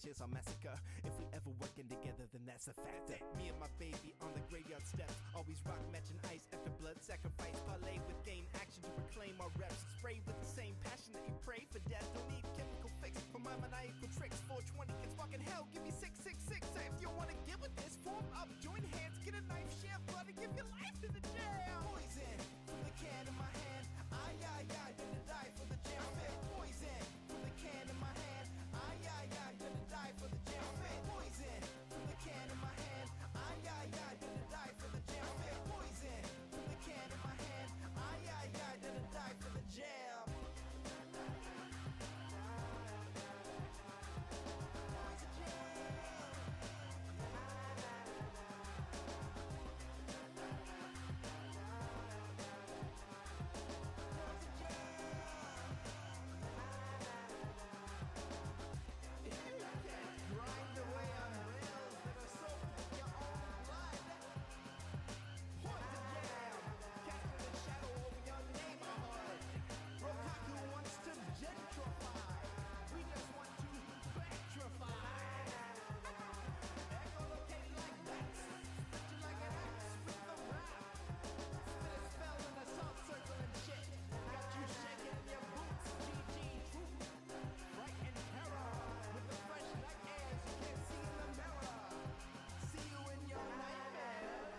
savages I'll massacre. If we ever working together, then that's a factor. Me and my baby on the graveyard steps, always rock matching ice after blood sacrifice. Parlay with gain action to reclaim our reps. Spray with the same passion that you pray for death. Don't need chemical fix for my maniacal tricks. 420 kids fucking hell, give me 666. If you wanna get with this, form up, join hands, get a knife, share blood, and give your life to the jam. Poison from the can in my hand. Gonna die for the jam. Poison from the can in my hand. Gonna die for the jam. Poison from the can in my hand. Gonna die for the jam. Poison from the can in my hand. Gonna die for the jam. Grind away on rails that are soaked in your own blood. Poison jam, casting a shadow over your neighborhood. Rokaku wants to gentrify. We just want to petrify. Echolocated like bats, spit you like an axe with the rap. Spit a spell in a salt circle and shit. Got you shaking in your boots, GG truth. Fright and terror, with the fresh night airs you can't see in the mirror. See you in your nightmares.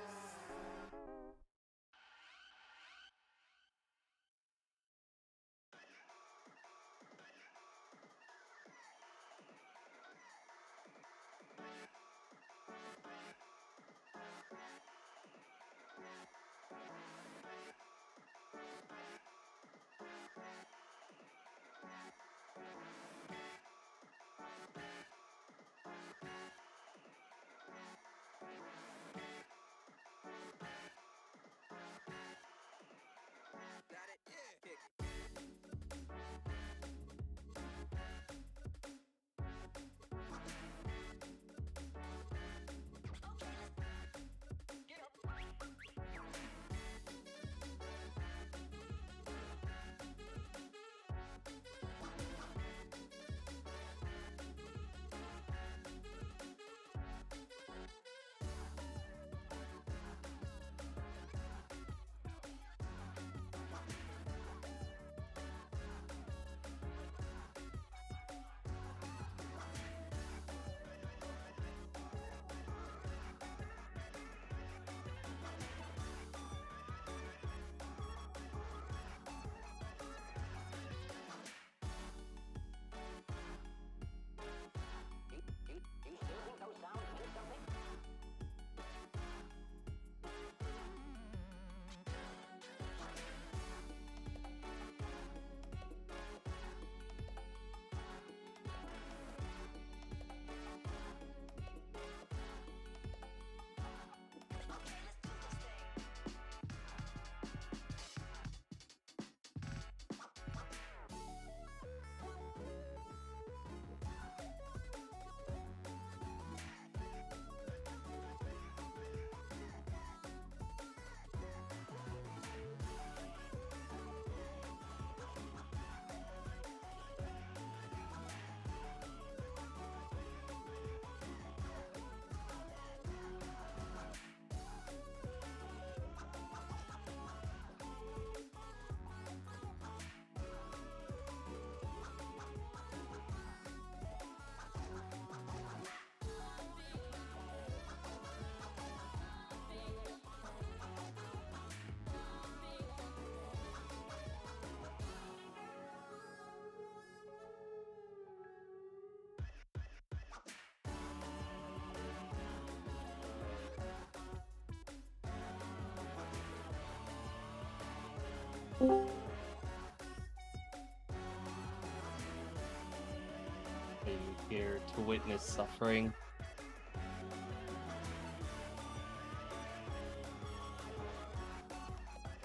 Are you here to witness suffering?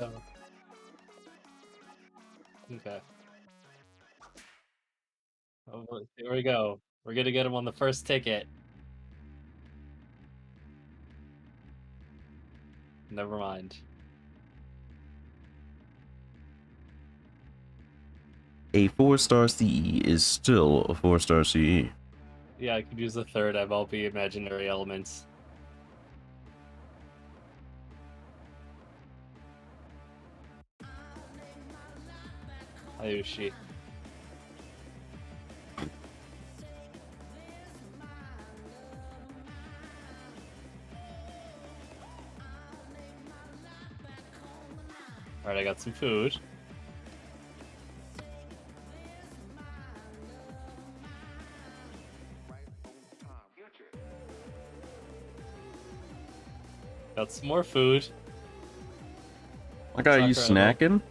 Oh. Okay. Oh, here we go. We're gonna get him on the first ticket. Never mind. A 4-star CE is still a 4-star CE. Yeah, I could use a third. I've all the imaginary elements. Ayushi. Alright, I got some food. Got some more food. My guy, you Sakura, snacking?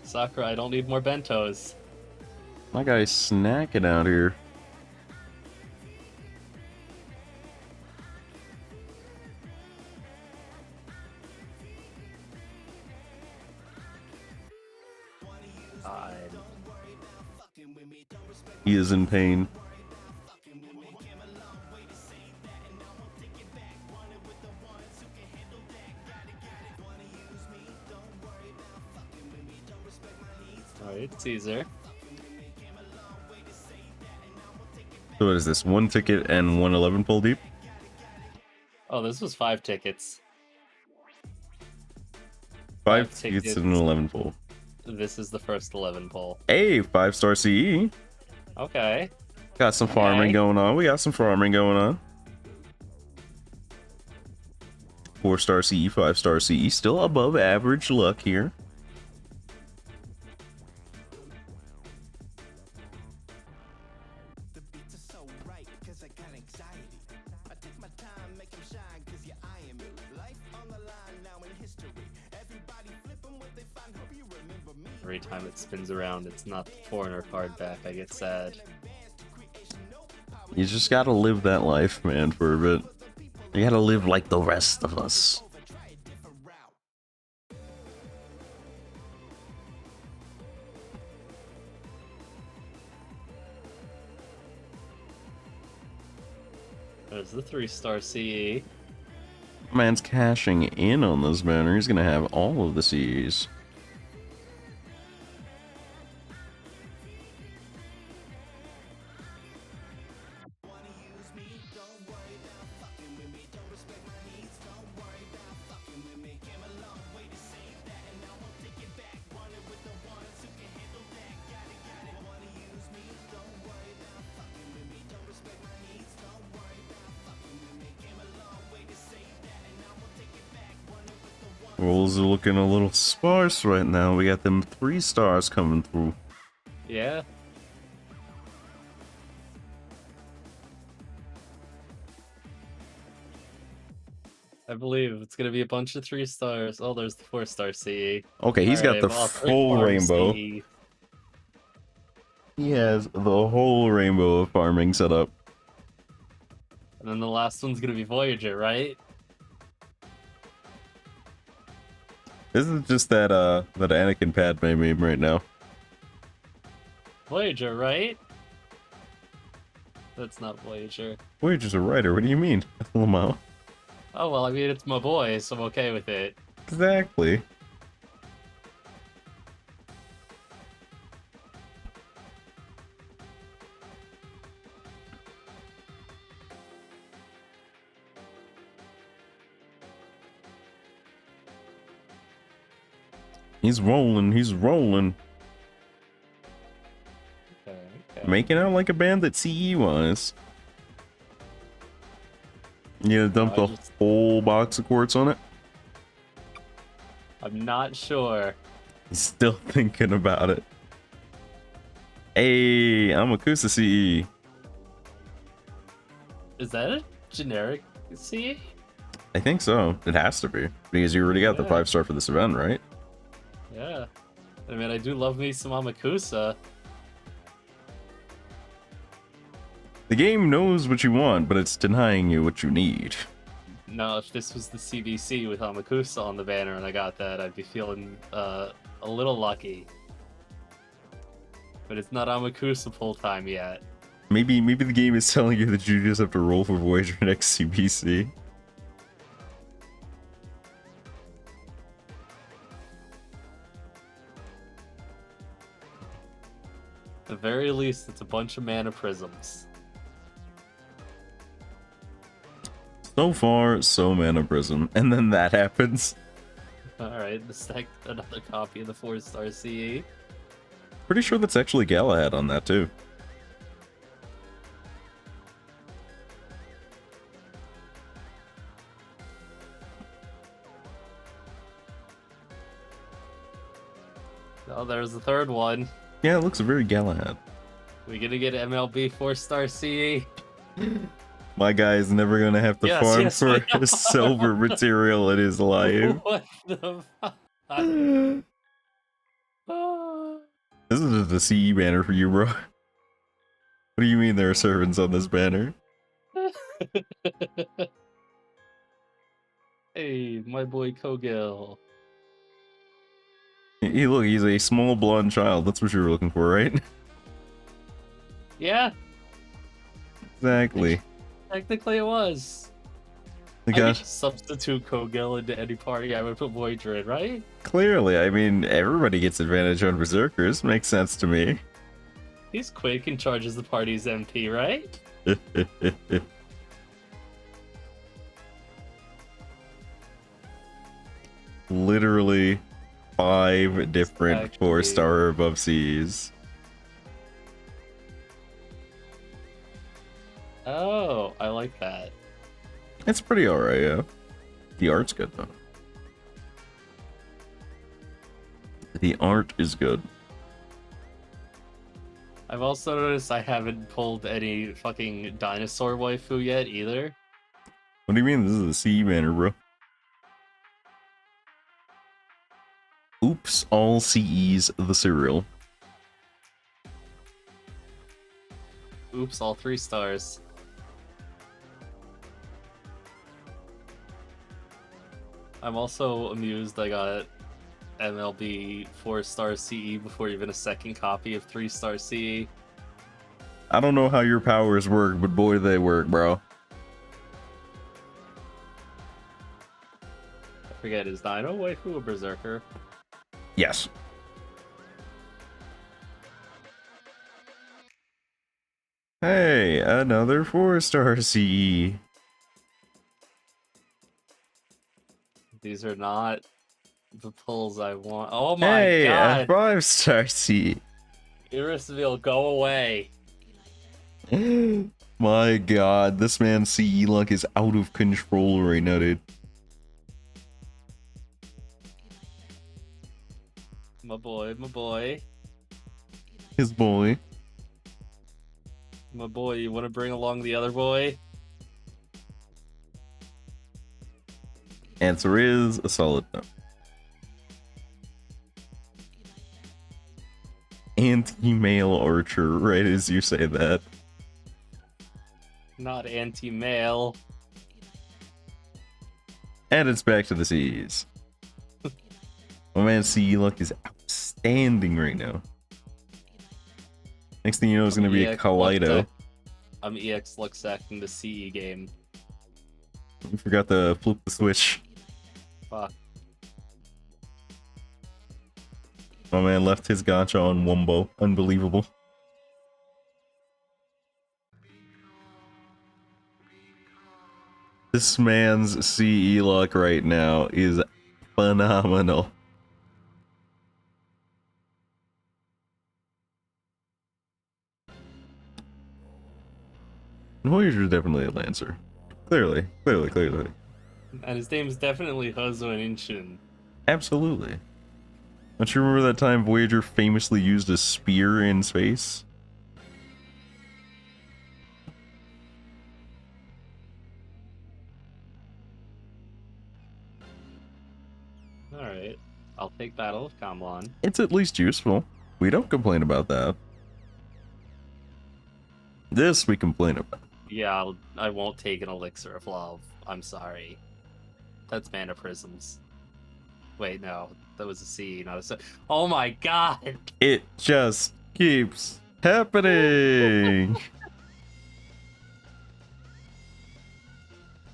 Sakura, I don't need more bentos. My guy's snacking out here. He is in pain. Alright, Caesar. So what is this? 1 ticket and 111 pull deep? Oh, this was 5 tickets. 5 tickets and an 11 pull. This is the first 11 pull. Hey, 5-star CE. Okay. Got some farming going on. We got some farming going on. 4-star CE, 5-star CE. Still above average luck here. The beats are so right, cause I got anxiety. I take my time, make them shine, cause you're eyeing me. Life on the line now in history. Everybody flipping what they find, hope you remember me. Every time it spins around, it's not the foreigner card back. I get sad. You just gotta live that life, man, for a bit. You gotta live like the rest of us. There's the 3-star CE. Man's cashing in on this banner. He's gonna have all of the CEs. Rolls are looking a little sparse right now. We got them 3 stars coming through. Yeah. I believe it's gonna be a bunch of 3 stars. Oh, there's the 4-star CE. Okay, he's got the full rainbow. CE. He has the whole rainbow of farming set up. And then the last one's gonna be Voyager, right? This is just that that Anakin Padme meme right now. Voyager, right? That's not Voyager. Voyager's a writer. What do you mean, Lamau? Oh, well, I mean, it's my boy, so I'm okay with it. Exactly. He's rolling, he's rolling. Okay. Making out like a bandit CE-wise. You gonna dump the whole box of quartz on it? I'm not sure. He's still thinking about it. Hey, I'm Akusa CE. Is that a generic CE? I think so. It has to be. Because you already got the 5-star for this event, right? Yeah. I mean, I do love me some Amakusa. The game knows what you want, but it's denying you what you need. No, if this was the CBC with Amakusa on the banner and I got that, I'd be feeling a little lucky. But it's not Amakusa full time yet. Maybe the game is telling you that you just have to roll for Voyager next CBC. At the very least, it's a bunch of mana prisms. So far, so Mana Prism. And then that happens. Alright, another copy of the 4-star CE. Pretty sure that's actually Galahad on that too. Oh, there's the third one. Yeah, it looks very Galahad. We gonna get MLB 4-star CE? My guy is never gonna have to farm yes, for we are. silver material in his life. What the fuck? This is just a CE banner for you, bro. What do you mean there are servants on this banner? Hey, my boy Kogel. Look, he's a small blonde child. That's what you were looking for, right? Yeah, Exactly. technically it was. The I gosh, could substitute Kogel into any party I would put Voyager in, right? clearly, I mean, everybody gets advantage on Berserkers. Makes sense to me. He's quick and charges the party's MP, right? Literally 5 different Actually- 4-star or above Cs. Oh, I like that. It's pretty alright, yeah. The art's good, though. The art is good. I've also noticed I haven't pulled any fucking dinosaur waifu yet either. What do you mean? This is a CE banner, bro. Oops, all CEs the cereal. Oops, all 3 stars. I'm also amused I got MLB 4-star CE before even a second copy of 3-star CE. I don't know how your powers work, but boy, they work, bro. I forget, is Dino waifu a berserker? Yes. Hey, another 4-star CE. These are not the pulls I want. Oh my Hey, a god! 5-star CE. Irisville, go away! My god, this man's CE luck is out of control right now, dude. My boy. His boy. My boy, you want to bring along the other boy? Answer is a solid no. Anti-male archer, right as you say that. Not anti-male. And it's back to the Cs. My man's CE luck is outstanding right now. Next thing you know is going to be a Kaleido. I'm EX Luxac in the CE game. You forgot to flip the switch. Fuck. My man left his gacha on Wumbo. Unbelievable. This man's CE luck right now is phenomenal. Voyager's definitely a Lancer. Clearly. And his name's definitely Hozo and Inshin. Absolutely. Don't you remember that time Voyager famously used a spear in space? Alright. I'll take Battle of Kamlan. It's at least useful. We don't complain about that. This we complain about. Yeah, I won't take an Elixir of Love. I'm sorry. That's Mana Prisms. Wait, no. That was a C, not a C. Oh my god! It just keeps happening.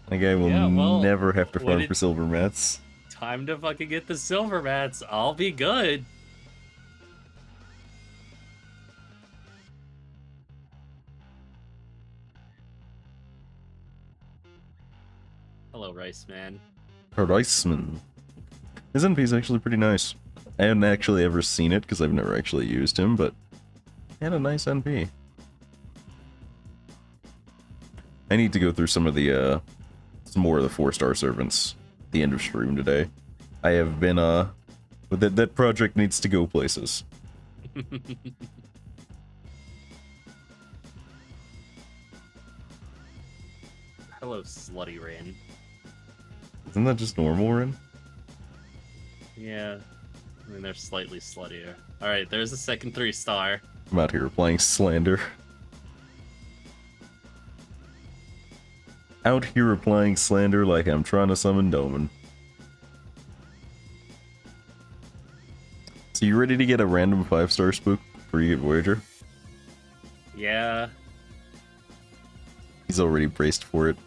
That guy will Yeah, well, never have to what farm did- for silver mats. Time to fucking get the silver mats. I'll be good. Hello, Rice Man. Iceman. His NP is actually pretty nice. I haven't actually ever seen it because I've never actually used him, but he had a nice NP. I need to go through some of the, some more of the 4-star servants at the end of stream today. I have been, but that project needs to go places. Hello, Slutty Rin. Isn't that just normal, Rin? Yeah. I mean, they're slightly sluttier. Alright, there's a second 3-star. I'm out here playing Slander. Out here applying Slander like I'm trying to summon Doman. So you ready to get a random 5-star spook before you get Voyager? Yeah. He's already braced for it.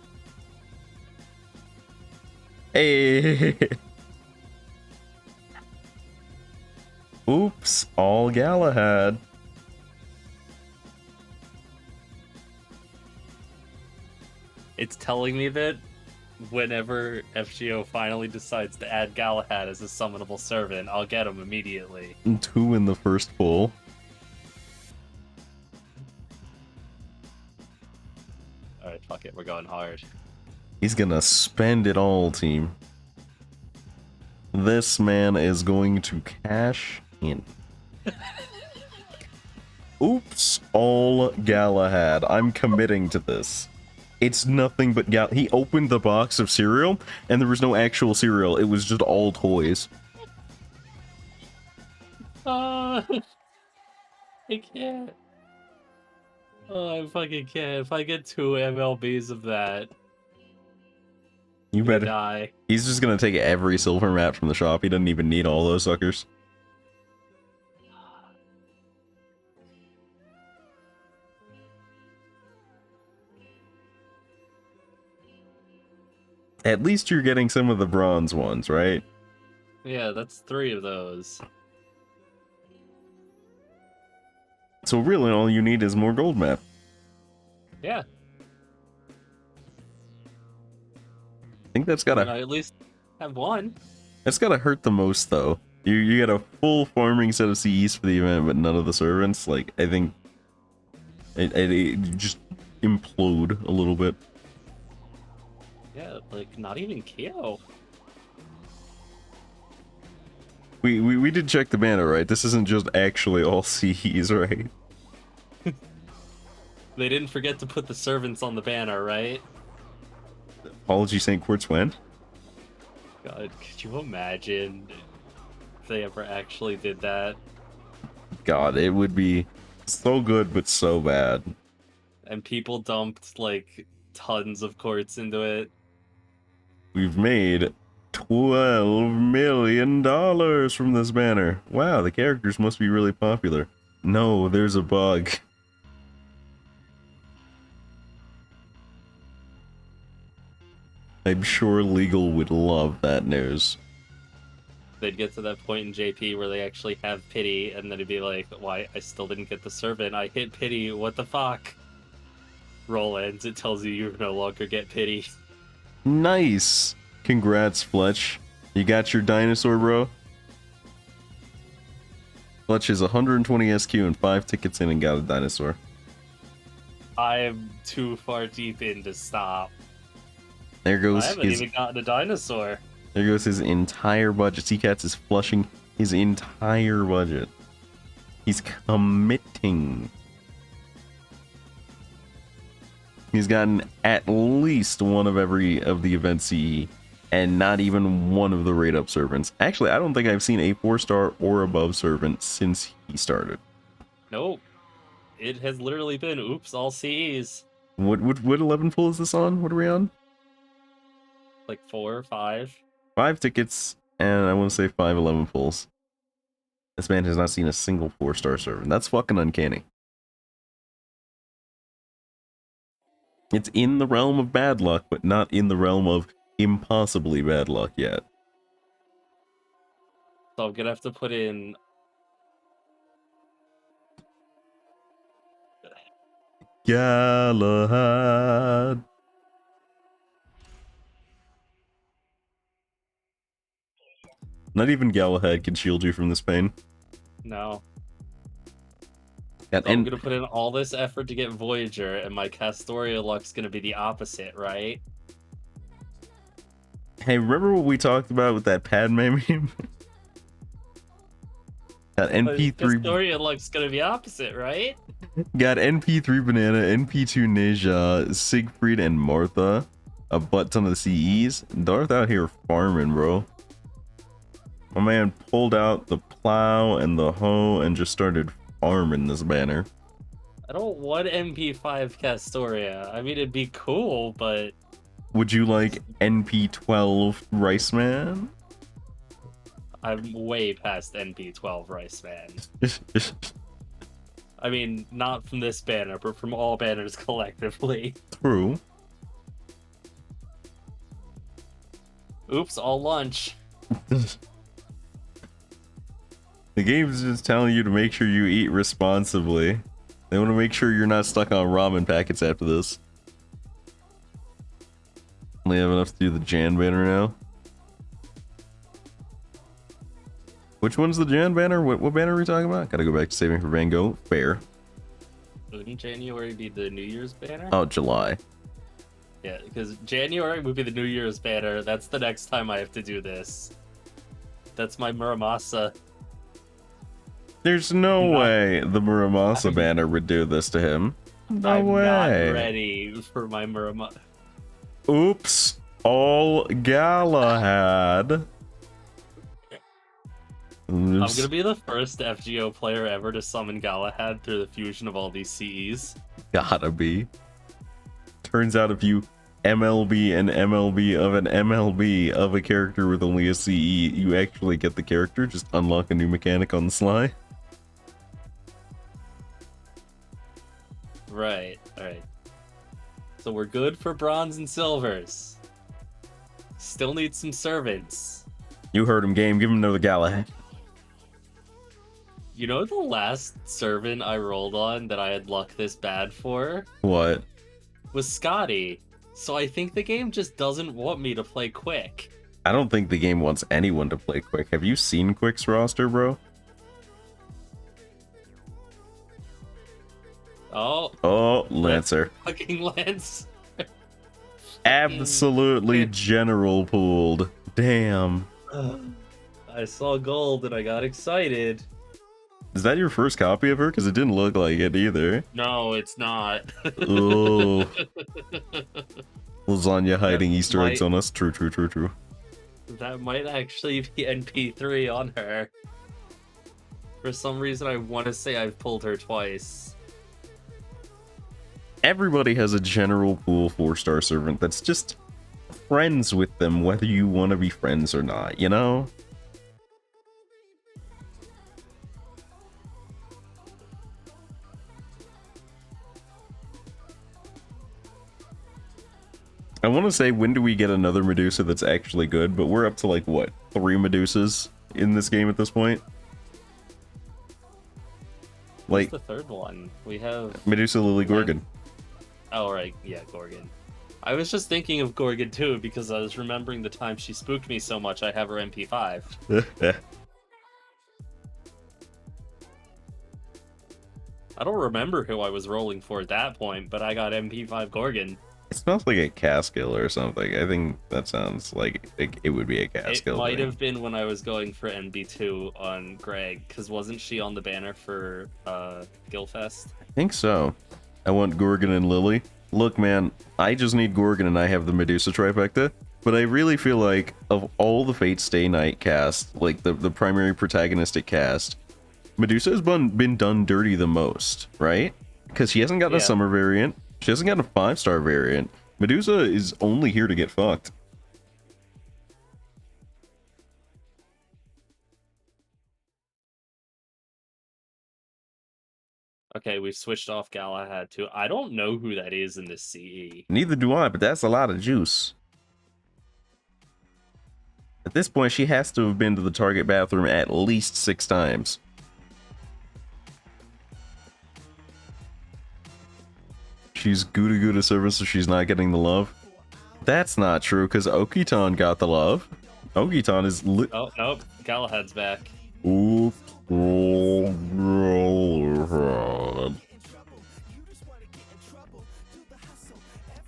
Hey! Oops, all Galahad. It's telling me that whenever FGO finally decides to add Galahad as a summonable servant, I'll get him immediately. 2 in the first pull. Alright, fuck it, we're going hard. He's gonna spend it all, team. This man is going to cash in. Oops, all Galahad. I'm committing to this. It's nothing but he opened the box of cereal, and there was no actual cereal. It was just all toys. I can't. Oh, I fucking can't. If I get 2 MLBs of that, You I'm gonna better. die. He's just gonna take every silver mat from the shop. He doesn't even need all those suckers. At least you're getting some of the bronze ones, right? Yeah, that's 3 of those. So really all you need is more gold map. Yeah. I think that's And gotta I at least have 1. that's gotta hurt the most though. You get a full farming set of CEs for the event, but none of the servants. Like I think it just implode a little bit. Yeah, like, not even Kyo. We did check the banner, right? This isn't just actually all CEs, right? They didn't forget to put the servants on the banner, right? Apology St. Quartz went. God, could you imagine if they ever actually did that? God, it would be so good but so bad. And people dumped, like, tons of quartz into it. We've made $12 million from this banner. Wow, the characters must be really popular. No, there's a bug. I'm sure Legal would love that news. They'd get to that point in JP where they actually have pity, and then it'd be like, why, I still didn't get the servant. I hit pity, what the fuck? Roll ends, it tells you you no longer get pity. Nice! Congrats, Fletch. You got your dinosaur, bro? Fletch is 120 SQ and 5 tickets in and got a dinosaur. I'm too far deep in to stop. There I goes haven't even gotten a dinosaur. There goes his entire budget. Seacats is flushing his entire budget. He's committing. He's gotten at least one of every of the event CE, and not even one of the raid up servants. Actually, I don't think I've seen a 4-star or above servant since he started. Nope. It has literally been oops, all Cs. What 11 full is this on? What are we on? Like 4 or 5. 5 tickets, and I want to say 5 11 fulls. This man has not seen a single 4-star servant. That's fucking uncanny. It's in the realm of bad luck, but not in the realm of impossibly bad luck yet. So I'm gonna have to put in... Galahad. Not even Galahad can shield you from this pain. No. Got I'm gonna put in all this effort to get Voyager, and my Castoria luck's gonna be the opposite, right? Hey, remember what we talked about with that Padme meme? Got NP3. Castoria luck's gonna be opposite, right? Got NP3 Banana, NP2 Neja, Siegfried, and Martha. A butt ton of the CEs. Darth out here farming, bro. My man pulled out the plow and the hoe and just started farming this banner. I don't want MP5 Castoria. I mean, it'd be cool, but... Would you like NP12 Rice Man? I'm way past NP12 Rice Man. I mean, not from this banner, but from all banners collectively. True. Oops, all lunch. The game's just telling you to make sure you eat responsibly. They want to make sure you're not stuck on ramen packets after this. Only have enough to do the Jan banner now. Which one's the Jan banner? What banner are we talking about? Gotta go back to Saving for Van Gogh. Fair. Wouldn't January be the New Year's banner? Oh, July. Yeah, because January would be the New Year's banner. That's the next time I have to do this. That's my Muramasa. There's no way the Muramasa banner would do this to him. No I'm way. not ready for my Muramasa. Oops. All Galahad. I'm gonna be the first FGO player ever to summon Galahad through the fusion of all these CEs. Gotta be. Turns out if you MLB and MLB of an MLB of a character with only a CE, you actually get the character. Just unlock a new mechanic on the sly. Right, alright. So we're good for bronze and silvers. Still need some servants. You heard him, game. Give him another Galahad. You know the last servant I rolled on that I had luck this bad for? What? Was Scotty. So I think the game just doesn't want me to play quick. I don't think the game wants anyone to play quick. Have you seen Quick's roster, bro? Oh, Lancer. Fucking Lance. Absolutely general pooled. Damn. I saw gold and I got excited. Is that your first copy of her? Because it didn't look like it either. No, it's not. Oh. Lasagna hiding Easter eggs might- on us. True. That might actually be NP3 on her. For some reason, I want to say I've pulled her twice. Everybody has a general pool 4-star servant that's just friends with them, whether you want to be friends or not, you know? I want to say, when do we get another Medusa that's actually good? But we're up to, like, what, 3 Medusas in this game at this point? Like, What's the third one? We have... Medusa Lily Gorgon. Oh, right. Yeah, Gorgon. I was just thinking of Gorgon too because I was remembering the time she spooked me so much I have her MP5. I don't remember who I was rolling for at that point, but I got MP5 Gorgon. It smells like a Caskill or something. I think that sounds like it would be a Caskill. It might have been when I was going for NB2 on Greg, because wasn't she on the banner for Gilfest? I think so. I want Gorgon and Lily. Look, man, I just need Gorgon and I have the Medusa trifecta. But I really feel like, of all the Fate Stay Night cast, like the primary protagonistic cast, Medusa has been done dirty the most, right? Because she hasn't gotten a summer variant. She hasn't gotten a 5-star variant. Medusa is only here to get fucked. Okay, we switched off Galahad too. I don't know who that is in this CE. Neither do I, but that's a lot of juice. At this point, she has to have been to the target bathroom at least 6 times. She's Gouda service, so she's not getting the love. That's not true, because Okiton got the love. Okiton is Oh, nope. Galahad's back. Ooh, Galahad.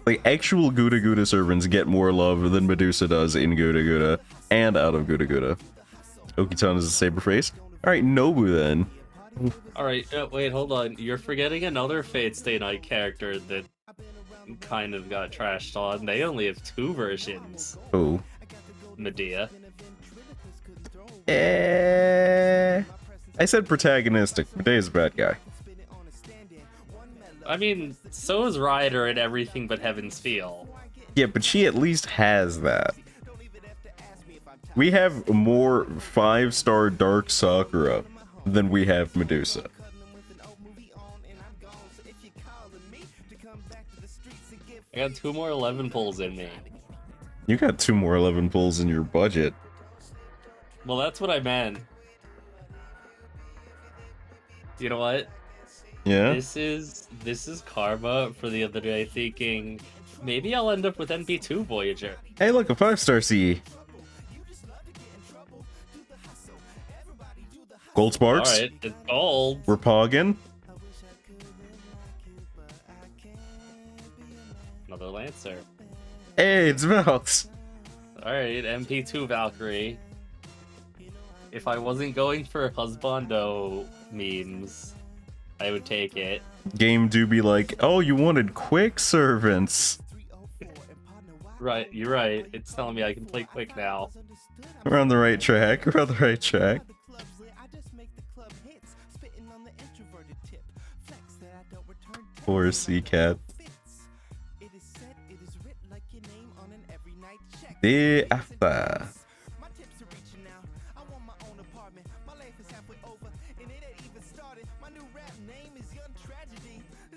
Like, actual Gouda Gouda servants get more love than Medusa does in Gouda Gouda and out of Gouda Gouda. Okitan is a saber face. Alright, Nobu then. Alright, wait, hold on. You're forgetting another Fate Stay Night character that kind of got trashed on. They only have 2 versions. Oh. Medea. I said protagonistic. Medea's a bad guy. I mean, so is Ryder in Everything But Heaven's Feel. Yeah, but she at least has that. We have more 5-star Dark Sakura than we have Medusa. I got 2 more 11 pulls in me. You got 2 more 11 pulls in your budget. Well, that's what I meant. You know what? Yeah? This is karma for the other day thinking maybe I'll end up with NP2 Voyager. Hey, look, a 5-star CE. Gold Sparks. Alright, it's gold. We're pogging. Another Lancer. Hey, it's Valks. Alright, MP2 Valkyrie. If I wasn't going for husbando memes, I would take it. Game do be like, oh, you wanted quick servants. Right, you're right. It's telling me I can play quick now. We're on the right track. We're on the right track. Poor C-Cat. The after.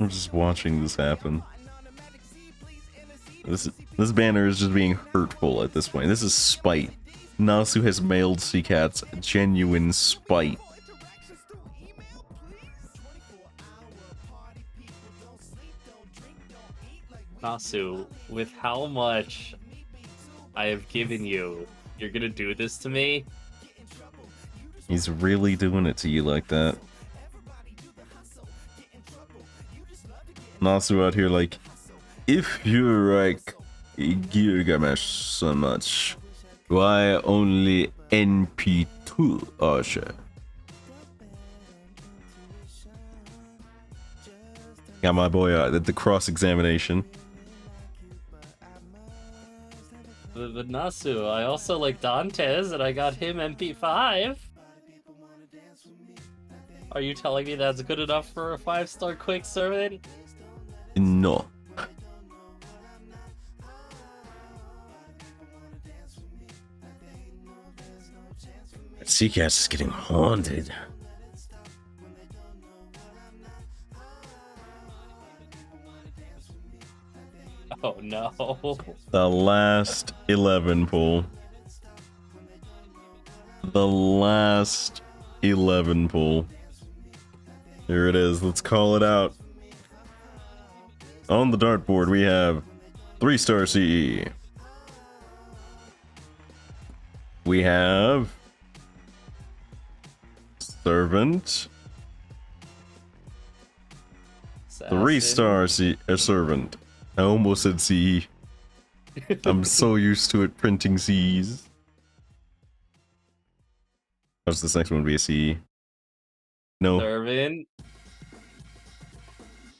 I'm just watching this happen. This banner is just being hurtful at this point. This is spite. Nasu has mailed C-Cat's genuine spite. Nasu, with how much I have given you, you're gonna do this to me? He's really doing it to you like that. Nasu out here like, if you like Gilgamesh so much, why only NP2 Asha? Got my boy the cross-examination. But Nasu, I also like Dantes, and I got him MP5. Are you telling me that's good enough for a 5-star quick servant? No. C-Cast is getting haunted. Oh no. The last 11 pull. The last 11 pull. Here it is. Let's call it out. On the dartboard, we have 3-star CE. We have Servant. 3-star Servant. I almost said CE. I'm so used to it printing C's. How's this next one be a CE? No. Servant.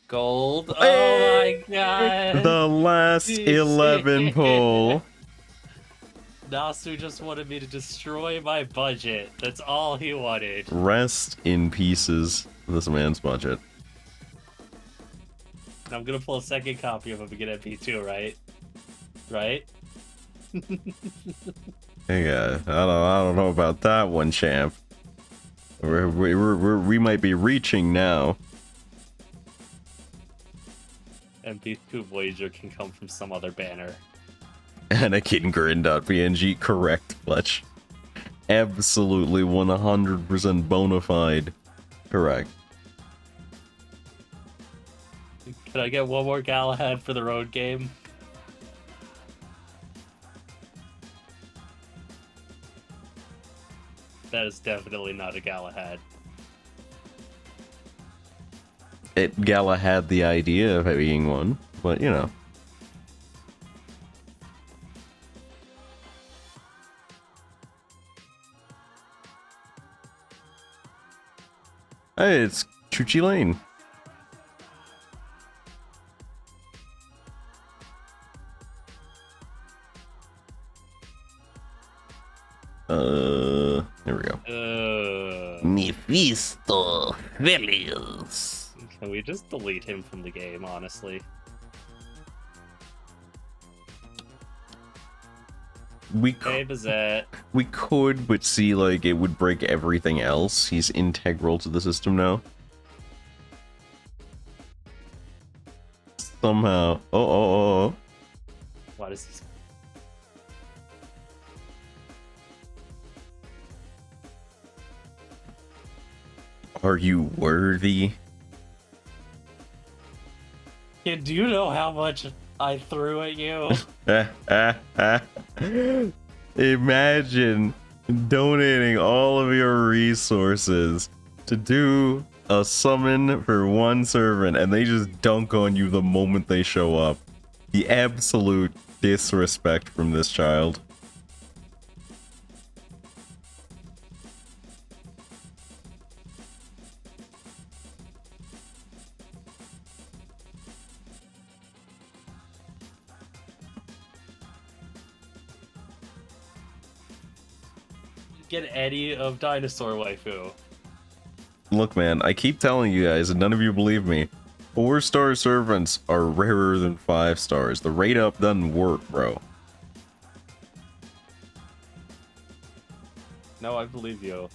Gold. Hey! Oh my god. The last 11 pull. Nasu just wanted me to destroy my budget. That's all he wanted. Rest in pieces, this man's budget. I'm gonna pull a second copy of him and get MP2, right? Right? Hey, I don't know about that one, champ. We might be reaching now. MP2 Voyager can come from some other banner. AnakinGrin.png, correct, Fletch. Absolutely 100% bona fide. Correct. Can I get one more Galahad for the road game? That is definitely not a Galahad. Gala had the idea of it being one, but you know. Hey, it's Chuchi Lane. There we go. Mephisto Philius. Can we just delete him from the game, honestly? We Hey, Bazette. we could, but see, like, it would break everything else. He's integral to the system now. Somehow. Oh. Why does this... Are you worthy? Yeah, do you know how much I threw at you? Imagine donating all of your resources to do a summon for one servant and they just dunk on you the moment they show up. The absolute disrespect from this child. Get Eddie of Dinosaur Waifu. Look, man, I keep telling you guys, and none of you believe me. 4-star servants are rarer than 5 stars. The rate up doesn't work, bro. No, I believe you.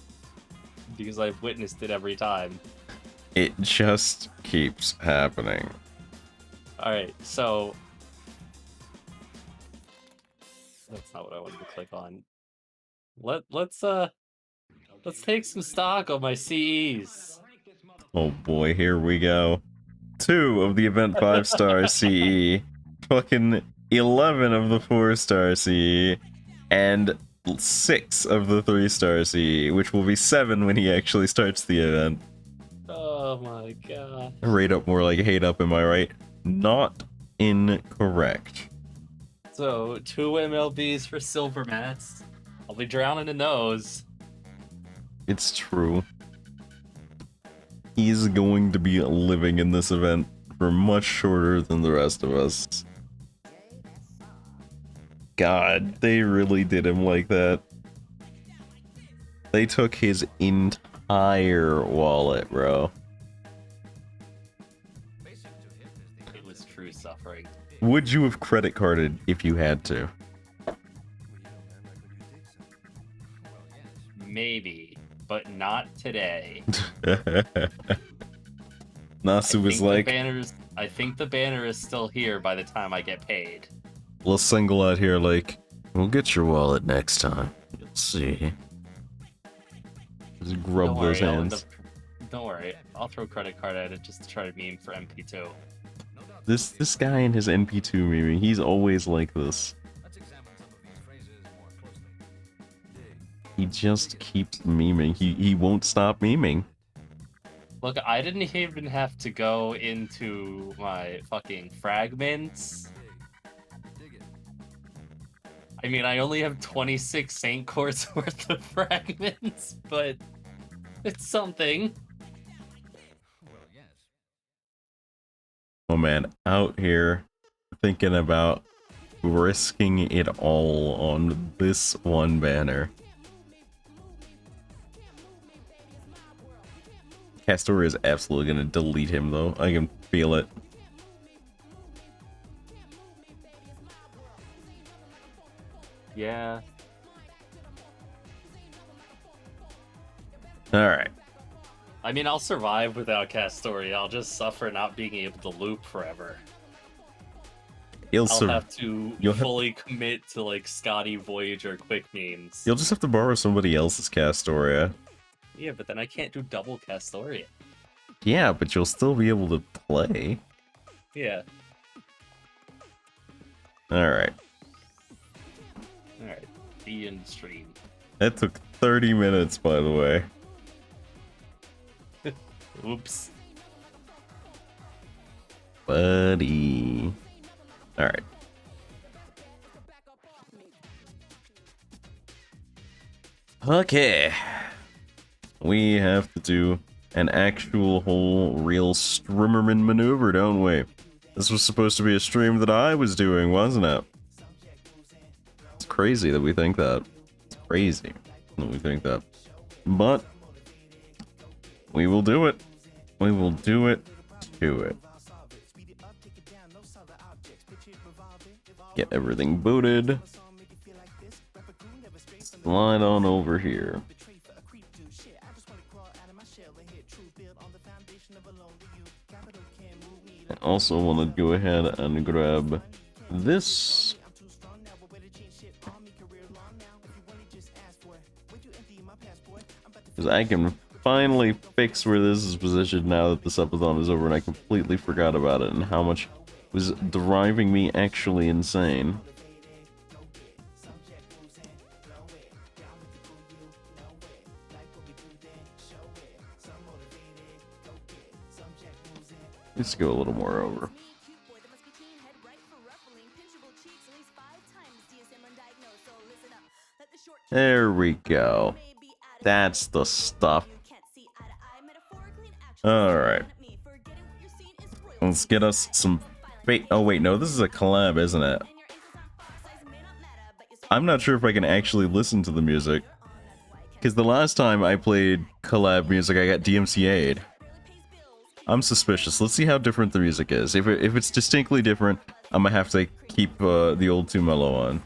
Because I've witnessed it every time. It just keeps happening. Alright, so... That's not what I wanted to click on. Let's take some stock on my CEs. Oh boy, here we go. 2 of the event 5-star CE, fucking 11 of the 4-star CE, and 6 of the 3-star CE, which will be 7 when he actually starts the event. Oh my god. Rate up more like hate up, am I right? Not incorrect. So, 2 MLBs for Silver Mats. I'll be drowning in those. It's true. He's going to be living in this event for much shorter than the rest of us. God, they really did him like that. They took his entire wallet, bro. It was true suffering. Would you have credit carded if you had to? Maybe, but not today. Nasu was like, I think the banner is still here by the time I get paid. let's single out here like, we'll get your wallet next time. You'll see. Just grub those hands. Don't worry, I'll throw credit card at it just to try to meme for MP2. This guy and his NP2 meme, he's always like this. He just keeps memeing. He won't stop memeing. Look, I didn't even have to go into my fucking fragments. I mean, I only have 26 Saint Courts worth of fragments, but it's something. Oh man, out here thinking about risking it all on this one banner. Castoria is absolutely gonna delete him though. I can feel it. Yeah. Alright. I mean, I'll survive without Castoria. I'll just suffer not being able to loop forever. I'll have to fully commit to like Scotty Voyager quick memes. You'll just have to borrow somebody else's Castoria. Yeah, but then I can't do double Castoria. Yeah, but you'll still be able to play. Yeah. Alright. Alright. Be in stream. That took 30 minutes, by the way. Oops. Buddy. Alright. Okay. We have to do an actual whole real Strimmerman maneuver, don't we? This was supposed to be a stream that I was doing, wasn't it? It's crazy that we think that. It's crazy that we think that. But we will do it. We will do it to it. Get everything booted. Slide on over here. I also want to go ahead and grab this. Because I can finally fix where this is positioned now that the subathon is over, and I completely forgot about it and how much was driving me actually insane. Let's go a little more over. There we go. That's the stuff. Alright. Let's get us some fate. Oh wait, no, this is a collab, isn't it? I'm not sure if I can actually listen to the music. Because the last time I played collab music, I got DMCA'd. I'm suspicious. Let's see how different the music is. If it's distinctly different, I'm gonna have to keep the old 2 mellow on.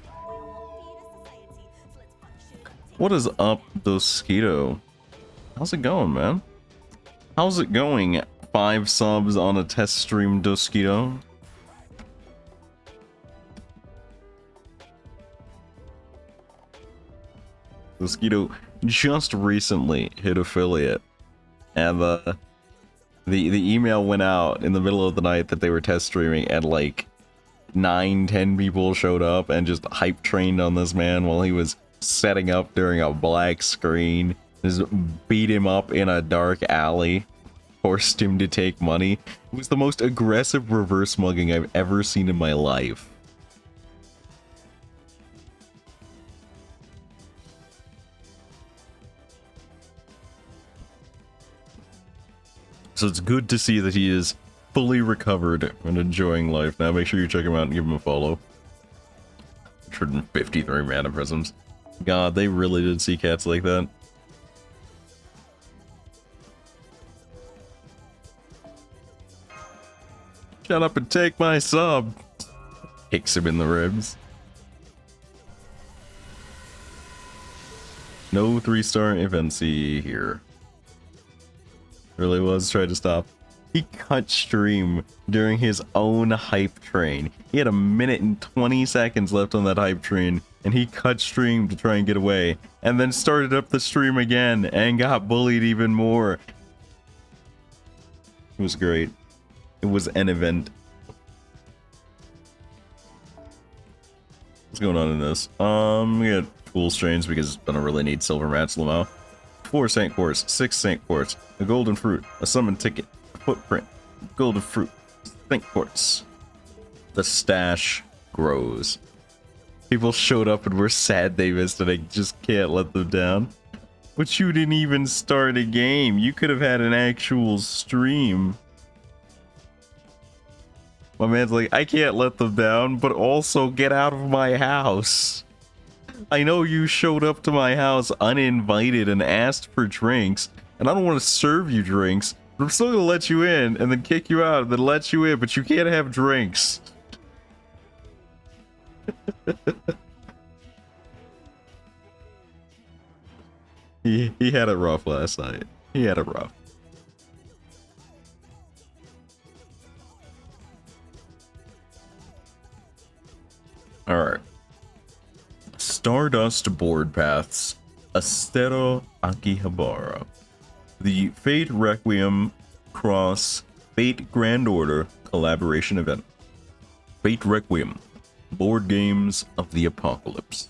What is up, Dosquito? How's it going, man? How's it going? 5 subs on a test stream, Dosquito. Dosquito just recently hit affiliate, and the email went out in the middle of the night that they were test streaming, and like 9-10 people showed up and just hype trained on this man while he was setting up during a black screen. Just beat him up in a dark alley, forced him to take money. It was the most aggressive reverse mugging I've ever seen in my life. So it's good to see that he is fully recovered and enjoying life. Now make sure you check him out and give him a follow. 153 mana prisms. God, they really did see cats like that. Shut up and take my sub. Kicks him in the ribs. No 3-star Evency here. Really was trying to stop. He cut stream during his own hype train. He had 1 minute and 20 seconds left on that hype train, and he cut stream to try and get away, and then started up the stream again and got bullied even more. It was great. It was an event. What's going on in this? We got Tool Strains because I don't really need Silver Mats Lamau. 4 Saint Quartz, 6 Saint Quartz, a Golden Fruit, a Summon Ticket, a Footprint, Golden Fruit, Saint Quartz. The stash grows. People showed up and were sad they missed it. I just can't let them down. But you didn't even start a game. You could have had an actual stream. My man's like, I can't let them down, but also get out of my house. I know you showed up to my house uninvited and asked for drinks, and I don't want to serve you drinks, but I'm still gonna let you in and then kick you out and then let you in, but you can't have drinks. He had it rough last night. He had it rough. Alright. Stardust Board Paths, Astero Akihabara. The Fate Requiem Cross Fate Grand Order collaboration event. Fate Requiem, Board Games of the Apocalypse.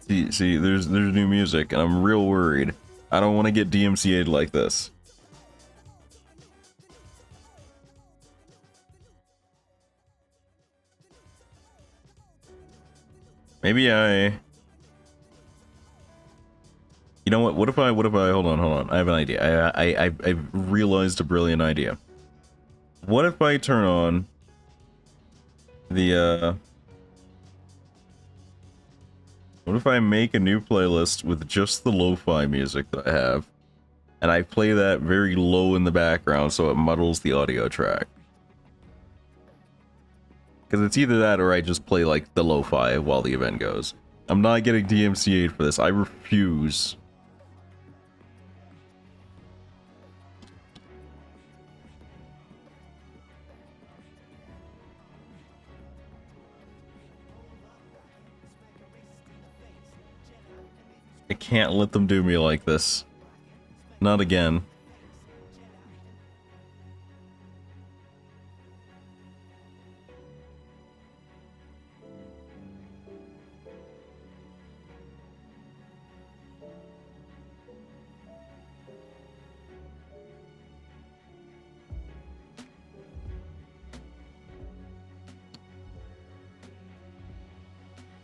See, there's new music, and I'm real worried. I don't want to get DMCA'd like this. Maybe I... You know what? What if I... Hold on. I have an idea. I realized a brilliant idea. What if I turn on the, What if I make a new playlist with just the lo-fi music that I have, and I play that very low in the background so it muddles the audio track? Because it's either that or I just play, like, the lo-fi while the event goes. I'm not getting DMCA'd for this. I refuse. I can't let them do me like this. Not again.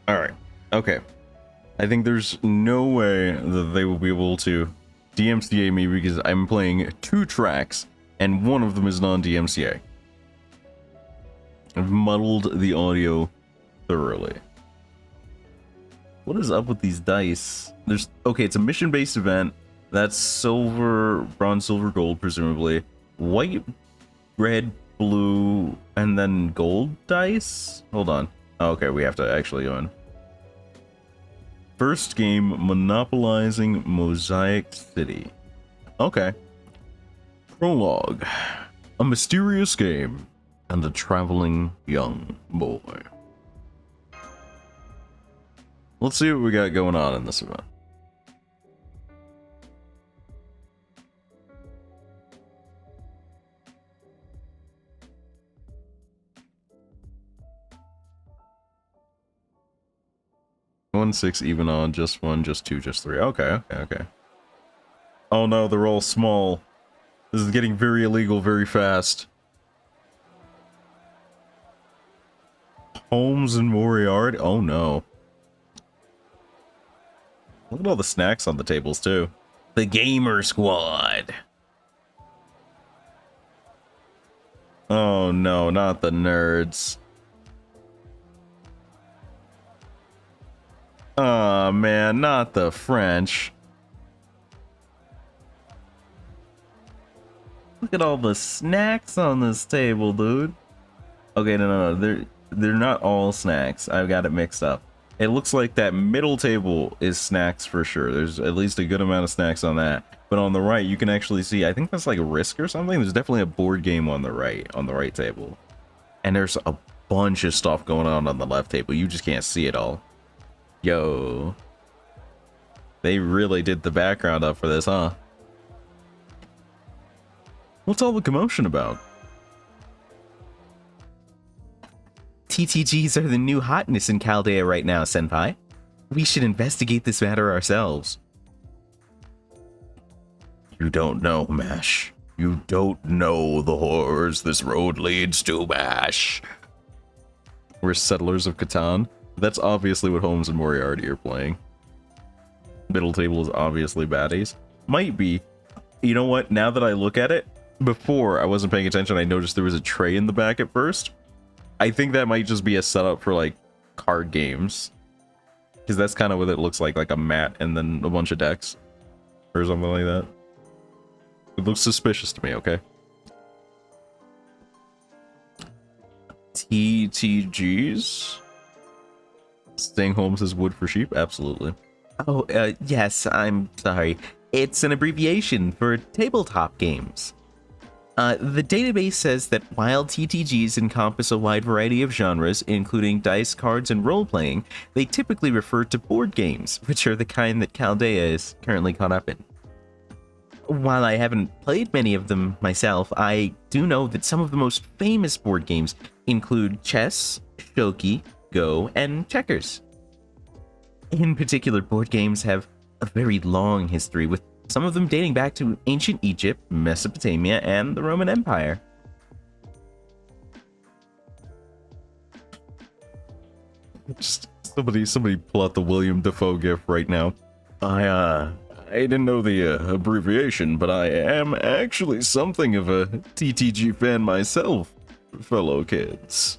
Alright. Okay. I think there's no way that they will be able to DMCA me because I'm playing 2 tracks and one of them is non-DMCA. I've muddled the audio thoroughly. What is up with these dice? Okay, it's a mission-based event. That's silver, bronze, silver, gold, presumably. White, red, blue, and then gold dice? Hold on. Oh, okay, we have to actually go in. First game, monopolizing Mosaic City. Okay. Prologue. A mysterious game and a traveling young boy. Let's see what we got going on in this event. One, 6, even on, just 1, just 2, just 3. Okay. Oh no, they're all small. This is getting very illegal very fast. Holmes and Moriarty? Oh no. Look at all the snacks on the tables too. The Gamer Squad. Oh no, not the nerds. Oh man, not the French. Look at all the snacks on this table, dude. Okay, no, they're not all snacks. I've got it mixed up. It looks like that middle table is snacks for sure. There's at least a good amount of snacks on that. But on the right, you can actually see, I think that's like Risk or something. There's definitely a board game on the right table. And there's a bunch of stuff going on the left table. You just can't see it all. Yo. They really did the background up for this, huh? What's all the commotion about? TTGs are the new hotness in Chaldea right now, Senpai. We should investigate this matter ourselves. You don't know, Mash. You don't know the horrors this road leads to, Mash. We're Settlers of Catan. That's obviously what Holmes and Moriarty are playing. Middle table is obviously baddies. Might be. You know what? Now that I look at it, before I wasn't paying attention, I noticed there was a tray in the back at first. I think that might just be a setup for like card games. Because that's kind of what it looks like a mat and then a bunch of decks. Or something like that. It looks suspicious to me, okay? TTGs? Staying home says wood for sheep? Absolutely. Oh, yes, I'm sorry. It's an abbreviation for tabletop games. The database says that while TTGs encompass a wide variety of genres, including dice, cards, and role-playing, they typically refer to board games, which are the kind that Chaldea is currently caught up in. While I haven't played many of them myself, I do know that some of the most famous board games include chess, shogi, Go, and checkers. In particular, board games have a very long history, with some of them dating back to ancient Egypt, Mesopotamia, and the Roman Empire. Just somebody pull out the William Dafoe gif right now. I didn't know the abbreviation, but I am actually something of a TTG fan myself, fellow kids.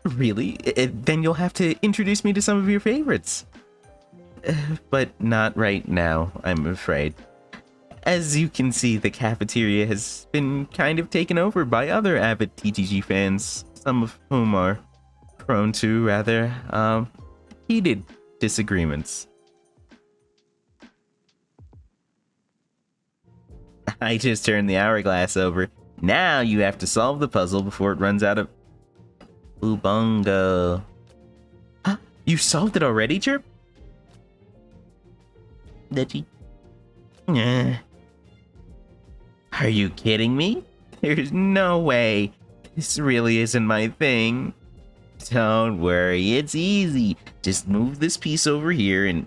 Really? Then you'll have to introduce me to some of your favorites. But not right now, I'm afraid. As you can see, the cafeteria has been kind of taken over by other avid TTG fans, some of whom are prone to rather heated disagreements. I just turned the hourglass over. Now you have to solve the puzzle before it runs out of Ubongo. Huh? You solved it already, Chirp? Did you? Are you kidding me? There's no way. This really isn't my thing. Don't worry, it's easy. Just move this piece over here and...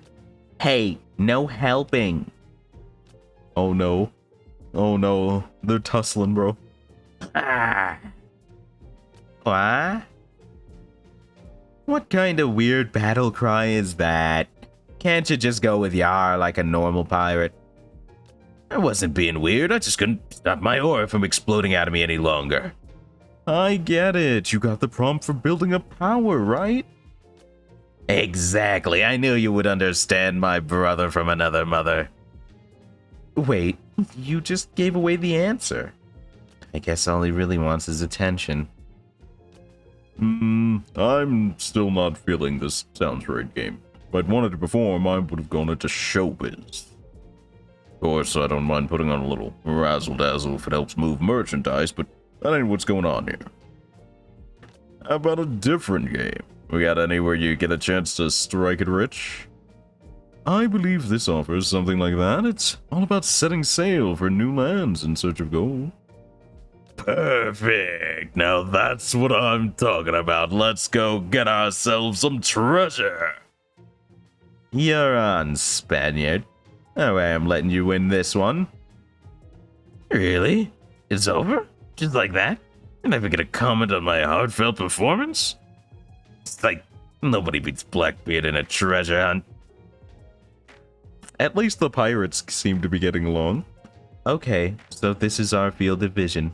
Hey, no helping. Oh no. Oh no. They're tussling, bro. Ah. What? What kind of weird battle cry is that? Can't you just go with Yar like a normal pirate? I wasn't being weird, I just couldn't stop my aura from exploding out of me any longer. I get it. You got the prompt for building up power, right? Exactly, I knew you would understand, my brother from another mother. Wait, you just gave away the answer. I guess all he really wants is attention. I'm still not feeling this sounds right game. If I'd wanted to perform, I would have gone into showbiz. Of course, I don't mind putting on a little razzle-dazzle if it helps move merchandise, but that ain't what's going on here. How about a different game? We got any where you get a chance to strike it rich? I believe this offers something like that. It's all about setting sail for new lands in search of gold. Perfect. Now that's what I'm talking about. Let's go get ourselves some treasure. You're on, Spaniard. Oh, I am letting you win this one. Really? It's over? Just like that? You're never gonna comment on my heartfelt performance? It's like nobody beats Blackbeard in a treasure hunt. At least the pirates seem to be getting along. Okay, so this is our field of vision.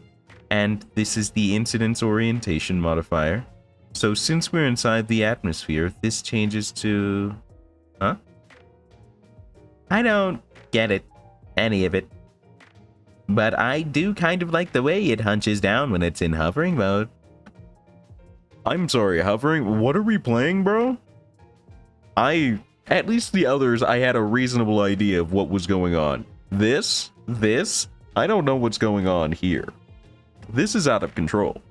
And this is the incidence orientation modifier. So since we're inside the atmosphere, this changes to... Huh? I don't get it. Any of it. But I do kind of like the way it hunches down when it's in hovering mode. I'm sorry, hovering? What are we playing, bro? At least the others, I had a reasonable idea of what was going on. This, I don't know what's going on here. This is out of control.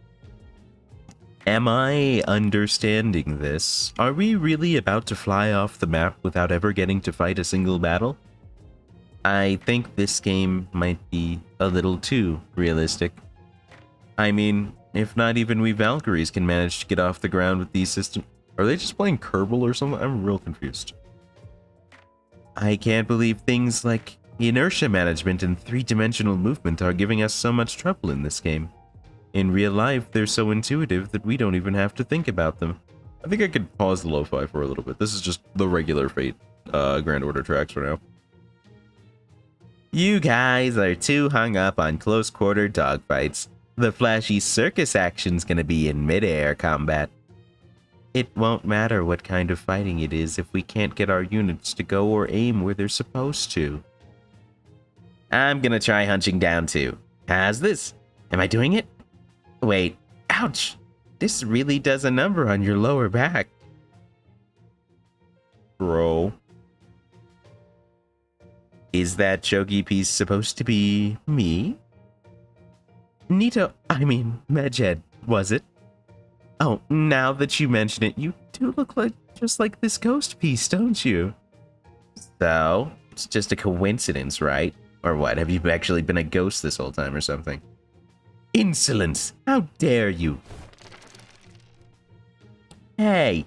Am I understanding this? Are we really about to fly off the map without ever getting to fight a single battle? I think this game might be a little too realistic. I mean, if not even we Valkyries can manage to get off the ground with these systems. Are they just playing Kerbal or something? I'm real confused. I can't believe things like inertia management and three-dimensional movement are giving us so much trouble in this game. In real life, they're so intuitive that we don't even have to think about them. I think I could pause the lo-fi for a little bit. This is just the regular Fate Grand Order tracks for now. You guys are too hung up on close-quarter dogfights. The flashy circus action's gonna be in mid-air combat. It won't matter what kind of fighting it is if we can't get our units to go or aim where they're supposed to. I'm gonna try hunching down too. How's this? Am I doing it? Wait, ouch! This really does a number on your lower back. Bro. Is that choky piece supposed to be me? Nito, I mean, Medjed, was it? Oh, now that you mention it, you do look like just like this ghost piece, don't you? So, it's just a coincidence, right? Or what, have you actually been a ghost this whole time or something? Insolence! How dare you! Hey,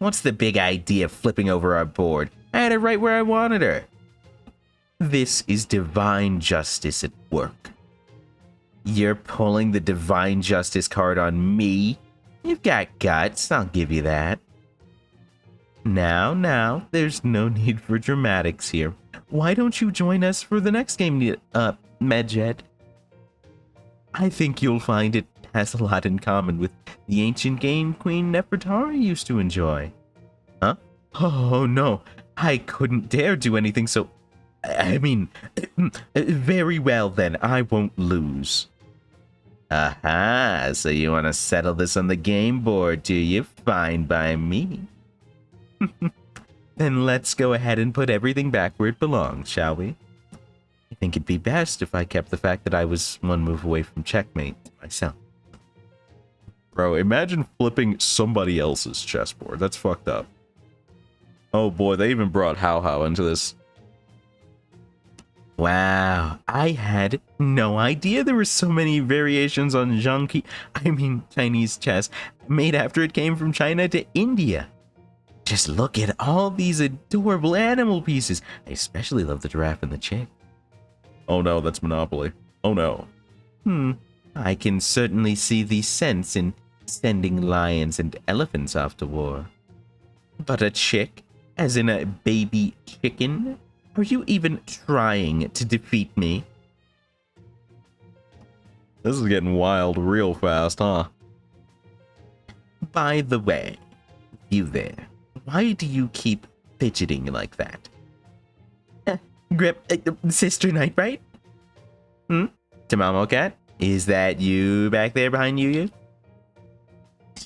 What's the big idea of flipping over our board? I had it right where I wanted her. This is divine justice at work. You're pulling the divine justice card on me? You've got guts, I'll give you that. Now, there's no need for dramatics here. Why don't you join us for the next game, Medjed? I think you'll find it has a lot in common with the ancient game Queen Nefertari used to enjoy. Huh? Oh no, I couldn't dare do anything so... I mean, very well then, I won't lose. Aha, so you want to settle this on the game board, do you? Fine by me. Then let's go ahead and put everything back where it belongs, shall we? I think it'd be best if I kept the fact that I was one move away from checkmate to myself. Bro, imagine flipping somebody else's chessboard. That's fucked up. Oh boy, they even brought Hao Hao into this. Wow, I had no idea there were so many variations on Chinese chess, made after it came from China to India. Just look at all these adorable animal pieces. I especially love the giraffe and the chick. Oh no, that's Monopoly. Oh no. I can certainly see the sense in sending lions and elephants off to war. But a chick, as in a baby chicken? Are you even trying to defeat me? This is getting wild real fast, huh? By the way, you there, why do you keep fidgeting like that? Grip, Sister Knight, right? Tamamo Cat, is that you back there behind you?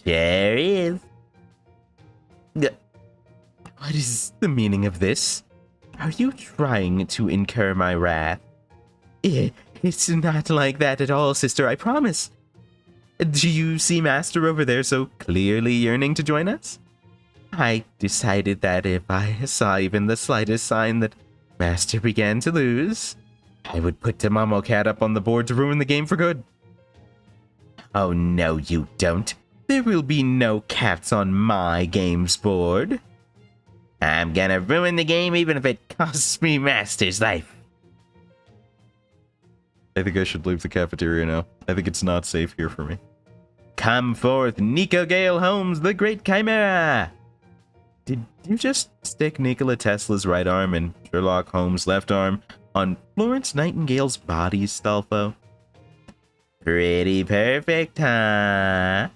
Sure is. What is the meaning of this? Are you trying to incur my wrath? It's not like that at all, sister, I promise. Do you see Master over there so clearly yearning to join us? I decided that if I saw even the slightest sign that Master began to lose, I would put Tamamo Cat up on the board to ruin the game for good. Oh no, you don't. There will be no cats on my games board. I'm gonna ruin the game even if it costs me Master's life. I think I should leave the cafeteria now. I think it's not safe here for me. Come forth, Nico Gale Holmes, the Great Chimera! Did you just stick Nikola Tesla's right arm and Sherlock Holmes' left arm on Florence Nightingale's body, Stolfo? Pretty perfect, huh?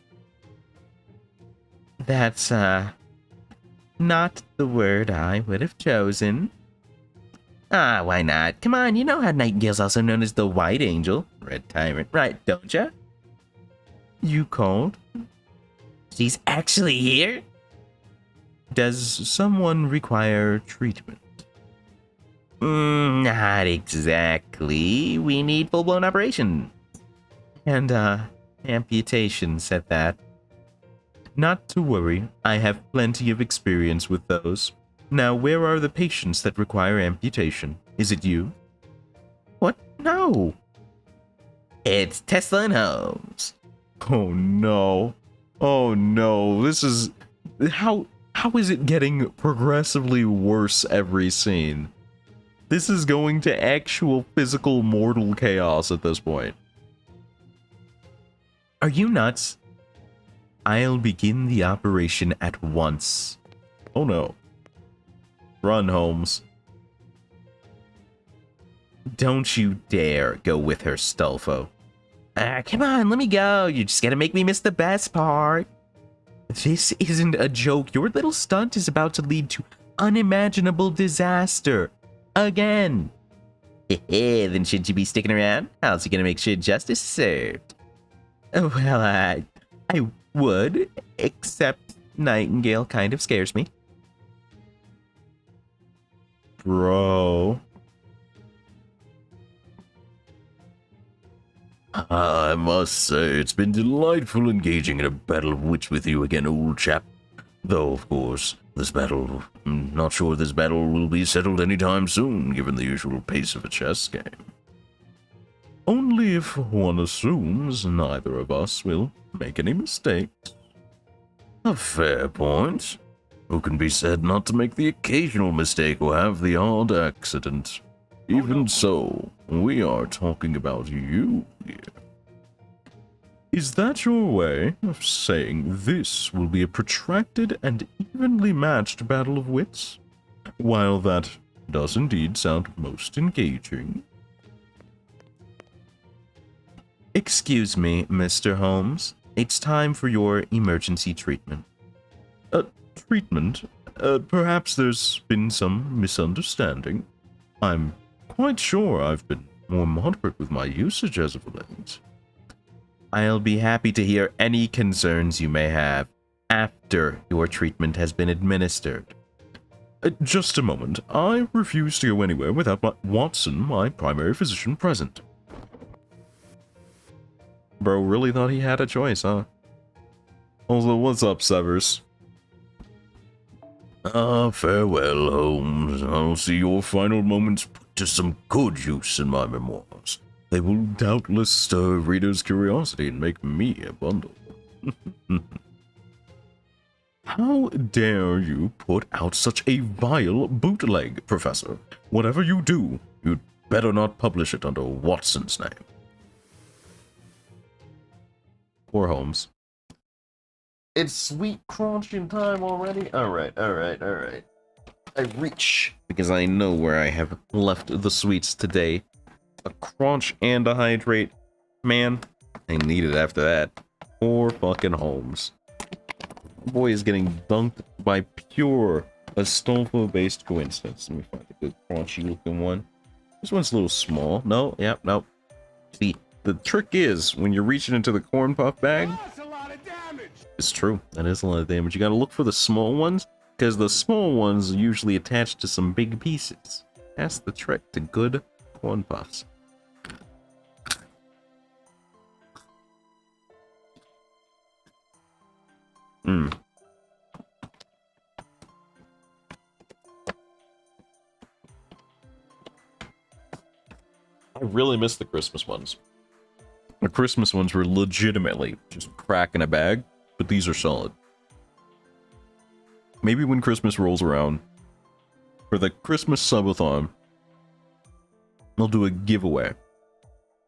That's, not the word I would have chosen. Why not? Come on, you know how Nightingale's also known as the White Angel, Red Tyrant, right, don't ya? You called? She's actually here? Does someone require treatment? Not exactly. We need full-blown operation. And, amputations at that. Not to worry, I have plenty of experience with those. Now, where are the patients that require amputation? Is it you? What? No. It's Tesla and Holmes. Oh no. Oh no. This is... How is it getting progressively worse every scene? This is going to actual physical mortal chaos at this point. Are you nuts? I'll begin the operation at once. Oh no. Run, Holmes. Don't you dare go with her, Stolfo. Come on, let me go. You're just gonna make me miss the best part. This isn't a joke. Your little stunt is about to lead to unimaginable disaster. Again. Then shouldn't you be sticking around? How's he gonna make sure justice is served? Well, I would, except Nightingale kind of scares me. Bro. I must say, it's been delightful engaging in a battle of wits with you again, old chap. Though, of course, I'm not sure this battle will be settled anytime soon, given the usual pace of a chess game. Only if one assumes neither of us will make any mistakes. A fair point. who can be said not to make the occasional mistake or have the odd accident. Even so, we are talking about you here. Is that your way of saying this will be a protracted and evenly matched battle of wits? While that does indeed sound most engaging. Excuse me, Mr. Holmes. It's time for your emergency treatment. Treatment? Perhaps there's been some misunderstanding. I'm quite sure I've been more moderate with my usage as of late. I'll be happy to hear any concerns you may have after your treatment has been administered. Just a moment. I refuse to go anywhere without Watson, my primary physician, present. Bro really thought he had a choice, huh? Also, what's up, Severs? Farewell, Holmes. I'll see your final moments put to some good use in my memoirs. They will doubtless stir readers' curiosity and make me a bundle. How dare you put out such a vile bootleg, Professor? Whatever you do, you'd better not publish it under Watson's name. Poor Holmes. It's sweet crunching time already? Alright. I reach, because I know where I have left the sweets today. A crunch and a hydrate. Man, I need it after that. Poor fucking Holmes. Boy is getting dunked by pure Astolfo-based coincidence. Let me find a good crunchy looking one. This one's a little small. No, yep, nope. See, the trick is, when you're reaching into the corn puff bag, it's true, that is a lot of damage. You gotta look for the small ones, because the small ones are usually attached to some big pieces. That's the trick to good corn puffs. I really miss the Christmas ones. The Christmas ones were legitimately just crack in a bag, but these are solid. Maybe when Christmas rolls around, for the Christmas subathon, I'll do a giveaway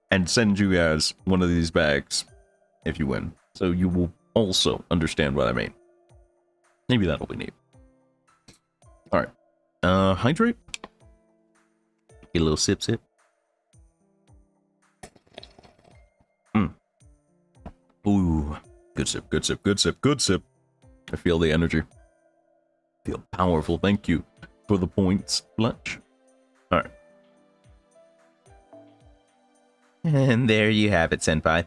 and send you guys one of these bags if you win. So you will also understand what I mean. Maybe that'll be neat. Alright. Hydrate? Get a little sip. Ooh. Good sip. I feel the energy. Feel powerful. Thank you for the points, Fletch. Alright. And there you have it, Senpai.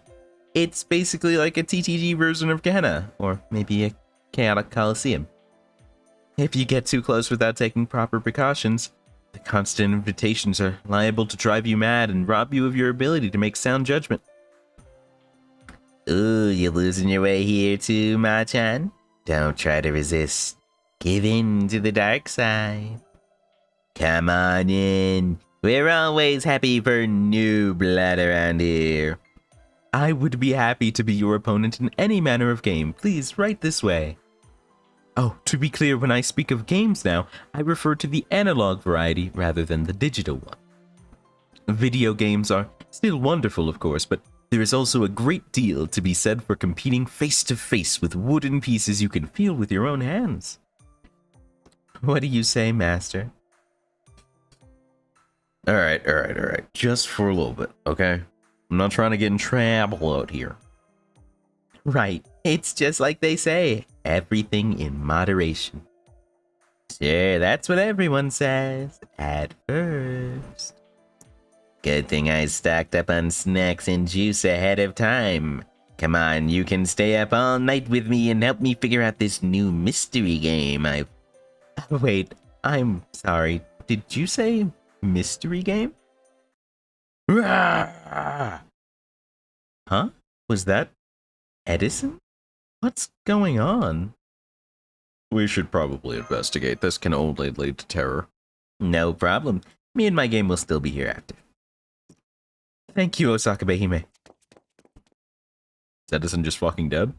It's basically like a TTG version of Gehenna, or maybe a Chaotic Coliseum. If you get too close without taking proper precautions, the constant invitations are liable to drive you mad and rob you of your ability to make sound judgment. Ooh, you losing your way here too, Ma-chan? Don't try to resist. Give in to the dark side. Come on in. We're always happy for new blood around here. I would be happy to be your opponent in any manner of game. Please, right this way. Oh, to be clear, when I speak of games now, I refer to the analog variety rather than the digital one. Video games are still wonderful, of course, but there is also a great deal to be said for competing face-to-face with wooden pieces you can feel with your own hands. What do you say, Master? Alright. Just for a little bit, okay? I'm not trying to get in trouble out here. Right. It's just like they say, everything in moderation. Sure, that's what everyone says, at first. Good thing I stocked up on snacks and juice ahead of time. Come on, you can stay up all night with me and help me figure out this new mystery game I've... Wait, I'm sorry. Did you say mystery game? Huh? Was that Edison? What's going on? We should probably investigate. This can only lead to terror. No problem. Me and my game will still be here after. Thank you, Osakabe Hime. Is Edison just fucking dead?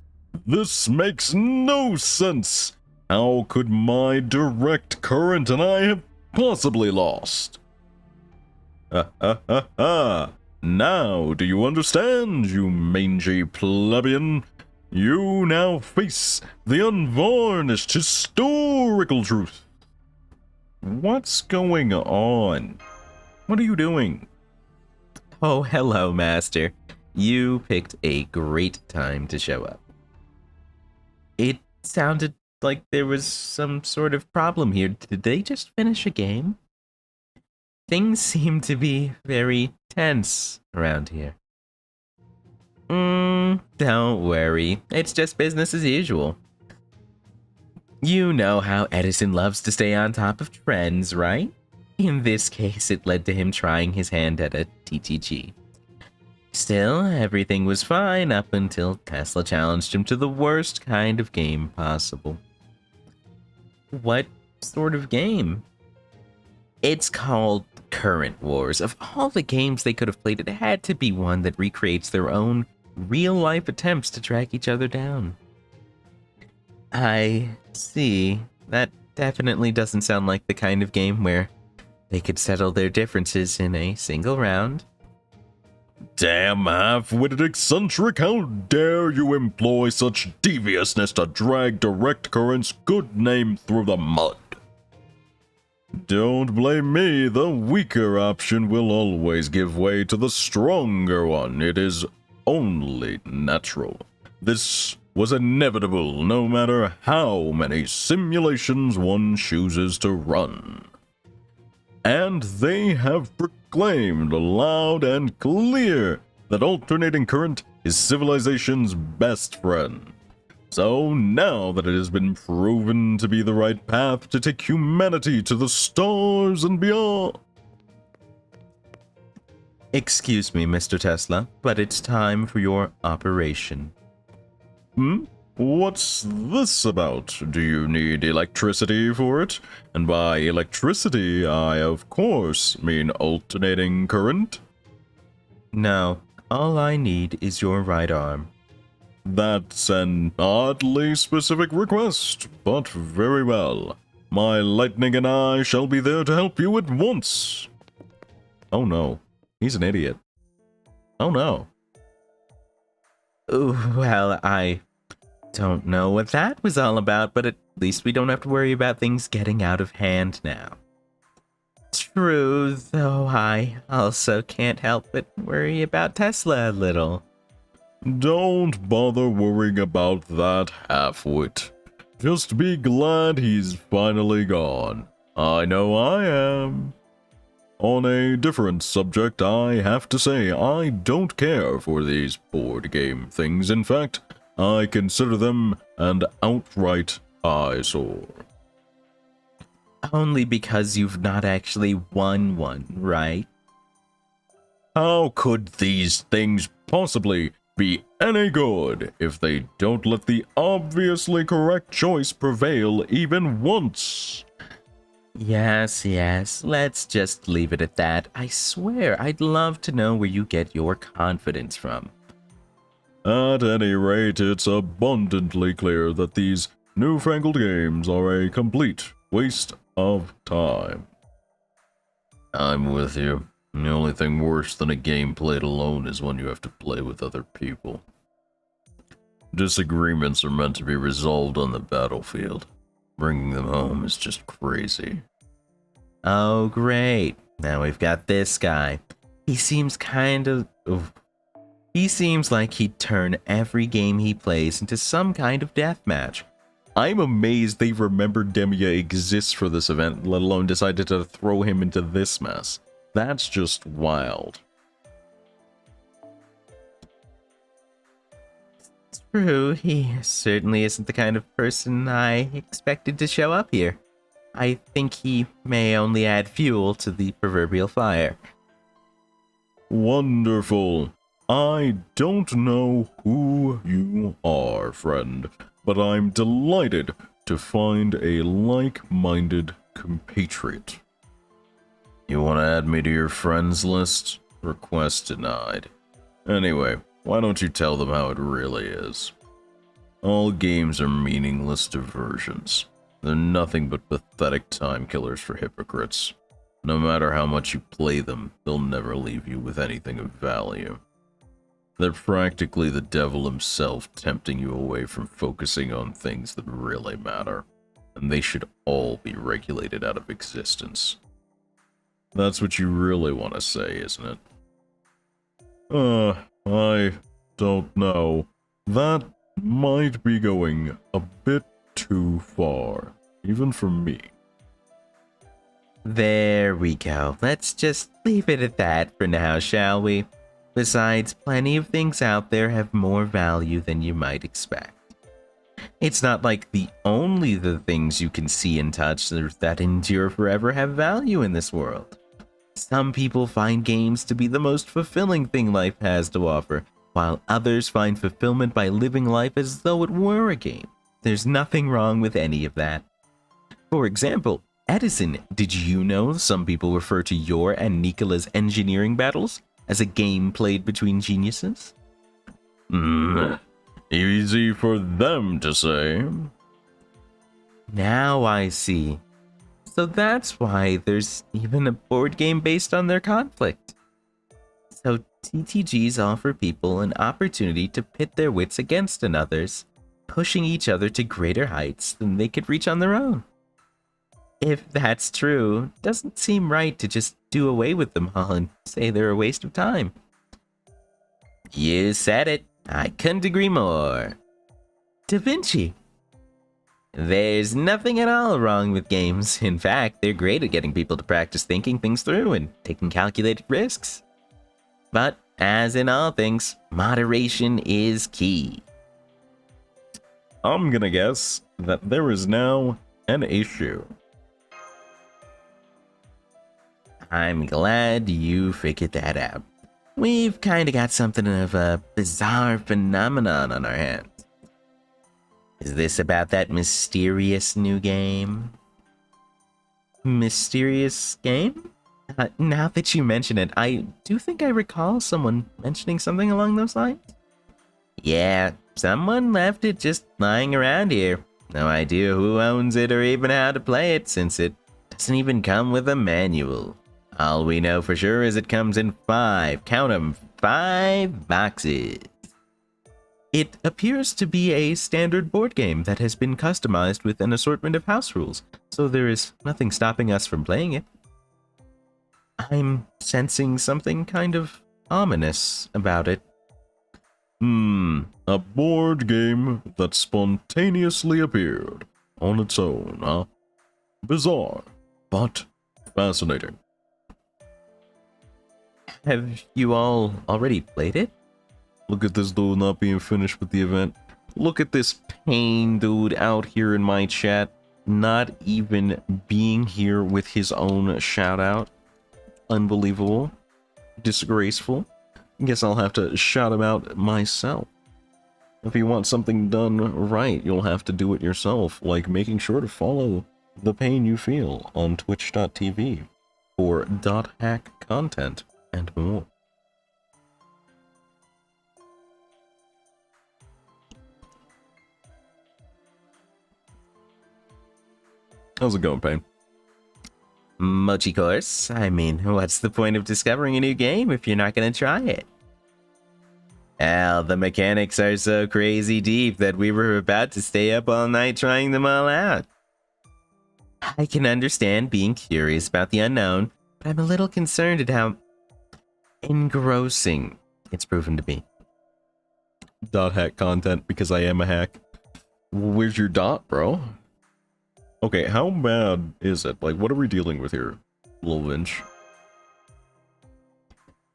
This makes no sense! How could my direct current and I have possibly lost? Now do you understand, you mangy plebeian? You now face the unvarnished historical truth. What's going on? What are you doing? Oh, hello, Master. You picked a great time to show up. It sounded like there was some sort of problem here. Did they just finish a game? Things seem to be very tense around here. Don't worry. It's just business as usual. You know how Edison loves to stay on top of trends, right? In this case, it led to him trying his hand at a TTG. Still, everything was fine up until Tesla challenged him to the worst kind of game possible. What sort of game? It's called Current Wars. Of all the games they could have played, it had to be one that recreates their own real-life attempts to track each other down. I see. That definitely doesn't sound like the kind of game where they could settle their differences in a single round. Damn half-witted eccentric, how dare you employ such deviousness to drag Direct Current's good name through the mud? Don't blame me, the weaker option will always give way to the stronger one. It is only natural. This was inevitable, no matter how many simulations one chooses to run. And they have proclaimed loud and clear that alternating current is civilization's best friend. So now that it has been proven to be the right path to take humanity to the stars and beyond. Excuse me, Mr. Tesla, but it's time for your operation. What's this about? Do you need electricity for it? And by electricity, I of course mean alternating current. No, all I need is your right arm. That's an oddly specific request, but very well. My lightning and I shall be there to help you at once. Oh no, he's an idiot. Oh no. Well, I don't know what that was all about, but at least we don't have to worry about things getting out of hand now. True, though I also can't help but worry about Tesla a little. Don't bother worrying about that half-wit. Just be glad he's finally gone. I know I am. On a different subject, I have to say I don't care for these board game things. In fact, I consider them an outright eyesore. Only because you've not actually won one, right? How could these things possibly be any good if they don't let the obviously correct choice prevail even once? Yes, let's just leave it at that. I swear, I'd love to know where you get your confidence from. At any rate, it's abundantly clear that these newfangled games are a complete waste of time. I'm with you. The only thing worse than a game played alone is when you have to play with other people. Disagreements are meant to be resolved on the battlefield. Bringing them home is just crazy. Oh, great. Now we've got this guy. He seems He seems like he'd turn every game he plays into some kind of deathmatch. I'm amazed they remembered Demia exists for this event, let alone decided to throw him into this mess. That's just wild. True, he certainly isn't the kind of person I expected to show up here. I think he may only add fuel to the proverbial fire. Wonderful. I don't know who you are, friend, but I'm delighted to find a like-minded compatriot. You want to add me to your friends list? Request denied. Anyway, why don't you tell them how it really is? All games are meaningless diversions. They're nothing but pathetic time killers for hypocrites. No matter how much you play them, they'll never leave you with anything of value. They're practically the devil himself, tempting you away from focusing on things that really matter. And they should all be regulated out of existence. That's what you really want to say, isn't it? I don't know. That might be going a bit too far, even for me. There we go. Let's just leave it at that for now, shall we? Besides, plenty of things out there have more value than you might expect. It's not like the things you can see and touch that endure forever have value in this world. Some people find games to be the most fulfilling thing life has to offer, while others find fulfillment by living life as though it were a game. There's nothing wrong with any of that. For example, Edison, did you know some people refer to your and Nikola's engineering battles as a game played between geniuses? Easy for them to say. Now I see. So that's why there's even a board game based on their conflict. So TTGs offer people an opportunity to pit their wits against another's, pushing each other to greater heights than they could reach on their own. If that's true, it doesn't seem right to just do away with them all and say they're a waste of time. You said it. I couldn't agree more. Da Vinci. There's nothing at all wrong with games. In fact, they're great at getting people to practice thinking things through and taking calculated risks. But, as in all things, moderation is key. I'm gonna guess that there is now an issue. I'm glad you figured that out. We've kinda got something of a bizarre phenomenon on our hands. Is this about that mysterious new game? Mysterious game? Now that you mention it, I do think I recall someone mentioning something along those lines. Yeah, someone left it just lying around here. No idea who owns it or even how to play it, since it doesn't even come with a manual. All we know for sure is it comes in 5, count 'em, 5 boxes. It appears to be a standard board game that has been customized with an assortment of house rules, so there is nothing stopping us from playing it. I'm sensing something kind of ominous about it. A board game that spontaneously appeared on its own, huh? Bizarre, but fascinating. Have you all already played it? Look at this dude not being finished with the event. Look at this pain dude out here in my chat, not even being here with his own shout out. Unbelievable. Disgraceful. Guess I'll have to shout him out myself. If you want something done right, you'll have to do it yourself, like making sure to follow The Pain You Feel on twitch.tv for .hack content and more. How's it going, Pain? Mochi course. I mean, what's the point of discovering a new game if you're not going to try it? Well, the mechanics are so crazy deep that we were about to stay up all night trying them all out. I can understand being curious about the unknown, but I'm a little concerned at how engrossing it's proven to be. .hack content because I am a hack. Where's your dot, bro? Okay, how bad is it? Like, what are we dealing with here, Lil Vinch?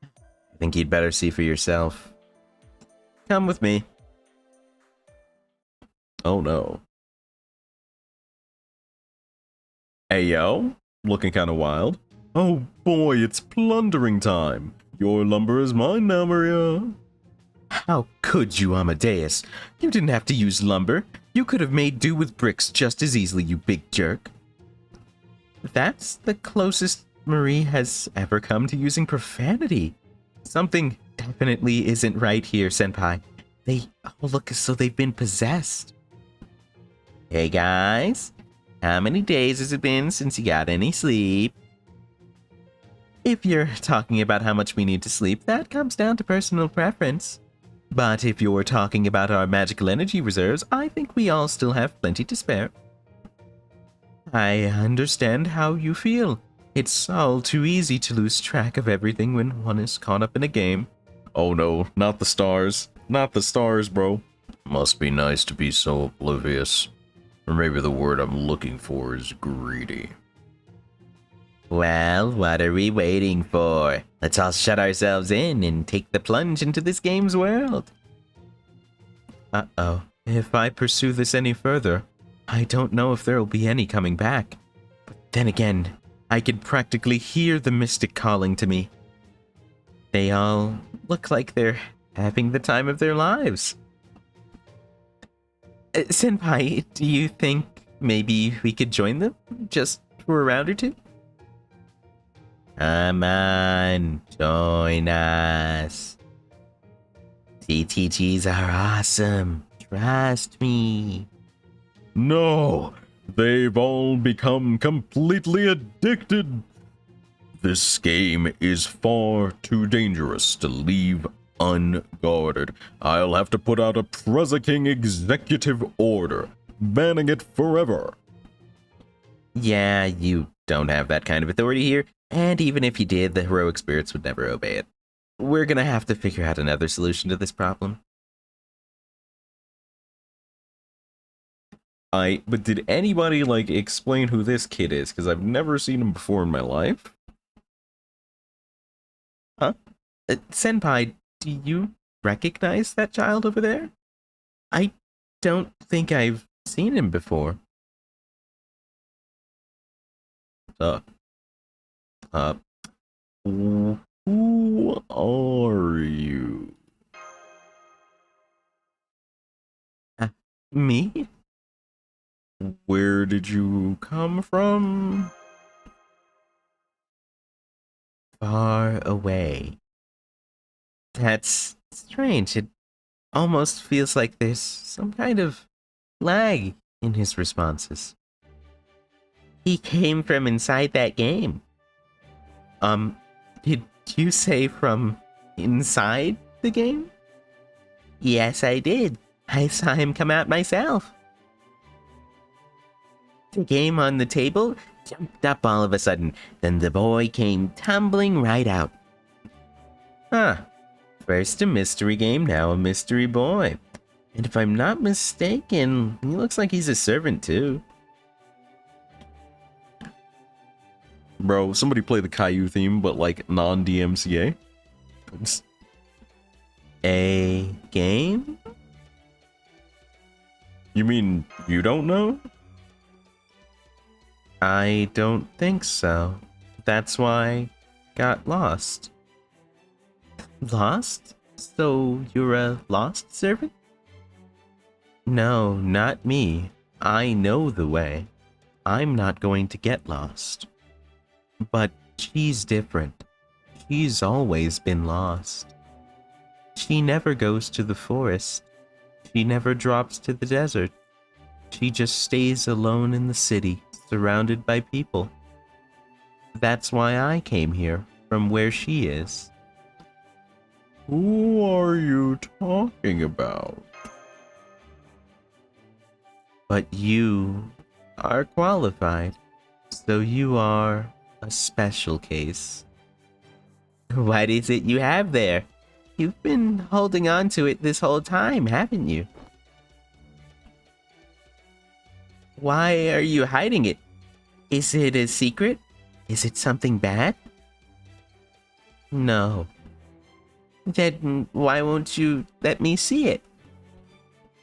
I think you'd better see for yourself. Come with me. Oh no. Hey yo, looking kinda wild. Oh boy, it's plundering time. Your lumber is mine now, Maria. How could you, Amadeus? You didn't have to use lumber. You could have made do with bricks just as easily, you big jerk. That's the closest Marie has ever come to using profanity. Something definitely isn't right here, Senpai. They all look as though they've been possessed. Hey guys, How many days has it been since you got any sleep? If you're talking about how much we need to sleep, that comes down to personal preference. But if you're talking about our magical energy reserves, I think we all still have plenty to spare. I understand how you feel. It's all too easy to lose track of everything when one is caught up in a game. Oh no, not the stars. Not the stars, bro. Must be nice to be so oblivious. Or maybe the word I'm looking for is greedy. Well, what are we waiting for? Let's all shut ourselves in and take the plunge into this game's world. Uh-oh. If I pursue this any further, I don't know if there'll be any coming back. But then again, I can practically hear the mystic calling to me. They all look like they're having the time of their lives. Senpai, do you think maybe we could join them? Just for a round or two? Come on, join us. TTGs are awesome. Trust me. No, they've all become completely addicted. This game is far too dangerous to leave unguarded. I'll have to put out a Preza executive order, banning it forever. Yeah, you don't have that kind of authority here, and even if you did, the heroic spirits would never obey it. We're gonna have to figure out another solution to this problem. But did anybody, like, explain who this kid is? Because I've never seen him before in my life. Huh? Senpai, do you recognize that child over there? I don't think I've seen him before. Who are you? Me? Where did you come from? Far away. That's strange. It almost feels like there's some kind of lag in his responses. He came from inside that game. Did you say from inside the game? Yes, I did. I saw him come out myself. The game on the table jumped up all of a sudden. Then the boy came tumbling right out. Huh. First a mystery game, now a mystery boy. And if I'm not mistaken, he looks like he's a servant too. Bro, somebody play the Caillou theme, but like non-DMCA. A game? You mean you don't know? I don't think so. That's why I got lost. Lost? So you're a lost servant? No, not me. I know the way. I'm not going to get lost. But she's different. She's always been lost. She never goes to the forest. She never drops to the desert. She just stays alone in the city, surrounded by people. That's why I came here, from where she is. Who are you talking about? But you are qualified, so you are a special case. What is it you have there? You've been holding on to it this whole time, haven't you? Why are you hiding it? Is it a secret? Is it something bad? No. Then why won't you let me see it?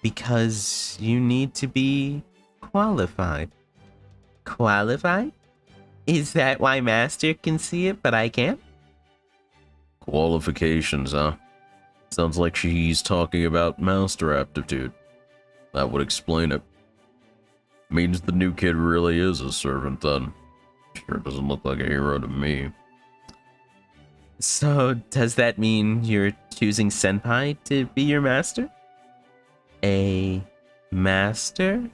Because you need to be qualified. Qualified? Is that why Master can see it, but I can't? Qualifications, huh? Sounds like she's talking about master aptitude. That would explain it. Means the new kid really is a servant, then. Sure doesn't look like a hero to me. So, does that mean you're choosing Senpai to be your master? A master?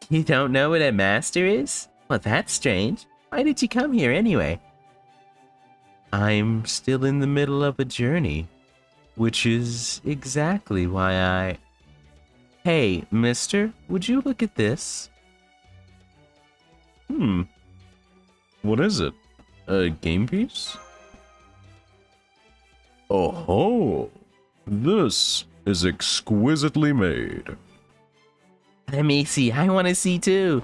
You don't know what a master is? Well, that's strange. Why did you come here anyway? I'm still in the middle of a journey, which is exactly why I... Hey, mister, would you look at this? What is it? A game piece? Oh, this is exquisitely made. Let me see, I want to see too.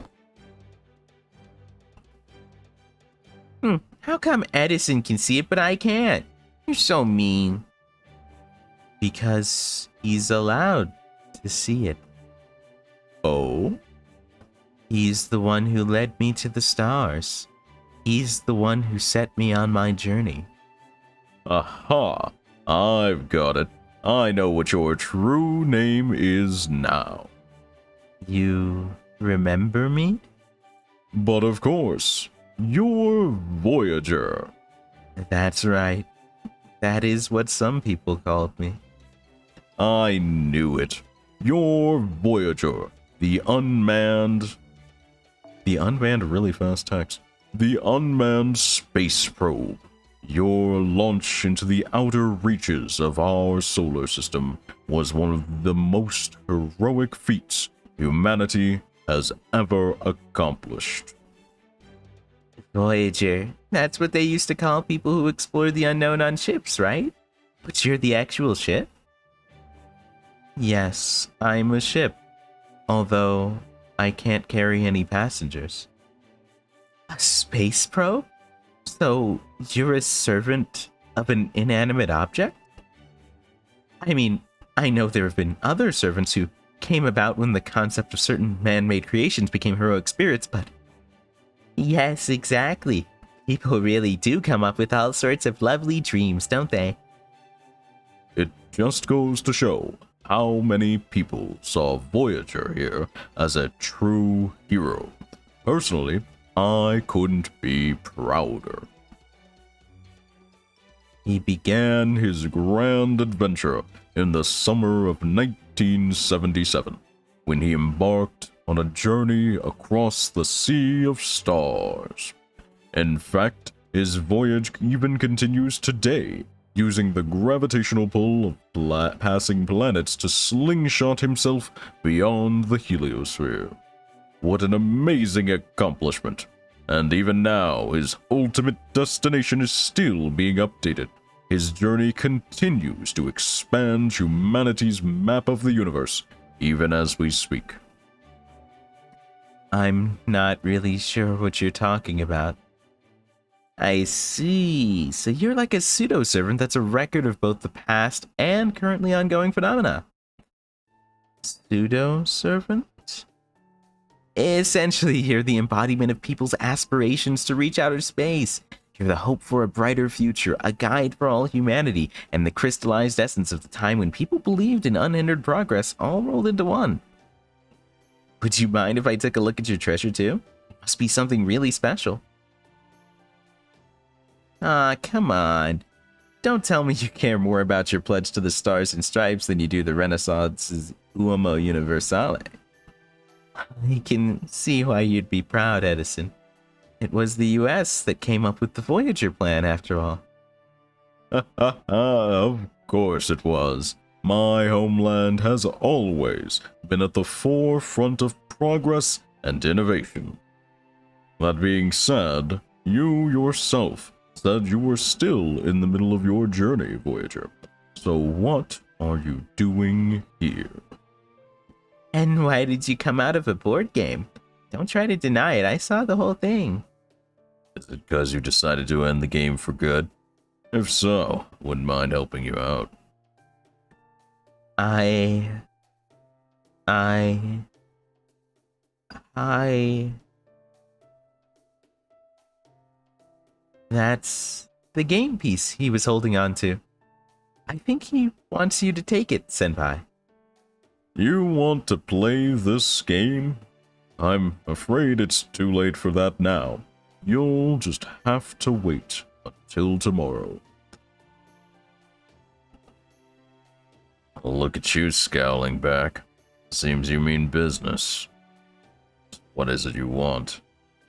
How come Edison can see it but I can't? You're so mean. Because he's allowed to see it. Oh? He's the one who led me to the stars. He's the one who set me on my journey. Aha! I've got it. I know what your true name is now. You remember me? But of course, you're Voyager. That's right. That is what some people called me. I knew it. You're Voyager, the unmanned... The unmanned really fast text. The unmanned space probe. Your launch into the outer reaches of our solar system was one of the most heroic feats humanity has ever accomplished. Voyager. That's what they used to call people who explore the unknown on ships, right? But you're the actual ship? Yes, I'm a ship. Although, I can't carry any passengers. A space probe? So, you're a servant of an inanimate object? I mean, I know there have been other servants who came about when the concept of certain man-made creations became heroic spirits, but... Yes, exactly. People really do come up with all sorts of lovely dreams, don't they? It just goes to show how many people saw Voyager here as a true hero. Personally, I couldn't be prouder. He began his grand adventure in the summer of 1977, when he embarked on a journey across the Sea of Stars. In fact, his voyage even continues today, using the gravitational pull of passing planets to slingshot himself beyond the heliosphere. What an amazing accomplishment! And even now, his ultimate destination is still being updated. His journey continues to expand humanity's map of the universe, even as we speak. I'm not really sure what you're talking about. I see. So you're like a pseudo-servant that's a record of both the past and currently ongoing phenomena. Pseudo-servant? Essentially, you're the embodiment of people's aspirations to reach outer space. You're the hope for a brighter future, a guide for all humanity, and the crystallized essence of the time when people believed in unhindered progress all rolled into one. Would you mind if I took a look at your treasure too? It must be something really special. Ah, come on. Don't tell me you care more about your pledge to the Stars and Stripes than you do the Renaissance's Uomo Universale. I can see why you'd be proud, Edison. It was the US that came up with the Voyager plan, after all. Of course it was. My homeland has always been at the forefront of progress and innovation. That being said, you yourself said you were still in the middle of your journey, Voyager. So what are you doing here? And why did you come out of a board game? Don't try to deny it, I saw the whole thing. Is it because you decided to end the game for good? If so, wouldn't mind helping you out. That's the game piece he was holding on to. I think he wants you to take it, Senpai. You want to play this game? I'm afraid it's too late for that now. You'll just have to wait until tomorrow. Look at you scowling back. Seems you mean business. What is it you want?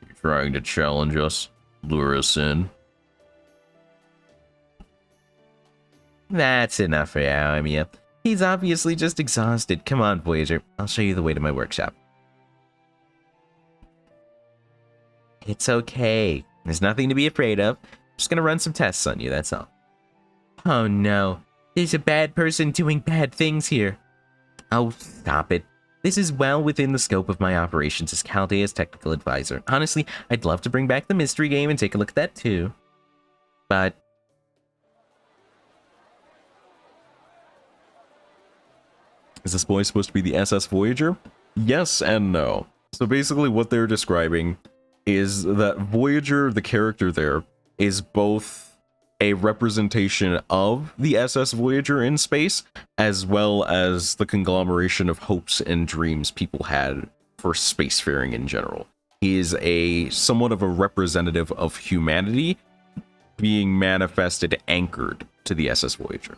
You trying to challenge us? Lure us in? That's enough for Aomiya. He's obviously just exhausted. Come on, Voyager. I'll show you the way to my workshop. It's okay. There's nothing to be afraid of. Just gonna run some tests on you, that's all. Oh no. There's a bad person doing bad things here. Oh, stop it. This is well within the scope of my operations as Chaldea's technical advisor. Honestly, I'd love to bring back the mystery game and take a look at that too. But Is this boy supposed to be the SS Voyager? Yes and no. So basically what they're describing is that Voyager, the character there, is both a representation of the SS Voyager in space, as well as the conglomeration of hopes and dreams people had for spacefaring in general. He is a somewhat of a representative of humanity being manifested, anchored to the SS Voyager.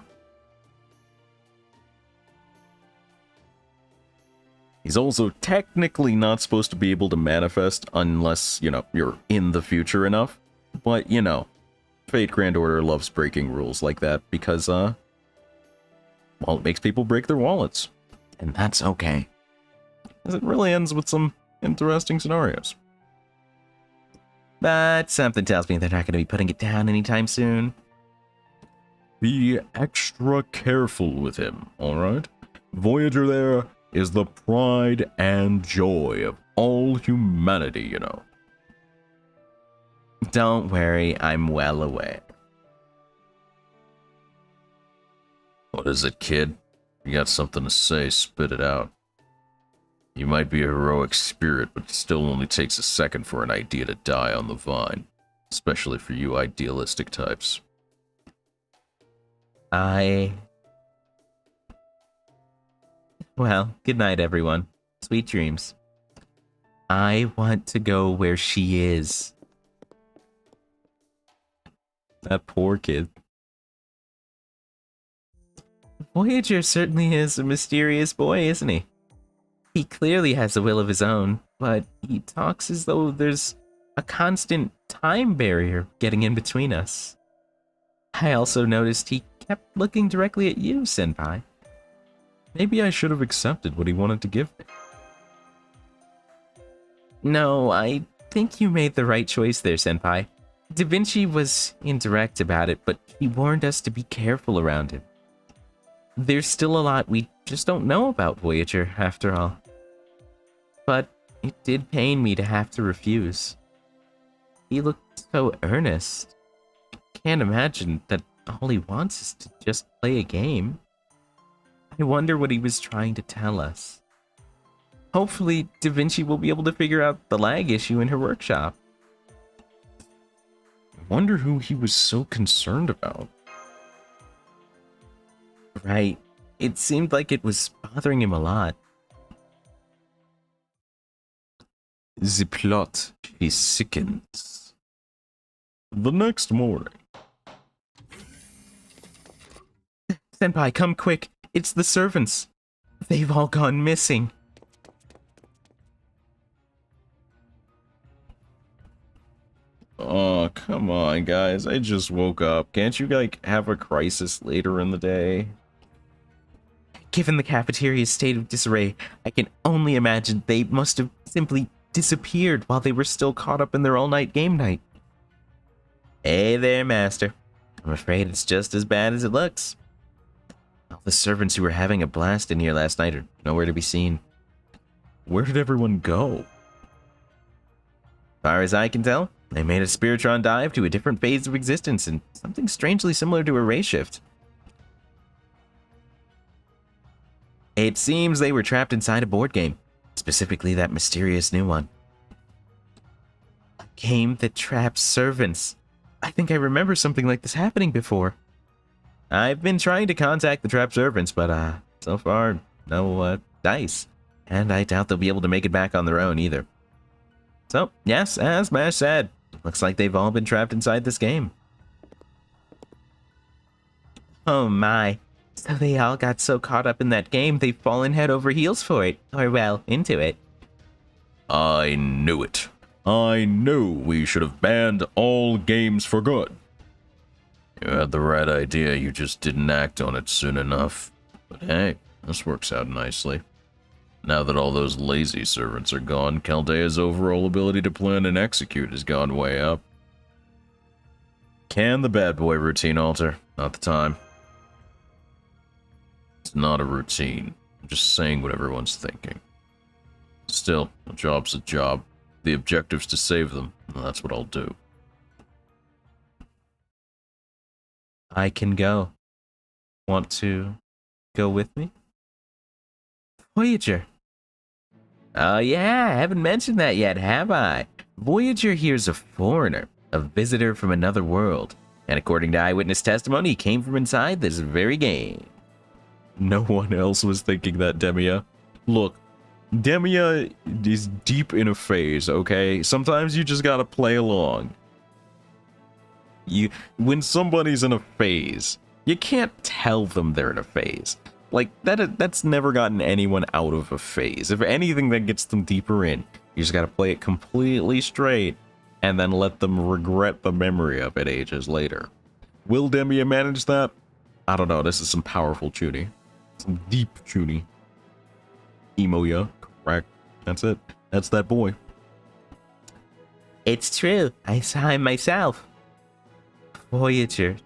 He's also technically not supposed to be able to manifest unless, you're in the future enough. But, Fate Grand Order loves breaking rules like that because, it makes people break their wallets. And that's okay. Because it really ends with some interesting scenarios. But something tells me they're not going to be putting it down anytime soon. Be extra careful with him, alright? Voyager there is the pride and joy of all humanity, Don't worry, I'm well aware. What is it, kid? You got something to say, spit it out. You might be a heroic spirit, but it still only takes a second for an idea to die on the vine. Especially for you idealistic types. Well, good night, everyone. Sweet dreams. I want to go where she is. That poor kid. Voyager certainly is a mysterious boy, isn't he? He clearly has a will of his own, but he talks as though there's a constant time barrier getting in between us. I also noticed he kept looking directly at you, Senpai. Maybe I should have accepted what he wanted to give me. No, I think you made the right choice there, Senpai. Da Vinci was indirect about it, but he warned us to be careful around him. There's still a lot we just don't know about Voyager, after all. But it did pain me to have to refuse. He looked so earnest. Can't imagine that all he wants is to just play a game. I wonder what he was trying to tell us. Hopefully, Da Vinci will be able to figure out the lag issue in her workshop. I wonder who he was so concerned about. Right. It seemed like it was bothering him a lot. The plot, he sickens. The next morning. Senpai, come quick. It's the servants. They've all gone missing. Oh, come on, guys. I just woke up. Can't you, have a crisis later in the day? Given the cafeteria's state of disarray, I can only imagine they must have simply disappeared while they were still caught up in their all-night game night. Hey there, Master. I'm afraid it's just as bad as it looks. All the servants who were having a blast in here last night are nowhere to be seen. Where did everyone go? As far as I can tell, they made a Spiritron dive to a different phase of existence and something strangely similar to a ray shift. It seems they were trapped inside a board game, specifically that mysterious new one. A game that traps servants. I think I remember something like this happening before. I've been trying to contact the trapped servants, but so far, no dice. And I doubt they'll be able to make it back on their own either. So, yes, as Mash said, looks like they've all been trapped inside this game. Oh my. So they all got so caught up in that game, they've fallen head over heels for it. Or well, into it. I knew it. I knew we should have banned all games for good. You had the right idea, you just didn't act on it soon enough. But hey, this works out nicely. Now that all those lazy servants are gone, Chaldea's overall ability to plan and execute has gone way up. Can the bad boy routine alter? Not the time. It's not a routine. I'm just saying what everyone's thinking. Still, a job's a job. The objective's to save them, and that's what I'll do. I can go. Want to go with me? Voyager. Oh yeah, I haven't mentioned that yet, have I? Voyager here's a foreigner, a visitor from another world, and according to eyewitness testimony, he came from inside this very game. No one else was thinking that, Demia. Look, Demia is deep in a phase, okay? Sometimes you just gotta play along. When somebody's in a phase, you can't tell them they're in a phase. Like, that's never gotten anyone out of a phase. If anything, that gets them deeper in. You just gotta play it completely straight, and then let them regret the memory of it ages later. Will Demia manage that? I don't know, this is some powerful tuning. Some deep tuning. Emoya, correct. That's it. That's that boy. It's true. I saw him myself. Voyager,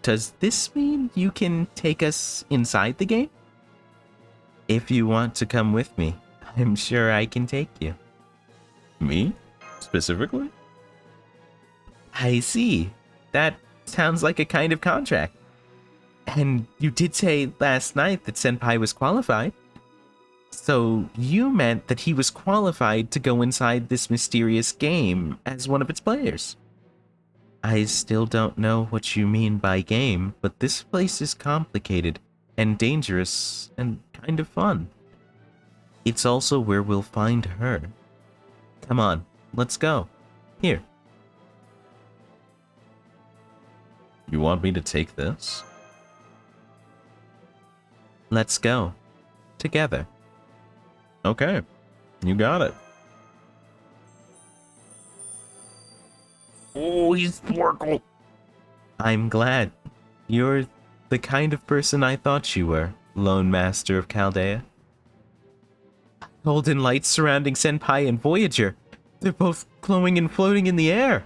does this mean you can take us inside the game? If you want to come with me, I'm sure I can take you. Me? Specifically? I see. That sounds like a kind of contract. And you did say last night that Senpai was qualified. So you meant that he was qualified to go inside this mysterious game as one of its players. I still don't know what you mean by game, but this place is complicated and dangerous and kind of fun. It's also where we'll find her. Come on, let's go. Here. You want me to take this? Let's go. Together. Okay. You got it. Oh, he's Sparkle. I'm glad. You're the kind of person I thought you were, Lone Master of Chaldea. Golden lights surrounding Senpai and Voyager. They're both glowing and floating in the air.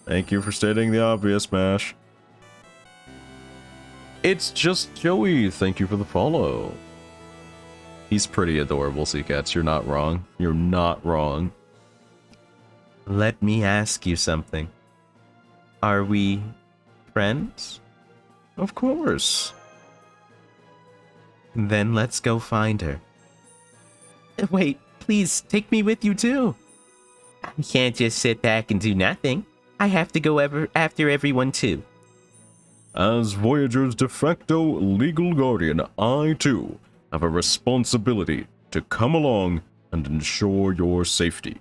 Thank you for stating the obvious, Mash. It's just Joey. Thank you for the follow. He's pretty adorable, Seacats. You're not wrong. You're not wrong. Let me ask you something. Are we friends? Of course. Then let's go find her. Wait, please take me with you too. I can't just sit back and do nothing. I have to go after everyone too. As Voyager's de facto legal guardian, I too have a responsibility to come along and ensure your safety.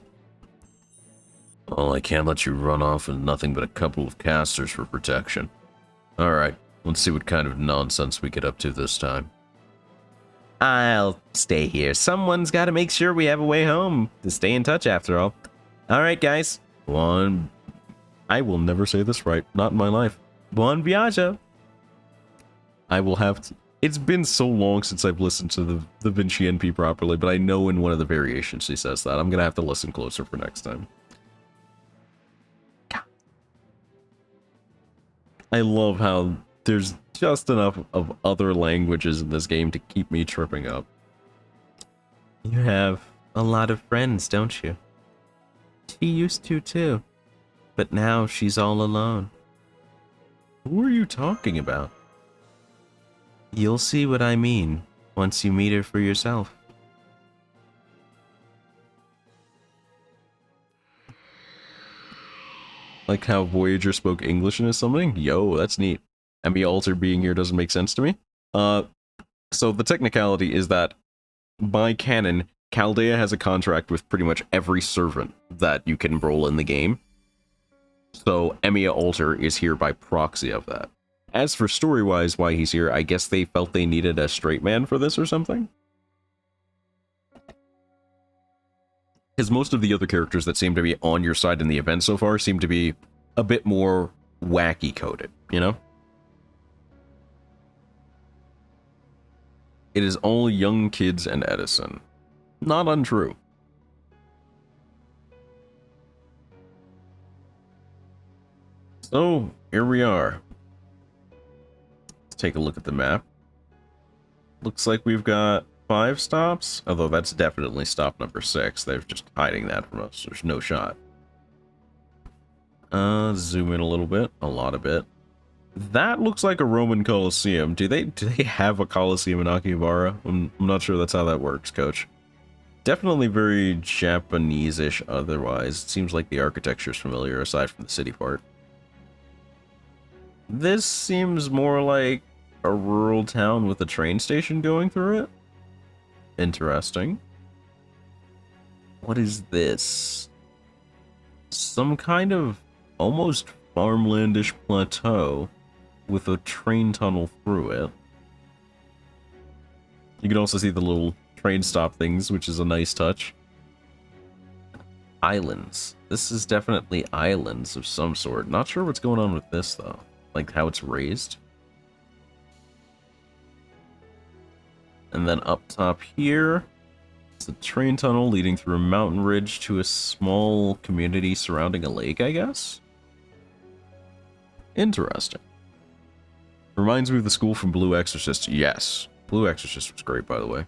Well, I can't let you run off with nothing but a couple of casters for protection. Alright, let's see what kind of nonsense we get up to this time. I'll stay here. Someone's got to make sure we have a way home to stay in touch after all. Alright, guys. I will never say this right. Not in my life. Buon viaggio. I will have to... It's been so long since I've listened to the Vinci NP properly, but I know in one of the variations she says that. I'm going to have to listen closer for next time. I love how there's just enough of other languages in this game to keep me tripping up. You have a lot of friends, don't you? She used to too, but now she's all alone. Who are you talking about? You'll see what I mean once you meet her for yourself. Like how Voyager spoke English into something? Yo, that's neat. Emmy Alter being here doesn't make sense to me. So the technicality is that by canon, Chaldea has a contract with pretty much every servant that you can roll in the game. So Emiya Alter is here by proxy of that. As for story-wise why he's here, I guess they felt they needed a straight man for this or something? Because most of the other characters that seem to be on your side in the event so far seem to be a bit more wacky coded, you know? It is all young kids and Edison. Not untrue. So, here we are. Let's take a look at the map. Looks like we've got 5 stops, although that's definitely stop number 6. They're just hiding that from us. There's no shot. Zoom in a little bit, a lot of it. That looks like a Roman Colosseum. Do they have a Colosseum in Akihabara? I'm not sure that's how that works, coach. Definitely very Japanese-ish otherwise. It seems like the architecture is familiar aside from the city part. This seems more like a rural town with a train station going through it. Interesting. What is this? Some kind of almost farmlandish plateau with a train tunnel through it. You can also see the little train stop things, which is a nice touch. Islands. This is definitely islands of some sort. Not sure what's going on with this, though. Like how it's raised. And then up top here, it's a train tunnel leading through a mountain ridge to a small community surrounding a lake, I guess? Interesting. Reminds me of the school from Blue Exorcist. Yes. Blue Exorcist was great, by the way.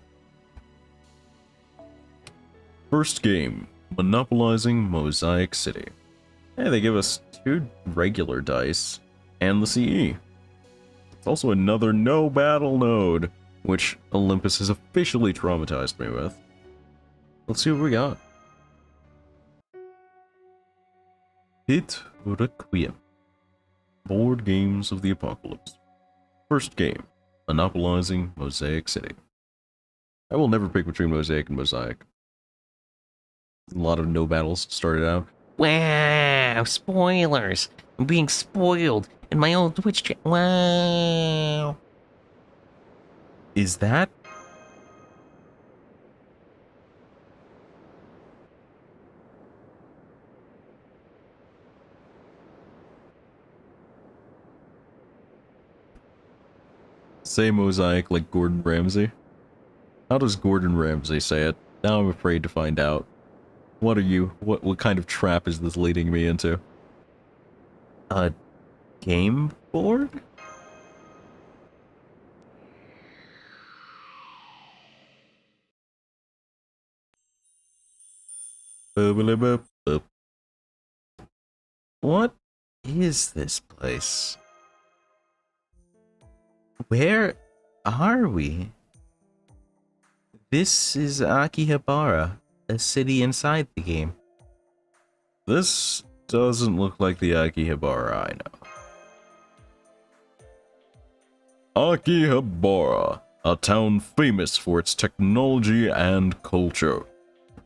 First game, Monopolizing Mosaic City. Hey, they give us 2 regular dice and the CE. It's also another no battle node, which Olympus has officially traumatized me with. Let's see what we got. Hit Requiem. Board Games of the Apocalypse. First game, Monopolizing Mosaic City. I will never pick between Mosaic and Mosaic. A lot of no battles started out. Wow, spoilers. I'm being spoiled in my old Twitch chat. Wow. Is that? Say Mosaic like Gordon Ramsay. How does Gordon Ramsay say it? Now I'm afraid to find out. What are you? What kind of trap is this leading me into? A game board? What is this place? Where are we? This is Akihabara, a city inside the game. This doesn't look like the Akihabara I know. Akihabara, a town famous for its technology and culture.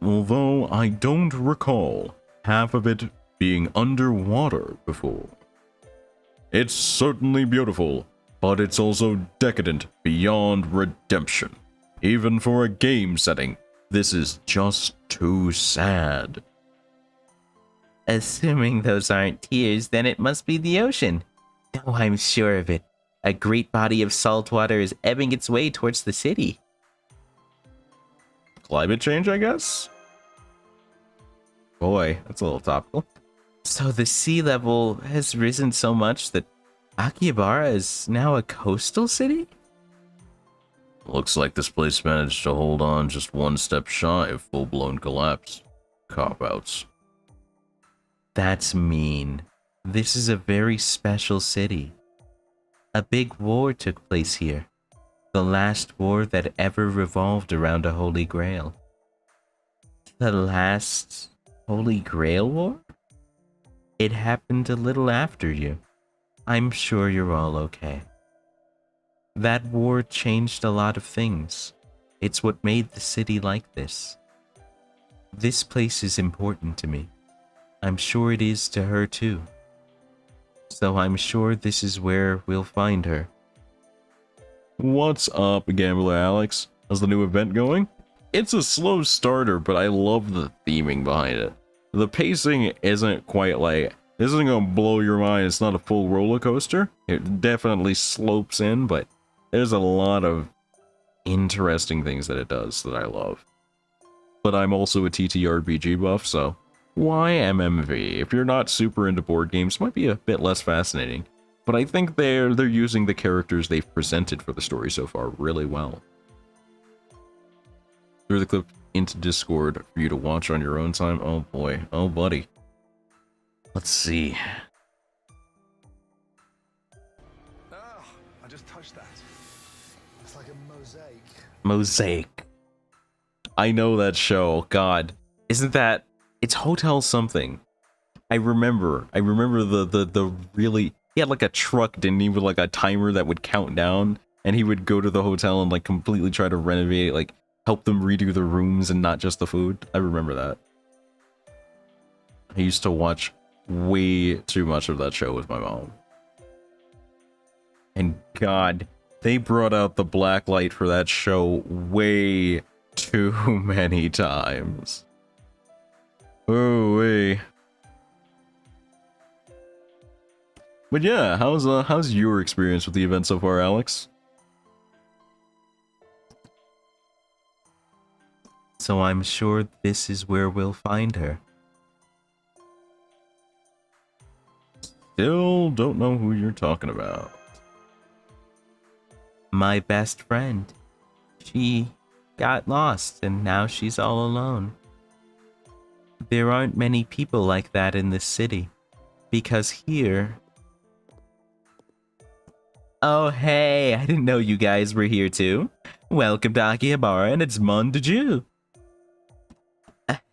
Although I don't recall half of it being underwater before. It's certainly beautiful, but it's also decadent beyond redemption. Even for a game setting, this is just too sad. Assuming those aren't tears, then it must be the ocean. Oh, I'm sure of it. A great body of salt water is ebbing its way towards the city. Climate change, I guess? Boy, that's a little topical. So the sea level has risen so much that Akihabara is now a coastal city? Looks like this place managed to hold on just one step shy of full-blown collapse. Cop-outs. That's mean. This is a very special city. A big war took place here. The last war that ever revolved around a Holy Grail. The last Holy Grail war? It happened a little after you. I'm sure you're all okay. That war changed a lot of things. It's what made the city like this. This place is important to me. I'm sure it is to her too. So I'm sure this is where we'll find her. What's up, Gambler Alex? How's the new event going? it's a slow starter, but I love the theming behind it. The pacing isn't quite like, this isn't gonna blow your mind. It's not a full roller coaster. It definitely slopes in, but there's a lot of interesting things that it does that I love. But I'm also a TTRPG buff, so why MMV? If you're not super into board games, it might be a bit less fascinating. But I think they're using the characters they've presented for the story so far really well. Threw the clip into Discord for you to watch on your own time. Oh boy, oh buddy. Let's see. I just touched that. It's like a mosaic. Mosaic. I know that show. God, isn't that? It's Hotel something. I remember the really. He had like a truck, didn't he, with like a timer that would count down, and he would go to the hotel and like completely try to renovate, like help them redo the rooms and not just the food. I remember that. I used to watch way too much of that show with my mom. And God, they brought out the black light for that show way too many times. Oh, wait. But yeah, how's your experience with the event so far, Alex? So I'm sure this is where we'll find her. Still don't know who you're talking about. My best friend. She got lost and now she's all alone. There aren't many people like that in this city. Because here... Oh hey, I didn't know you guys were here too. Welcome to Akihabara and it's Mondeju.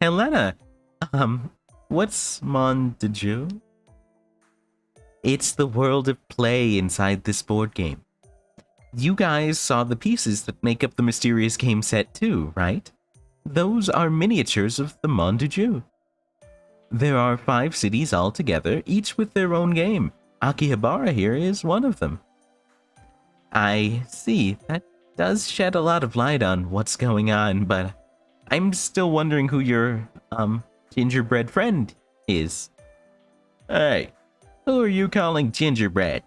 Helena, what's Mondeju? It's the world of play inside this board game. You guys saw the pieces that make up the mysterious game set too, right? Those are miniatures of the Mondeju. There are 5 cities altogether, each with their own game. Akihabara here is one of them. I see, that does shed a lot of light on what's going on, but I'm still wondering who your, gingerbread friend is. Hey, Who are you calling gingerbread?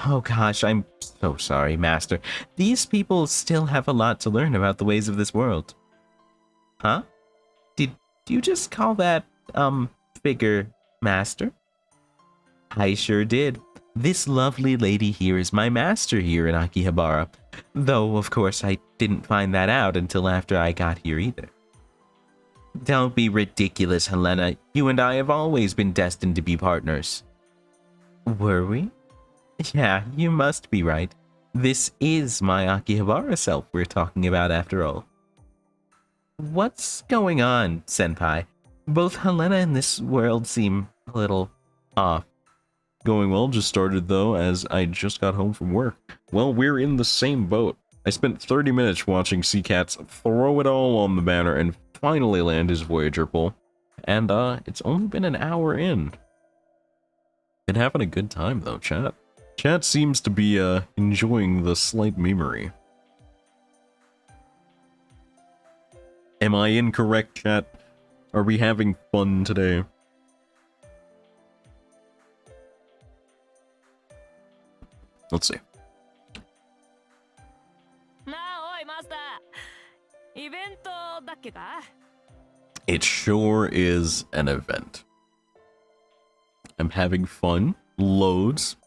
Oh gosh, I'm so sorry, Master. These people still have a lot to learn about the ways of this world. Huh? Did you just call that, figure Master? I sure did. This lovely lady here is my master here in Akihabara. Though, of course, I didn't find that out until after I got here either. Don't be ridiculous, Helena. You and I have always been destined to be partners. Were we? Yeah, you must be right. This is my Akihabara self we're talking about after all. What's going on, Senpai? Both Helena and this world seem a little off. going well, just started though, as I just got home from work. Well, we're in the same boat. I spent 30 minutes watching Seacats throw it all on the banner and finally land his Voyager pull. And, it's only been an hour in. Been having a good time though, chat. Chat seems to be, enjoying the slight memery. Am I incorrect, chat? Are we having fun today? Let's see. It sure is an event. I'm having fun. Loads.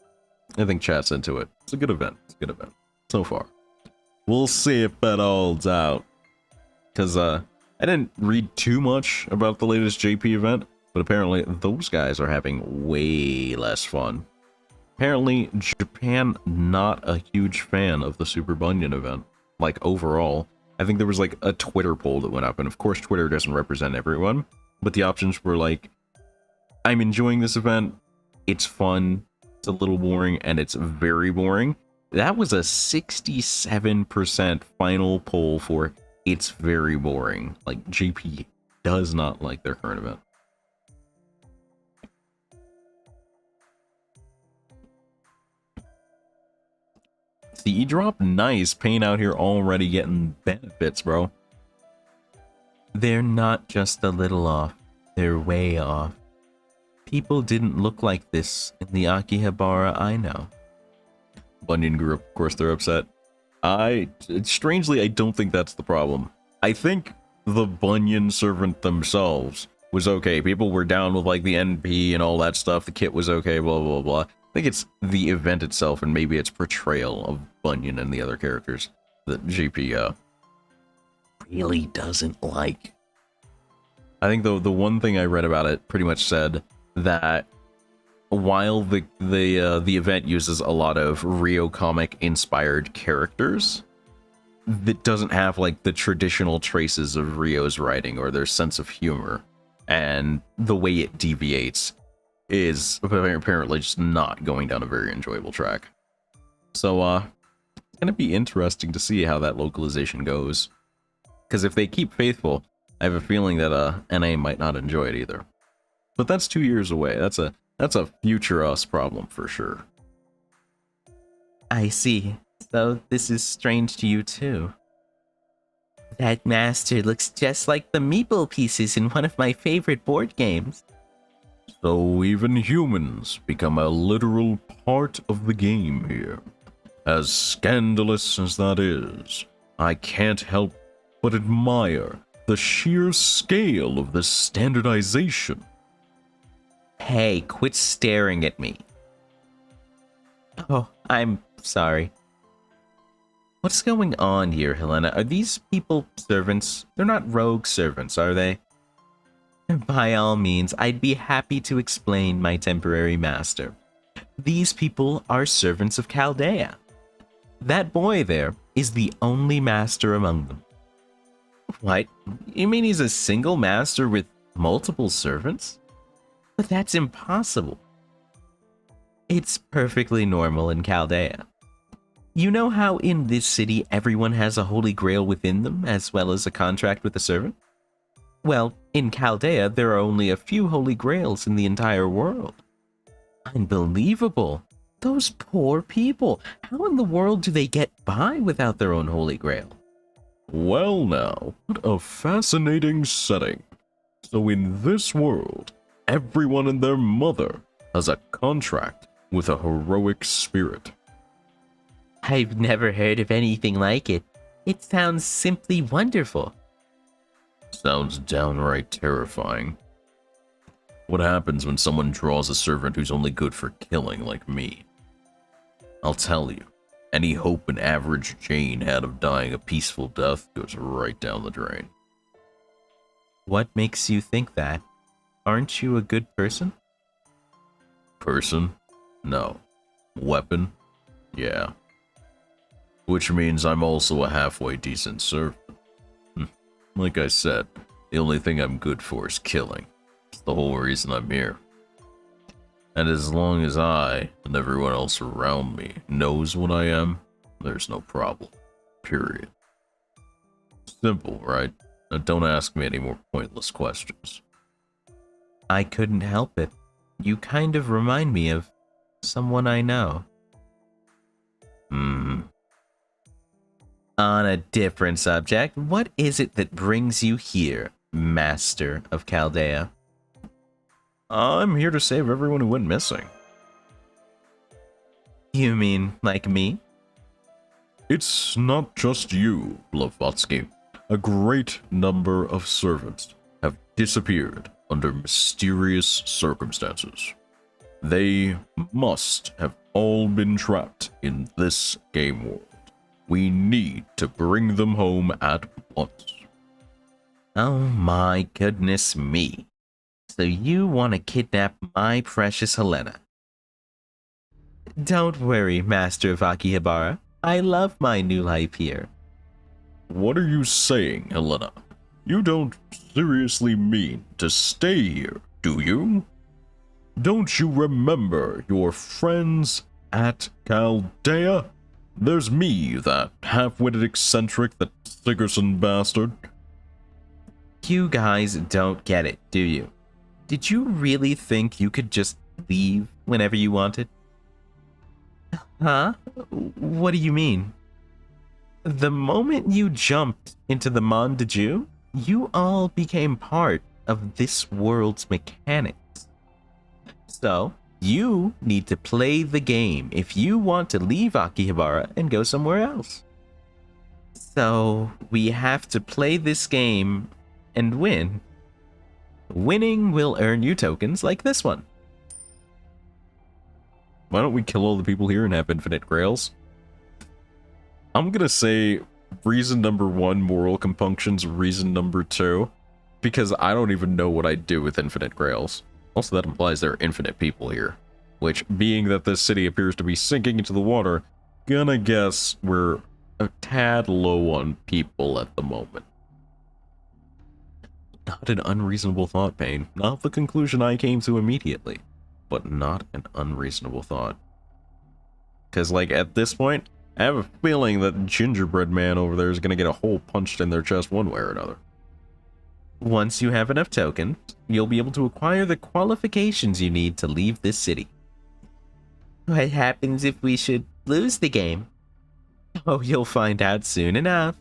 I think chat's into it. It's a good event. It's a good event. So far. We'll see if that holds out. Because, I didn't read too much about the latest JP event, but apparently those guys are having way less fun. Apparently, Japan not a huge fan of the Super Bunyan event. Like, overall. I think there was, like, a Twitter poll that went up, and of course Twitter doesn't represent everyone, but the options were like, I'm enjoying this event, it's fun, it's a little boring, and it's very boring. That was a 67% final poll for it's very boring. Like, JP does not like their current event. The E-drop, nice. Payne out here already getting benefits, bro. They're not just a little off, they're way off. People didn't look like this in the Akihabara I know. Bunyan group, of course, they're upset. Strangely, I don't think that's the problem. I think the Bunyan servant themselves was okay. People were down with like the NP and all that stuff. The kit was okay, blah, blah, blah. I think it's the event itself and maybe its portrayal of Bunyan and the other characters that GP really doesn't like. I think the one thing I read about it pretty much said that while the event uses a lot of Rio comic inspired characters, that doesn't have like the traditional traces of Rio's writing or their sense of humor, and the way it deviates is apparently just not going down a very enjoyable track. So it's gonna be interesting to see how that localization goes, because if they keep faithful, I have a feeling that NA might not enjoy it either. But that's 2 years away. That's a future us problem for sure. I see. So this is strange to you too. That master looks just like the meeple pieces in one of my favorite board games. So even humans become a literal part of the game here. As scandalous as that is, I can't help but admire the sheer scale of this standardization. Hey, quit staring at me. Oh, I'm sorry. What's going on here, Helena? Are these people servants? They're not rogue servants, are they? By all means, I'd be happy to explain, my temporary master. These people are servants of Chaldea. That boy there is the only master among them. What? You mean he's a single master with multiple servants? But that's impossible. It's perfectly normal in Chaldea. You know how in this city everyone has a holy grail within them, as well as a contract with a servant? Well, in Chaldea, there are only a few holy grails in the entire world. Unbelievable. Those poor people. How in the world do they get by without their own holy grail? Well now, what a fascinating setting. So in this world, everyone and their mother has a contract with a heroic spirit. I've never heard of anything like it. It sounds simply wonderful. Sounds downright terrifying. What happens when someone draws a servant who's only good for killing like me? I'll tell you, any hope an average Jane had of dying a peaceful death goes right down the drain. What makes you think that? Aren't you a good person? Person? No. Weapon? Yeah. Which means I'm also a halfway decent servant. Like I said, the only thing I'm good for is killing. It's the whole reason I'm here. And as long as I, and everyone else around me, knows what I am, there's no problem. Period. Simple, right? Now don't ask me any more pointless questions. I couldn't help it. You kind of remind me of someone I know. On a different subject, what is it that brings you here, Master of Chaldea? I'm here to save everyone who went missing. You mean like me? It's not just you, Blavatsky. A great number of servants have disappeared under mysterious circumstances. They must have all been trapped in this game world. We need to bring them home at once. Oh my goodness me. So you want to kidnap my precious Helena? Don't worry, Master of Akihabara. I love my new life here. What are you saying, Helena? You don't seriously mean to stay here, do you? Don't you remember your friends at Chaldea? There's me, that half-witted eccentric, that Sigerson bastard. You guys don't get it, do you? Did you really think you could just leave whenever you wanted? Huh? What do you mean? The moment you jumped into the Monde de Dieu, you all became part of this world's mechanics. So, you need to play the game if you want to leave Akihabara and go somewhere else. So, we have to play this game and win. Winning will earn you tokens like this one. Why don't we kill all the people here and have infinite grails? I'm gonna say reason number 1, moral compunctions. Reason number 2, because I don't even know what I'd do with infinite grails. Also, that implies there are infinite people here. Which, being that this city appears to be sinking into the water, gonna guess we're a tad low on people at the moment. Not an unreasonable thought, Payne. Not the conclusion I came to immediately, but not an unreasonable thought. Because, like, at this point, I have a feeling that gingerbread man over there is going to get a hole punched in their chest one way or another. Once you have enough tokens, you'll be able to acquire the qualifications you need to leave this city. What happens if we should lose the game? Oh, you'll find out soon enough.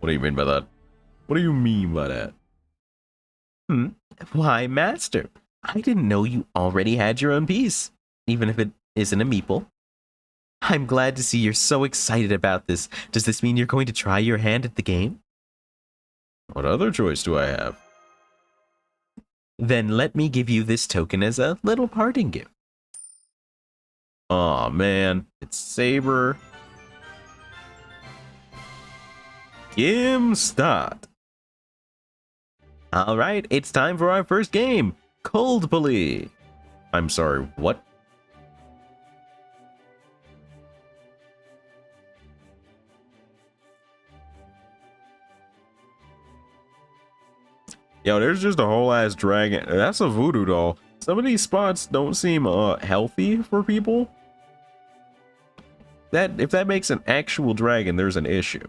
What do you mean by that? What do you mean by that? Why, Master, I didn't know you already had your own piece, even if it isn't a meeple. I'm glad to see you're so excited about this. Does this mean you're going to try your hand at the game? What other choice do I have? Then let me give you this token as a little parting gift. Aw, man. It's Saber. Gimstat. Alright, it's time for our first game, Coldplay. I'm sorry, what? Yo, there's just a whole ass dragon. That's a voodoo doll. Some of these spots don't seem healthy for people. If that makes an actual dragon, there's an issue.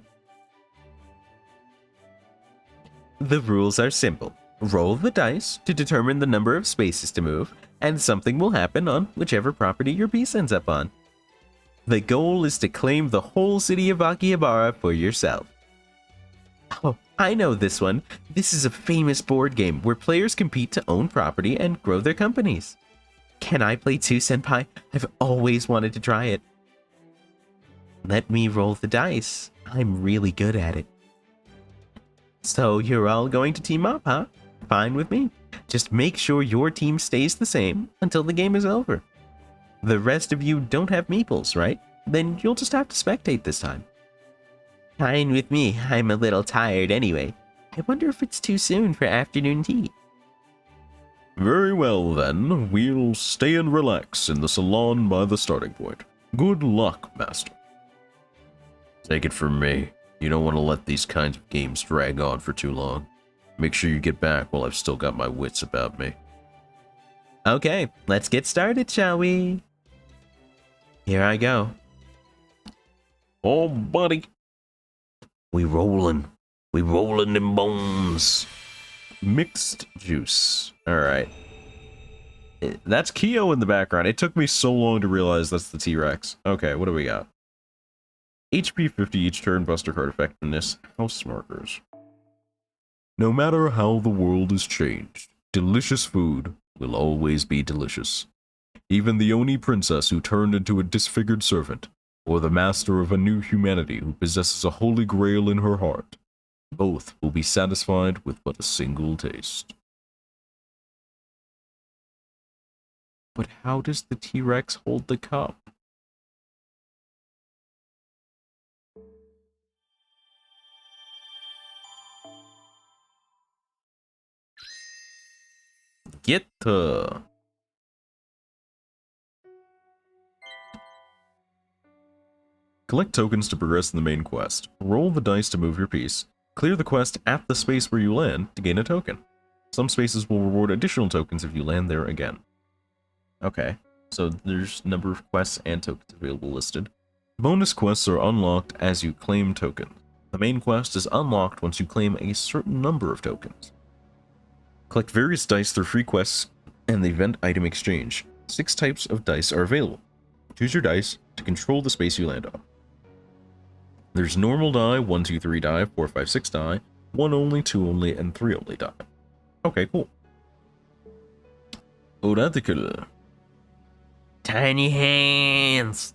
The rules are simple. Roll the dice to determine the number of spaces to move, and something will happen on whichever property your piece ends up on. The goal is to claim the whole city of Akihabara for yourself. Oh, I know this one. This is a famous board game where players compete to own property and grow their companies. Can I play too, Senpai? I've always wanted to try it. Let me roll the dice. I'm really good at it. So you're all going to team up, huh? Fine with me. Just make sure your team stays the same until the game is over. The rest of you don't have meeples, right? Then you'll just have to spectate this time. Fine with me. I'm a little tired anyway. I wonder if it's too soon for afternoon tea. Very well then, we'll stay and relax in the salon by the starting point. Good luck, Master. Take it from me. You don't want to let these kinds of games drag on for too long. Make sure you get back while I've still got my wits about me. Okay, let's get started, shall we? Here I go. Oh, buddy. We rollin' them bones. Mixed juice. Alright. That's Kyo in the background. It took me so long to realize that's the T-Rex. Okay, what do we got? HP 50 each turn, Buster card effectiveness, house markers. No matter how the world is changed, delicious food will always be delicious. Even the Oni princess who turned into a disfigured servant, or the master of a new humanity who possesses a holy grail in her heart, both will be satisfied with but a single taste. But how does the T-Rex hold the cup? Get Collect tokens to progress in the main quest. Roll the dice to move your piece. Clear the quest at the space where you land to gain a token. Some spaces will reward additional tokens if you land there again. Okay, so there's number of quests and tokens available listed. Bonus quests are unlocked as you claim tokens. The main quest is unlocked once you claim a certain number of tokens. Collect various dice through free quests and the event item exchange. 6 types of dice are available. Choose your dice to control the space you land on. There's normal die, 1, 2, 3 die, 4, 5, 6 die, 1 only, 2 only, and 3 only die. Okay, cool. Oracle. Tiny hands.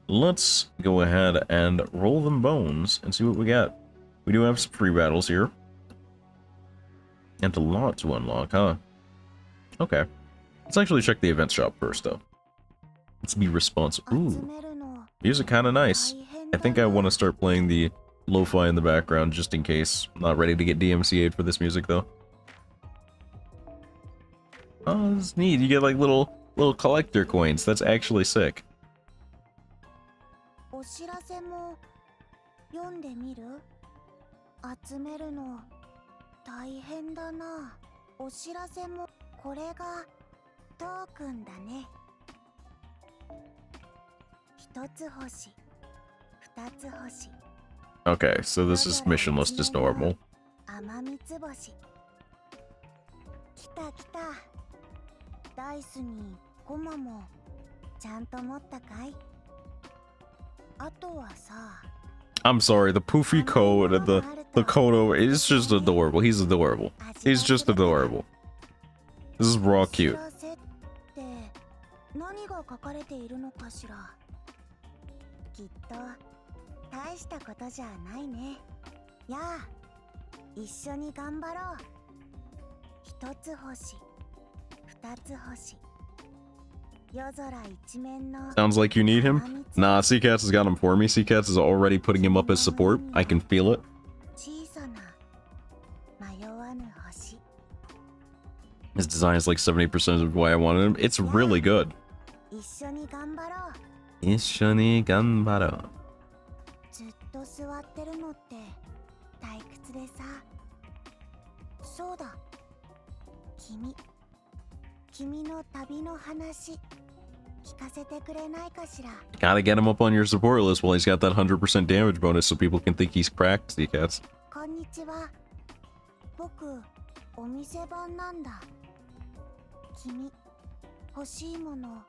Let's go ahead and roll them bones and see what we got. We do have some free battles here. And a lot to unlock, huh? Okay. Let's actually check the event shop first, though. Let's be responsible. Ooh, music kind of nice. I think I want to start playing the lo-fi in the background just in case. I'm not ready to get DMCA'd for this music, though. Oh, this is neat. You get like little collector coins. That's actually sick. お知らせも読んでみる？集めるの大変だな。お知らせもこれがトークンだね。一つ欲し、二つ欲し。 Okay, so this is mission list as normal. 甘みつぼし。来た来た。ダイスにコマもちゃんと持ったかい？あとはさ。 I'm sorry, the poofy code and the Kodo is just adorable. He's adorable. He's just adorable. This is raw cute. 何が書かれているのかしら。きっと大したことじゃないね。やあ、一緒に頑張ろう。一つ欲し、二つ欲し。夜空一面の Sounds like you need him? Nah, Seacats has got him for me. Seacats is already putting him up as support. I can feel it. 小さな迷わぬ星。 His design is like 70% of why I wanted him. It's really good. 一緒に頑張ろう。一緒に頑張ろう。ずっと座ってるのって退屈でさ。そうだ。君の旅の話聞かせてくれないかしら。 Gotta get him up on your support list while he's got that 100% damage bonus so people can think he's cracked, Seacats. こんにちは。僕、お店番なんだ。君、欲しいもの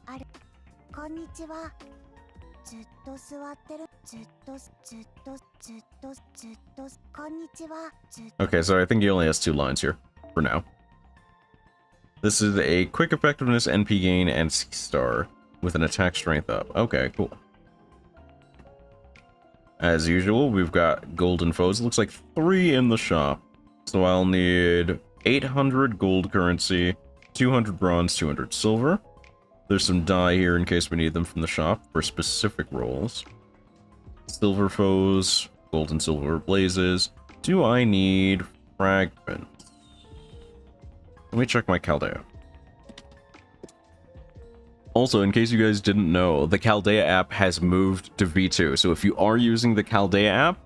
ある。こんにちは。ずっと座ってる。ずっと、こんにちは。Okay, so I think he only has 2 lines here, for now. This is a quick effectiveness NP gain and C star with an attack strength up. Okay, cool. As usual, we've got golden foes. Looks like 3 in the shop. So I'll need 800 gold currency, 200 bronze, 200 silver. There's some die here in case we need them from the shop for specific roles. Silver foes, gold and silver blazes. Do I need fragments? Let me check my Chaldea. Also, in case you guys didn't know, the Chaldea app has moved to V2. So if you are using the Chaldea app,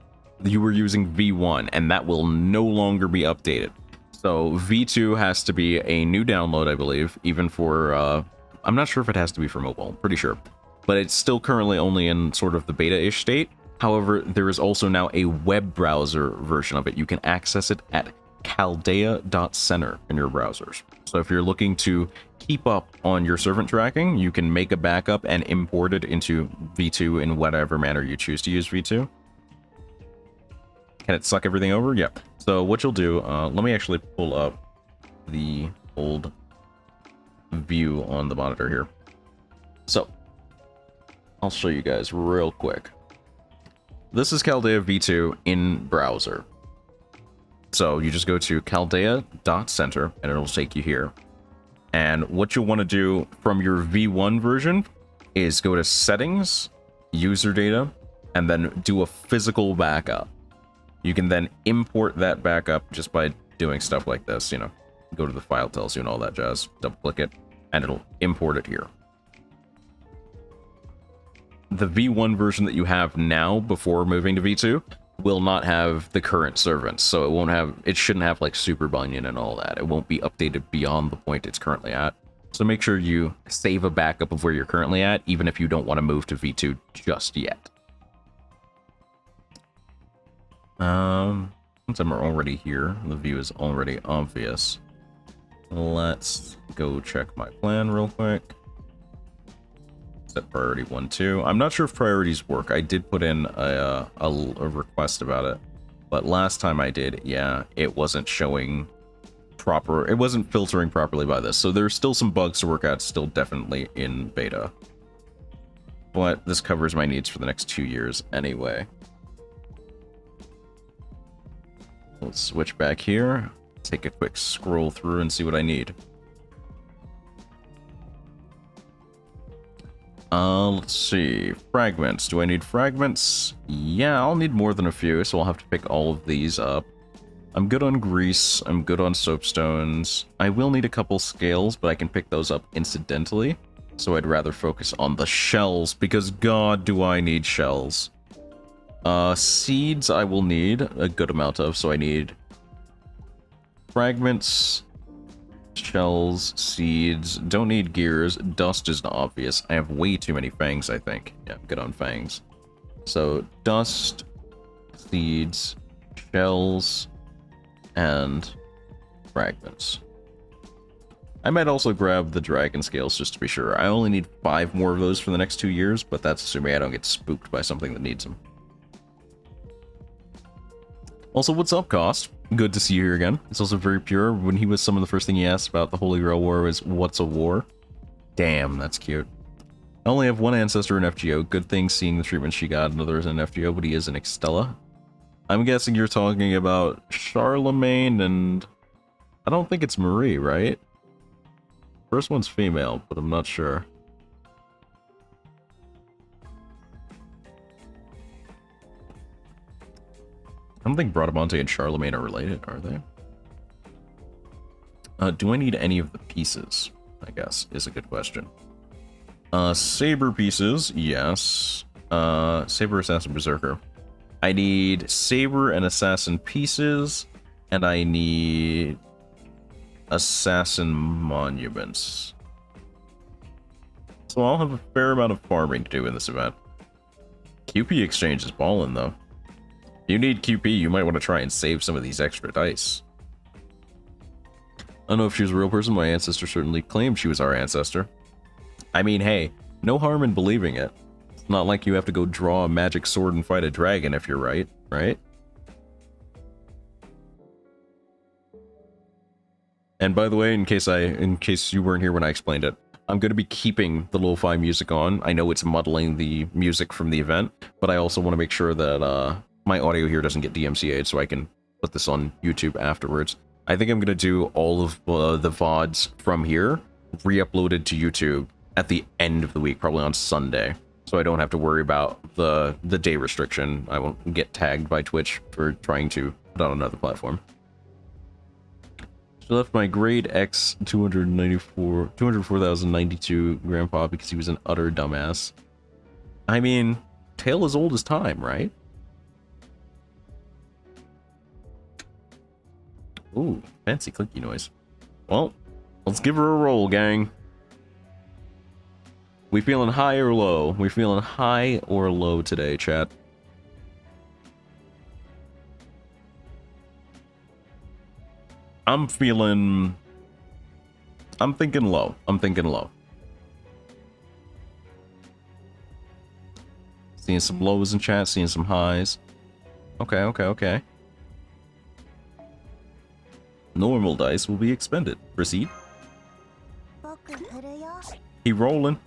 you were using V1, and that will no longer be updated. So V2 has to be a new download, I believe, even for, I'm not sure if it has to be for mobile, pretty sure. But it's still currently only in sort of the beta-ish state. However, there is also now a web browser version of it. You can access it at chaldea.center in your browsers. So if you're looking to keep up on your servant tracking, you can make a backup and import it into V2 in whatever manner you choose to use V2. Can it suck everything over? Yep. So what you'll do, let me actually pull up the old view on the monitor here. So I'll show you guys real quick. This is Chaldea V2 in browser. So you just go to chaldea.center and it'll take you here. And what you'll want to do from your V1 version is go to settings, user data, and then do a physical backup. You can then import that backup just by doing stuff like this, you know, go to the file tells you and all that jazz, double click it, and it'll import it here. The V1 version that you have now before moving to V2 will not have the current servants, so it shouldn't have like Super Bunyan and all that. It won't be updated beyond the point it's currently at. So make sure you save a backup of where you're currently at, even if you don't want to move to V2 just yet. Since I'm already here, the view is already obvious. Let's go check my plan real quick. Set priority 1, 2. I'm not sure if priorities work. I did put in a request about it, But last time I did, yeah, it wasn't showing proper, it wasn't filtering properly by this. So there's still some bugs to work out, still definitely in beta. But this covers my needs for the next 2 years anyway. Let's switch back here, take a quick scroll through and see what I need. Let's see. Fragments. Do I need fragments? Yeah, I'll need more than a few, so I'll have to pick all of these up. I'm good on grease. I'm good on soapstones. I will need a couple scales, but I can pick those up incidentally. So I'd rather focus on the shells, because god do I need shells. Seeds I will need a good amount of, so I need fragments, shells, seeds, don't need gears, dust is obvious. I have way too many fangs, I think. Yeah, I'm good on fangs. So, dust, seeds, shells, and fragments. I might also grab the dragon scales just to be sure. I only need 5 more of those for the next 2 years, but that's assuming I don't get spooked by something that needs them. Also, what's up, Cost? Good to see you here again. It's also very pure. When he was some of the first thing he asked about the Holy Grail War was, what's a war? Damn, that's cute. I only have one ancestor in FGO. Good thing seeing the treatment she got. Another is in FGO, but he is in Extella. I'm guessing you're talking about Charlemagne and... I don't think it's Marie, right? First one's female, but I'm not sure. I don't think Bradamante and Charlemagne are related, are they? Do I need any of the pieces? I guess, is a good question. Saber pieces, yes. Saber, Assassin, Berserker. I need Saber and Assassin pieces, and I need Assassin monuments. So I'll have a fair amount of farming to do in this event. QP exchange is ballin' though. If you need QP, you might want to try and save some of these extra dice. I don't know if she was a real person. My ancestor certainly claimed she was our ancestor. I mean, hey, no harm in believing it. It's not like you have to go draw a magic sword and fight a dragon if you're right, right? And by the way, in case you weren't here when I explained it, I'm going to be keeping the lo-fi music on. I know it's muddling the music from the event, but I also want to make sure that my audio here doesn't get DMCA'd, so I can put this on YouTube afterwards. I think I'm going to do all of the VODs from here, re-uploaded to YouTube at the end of the week, probably on Sunday. So I don't have to worry about the day restriction. I won't get tagged by Twitch for trying to put on another platform. She left my grade X 204,092 grandpa because he was an utter dumbass. I mean, tale as old as time, right? Ooh, fancy clicky noise. Well, let's give her a roll, gang. We feeling high or low? We feeling high or low today, chat? I'm thinking low. I'm thinking low. Seeing some lows in chat, seeing some highs. Okay. Normal dice will be expended. Proceed. He rolling.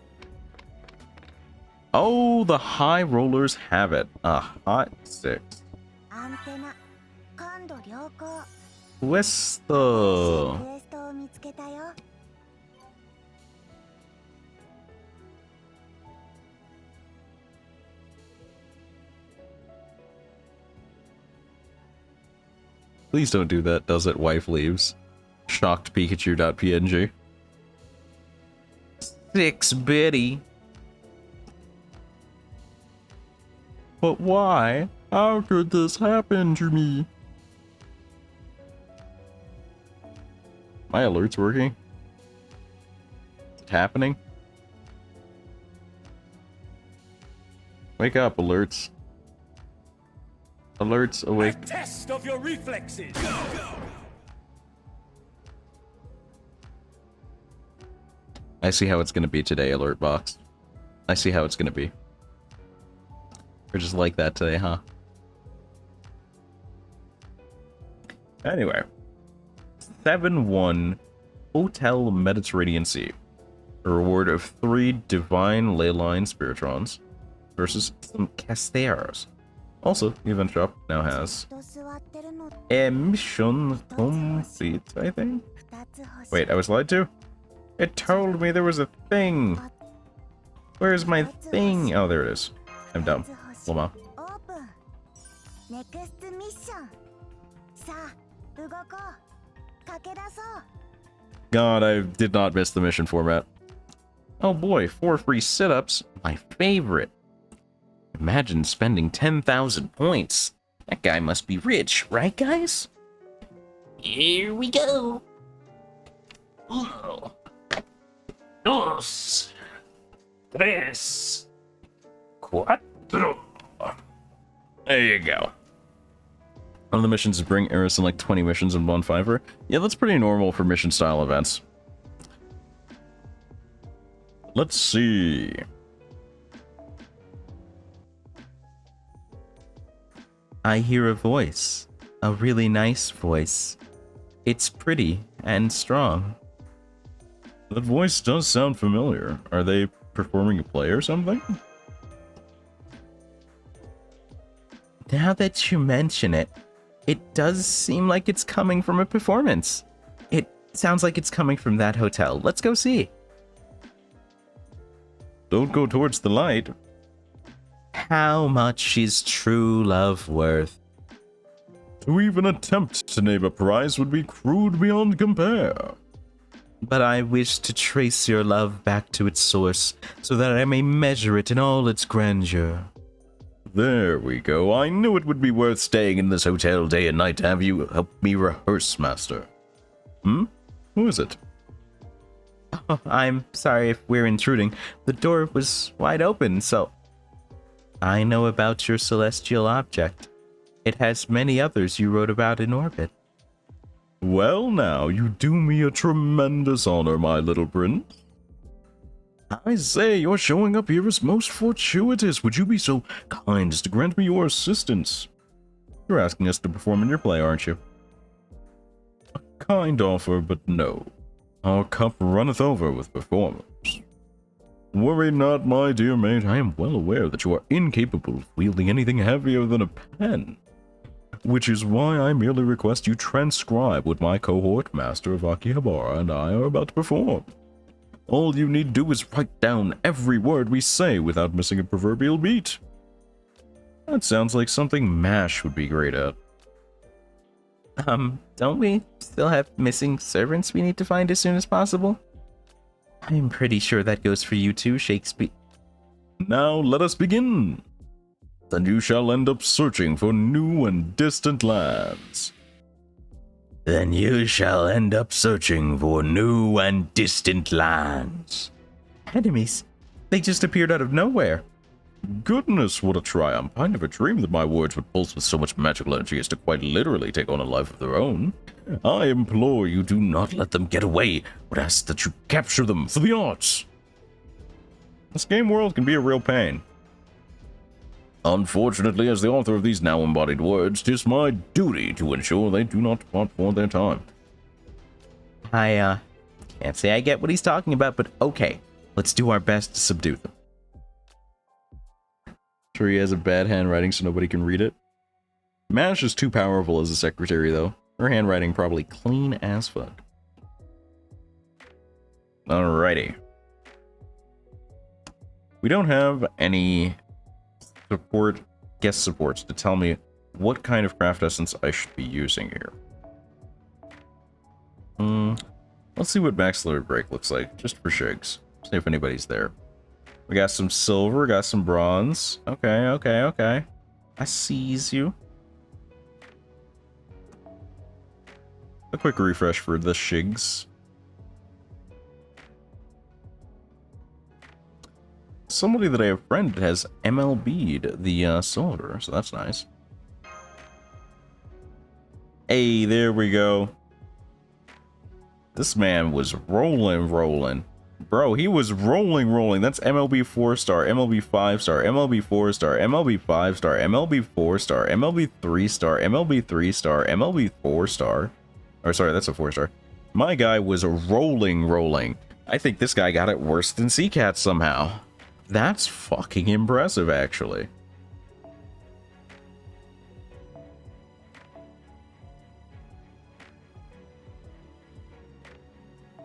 Oh, the high rollers have it. A hot 6. Questo. Please don't do that. Does it? Wife leaves. Shocked Pikachu.png. 6 bitty. But why? How could this happen to me? My alert's working? Is it happening? Wake up, alerts. Alerts, awake. A test of your reflexes. Go. I see how it's gonna be today, alert box. I see how it's gonna be. We're just like that today, huh? Anyway, 7-1 Hotel Mediterranean Sea. A reward of 3 Divine Leyline Spiritrons versus some Casteros. Also, the event shop now has と座ってるの a mission complete, I think? 2つ欲しい Wait, I was lied to? It told me there was a thing! Where's my thing? Oh, there it is. I'm dumb. 2つ欲しい Lama. オープンネクストミッションさあ動こう駆け出そう God, I did not miss the mission format. Oh boy, 4 free sit-ups. My favorite. Imagine spending 10,000 points. That guy must be rich, right guys? Here we go. Uno, dos, tres, cuatro. There you go. One of the missions is bring Eris in like 20 missions in one fiver. Yeah, that's pretty normal for mission style events. Let's see. I hear a voice. A really nice voice. It's pretty and strong. That voice does sound familiar. Are they performing a play or something? Now that you mention it, it does seem like it's coming from a performance. It sounds like it's coming from that hotel. Let's go see. Don't go towards the light. How much is true love worth? To even attempt to name a price would be crude beyond compare. But I wish to trace your love back to its source, so that I may measure it in all its grandeur. There we go. I knew it would be worth staying in this hotel day and night to have you help me rehearse, Master. Hmm? Who is it? Oh, I'm sorry if we're intruding. The door was wide open, so... I know about your celestial object. It has many others you wrote about in orbit. Well now, you do me a tremendous honor, my little prince. I say, your showing up here is most fortuitous. Would you be so kind as to grant me your assistance? You're asking us to perform in your play, aren't you? A kind offer, but no. Our cup runneth over with performers. Worry not, my dear mate. I am well aware that you are incapable of wielding anything heavier than a pen. Which is why I merely request you transcribe what my cohort, Master of Akihabara, and I are about to perform. All you need do is write down every word we say without missing a proverbial beat. That sounds like something MASH would be great at. Don't we still have missing servants we need to find as soon as possible? I'm pretty sure that goes for you too, Shakespeare. Now let us begin. Then you shall end up searching for new and distant lands. Then you shall end up searching for new and distant lands. Enemies? They just appeared out of nowhere. Goodness, what a triumph. I never dreamed that my words would pulse with so much magical energy as to quite literally take on a life of their own. I implore you, do not let them get away, but ask that you capture them for the arts. This game world can be a real pain. Unfortunately, as the author of these now embodied words, 'tis my duty to ensure they do not depart for their time. I, can't say I get what he's talking about, but okay. Let's do our best to subdue them. Sure he has a bad handwriting so nobody can read it. Mash is too powerful as a secretary, though. Her handwriting probably clean as fuck. Alrighty. We don't have any guest supports to tell me what kind of craft essence I should be using here. Let's see what Maxillary Break looks like, just for shigs. See if anybody's there. We got some silver, got some bronze. Okay. I sees you. A quick refresh for the shigs. Somebody that I have friended has MLB'd the silver, so that's nice. Hey, there we go. This man was rolling. Bro, he was rolling. That's MLB 4-star, MLB 5-star, MLB 4-star, MLB 5-star, MLB 4-star, MLB 3-star, MLB 3-star, MLB 4-star. Or sorry, that's a 4-star. My guy was rolling. I think this guy got it worse than CCAT somehow. That's fucking impressive, actually.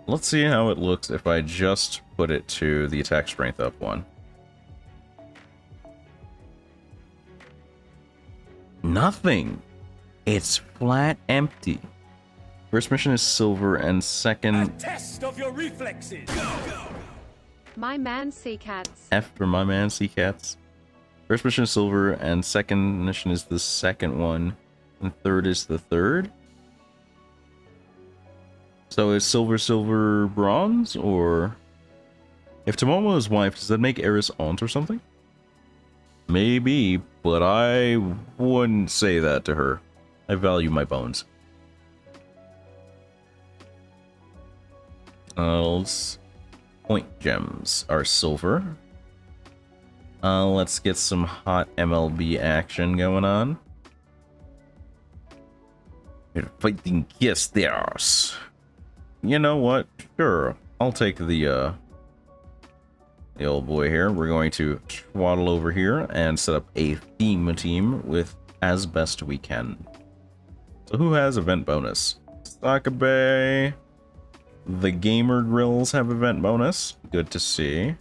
Let's see how it looks if I just put it to the attack strength up one. Nothing. It's flat empty. First mission is silver and A second test of your reflexes. Go. My man CCATs. F for my man CCATs. First mission is silver and second mission is the second one. And third is the third. So is silver, bronze, or... If Tomomo is wife, does that make Eris aunt or something? Maybe, but I wouldn't say that to her. I value my bones. Point gems are silver. Let's get some hot MLB action going on. You're fighting Kiesteros. You know what? Sure, I'll take the old boy here. We're going to waddle over here and set up a theme team with as best we can. So who has event bonus? Sakabe. The Gamer Grills have event bonus. Good to see.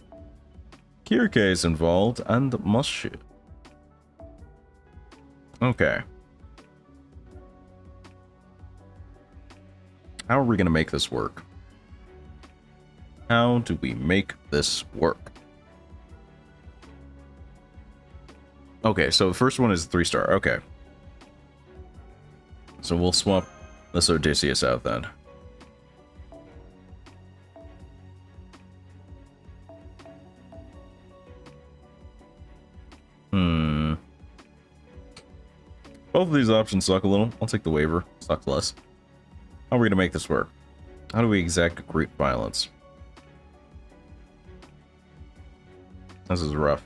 Kirke is involved and Mushu. Okay. How are we going to make this work? How do we make this work? Okay, so the first one is 3-star. Okay. So we'll swap this Odysseus out then. Both of these options suck a little. I'll take the waiver. Sucks less. How are we going to make this work? How do we exact great violence? This is rough.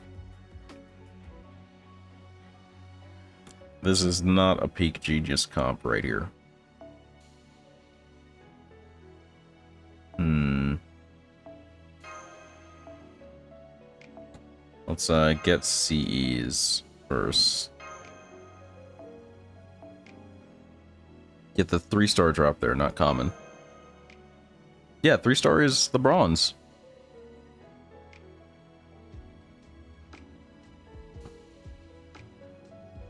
This is not a peak genius comp right here. Let's get CEs first. Get the 3-star drop there, not common. Yeah, 3-star is the bronze.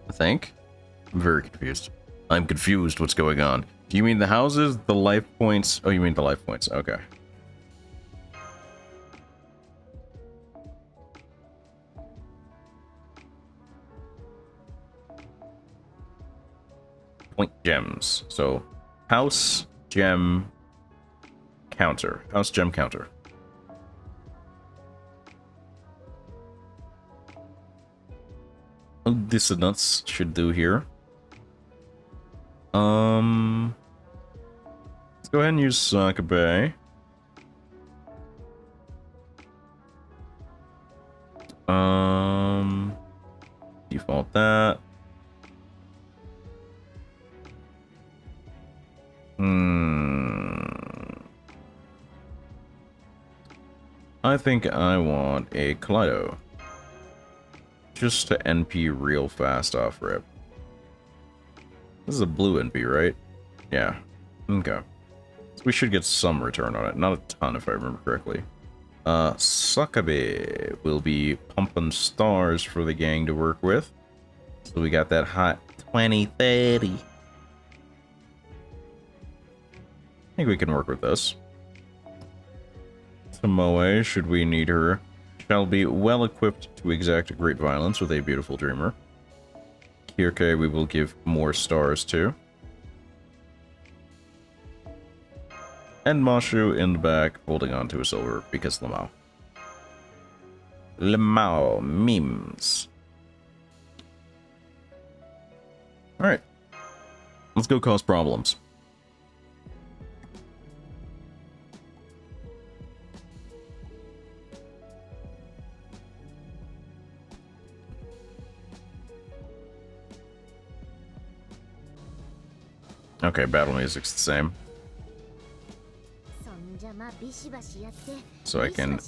I think. I'm very confused. I'm confused what's going on. Do you mean the houses, the life points? Oh, you mean the life points. Okay. Point gems. So, house, gem, counter. House, gem, counter. Dissonance should do here. Let's go ahead and use Sakabe. Default that. I think I want a Kaleido. Just to NP real fast off rip. This is a blue NP, right? Yeah. Okay. So we should get some return on it. Not a ton, if I remember correctly. Sakabe will be pumping stars for the gang to work with. So we got that hot 2030. I think we can work with this. Tomoe, should we need her, shall be well equipped to exact great violence with a beautiful dreamer. Kirke we will give more stars to. And Mashu in the back holding on to a silver because Lamau. Lamau memes. Alright. Let's go cause problems. Okay, battle music's the same. So I can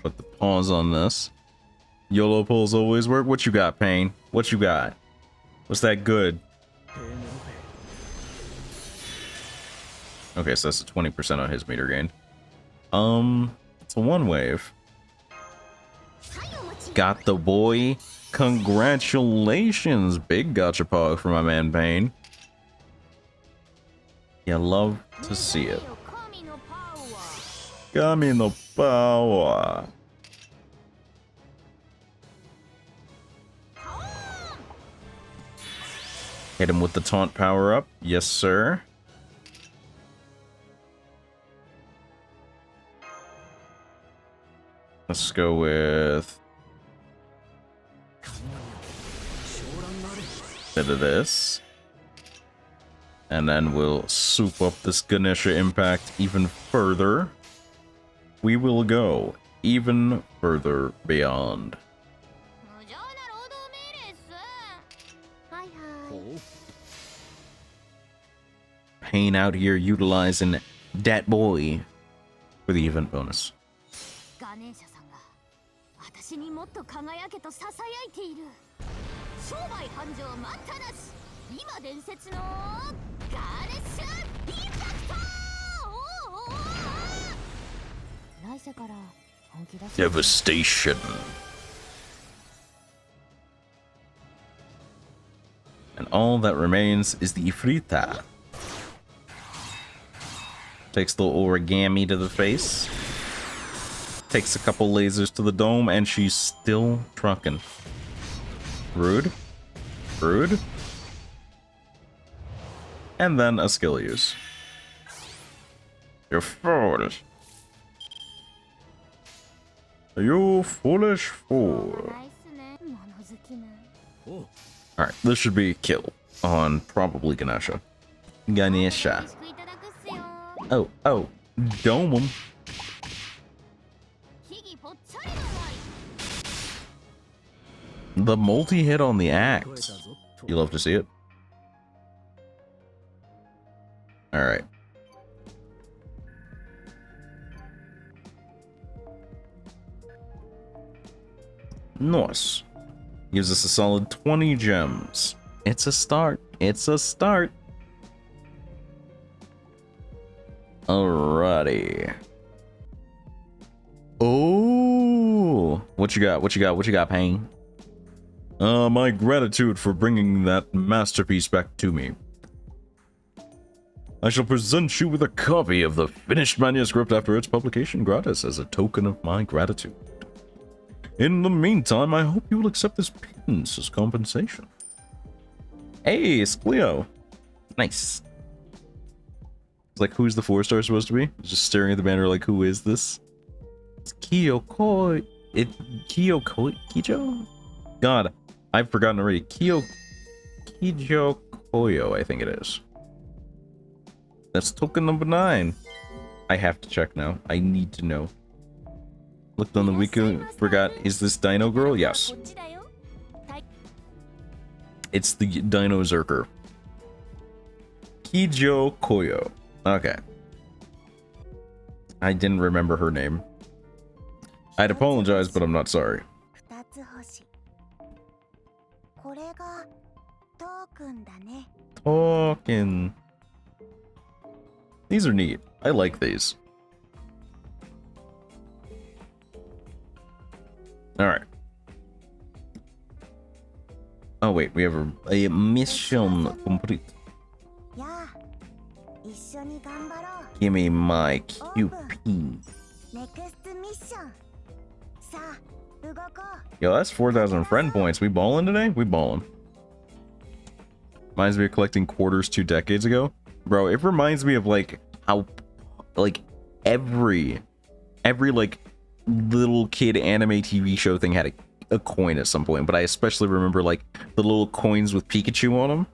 put the pause on this. YOLO pulls always work. What you got, Pain? What you got? What's that good? Okay, so that's a 20% on his meter gain. It's a one wave. Got the boy. Congratulations. Big gachapon for my man Pain. You love to see it. Kami no power. Hit him with the taunt power up. Yes, sir. Let's go with a bit of this. And then we'll soup up this Ganesha impact even further. We will go even further beyond. Pain out here utilizing that boy for the event bonus. Devastation. And all that remains is the Ifrita. Takes the origami to the face. Takes a couple lasers to the dome, and she's still trucking. Rude. Rude. And then a skill use. You're foolish. You foolish fool. Alright, this should be a kill on probably Ganesha. Ganesha. Oh, dome him. The multi-hit on the axe. You love to see it. Alright. Nice. Gives us a solid 20 gems. It's a start. It's a start. Alrighty. Oh, what you got? What you got? What you got, Pain? My gratitude for bringing that masterpiece back to me. I shall present you with a copy of the finished manuscript after its publication gratis as a token of my gratitude. In the meantime, I hope you will accept this pittance as compensation. Hey, it's Cleo. Nice. It's like, who's the 4-star supposed to be? Just staring at the banner like, who is this? It's Kyoko. Kijo? God, I've forgotten already. Kijo Koyo, I think it is. That's token number 9. I have to check now. I need to know. Looked on the wiki, forgot, is this Dino Girl? Yes. It's the Dino Zerker. Kijo Koyo. Okay. I didn't remember her name. I'd apologize, but I'm not sorry. Token. These are neat. I like these. Alright. Oh wait, we have a mission complete. Give me my QP. Yo, that's 4,000 friend points. We ballin' today? We ballin'. Reminds me of collecting quarters 2 decades ago. Bro, it reminds me of like how like every like little kid anime TV show thing had a coin at some point, but I especially remember like the little coins with Pikachu on them.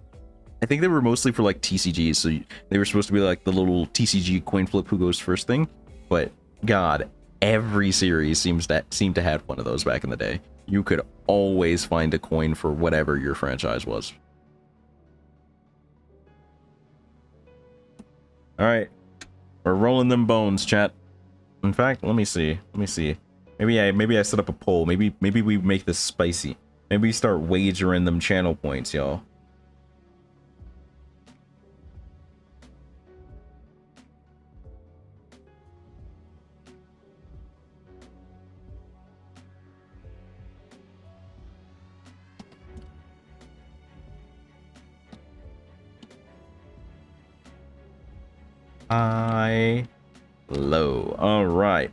I think they were mostly for like TCGs, so they were supposed to be like the little TCG coin flip who goes first thing. But God, every series seemed to have one of those back in the day. You could always find a coin for whatever your franchise was. Alright. We're rolling them bones, chat. In fact, let me see. Maybe I set up a poll. Maybe we make this spicy. Maybe we start wagering them channel points, y'all. High, low. All right.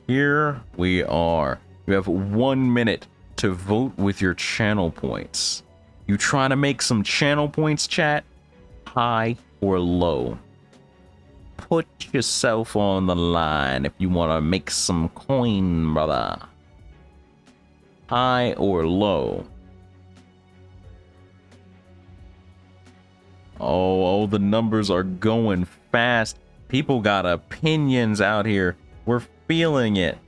Here we are. You have 1 minute to vote with your channel points. You trying to make some channel points, chat? High or low? Put yourself on the line if you want to make some coin, brother. High or low? Oh, the numbers are going fast. People got opinions out here. We're feeling it.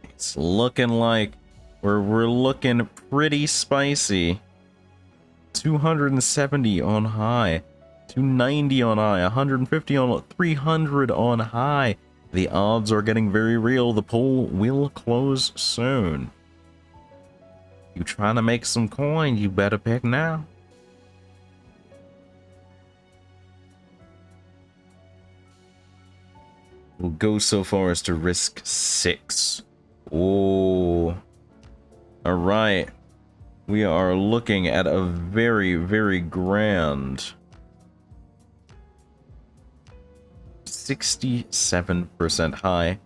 It's looking like we're looking pretty spicy. 270 on high, 290 on high, 150 on 300 on high. The odds are getting very real. The poll will close soon. You trying to make some coin, you better pick now. We'll go so far as to risk 6. Oh. Alright. We are looking at a very, very grand 67% high,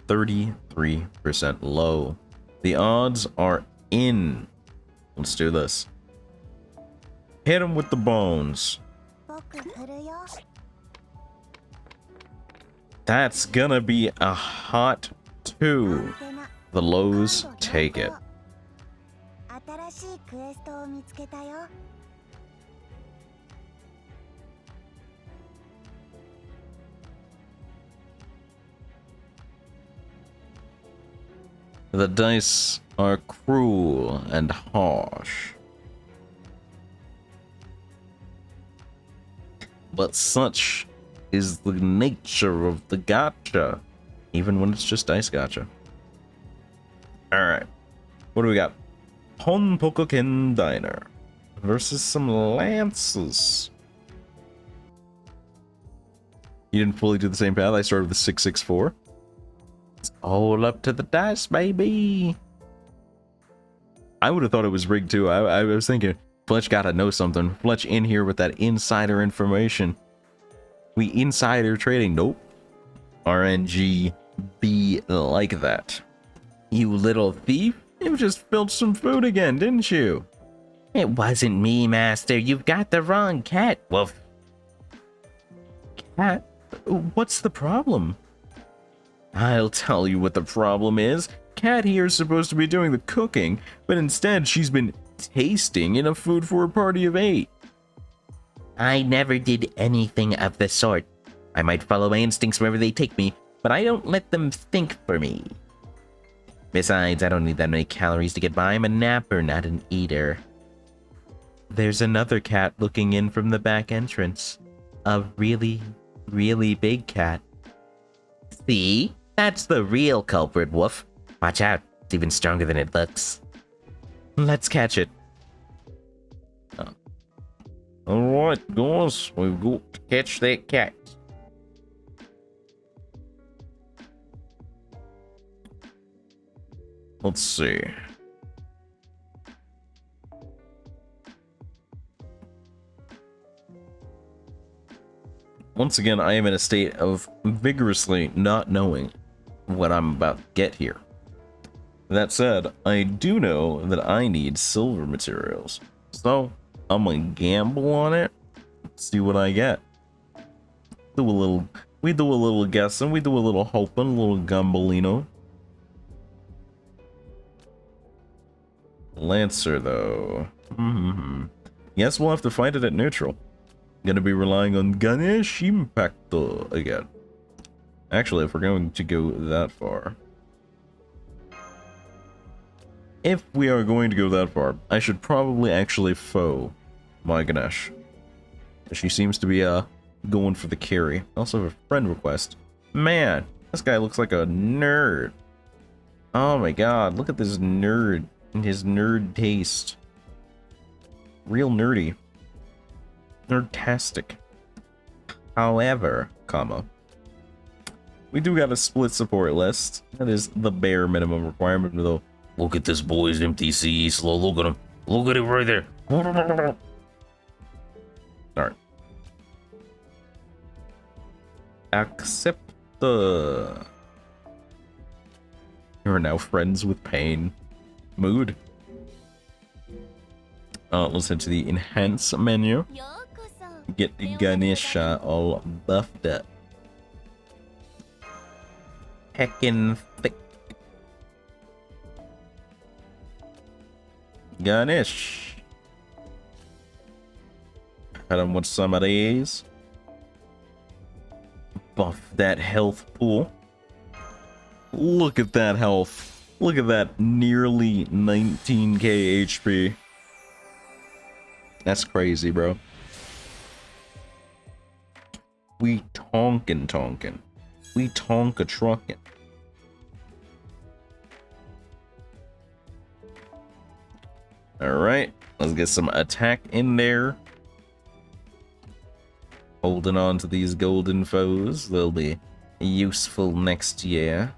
33% low. The odds are in. Let's do this. Hit him with the bones. That's gonna be a hot 2. The lows take it. The dice are cruel and harsh. But such is the nature of the gacha, even when it's just dice gacha. Alright, what do we got? Honpokoken Diner versus some lances. You didn't fully do the same path. I started with 664. It's all up to the dice, baby. I would have thought it was rigged too. I was thinking, Fletch gotta know something. Fletch in here with that insider information. We insider trading. Nope. RNG be like that. You little thief. You just spilled some food again, didn't you? It wasn't me, master. You've got the wrong cat. Woof. Cat? What's the problem? I'll tell you what the problem is. Cat here is supposed to be doing the cooking, but instead she's been tasting enough food for a party of 8. I never did anything of the sort. I might follow my instincts wherever they take me, but I don't let them think for me. Besides, I don't need that many calories to get by. I'm a napper, not an eater. There's another cat looking in from the back entrance. A really, really big cat. See? That's the real culprit, Woof. Watch out. It's even stronger than it looks. Let's catch it. Alright, guys. We've got to catch that cat. Let's see. Once again, I am in a state of vigorously not knowing what I'm about to get here. That said, I do know that I need silver materials. So, I'm gonna gamble on it. See what I get. We do a little guessing, we do a little hoping, a little gumbolino. Lancer, though. Yes, we'll have to fight it at neutral. Gonna be relying on Ganesh Impacto again. Actually, if we're going to go that far. if we are going to go that far, I should probably actually foe my Ganesh. She seems to be going for the carry. I also have a friend request. Man, this guy looks like a nerd. Oh my god, look at this nerd and his nerd taste. Real nerdy. Nerdtastic. However, comma, we do got a split support list. That is the bare minimum requirement, though. Look at this boy's MTC slow. Look at him. Look at it right there. Alright. Accept the... You are now friends with pain. Mood. Let's head to the enhance menu. Get Ganesha all buffed up. Heckin' thick. Ganesh. Hit him with some of these. Buff that health pool. Look at that health. Look at that nearly 19k HP. That's crazy, bro. We tonkin'. We tonka-truckin'. Alright, let's get some attack in there. Holding on to these golden foes. They'll be useful next year.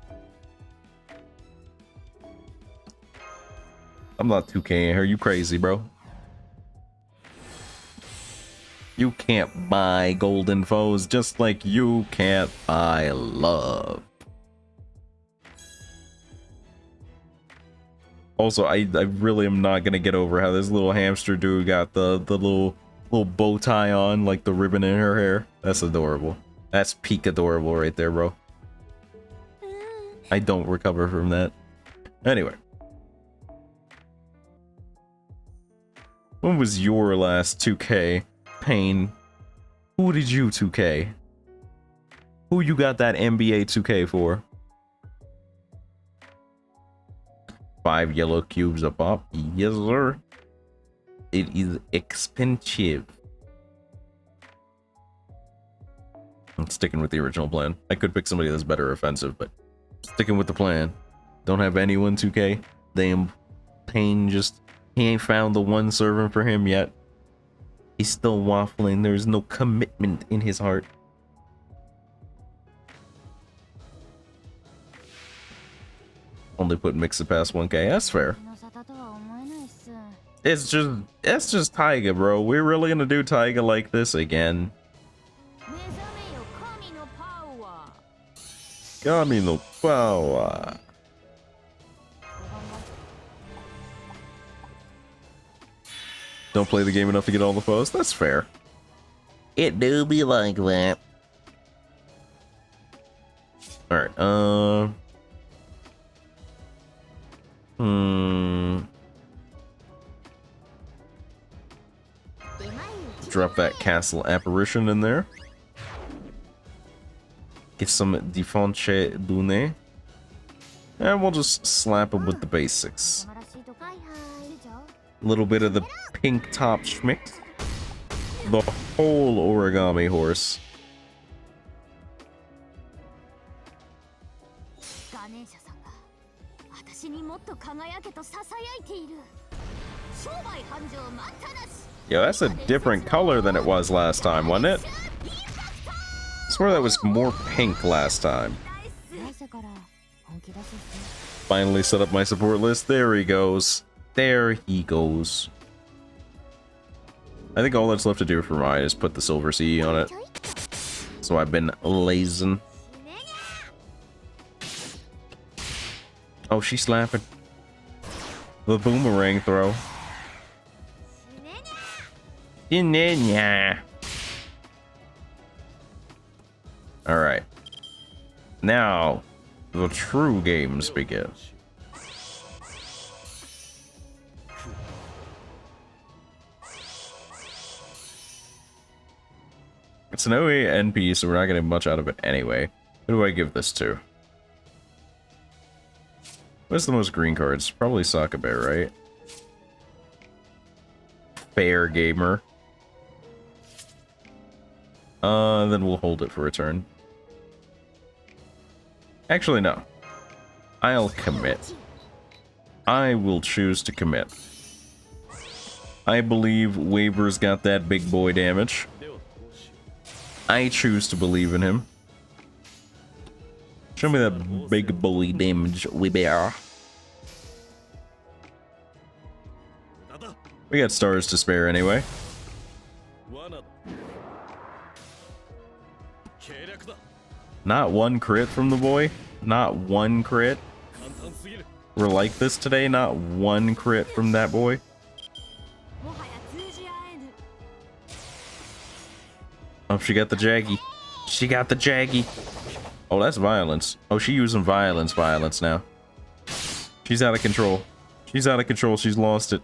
I'm not 2K in here. You crazy, bro. You can't buy golden foes just like you can't buy love. Also, I really am not gonna get over how this little hamster dude got the little bow tie on, like the ribbon in her hair. That's adorable. That's peak adorable right there, bro. I don't recover from that. Anyway. When was your last 2K? Pain. Who did you 2K? Who you got that NBA 2K for? 5 yellow cubes a pop. Yes, sir. It is expensive. I'm sticking with the original plan. I could pick somebody that's better offensive, but sticking with the plan. Don't have anyone 2K. Damn. Pain just... He ain't found the one servant for him yet. He's still waffling. There's no commitment in his heart. Only put Mixer past 1K. That's fair. It's just Taiga, bro. We're really gonna do Taiga like this again. Kami no power. Don't play the game enough to get all the foes? That's fair. It do be like that. Alright, drop that castle apparition in there. Get some Defonche Dune. And we'll just slap him with the basics. A little bit of the pink top schmicks. The whole origami horse. Yo, that's a different color than it was last time, wasn't it? I swear that was more pink last time. Finally set up my support list. There he goes. There he goes. I think all that's left to do for mine is put the Silver Sea on it. So I've been lazing. Oh, she's slapping. The boomerang throw. Alright. Now, the true games begin. It's an OA NP, so we're not getting much out of it anyway. Who do I give this to? What's the most green cards? Probably Sakabe, right? Fair gamer. Then we'll hold it for a turn. Actually, no. I'll commit. I will choose to commit. I believe Waver's got that big boy damage. I choose to believe in him. Show me that big boy damage, Weber. We got stars to spare anyway. Not one crit from the boy. Not one crit. We're like this today. Not one crit from that boy. Oh, she got the Jaggy. She got the Jaggy. Oh, that's violence. Oh, she using violence now. She's out of control. She's out of control. She's lost it.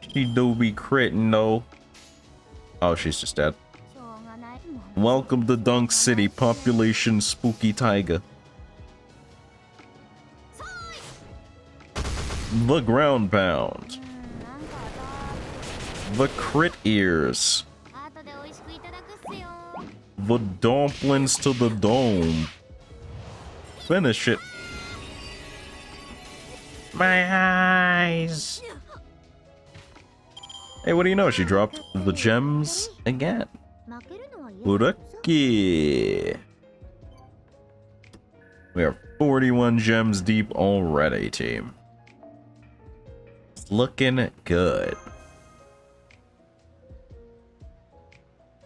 She do be critting, though. Oh, she's just dead. Welcome to Dunk City, population spooky tiger. The ground pound. The crit ears. The dumplings to the dome. Finish it. My eyes. Hey, what do you know? She dropped the gems again. Uraki. We are 41 gems deep already, team. It's looking good.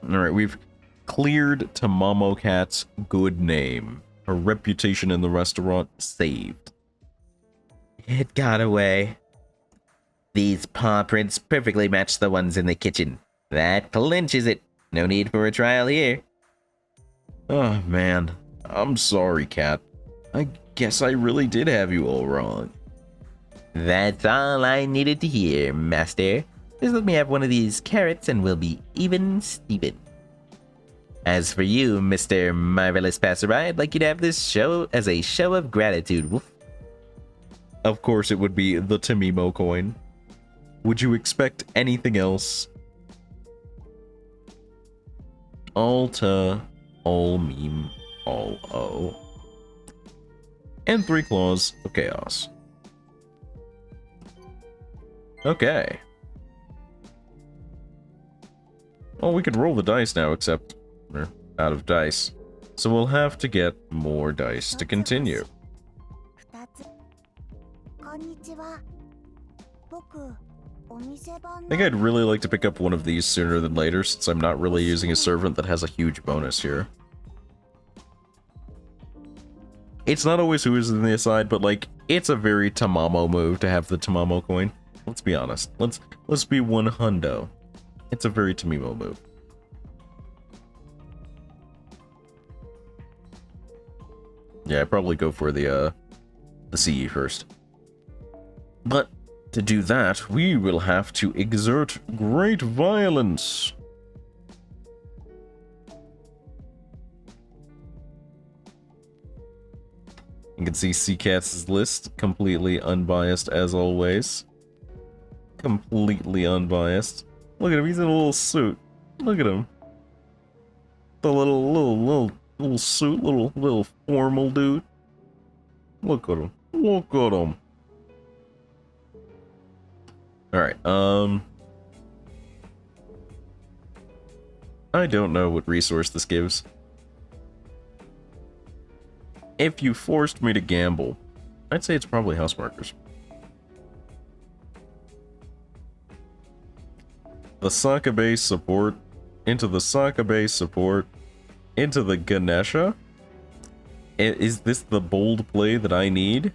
Alright, we've cleared Tamamo Cat's good name. Her reputation in the restaurant saved. It got away. These paw prints perfectly match the ones in the kitchen. That clinches it. No need for a trial here. Oh man, I'm sorry, Cat. I guess I really did have you all wrong. That's all I needed to hear, Master. Just let me have one of these carrots and we'll be even Steven. As for you, Mr. Marvelous Passerby, I'd like you to have this show as a show of gratitude. Woof. Of course it would be the Tamimo coin. Would you expect anything else? Alta, all meme, all O. And 3 claws of chaos. Okay. Well, we could roll the dice now, except we're out of dice. So we'll have to get more dice to continue. I think I'd really like to pick up one of these sooner than later, since I'm not really using a servant that has a huge bonus here. It's not always who is in the aside, but like, it's a very Tamamo move to have the Tamamo coin. Let's be honest. Let's be one hundo. It's a very Tamimo move. Yeah, I'd probably go for the CE first. But to do that, we will have to exert great violence. You can see CCAT's list, completely unbiased as always. Completely unbiased. Look at him, he's in a little suit. Look at him. The little suit, little formal dude. Look at him. Look at him. Alright, I don't know what resource this gives. If you forced me to gamble, I'd say it's probably house markers. The Sakabe support, into the Sakabe support, into the Ganesha? Is this the bold play that I need?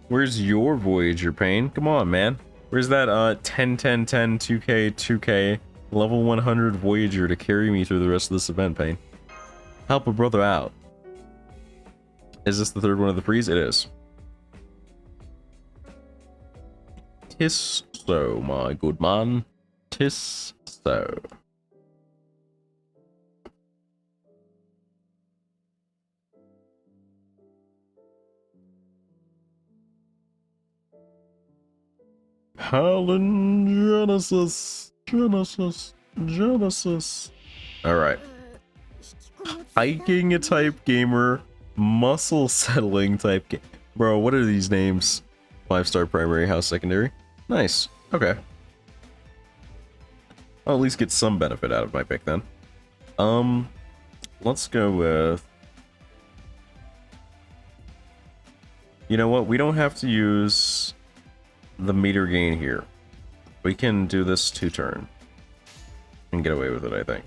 Where's your Voyager Pain? Come on, man. Where's that 10 10 10 2K 2K level 100 Voyager to carry me through the rest of this event, Pain? Help a brother out. Is this the third one of the freeze? It is. Tis so, my good man. Tis so. Palingenesis. Genesis. Alright. Hiking type gamer. Muscle settling type game. Bro, what are these names? 5-star primary, house secondary. Nice. Okay. I'll at least get some benefit out of my pick then. Let's go with... You know what? We don't have to use the meter gain here. We can do this 2-turn and get away with it, I think.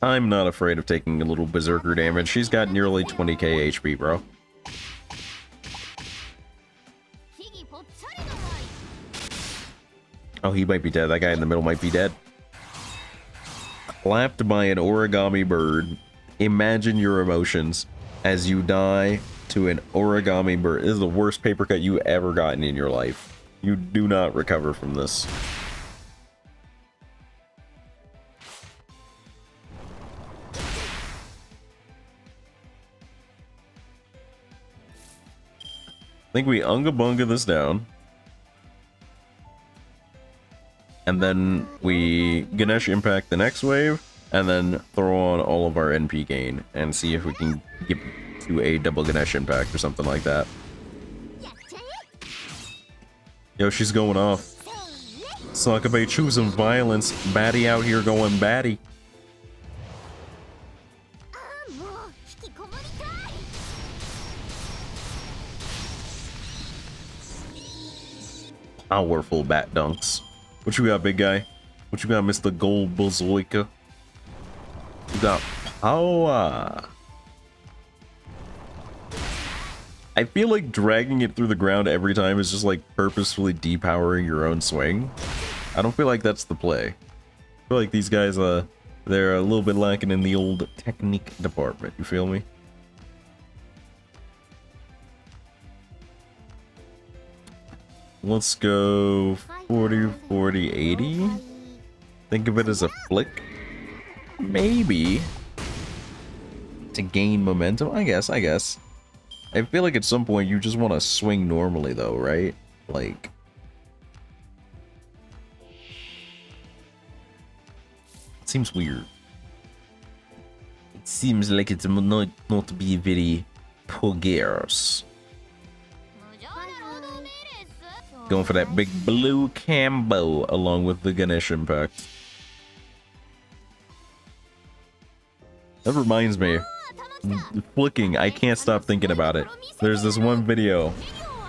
I'm not afraid of taking a little berserker damage. She's got nearly 20k HP, bro. Oh, he might be dead. That guy in the middle might be dead. Clapped by an origami bird. Imagine your emotions as you die to an origami bird. This is the worst paper cut you ever gotten in your life. You do not recover from this. I think we Unga Bunga this down. And then we Ganesh Impact the next wave, and then throw on all of our NP gain and see if we can get to a double Ganesh Impact or something like that. Yo, she's going off. Sakabe choosing violence. Batty out here going batty. Powerful bat dunks. What you got, big guy? What you got, Mr. Gold Bazoika? You got power. I feel like dragging it through the ground every time is just like purposefully depowering your own swing. I don't feel like that's the play. I feel like these guys, they're a little bit lacking in the old technique department. You feel me? Let's go 40, 40, 80. Think of it as a flick. Maybe. To gain momentum, I guess. I feel like at some point you just want to swing normally though, right? Like... It seems weird. It seems like it's not be very puggerous. Going for that big blue Cambo along with the Ganesh Impact. That reminds me, flicking, I can't stop thinking about it. There's this one video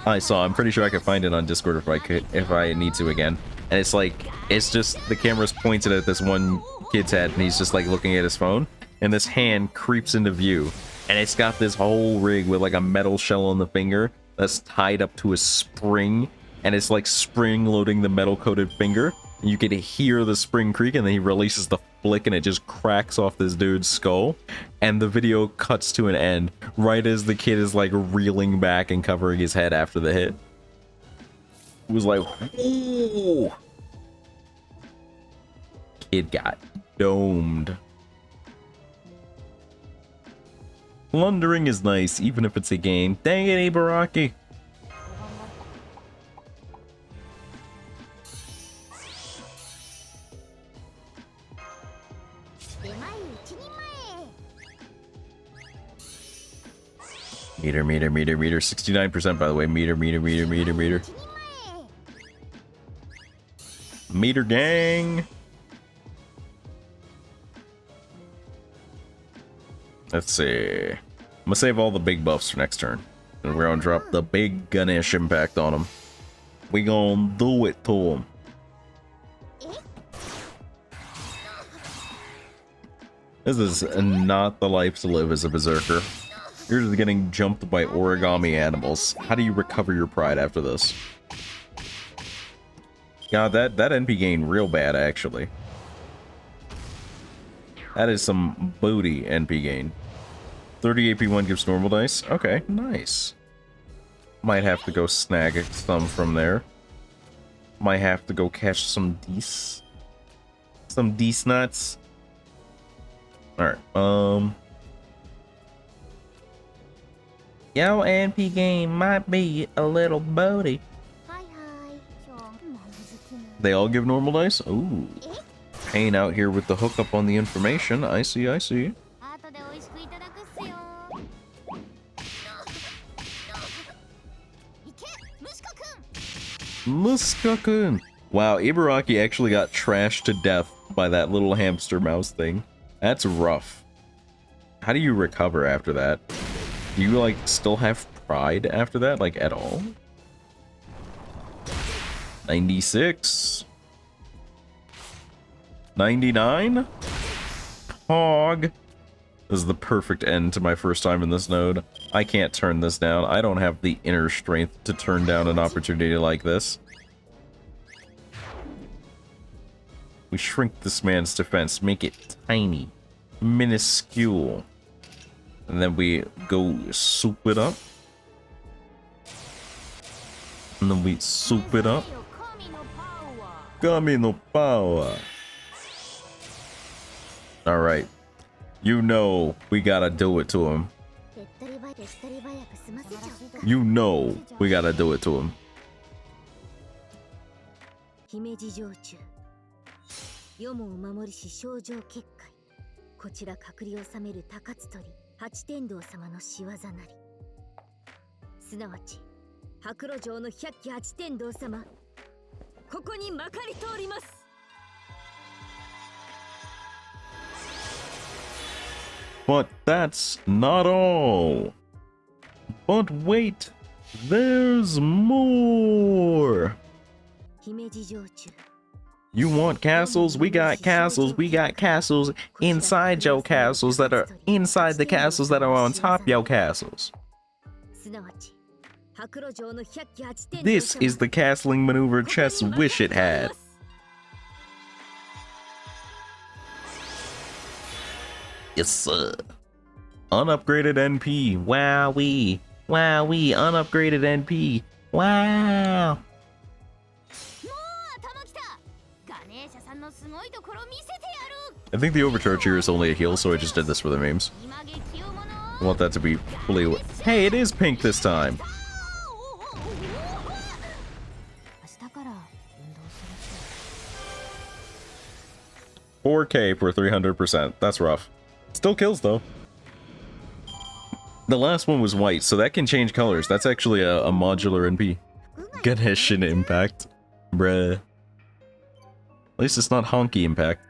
I saw, I'm pretty sure I could find it on Discord if I need to again. And it's like, it's just, the camera's pointed at this one kid's head and he's just like looking at his phone. And this hand creeps into view. And it's got this whole rig with like a metal shell on the finger that's tied up to a spring. And it's like spring loading the metal coated finger. You can hear the spring creak and then he releases the flick and it just cracks off this dude's skull. And the video cuts to an end right as the kid is like reeling back and covering his head after the hit. It was like, ooh. Kid got domed. Plundering is nice, even if it's a game. Dang it, Ibaraki. Meter, 69% by the way. Meter. Meter gang. Let's see. I'm gonna save all the big buffs for next turn. And we're gonna drop the big Ganesh Impact on them. We gonna do it to them. This is not the life to live as a berserker. You're just getting jumped by origami animals. How do you recover your pride after this? God, that NP gain real bad, actually. That is some booty NP gain. 30 AP1 gives normal dice. Okay, nice. Might have to go snag some from there. Might have to go catch some Dees. Some Dees nuts. Alright, Yo, NP game might be a little boaty. They all give normal dice? Ooh. Hanging out here with the hookup on the information. I see, I see. Muska-kun! Wow, Ibaraki actually got trashed to death by that little hamster mouse thing. That's rough. How do you recover after that? Do you, like, still have pride after that? Like, at all? 96. 99? Pog. This is the perfect end to my first time in this node. I can't turn this down. I don't have the inner strength to turn down an opportunity like this. We shrink this man's defense, make it tiny, minuscule. And then we go soup it up. And then we soup it up. Kami no power. Alright. You know we gotta do it to him. You know we gotta do it to him. 世もお守りし症状結界こちら隔離を治める高津鳥八天道様の仕業なりすなわち白露城の百鬼八天道様ここにまかり通ります But that's not all. But wait, there's more. 姫路城中 You want castles? We got castles. We got castles inside your castles that are inside the castles that are on top your castles. This is the castling maneuver chess wish it had. Yes, sir. Unupgraded NP. Wowee. Wowee. Unupgraded NP. Wow. I think the overcharge here is only a heal, so I just did this for the memes. I want that to be blue. Hey, it is pink this time. $4K for 300%. That's rough. Still kills, though. The last one was white, so that can change colors. That's actually a modular NP. Ganeshan Impact. Bruh. At least it's not Honky Impact.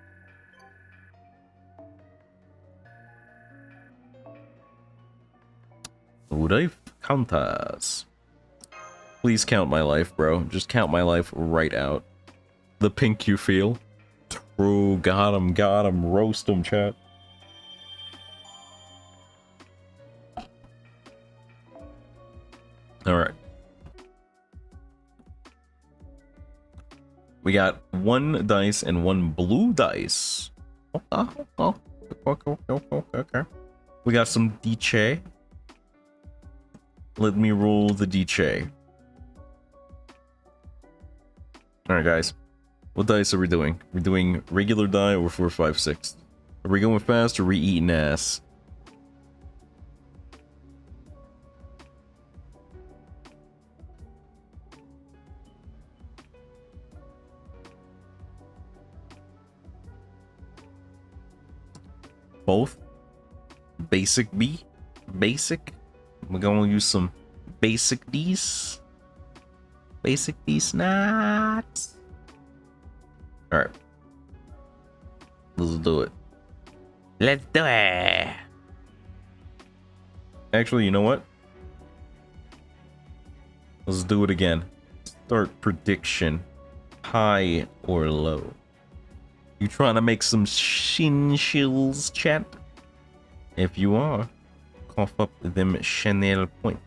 Life counters. Please count my life, bro. Just count my life right out. The pink you feel. True. Got him. Roast him, chat. Alright. We got one dice and one blue dice. Okay. We got some Diche. Let me roll the Diche. Alright, guys. What dice are we doing? We're doing regular die or 4, 5, 6. Are we going fast or are we eating ass? Both. Basic B. Basic. We're gonna use some basic D's. Basic D snacks. Alright. Let's do it. Let's do it. Actually, you know what? Let's do it again. Start prediction. High or low? You trying to make some shin shills, chat? If you are, cough up them Chanel points.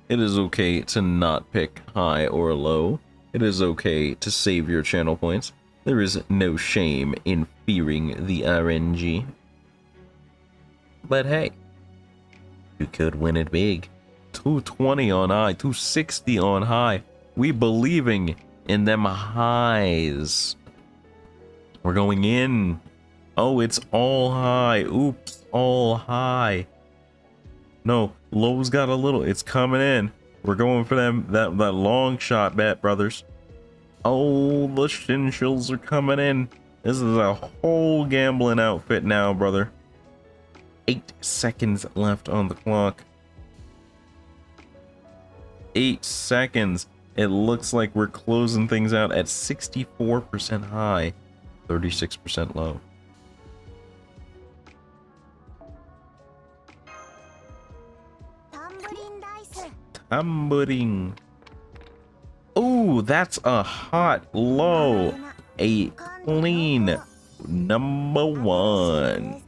It is okay to not pick high or low. It is okay to save your channel points. There is no shame in fearing the RNG. But hey, you could win it big. 220 on high, 260 on high. We believing in them highs. We're going in. Oh, it's all high. Oops, all high. No, low's got a little. It's coming in. We're going for that long shot bet, brothers. Oh, the Shinshills are coming in. This is a whole gambling outfit now, brother. 8 seconds left on the clock. 8 seconds. It looks like we're closing things out at 64% high, 36% low. Tambourine. Oh, that's a hot low. A clean number 1.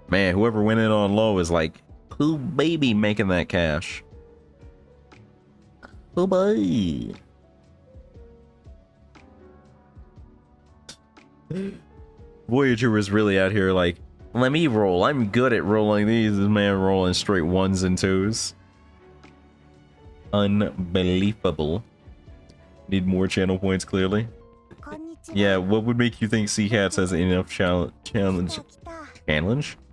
Man, whoever went in on low is like, who baby making that cash? Oh boy. Voyager was really out here like, let me roll. I'm good at rolling these. This man rolling straight 1s and 2s. Unbelievable. Need more channel points, clearly. Yeah, what would make you think C-Cats has enough challenge?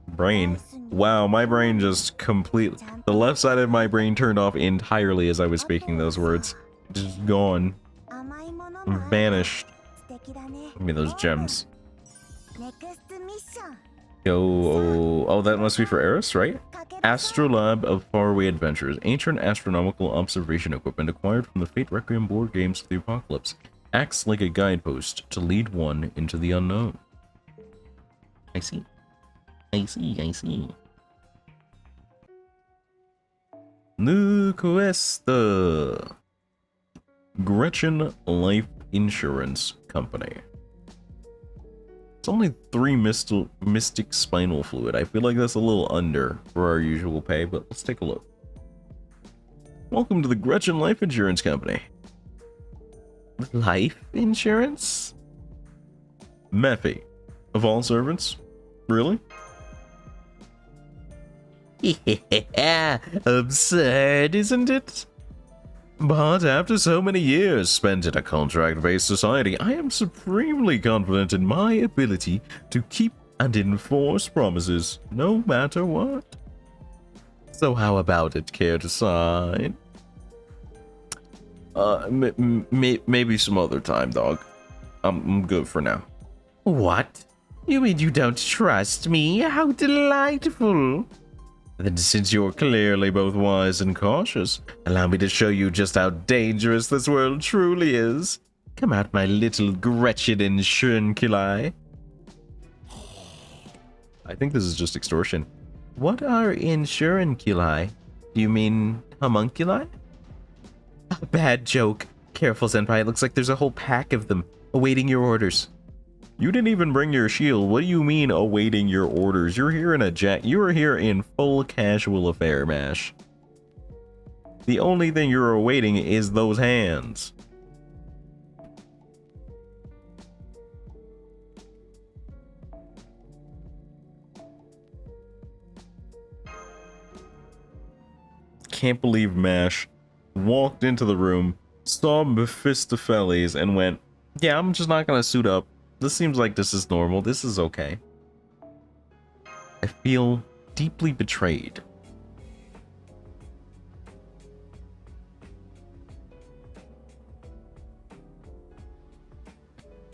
Brain. Wow, my brain just completely... The left side of my brain turned off entirely as I was speaking those words. Just gone. Vanished. Give me those gems. Yo, oh, that must be for Eris, right? Astrolab of Faraway Adventures. Ancient astronomical observation equipment acquired from the Fate Requiem board games of the Apocalypse. Acts like a guidepost to lead one into the unknown. I see. I see. New quest. Gretchen Life Insurance Company. It's only 3 mystic spinal fluid. I feel like that's a little under for our usual pay, but let's take a look. Welcome to the Gretchen Life Insurance Company. Life insurance? Mephi. Of all servants? Really? Yeah, absurd, isn't it? But after so many years spent in a contract-based society, I am supremely confident in my ability to keep and enforce promises, no matter what. So how about it, care to sign? Maybe some other time, dog. I'm good for now. What? You mean you don't trust me? How delightful! Then since you're clearly both wise and cautious, allow me to show you just how dangerous this world truly is. Come out, my little Gretchen Insurance. I think this is just extortion. What are Insurance? Do you mean homunculi? A bad joke. Careful, Senpai. It looks like there's a whole pack of them awaiting your orders. You didn't even bring your shield. What do you mean awaiting your orders? You're here in you are here in full casual affair, Mash. The only thing you're awaiting is those hands. Can't believe Mash walked into the room, saw Mephistopheles, and went, yeah, I'm just not gonna suit up. This seems like this is normal. This is okay. I feel deeply betrayed.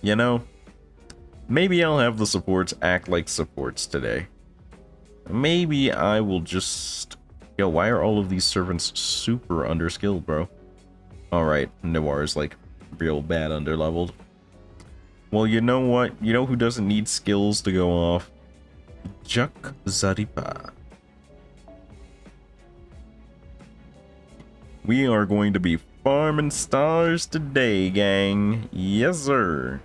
You know, maybe I'll have the supports act like supports today. Maybe I will just... Yo, why are all of these servants super underskilled, bro? Alright, Noir is like real bad underleveled. Well, you know what? You know who doesn't need skills to go off? Juk Zaripa. We are going to be farming stars today, gang. Yes, sir.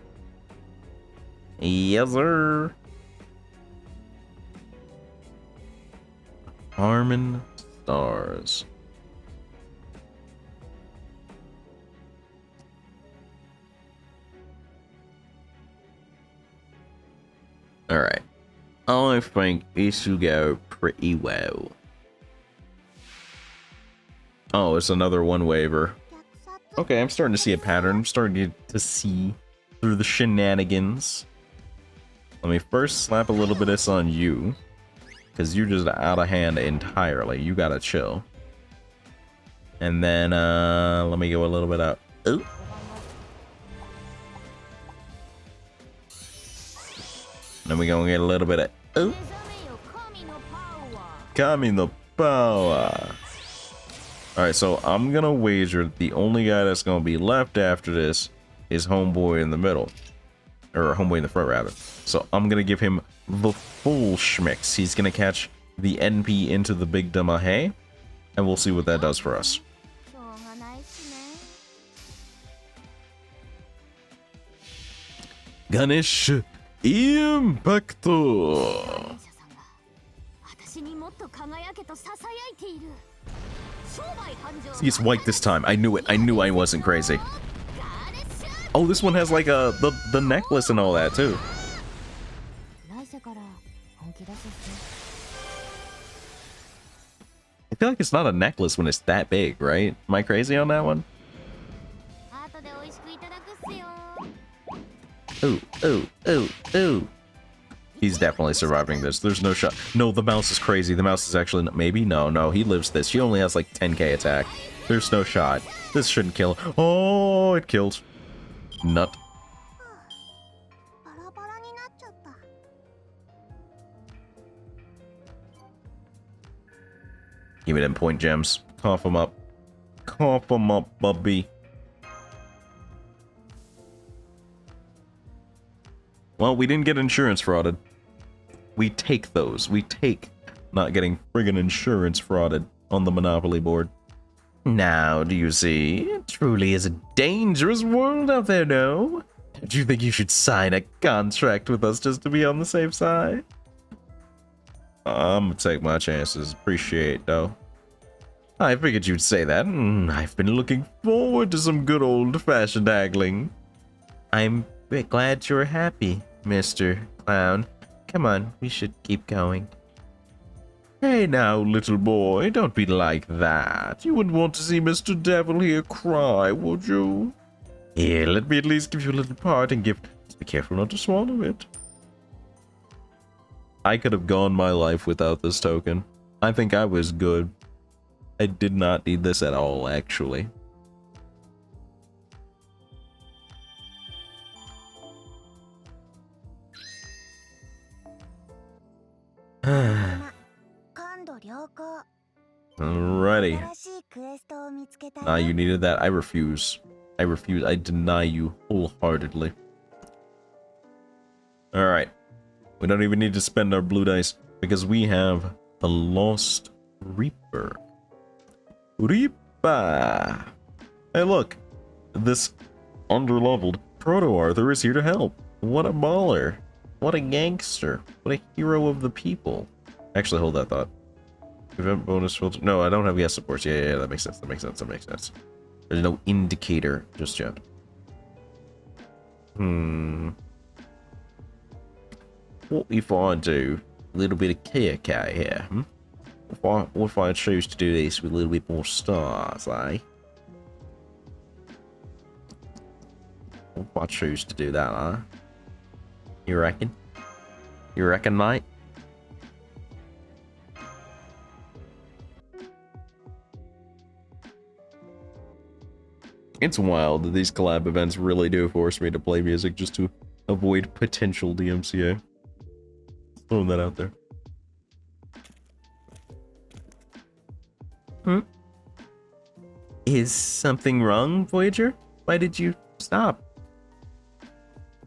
Yes, sir. Farming stars. Alright. I think this will go pretty well. Oh, it's another one waiver. Okay, I'm starting to see a pattern. I'm starting to see through the shenanigans. Let me first slap a little bit of this on you, because you're just out of hand entirely. You gotta chill. And then, let me go a little bit up. Ooh. Then we gonna get a little bit of ooh. Kami no power. Alright, so I'm gonna wager the only guy that's gonna be left after this is Homeboy in the middle. Or Homeboy in the front, rather. So I'm gonna give him the full schmicks. He's gonna catch the NP into the Big Damahe, and we'll see what that does for us. Ganesh Impacto! He's white this time. I knew it. I knew I wasn't crazy. Oh, this one has like the necklace and all that too. I feel like it's not a necklace when it's that big, right? Am I crazy on that one? Ooh, ooh, ooh, ooh. He's definitely surviving this. There's no shot. No, the mouse is crazy. The mouse is actually... Maybe? No, he lives this. She only has like 10k attack. There's no shot. This shouldn't kill. Oh, it killed. Nut. Give me them point gems. Cough them up. Cough them up, bubby. Well, we didn't get insurance frauded. We take those. We take not getting friggin' insurance frauded on the Monopoly board. Now, do you see? It truly is a dangerous world out there, no? Do you think you should sign a contract with us just to be on the safe side? I'm gonna take my chances. Appreciate, though. I figured you'd say that. I've been looking forward to some good old-fashioned haggling. I'm glad you're happy, Mr. Clown. Come on, we should keep going. Hey now, little boy, don't be like that. You wouldn't want to see Mr. Devil here cry, would you? Here, let me at least give you a little parting gift. Just be careful not to swallow it. I could have gone my life without this token. I think I was good. I did not need this at all, actually. Alrighty. Ah, you needed that. I refuse. I refuse. I deny you wholeheartedly. Alright. We don't even need to spend our blue dice because we have the Lost Reaper. Reaper! Hey, look. This underleveled Proto-Arthur is here to help. What a baller. What a gangster. What a hero of the people. Actually, hold that thought. Event bonus filter. No, I don't have guest supports. Yeah, that makes sense. That makes sense. That makes sense. There's no indicator just yet. What if I do a little bit of KK here? What if I choose to do this with a little bit more stars, eh? What if I choose to do that, huh? You reckon? You reckon, mate? It's wild that these collab events really do force me to play music just to avoid potential DMCA. Throwing that out there. Is something wrong, Voyager? Why did you stop?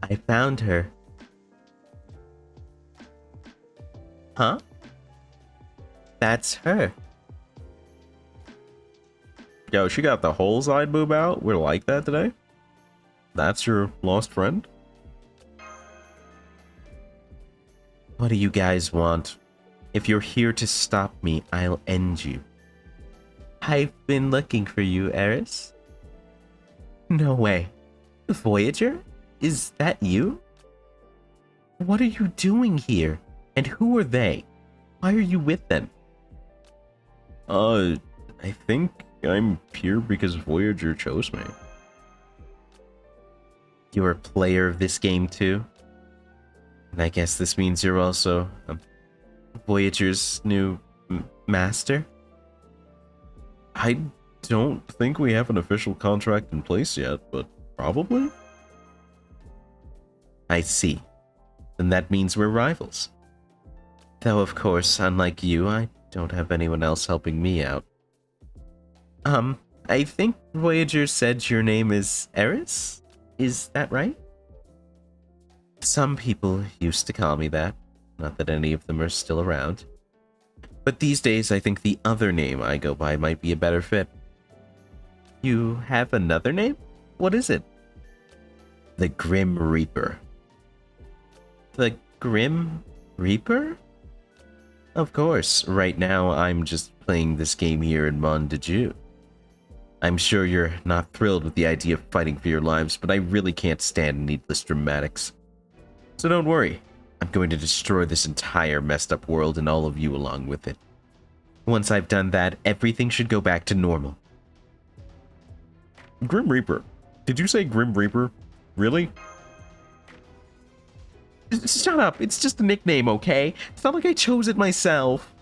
I found her. Huh? That's her. Yo, she got the whole side boob out? We're like that today? That's your lost friend? What do you guys want? If you're here to stop me, I'll end you. I've been looking for you, Eris. No way. Voyager? Is that you? What are you doing here? And who are they? Why are you with them? I think I'm here because Voyager chose me. You're a player of this game too? And I guess this means you're also Voyager's new master? I don't think we have an official contract in place yet, but probably? I see. Then that means we're rivals. Though, of course, unlike you, I don't have anyone else helping me out. I think Voyager said your name is Eris? Is that right? Some people used to call me that. Not that any of them are still around. But these days, I think the other name I go by might be a better fit. You have another name? What is it? The Grim Reaper. The Grim Reaper? Of course, right now I'm just playing this game here in Mondaju. I'm sure you're not thrilled with the idea of fighting for your lives, but I really can't stand needless dramatics. So don't worry, I'm going to destroy this entire messed up world and all of you along with it. Once I've done that, everything should go back to normal. Grim Reaper. Did you say Grim Reaper? Really? Shut up, it's just a nickname, okay? It's not like I chose it myself.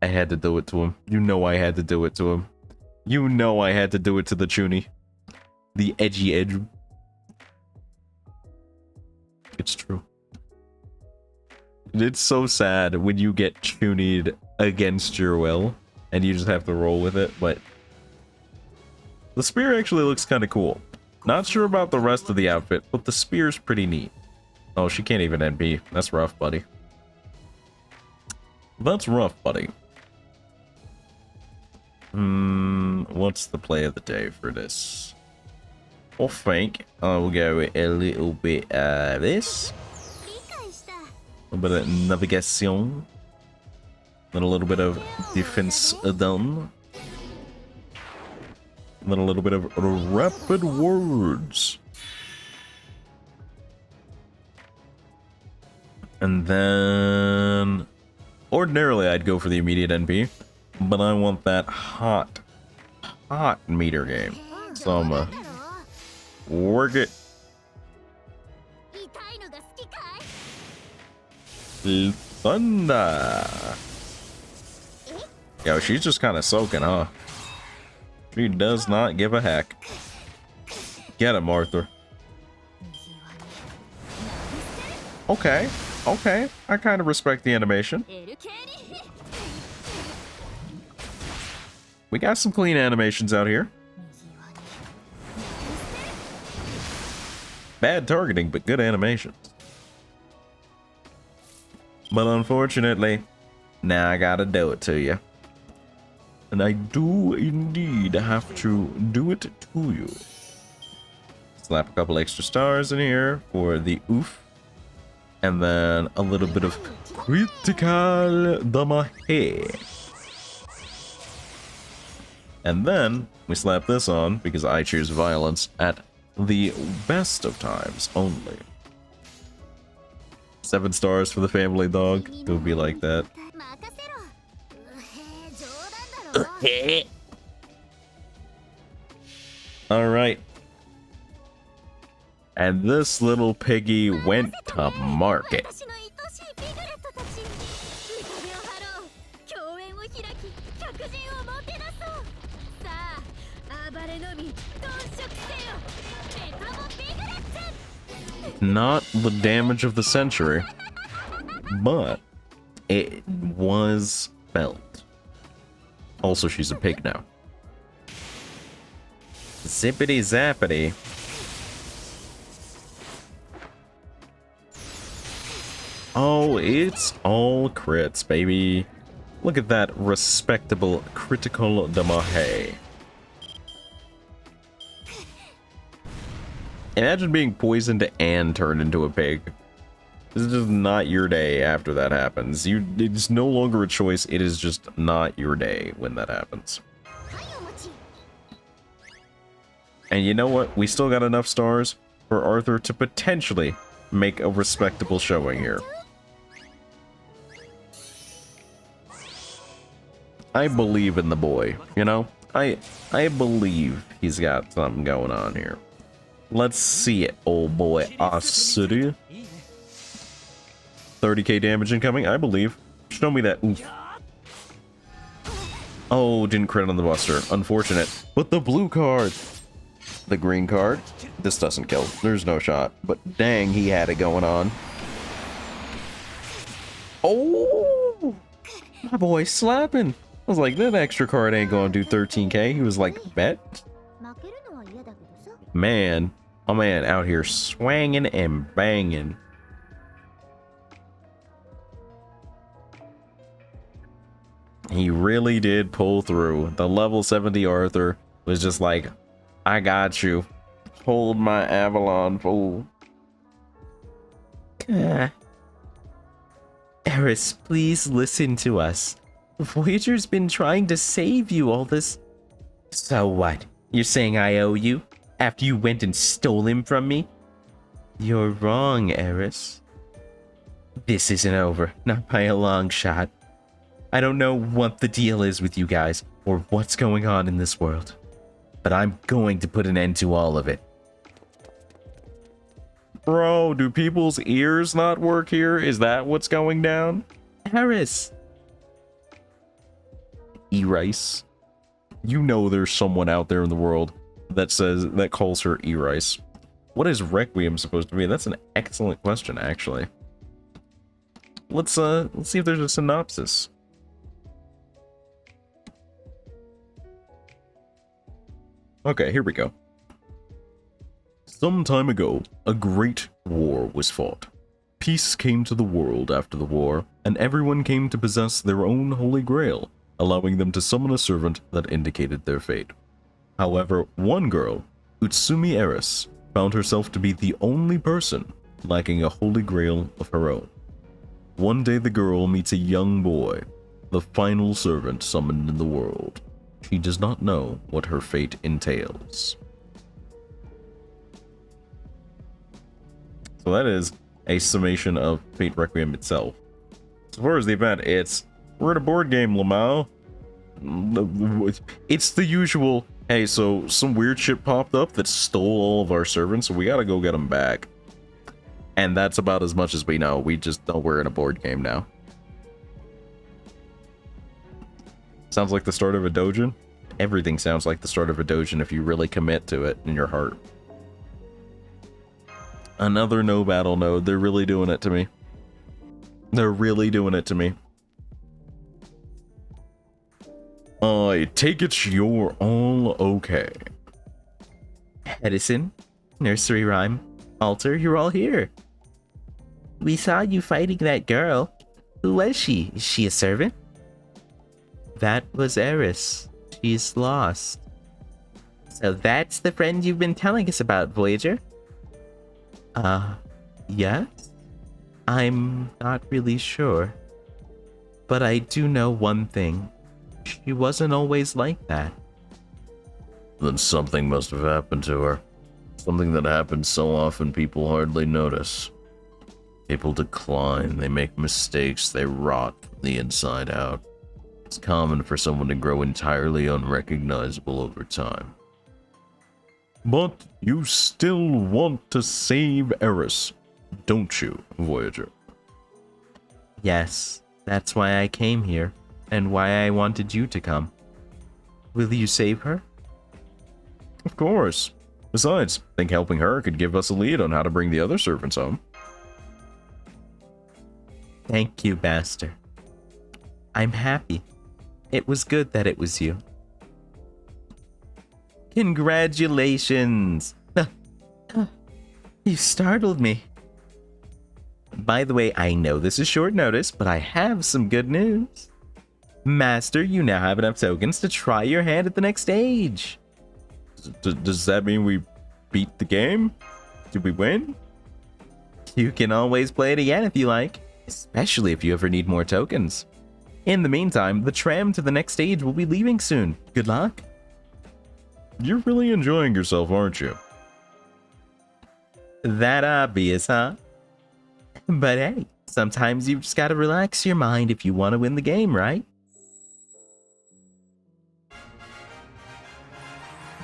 I had to do it to him. You know I had to do it to him. You know I had to do it to the Chuny. The edgy edge. It's true. It's so sad when you get Chunied against your will, and you just have to roll with it, but... The spear actually looks kind of cool. Not sure about the rest of the outfit, but the spear's pretty neat. Oh, she can't even NB. That's rough, buddy. That's rough, buddy. What's the play of the day for this? I think I'll go with a little bit of this. A bit of navigation. Then a little bit of defense done. And then a little bit of rapid words. And then... Ordinarily, I'd go for the immediate NP. But I want that hot meter game. So I'm gonna work it. Thunder. Yo, she's just kind of soaking, huh? She does not give a heck. Get him, Arthur. Okay, okay. I kind of respect the animation. We got some clean animations out here. Bad targeting, but good animations. But unfortunately, now I gotta do it to you. And I do indeed have to do it to you. Slap a couple extra stars in here for the oof. And then a little bit of critical damage. And then we slap this on because I choose violence at the best of times only. 7 stars for the family dog. It would be like that. Alright. And this little piggy went to market. Not the damage of the century, but it was felt. Also, she's a pig now. Zippity zappity. Oh, it's all crits, baby. Look at that respectable critical damage. Imagine being poisoned and turned into a pig. This is just not your day after that happens. It's no longer a choice, it is just not your day when that happens. And you know what? We still got enough stars for Arthur to potentially make a respectable showing here. I believe in the boy, you know? I believe he's got something going on here. Let's see it, old boy. Asuri. 30k damage incoming, I believe. Show me that. Oof. Oh, didn't crit on the buster. Unfortunate. But the blue card. The green card. This doesn't kill. There's no shot. But dang, he had it going on. Oh! My boy slapping. I was like, that extra card ain't gonna do 13k. He was like, bet. Man. Oh man, out here swanging and banging. He really did pull through. The level 70 Arthur was just like, I got you. Hold my Avalon, fool. Eris, please listen to us. Voyager's been trying to save you all this. So what? You're saying I owe you? After you went and stole him from me? You're wrong, Eris. This isn't over. Not by a long shot. I don't know what the deal is with you guys, or what's going on in this world. But I'm going to put an end to all of it. Bro, do people's ears not work here? Is that what's going down? Eris! E-Rice. You know there's someone out there in the world that calls her E-Rice. What is Requiem supposed to be? That's an excellent question, actually. Let's see if there's a synopsis. Okay, here we go. Some time ago, a great war was fought. Peace came to the world after the war, and everyone came to possess their own holy grail, allowing them to summon a servant that indicated their fate. However, one girl, Utsumi Eris, found herself to be the only person lacking a holy grail of her own. One day the girl meets a young boy, the final servant summoned in the world. She does not know what her fate entails. So that is a summation of Fate Requiem itself. As far as the event, we're at a board game, Lamau. It's the usual, hey, so some weird shit popped up that stole all of our servants, so we gotta go get them back. And that's about as much as we know. We just know we're in a board game now. Sounds like the start of a doujin. Everything sounds like the start of a doujin if you really commit to it in your heart. Another no battle node. They're really doing it to me. They're really doing it to me. I take it you're all okay. Edison, Nursery Rhyme, Alter, you're all here. We saw you fighting that girl. Who was she? Is she a servant? That was Eris. She's lost. So that's the friend you've been telling us about, Voyager? Yes? I'm not really sure. But I do know one thing. She wasn't always like that. Then something must have happened to her. Something that happens so often people hardly notice. People decline, they make mistakes, they rot from the inside out. It's common for someone to grow entirely unrecognizable over time. But you still want to save Eris, don't you, Voyager? Yes, that's why I came here, and why I wanted you to come. Will you save her? Of course. Besides, I think helping her could give us a lead on how to bring the other servants home. Thank you, Master. I'm happy. It was good that it was you. Congratulations! You startled me. By the way, I know this is short notice, but I have some good news. Master, you now have enough tokens to try your hand at the next stage. Does that mean we beat the game? Did we win? You can always play it again if you like, especially if you ever need more tokens. In the meantime, the tram to the next stage will be leaving soon. Good luck. You're really enjoying yourself, aren't you? That obvious, huh? But hey, sometimes you've just gotta relax your mind if you want to win the game, right?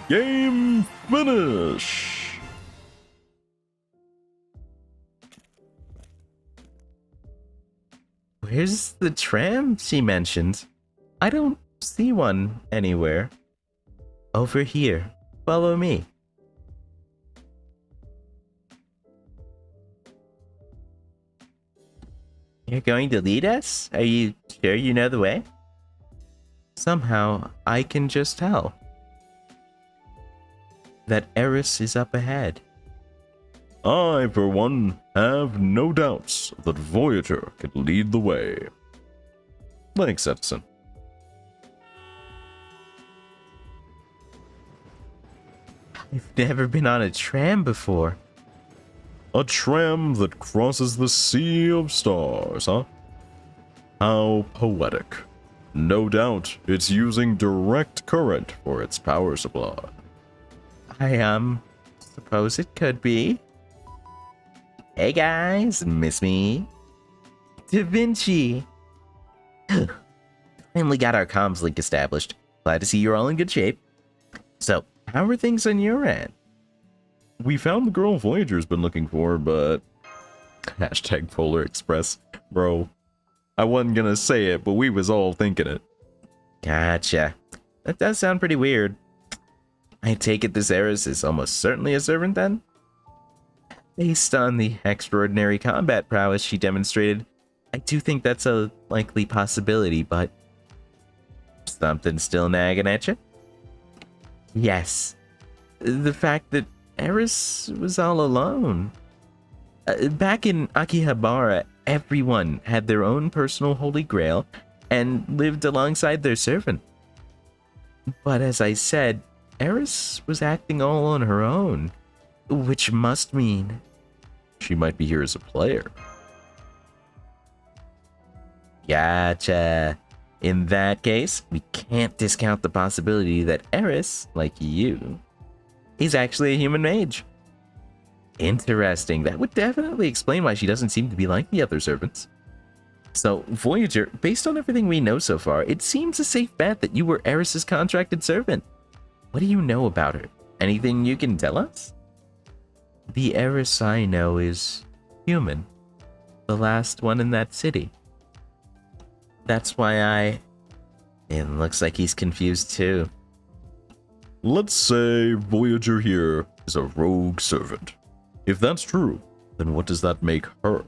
Game finish! Where's the tram she mentioned? I don't see one anywhere. Over here. Follow me. You're going to lead us? Are you sure you know the way? Somehow, I can just tell that Eris is up ahead. I, for one, have no doubts that Voyager can lead the way. Thanks, Edison. I've never been on a tram before. A tram that crosses the sea of stars, huh? How poetic. No doubt it's using direct current for its power supply. I suppose it could be. Hey guys, miss me? Da Vinci! Finally got our comms link established. Glad to see you're all in good shape. So, how are things on your end? We found the girl Voyager's been looking for, but... Hashtag Polar Express. Bro, I wasn't gonna say it, but we was all thinking it. Gotcha. That does sound pretty weird. I take it this Eris is almost certainly a servant then? Based on the extraordinary combat prowess she demonstrated, I do think that's a likely possibility, but... Something still nagging at you? Yes. The fact that Eris was all alone. Back in Akihabara, everyone had their own personal holy grail and lived alongside their servant. But as I said, Eris was acting all on her own, which must mean She might be here as a player. Gotcha. In that case, we can't discount the possibility that Eris, like you, is actually a human mage. Interesting. That would definitely explain why she doesn't seem to be like the other servants. So, Voyager, based on everything we know so far, it seems a safe bet that you were Eris's contracted servant. What do you know about her? Anything you can tell us? The Eris I know is human. The last one in that city. That's why It looks like he's confused too. Let's say Voyager here is a rogue servant. If that's true, then what does that make her?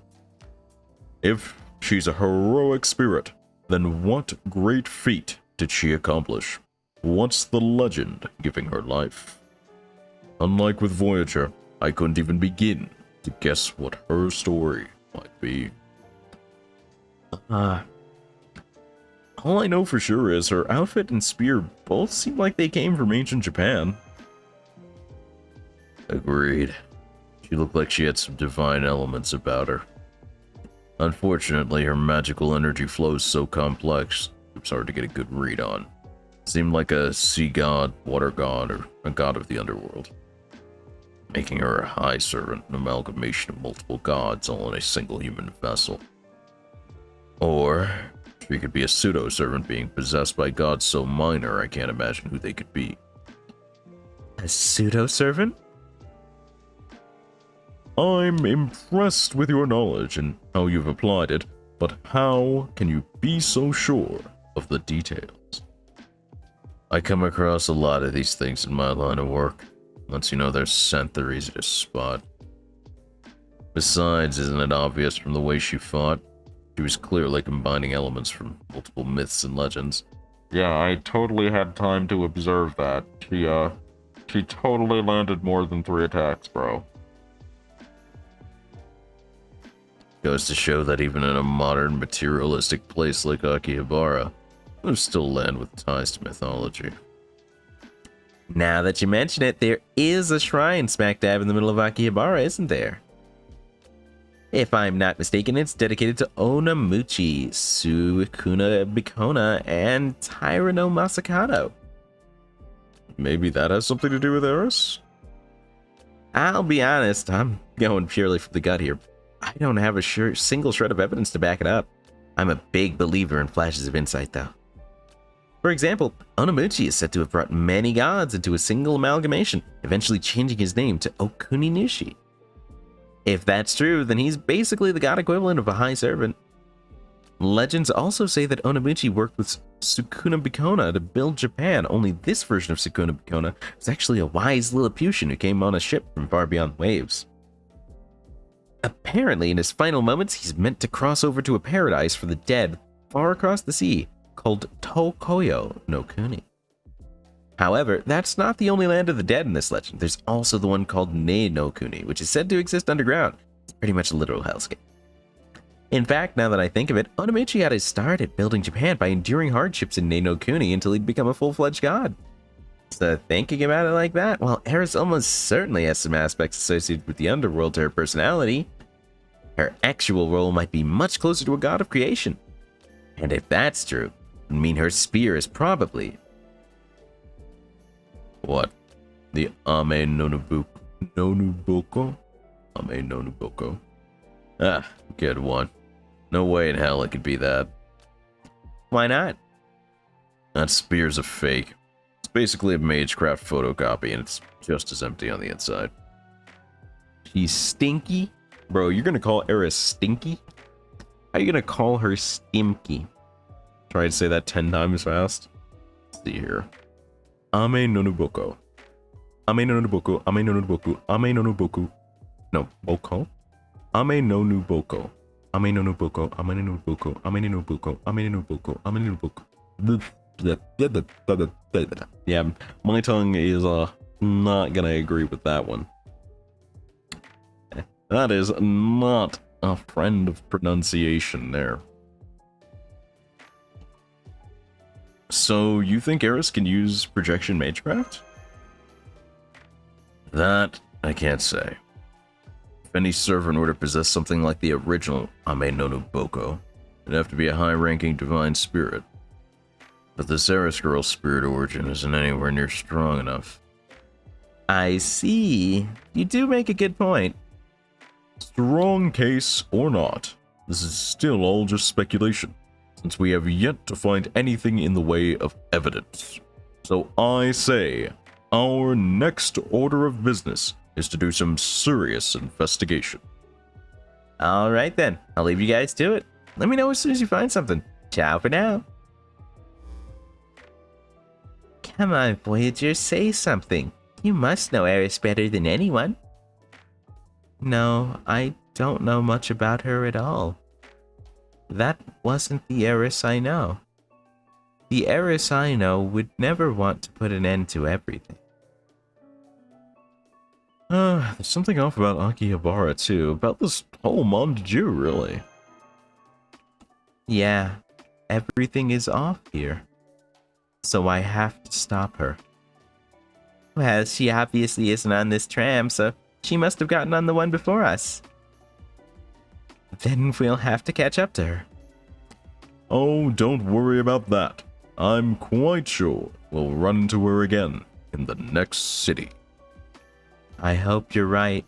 If she's a heroic spirit, then what great feat did she accomplish? What's the legend giving her life? Unlike with Voyager, I couldn't even begin to guess what her story might be. All I know for sure is her outfit and spear both seem like they came from ancient Japan. Agreed. She looked like she had some divine elements about her. Unfortunately, her magical energy flows so complex, it was hard to get a good read on. Seemed like a sea god, water god, or a god of the underworld. Making her a high servant, an amalgamation of multiple gods all in a single human vessel. Or she could be a pseudo-servant being possessed by gods so minor I can't imagine who they could be. A pseudo-servant? I'm impressed with your knowledge and how you've applied it, but how can you be so sure of the details? I come across a lot of these things in my line of work. Once you know they're sent, they're easy to spot. Besides, isn't it obvious from the way she fought? She was clearly combining elements from multiple myths and legends. Yeah, I totally had time to observe that. She totally landed more than 3 attacks, bro. Goes to show that even in a modern, materialistic place like Akihabara, there's still land with ties to mythology. Now that you mention it, there is a shrine smack dab in the middle of Akihabara, isn't there? If I'm not mistaken, it's dedicated to Onamuchi, Sukuna Bikona, and Taira no Masakado. Maybe that has something to do with Eris? I'll be honest, I'm going purely from the gut here. I don't have a single shred of evidence to back it up. I'm a big believer in flashes of insight, though. For example, Onomichi is said to have brought many gods into a single amalgamation, eventually changing his name to Okuni Nishi. If that's true, then he's basically the god equivalent of a high servant. Legends also say that Onomichi worked with Sukuna Bikona to build Japan, only this version of Sukuna Bikona was actually a wise Lilliputian who came on a ship from far beyond the waves. Apparently, in his final moments, he's meant to cross over to a paradise for the dead far across the sea, called Tokoyo no Kuni. However, that's not the only land of the dead in this legend. There's also the one called Ne no Kuni, which is said to exist underground. It's pretty much a literal hellscape. In fact, now that I think of it, Onomichi had his start at building Japan by enduring hardships in Ne no Kuni until he'd become a full-fledged god. So thinking about it like that, while Eris almost certainly has some aspects associated with the underworld to her personality, her actual role might be much closer to a god of creation. And if that's true, it would mean her spear is probably... What? The Ame Nonoboko? Ame Nonoboko. Ah, good one. No way in hell it could be that. Why not? That spear's a fake. It's basically a Magecraft photocopy, and it's just as empty on the inside. She's stinky? Bro, you're gonna call Eris stinky? How are you gonna call her stinky? Try to say that 10 times fast. Let's see here. Ame Nonoboko. Ame Nonoboko. Ame Nonoboko. Ame Nonoboko. No, Boko. Ame Nonoboko. Ame Nonoboko. Ame Nonoboko. Ame Nonoboko. Ame Nonoboko. Ame Nonoboko. Yeah, my tongue is not gonna agree with that one. That is not a friend of pronunciation there. So, you think Eris can use projection Magecraft? That, I can't say. If any servant were to possess something like the original Ame Nonoboko, it'd have to be a high-ranking divine spirit. But this Eris girl's spirit origin isn't anywhere near strong enough. I see. You do make a good point. Strong case or not, this is still all just speculation, since we have yet to find anything in the way of evidence. So I say, our next order of business is to do some serious investigation. Alright then, I'll leave you guys to it. Let me know as soon as you find something. Ciao for now. Come on, Voyager, say something. You must know Eris better than anyone. No, I don't know much about her at all. That wasn't the Eris I know. The Eris I know would never want to put an end to everything. There's something off about Akihabara too, about this whole Mondeju, really. Yeah, everything is off here. So I have to stop her. Well, she obviously isn't on this tram, so she must have gotten on the one before us. Then we'll have to catch up to her. Oh, don't worry about that. I'm quite sure we'll run into her again in the next city. I hope you're right.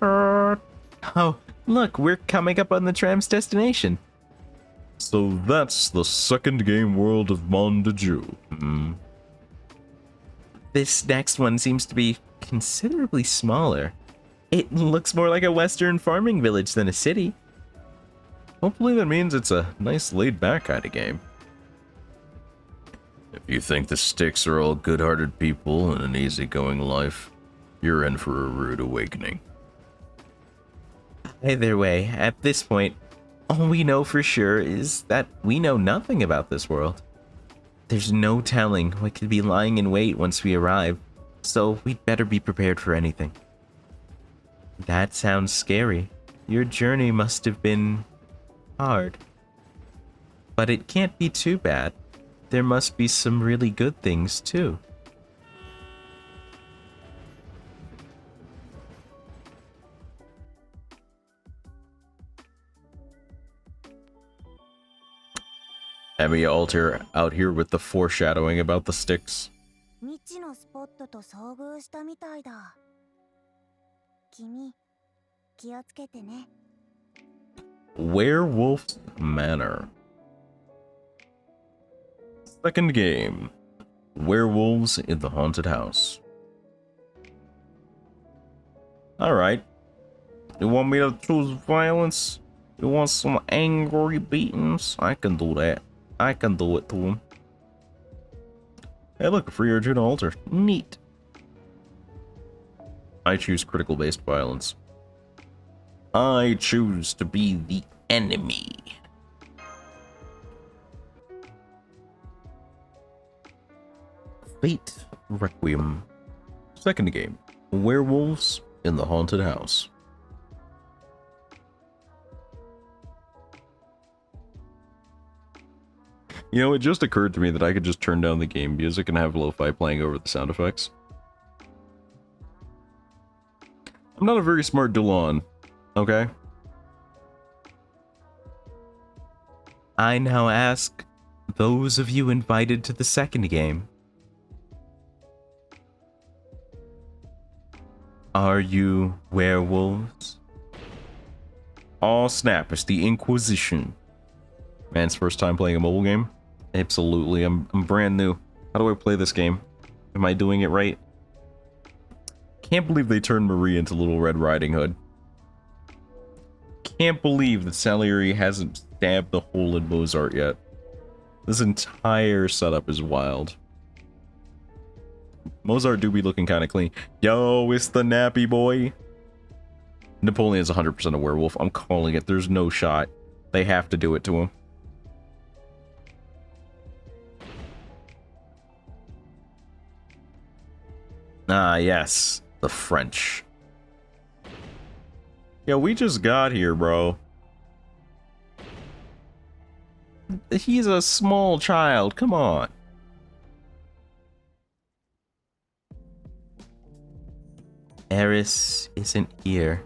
Oh, look, we're coming up on the tram's destination. So that's the second game world of Mondeju. This next one seems to be considerably smaller. It looks more like a western farming village than a city. Hopefully that means it's a nice laid-back kind of game. If you think the Styx are all good-hearted people and an easygoing life, you're in for a rude awakening. Either way, at this point, all we know for sure is that we know nothing about this world. There's no telling what could be lying in wait once we arrive, so we'd better be prepared for anything. That sounds scary. Your journey must have been hard. But it can't be too bad. There must be some really good things too. Emmy Alter out here with the foreshadowing about the Styx. 未知のスポットと遭遇したみたいだ。君、気をつけてね。 Werewolf Manor. Second game. Werewolves in the Haunted House. Alright. You want me to choose violence? You want some angry beatings? I can do that. I can do it to him. Hey look, a free Arjuna altar. Neat. I choose critical based violence. I choose to be the enemy. Fate Requiem. Second game. Werewolves in the Haunted House. You know, it just occurred to me that I could just turn down the game music and have lo-fi playing over the sound effects. I'm not a very smart Dulon, okay? I now ask those of you invited to the second game, are you werewolves? Oh snap, it's the Inquisition. Man's first time playing a mobile game? Absolutely, I'm brand new. How do I play this game? Am I doing it right? Can't believe they turned Marie into Little Red Riding Hood. Can't believe that Salieri hasn't stabbed the hole in Mozart yet. This entire setup is wild. Mozart do be looking kind of clean. Yo, it's the nappy boy. Napoleon's 100% a werewolf. I'm calling it. There's no shot. They have to do it to him. Ah, yes. The French. Yeah, we just got here, bro. He's a small child. Come on. Eris isn't here.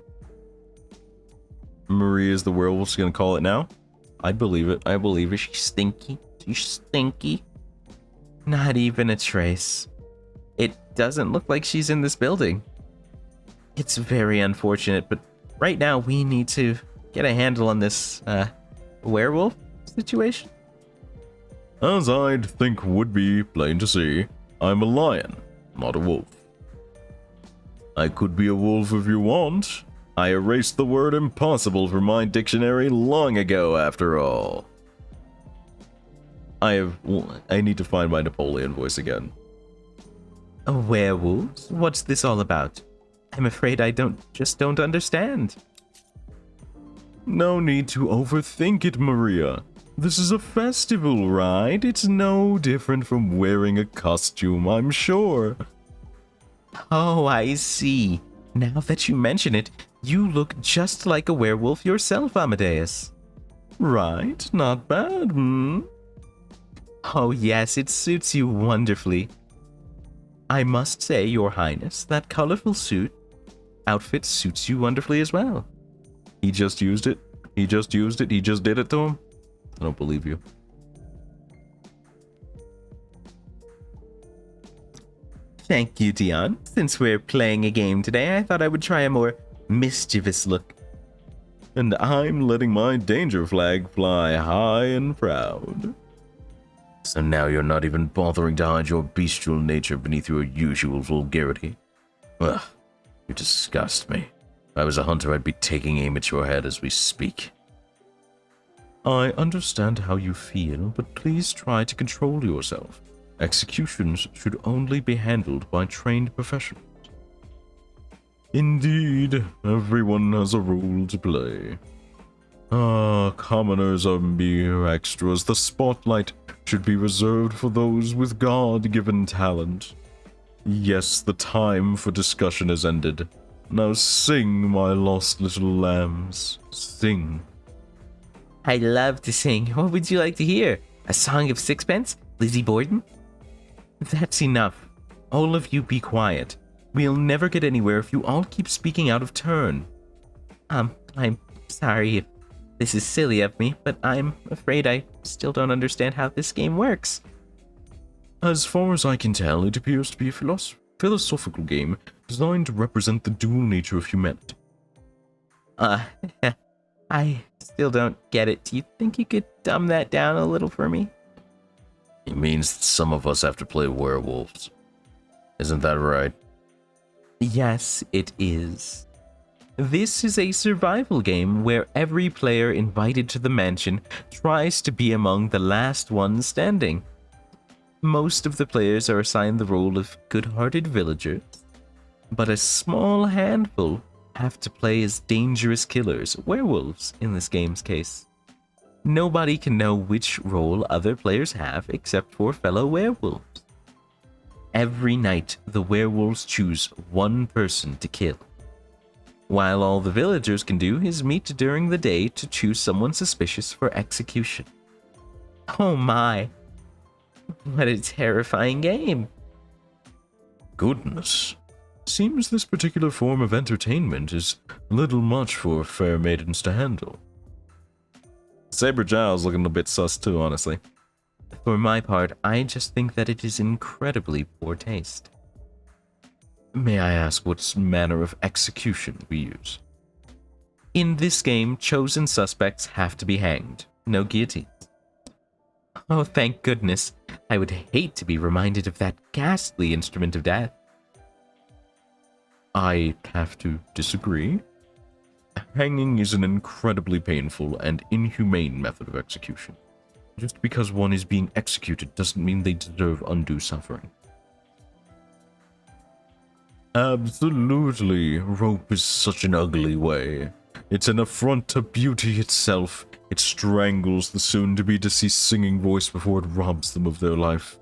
Marie is the werewolf's gonna call it now? I believe it. I believe it. She's stinky. She's stinky. Not even a trace. It doesn't look like she's in this building. It's very unfortunate, but right now we need to get a handle on this werewolf situation. As I'd think would be plain to see, I'm a lion, not a wolf. I could be a wolf if you want. I erased the word impossible from my dictionary long ago, after all. I need to find my Napoleon voice again. Werewolves? What's this all about? I'm afraid I don't understand. No need to overthink it, Maria. This is a festival, right? It's no different from wearing a costume, I'm sure. Oh, I see. Now that you mention it, you look just like a werewolf yourself, Amadeus. Right, not bad, hmm? Oh yes, it suits you wonderfully. I must say, Your Highness, that colorful outfit suits you wonderfully as well. He just used it. He just did it to him. I don't believe you. Thank you, Dion. Since we're playing a game today, I thought I would try a more mischievous look. And I'm letting my danger flag fly high and proud. So now you're not even bothering to hide your bestial nature beneath your usual vulgarity. Ugh, you disgust me. If I was a hunter, I'd be taking aim at your head as we speak. I understand how you feel, but please try to control yourself. Executions should only be handled by trained professionals. Indeed, everyone has a role to play. Commoners are mere extras. The spotlight should be reserved for those with God-given talent. Yes, the time for discussion has ended. Now sing, my lost little lambs. Sing. I love to sing. What would you like to hear? A song of sixpence? Lizzie Borden? That's enough. All of you be quiet. We'll never get anywhere if you all keep speaking out of turn. I'm sorry if this is silly of me, but I'm afraid I still don't understand how this game works. As far as I can tell, it appears to be a philosophical game designed to represent the dual nature of humanity. I still don't get it. Do you think you could dumb that down a little for me? It means that some of us have to play werewolves. Isn't that right? Yes, it is. This is a survival game where every player invited to the mansion tries to be among the last ones standing. Most of the players are assigned the role of good-hearted villagers, but a small handful have to play as dangerous killers, werewolves in this game's case. Nobody can know which role other players have except for fellow werewolves. Every night, the werewolves choose one person to kill, while all the villagers can do is meet during the day to choose someone suspicious for execution. Oh my, what a terrifying game. Goodness. Seems this particular form of entertainment is a little much for fair maidens to handle. Saber Giles looking a bit sus too, honestly. For my part, I just think that it is incredibly poor taste. May I ask what manner of execution we use? In this game, chosen suspects have to be hanged, no guillotines. Oh, thank goodness. I would hate to be reminded of that ghastly instrument of death. I have to disagree. Hanging is an incredibly painful and inhumane method of execution. Just because one is being executed doesn't mean they deserve undue suffering. Absolutely, rope is such an ugly way. It's an affront to beauty itself. It strangles the soon-to-be deceased singing voice before it robs them of their life.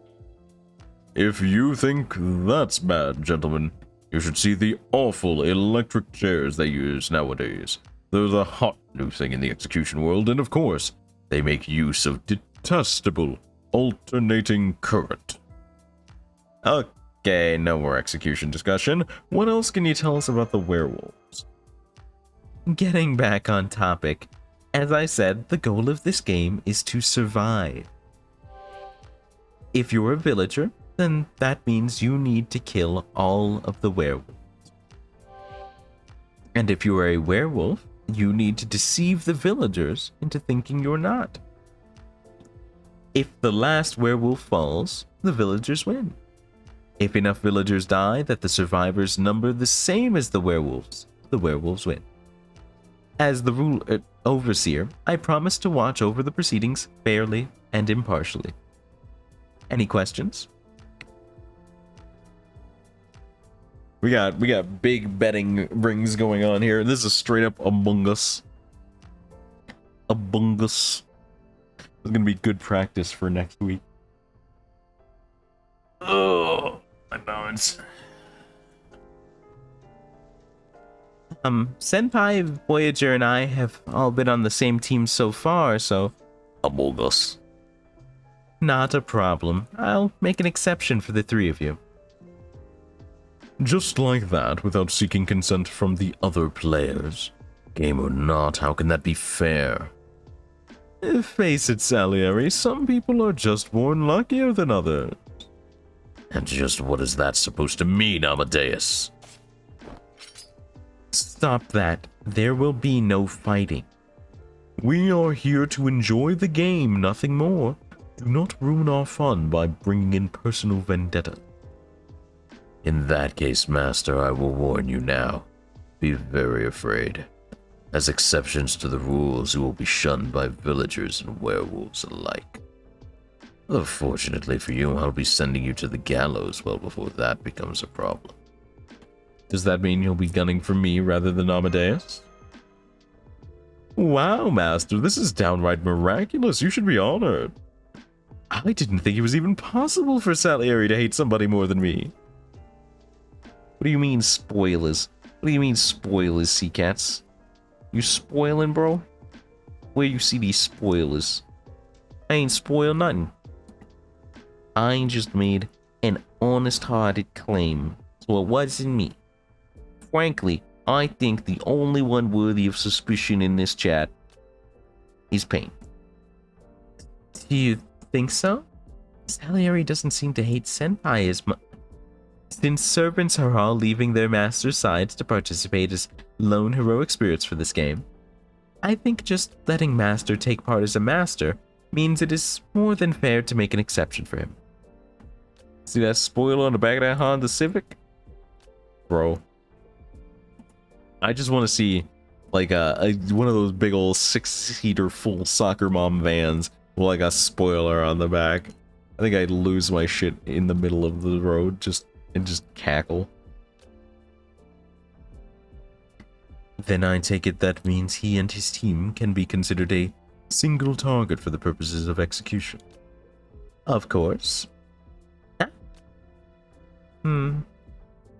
If you think that's bad, gentlemen, you should see the awful electric chairs they use nowadays. They're the hot new thing in the execution world, and of course, they make use of detestable alternating current. Okay, no more execution discussion. What else can you tell us about the werewolves? Getting back on topic, as I said, the goal of this game is to survive. If you're a villager, then that means you need to kill all of the werewolves. And if you are a werewolf, you need to deceive the villagers into thinking you're not. If the last werewolf falls, the villagers win. If enough villagers die that the survivors number the same as the werewolves win. As the rule overseer, I promise to watch over the proceedings fairly and impartially. Any questions? We got big betting rings going on here. This is straight up Among Us. Among Us. This is gonna be good practice for next week. Oh, my balance. Senpai, Voyager, and I have all been on the same team so far, so... Among Us. Not a problem. I'll make an exception for the three of you. Just like that, without seeking consent from the other players. Game or not, how can that be fair? Face it, Salieri, some people are just born luckier than others. And just what is that supposed to mean, Amadeus? Stop that. There will be no fighting. We are here to enjoy the game, nothing more. Do not ruin our fun by bringing in personal vendetta. In that case, Master, I will warn you now. Be very afraid. As exceptions to the rules, you will be shunned by villagers and werewolves alike. Though fortunately for you, I'll be sending you to the gallows well before that becomes a problem. Does that mean you'll be gunning for me rather than Amadeus? Wow, Master, this is downright miraculous. You should be honored. I didn't think it was even possible for Salieri to hate somebody more than me. What do you mean, spoilers? What do you mean, spoilers, Seacats? You spoiling, bro? Where you see these spoilers? I ain't spoiled nothing. I just made an honest-hearted claim, so it wasn't me. Frankly, I think the only one worthy of suspicion in this chat is Pain. Do you think so? Salieri doesn't seem to hate Senpai as much. Since servants are all leaving their master's sides to participate as lone heroic spirits for this game, I think just letting Master take part as a master means it is more than fair to make an exception for him. See that spoiler on the back of that Honda Civic? Bro. I just want to see like one of those big old 6-seater full soccer mom vans with like a spoiler on the back. I think I'd lose my shit in the middle of the road and just cackle. Then I take it that means he and his team can be considered a single target for the purposes of execution. Of course.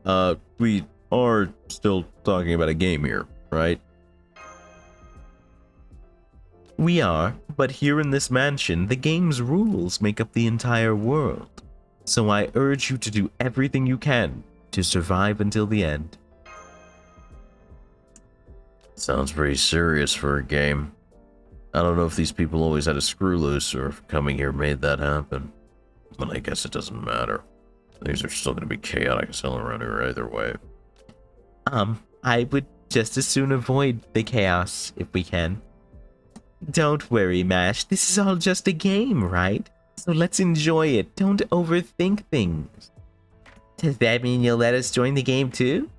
Huh? We are still talking about a game here, right? We are, but here in this mansion, the game's rules make up the entire world. So I urge you to do everything you can to survive until the end. Sounds pretty serious for a game. I don't know if these people always had a screw loose or if coming here made that happen. But I guess it doesn't matter. Things are still going to be chaotic as hell around here either way. I would just as soon avoid the chaos if we can. Don't worry, Mash. This is all just a game, right? So let's enjoy it. Don't overthink things. Does that mean you'll let us join the game too?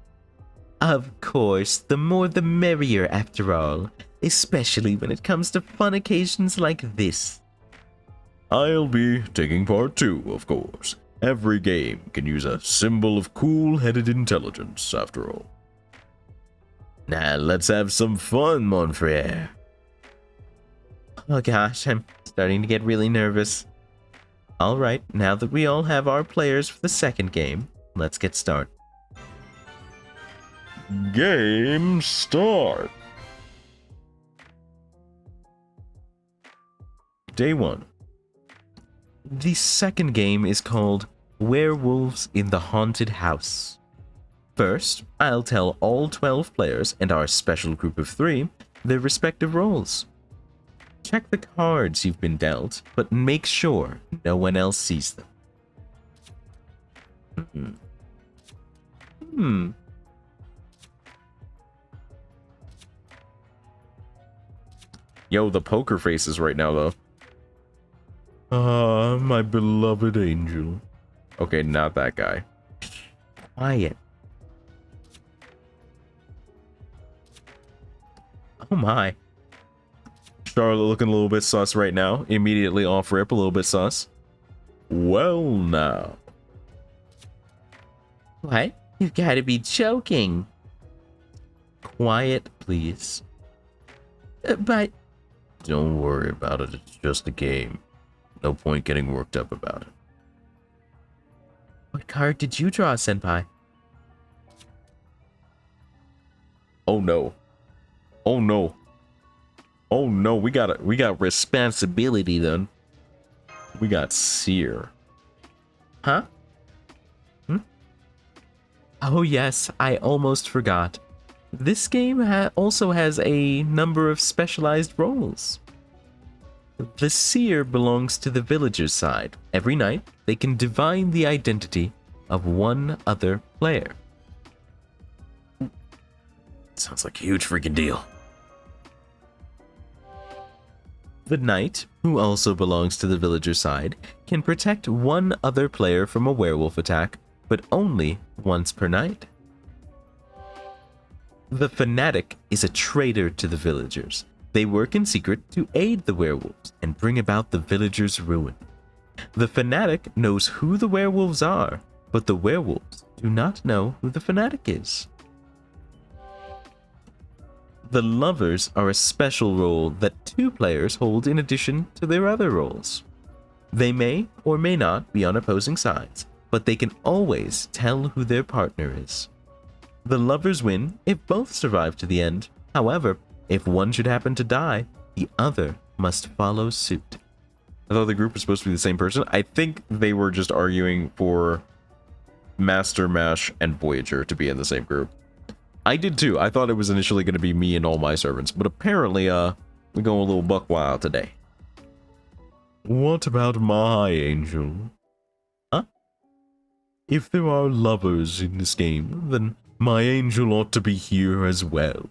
Of course, the more the merrier after all, especially when it comes to fun occasions like this. I'll be taking part too, of course. Every game can use a symbol of cool-headed intelligence, after all. Now let's have some fun, mon frere. Oh gosh, I'm starting to get really nervous. Alright, now that we all have our players for the second game, let's get started. Game start. Day 1. The second game is called Werewolves in the Haunted House. First, I'll tell all 12 players and our special group of 3 their respective roles. Check the cards you've been dealt, but make sure no one else sees them. Yo, the poker faces right now, though. Ah, my beloved angel. Okay, not that guy. Quiet. Oh my. Charlotte looking a little bit sus right now. Immediately off rip, a little bit sus. Well, now. What? You've got to be joking. Quiet, please. But... Don't worry about it, it's just a game. No point getting worked up about it. What card did you draw, Senpai? Oh no. Oh no. Oh no, we got responsibility then. We got Seer. Huh? Oh yes, I almost forgot. This game also has a number of specialized roles. The Seer belongs to the villager's side. Every night, they can divine the identity of one other player. Sounds like a huge freaking deal. The knight, who also belongs to the villager's side, can protect one other player from a werewolf attack, but only once per night. The fanatic is a traitor to the villagers. They work in secret to aid the werewolves and bring about the villagers' ruin. The fanatic knows who the werewolves are, but the werewolves do not know who the fanatic is. The lovers are a special role that 2 players hold in addition to their other roles. They may or may not be on opposing sides, but they can always tell who their partner is. The lovers win if both survive to the end. However, if one should happen to die, the other must follow suit. I thought the group was supposed to be the same person. I think they were just arguing for Master Mash and Voyager to be in the same group. I did too. I thought it was initially going to be me and all my servants, but apparently, we're going a little buck wild today. What about my angel? Huh? If there are lovers in this game, then my angel ought to be here as well.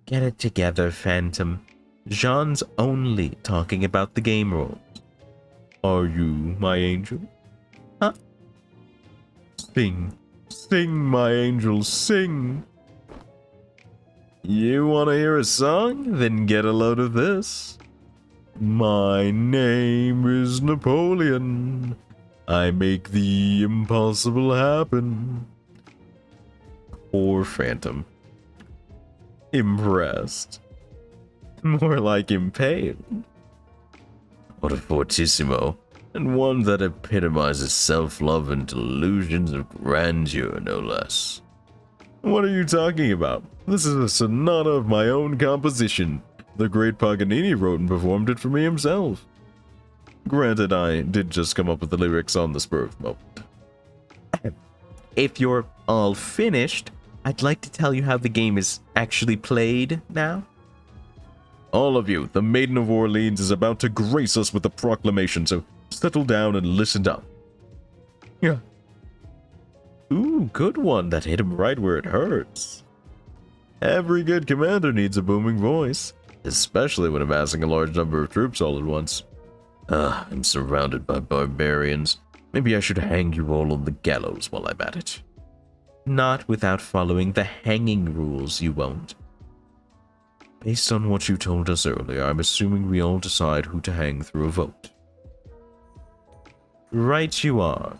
Get it together, Phantom. Jean's only talking about the game rules. Are you my angel? Huh? Sing. Sing, my angel, sing. You want to hear a song? Then get a load of this. My name is Napoleon. I make the impossible happen. Poor Phantom. Impressed. More like impaled. What a fortissimo, and one that epitomizes self-love and delusions of grandeur, no less. What are you talking about? This is a sonata of my own composition. The great Paganini wrote and performed it for me himself. Granted, I did just come up with the lyrics on the spur of the moment. If you're all finished, I'd like to tell you how the game is actually played now. All of you, the Maiden of Orleans is about to grace us with a proclamation, so settle down and listen up. Yeah. Ooh, good one. That hit him right where it hurts. Every good commander needs a booming voice, especially when amassing a large number of troops all at once. I'm surrounded by barbarians. Maybe I should hang you all on the gallows while I'm at it. Not without following the hanging rules, you won't. Based on what you told us earlier, I'm assuming we all decide who to hang through a vote. Right you are.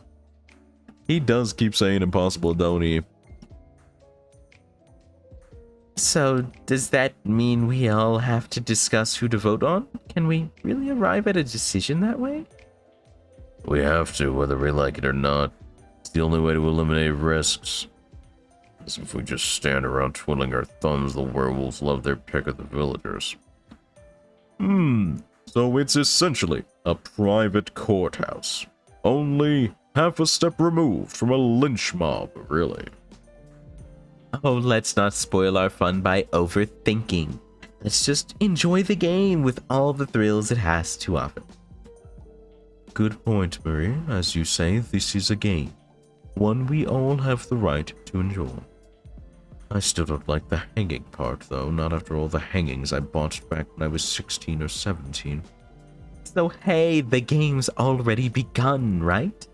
He does keep saying impossible, don't he? So, does that mean we all have to discuss who to vote on? Can we really arrive at a decision that way? We have to, whether we like it or not. It's the only way to eliminate risks. As if we just stand around twiddling our thumbs, the werewolves love their pick of the villagers. So it's essentially a private courthouse. Only half a step removed from a lynch mob, really. Oh, let's not spoil our fun by overthinking. Let's just enjoy the game with all the thrills it has to offer. Good point, Marie. As you say, this is a game. One we all have the right to enjoy. I still don't like the hanging part, though, not after all the hangings I botched back when I was 16 or 17. So hey, the game's already begun, right?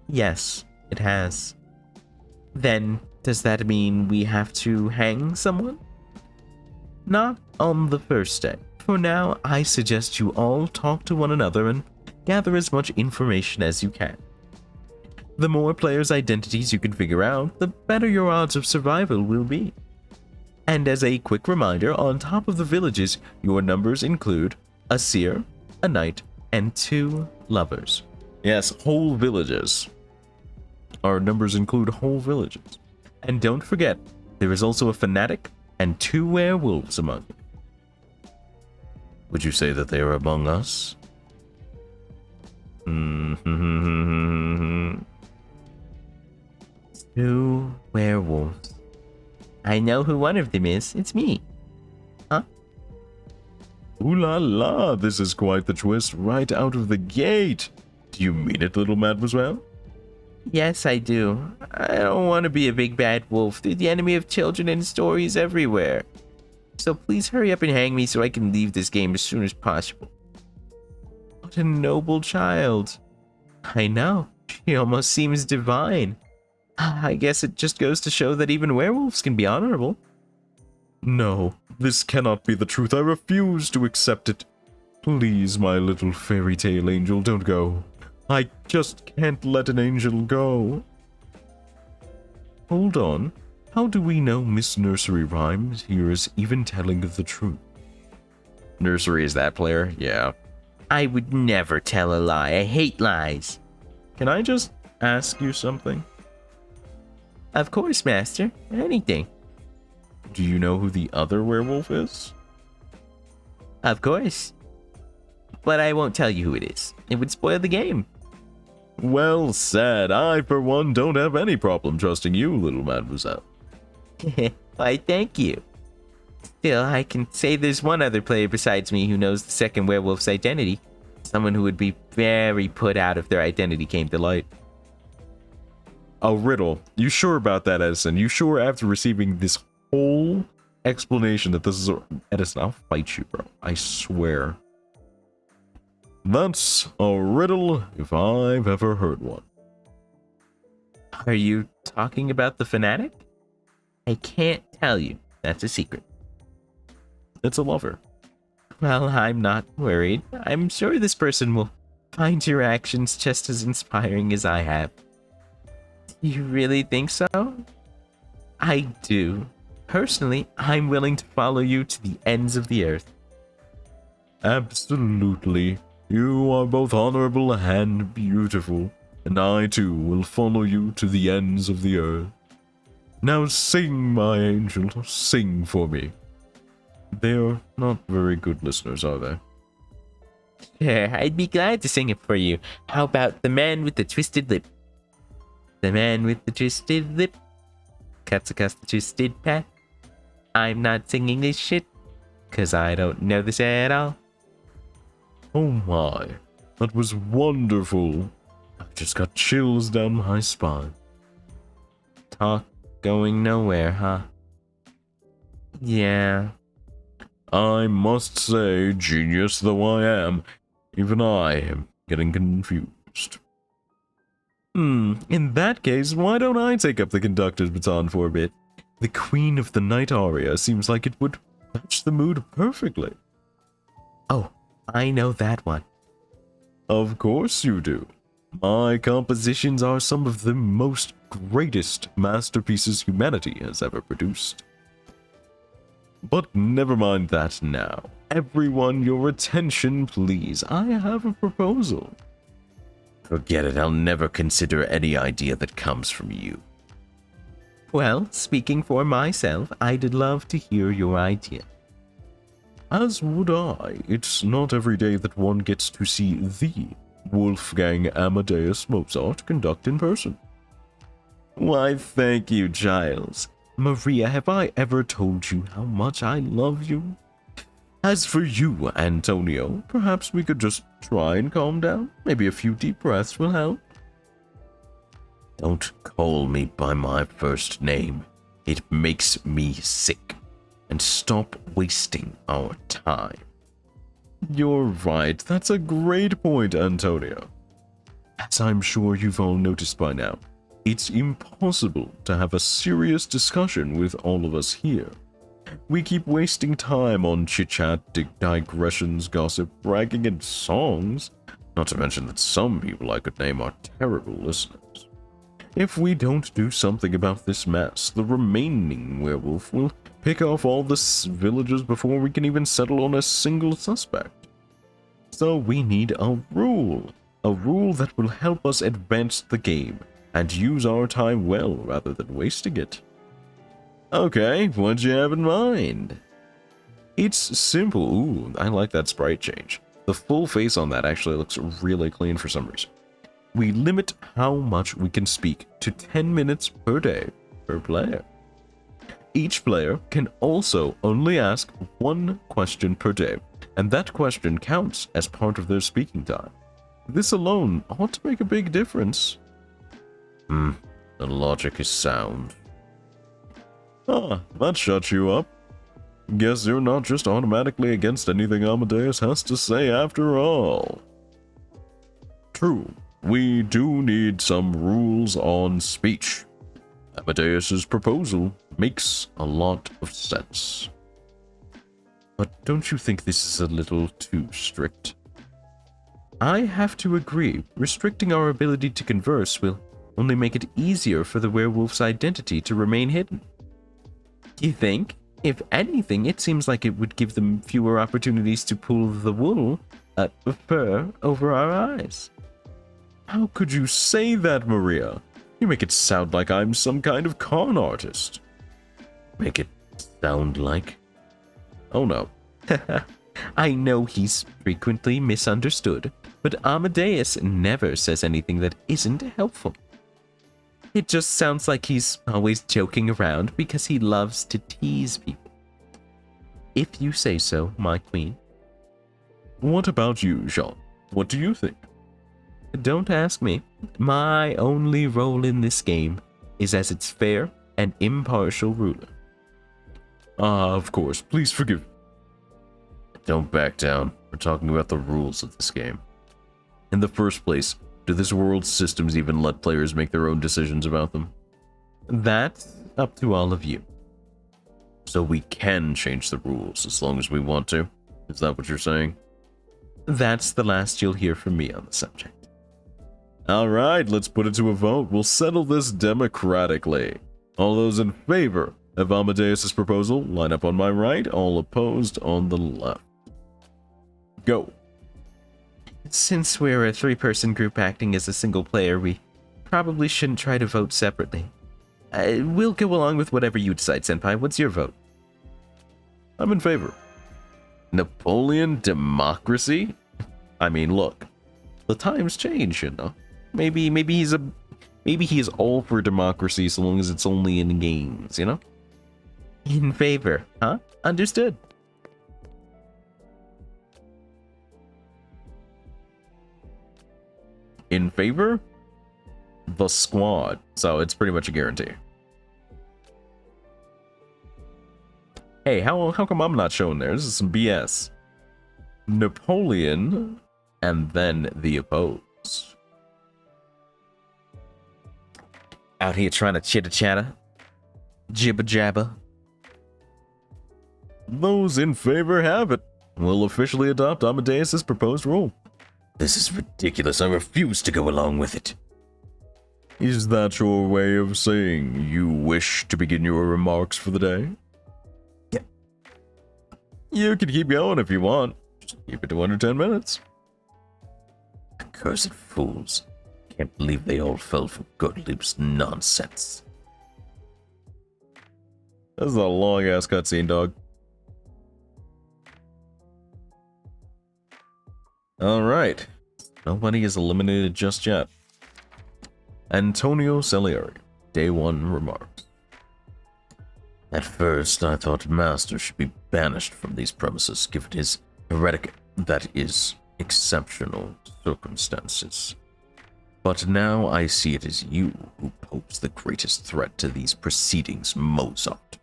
Yes, it has. Then, does that mean we have to hang someone? Not on the first day. For now, I suggest you all talk to one another and gather as much information as you can. The more players' identities you can figure out, the better your odds of survival will be. And as a quick reminder, on top of the villages, your numbers include a seer, a knight, and 2 lovers. Yes, whole villages. Our numbers include whole villages. And don't forget, there is also a fanatic and 2 werewolves among you. Would you say that they are among us? 2 werewolves. I know who one of them is. It's me. Huh? Ooh la la, this is quite the twist right out of the gate. Do you mean it, little mademoiselle? Yes, I do. I don't want to be a big bad wolf. They're the enemy of children and stories everywhere. So please hurry up and hang me so I can leave this game as soon as possible. What a noble child. I know. She almost seems divine. I guess it just goes to show that even werewolves can be honorable. No, this cannot be the truth. I refuse to accept it. Please, my little fairy tale angel, don't go. I just can't let an angel go. Hold on. How do we know Miss Nursery Rhymes here is even telling the truth? Nursery is that player? Yeah. I would never tell a lie. I hate lies. Can I just ask you something? Of course, Master. Anything. Do you know who the other werewolf is? Of course. But I won't tell you who it is. It would spoil the game. Well said. I, for one, don't have any problem trusting you, little mademoiselle. Why, thank you. Still, I can say there's one other player besides me who knows the second werewolf's identity. Someone who would be very put out if their identity came to light. A riddle. You sure about that, Edison? You sure after receiving this whole explanation that this is Edison, I'll fight you, bro. I swear. That's a riddle if I've ever heard one. Are you talking about the fanatic? I can't tell you. That's a secret. It's a lover. Well, I'm not worried. I'm sure this person will find your actions just as inspiring as I have. Do you really think so? I do. Personally, I'm willing to follow you to the ends of the earth. Absolutely. You are both honorable and beautiful, and I too will follow you to the ends of the earth. Now sing, my angel, sing for me. They're not very good listeners, are they? Sure, I'd be glad to sing it for you. How about The Man with the Twisted Lip? The man with the twisted lip cuts across the twisted path. I'm not singing this shit, 'cause I don't know this at all. Oh my, that was wonderful. I just got chills down my spine. Talk going nowhere, huh? Yeah. I must say, genius though I am, even I am getting confused. In that case, why don't I take up the conductor's baton for a bit? The Queen of the Night aria seems like it would match the mood perfectly. Oh, I know that one. Of course you do. My compositions are some of the most greatest masterpieces humanity has ever produced. But never mind that now. Everyone, your attention, please. I have a proposal. Forget it, I'll never consider any idea that comes from you. Well, speaking for myself, I'd love to hear your idea. As would I. It's not every day that one gets to see the Wolfgang Amadeus Mozart conduct in person. Why, thank you, Giles. Maria, have I ever told you how much I love you? As for you, Antonio, perhaps we could just try and calm down. Maybe a few deep breaths will help. Don't call me by my first name. It makes me sick. And stop wasting our time. You're right. That's a great point, Antonio. As I'm sure you've all noticed by now, it's impossible to have a serious discussion with all of us here. We keep wasting time on chit-chat, digressions, gossip, bragging, and songs. Not to mention that some people I could name are terrible listeners. If we don't do something about this mess, the remaining werewolf will pick off all the villagers before we can even settle on a single suspect. So we need a rule that will help us advance the game and use our time well rather than wasting it. Okay, what'd you have in mind? It's simple. Ooh, I like that sprite change. The full face on that actually looks really clean for some reason. We limit how much we can speak to 10 minutes per day per player. Each player can also only ask one question per day, and that question counts as part of their speaking time. This alone ought to make a big difference. The logic is sound. Ah, that shuts you up. Guess you're not just automatically against anything Amadeus has to say after all. True, we do need some rules on speech. Amadeus's proposal makes a lot of sense. But don't you think this is a little too strict? I have to agree. Restricting our ability to converse will only make it easier for the werewolf's identity to remain hidden. You think? If anything, it seems like it would give them fewer opportunities to pull the wool, fur over our eyes. How could you say that, Maria? You make it sound like I'm some kind of con artist. Make it sound like? Oh no. I know he's frequently misunderstood, but Amadeus never says anything that isn't helpful. It just sounds like he's always joking around because he loves to tease people. If you say so, my queen. What about you, Jean? What do you think? Don't ask me. My only role in this game is as its fair and impartial ruler. Ah, of course. Please forgive. Don't back down. We're talking about the rules of this game. In the first place, do this world's systems even let players make their own decisions about them? That's up to all of you. So we can change the rules as long as we want to? Is that what you're saying? That's the last you'll hear from me on the subject. Alright, let's put it to a vote. We'll settle this democratically. All those in favor of Amadeus' proposal, line up on my right. All opposed on the left. Go. Since we're a 3-person group acting as a single player, we probably shouldn't try to vote separately. We'll go along with whatever you decide, Senpai. What's your vote? I'm in favor. Napoleon democracy? I mean, look, the times change, you know. Maybe he's all for democracy so long as it's only in games, you know? In favor, huh? Understood. In favor? The squad. So it's pretty much a guarantee. Hey, how come I'm not shown there? This is some BS. Napoleon, and then the opposed. Out here trying to chitter-chatter. Jibber-jabber. Those in favor have it. We'll officially adopt Amadeus' proposed rule. This is ridiculous. I refuse to go along with it. Is that your way of saying you wish to begin your remarks for the day? Yeah. You can keep going if you want. Just keep it to under 10 minutes. Accursed fools. Can't believe they all fell for Gottlieb's nonsense. This is a long-ass cutscene, dog. Alright. Nobody is eliminated just yet. Antonio Salieri, Day 1 remarks. At first, I thought Master should be banished from these premises given his heretic, that is, exceptional circumstances. But now I see it as you who pose the greatest threat to these proceedings, Mozart.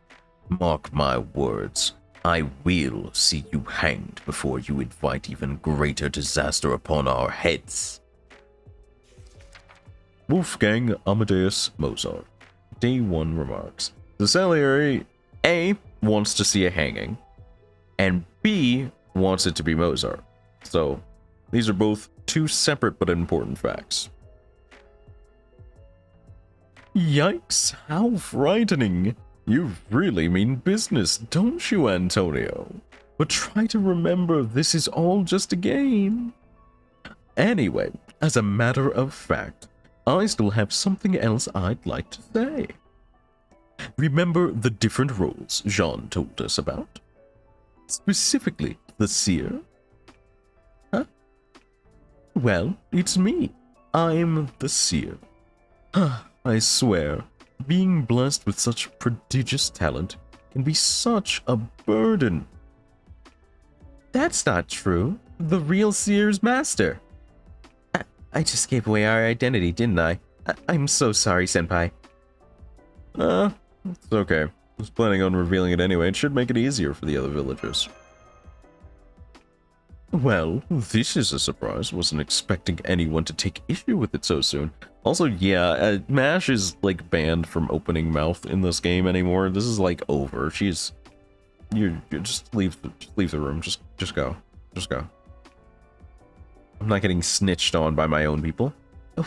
Mark my words, I will see you hanged before you invite even greater disaster upon our heads. Wolfgang Amadeus Mozart, Day 1 remarks. The Salieri, A, wants to see a hanging, and B, wants it to be Mozart. So, these are both two separate but important facts. Yikes, how frightening. You really mean business, don't you, Antonio? But try to remember this is all just a game. Anyway, as a matter of fact, I still have something else I'd like to say. Remember the different roles Jean told us about? Specifically, the seer? Huh? Well, it's me. I'm the seer. I swear, being blessed with such prodigious talent can be such a burden. That's not true. The real seer's master. I just gave away our identity, didn't I? I'm so sorry, Senpai. It's okay. I was planning on revealing it anyway. It should make it easier for the other villagers. Well, this is a surprise. Wasn't expecting anyone to take issue with it so soon. Also, yeah, Mash is, like, banned from opening mouth in this game anymore. This is, like, over. You just leave the room. Just go. Just go. I'm not getting snitched on by my own people.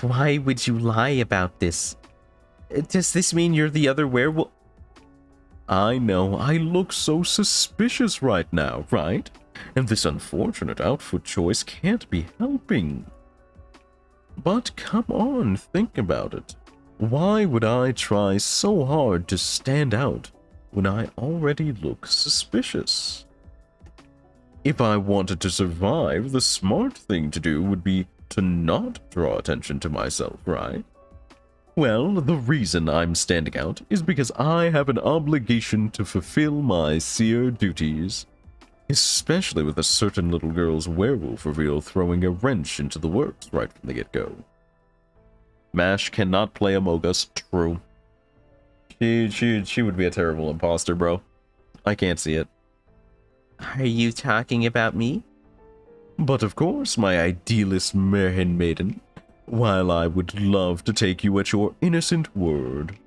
Why would you lie about this? Does this mean you're the other werewolf? I know, I look so suspicious right now, right? And this unfortunate outfit choice can't be helping. But come on, think about it. Why would I try so hard to stand out when I already look suspicious? If I wanted to survive, the smart thing to do would be to not draw attention to myself, right? Well, the reason I'm standing out is because I have an obligation to fulfill my seer duties. Especially with a certain little girl's werewolf reveal throwing a wrench into the works right from the get-go. Mash cannot play Among Us, true. She would be a terrible imposter, bro. I can't see it. Are you talking about me? But of course, my idealist Merhen maiden, while I would love to take you at your innocent word,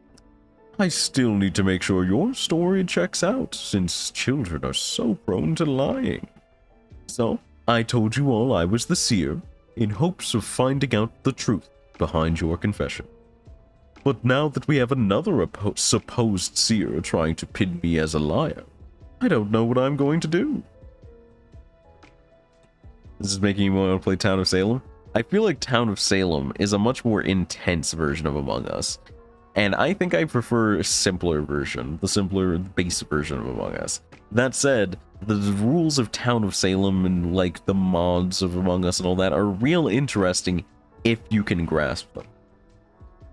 I still need to make sure your story checks out, since children are so prone to lying. So, I told you all I was the seer, in hopes of finding out the truth behind your confession. But now that we have another supposed seer trying to pin me as a liar, I don't know what I'm going to do. This is making you want to play Town of Salem? I feel like Town of Salem is a much more intense version of Among Us. And I think I prefer a simpler version, the simpler base version of Among Us. That said, the rules of Town of Salem and like the mods of Among Us and all that are real interesting if you can grasp them.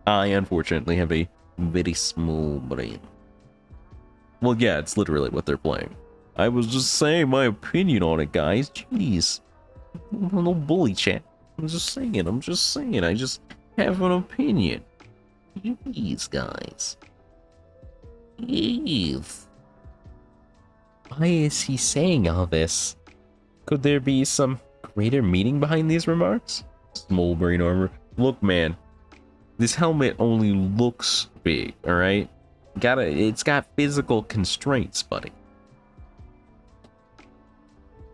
I unfortunately have a very small brain. Well, yeah, it's literally what they're playing. I was just saying my opinion on it, guys. Jeez. No bully chat. I'm just saying. I just have an opinion. Jeez, guys. Jeez. Why is he saying all this? Could there be some greater meaning behind these remarks? Small brain armor. Look, man. This helmet only looks big, alright? It's got physical constraints, buddy.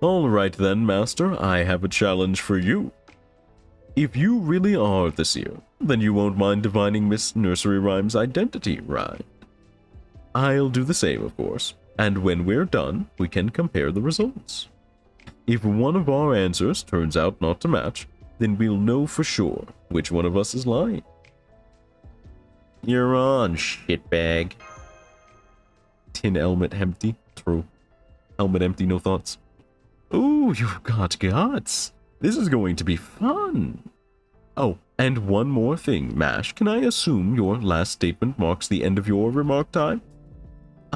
Alright then, Master. I have a challenge for you. If you really are the seer, then you won't mind divining Miss Nursery Rhyme's identity, right? I'll do the same, of course, and when we're done, we can compare the results. If one of our answers turns out not to match, then we'll know for sure which one of us is lying. You're on, shitbag. Tin helmet empty. True. Helmet empty, no thoughts. Ooh, you've got guts. This is going to be fun. Oh, and one more thing, Mash. Can I assume your last statement marks the end of your remark time?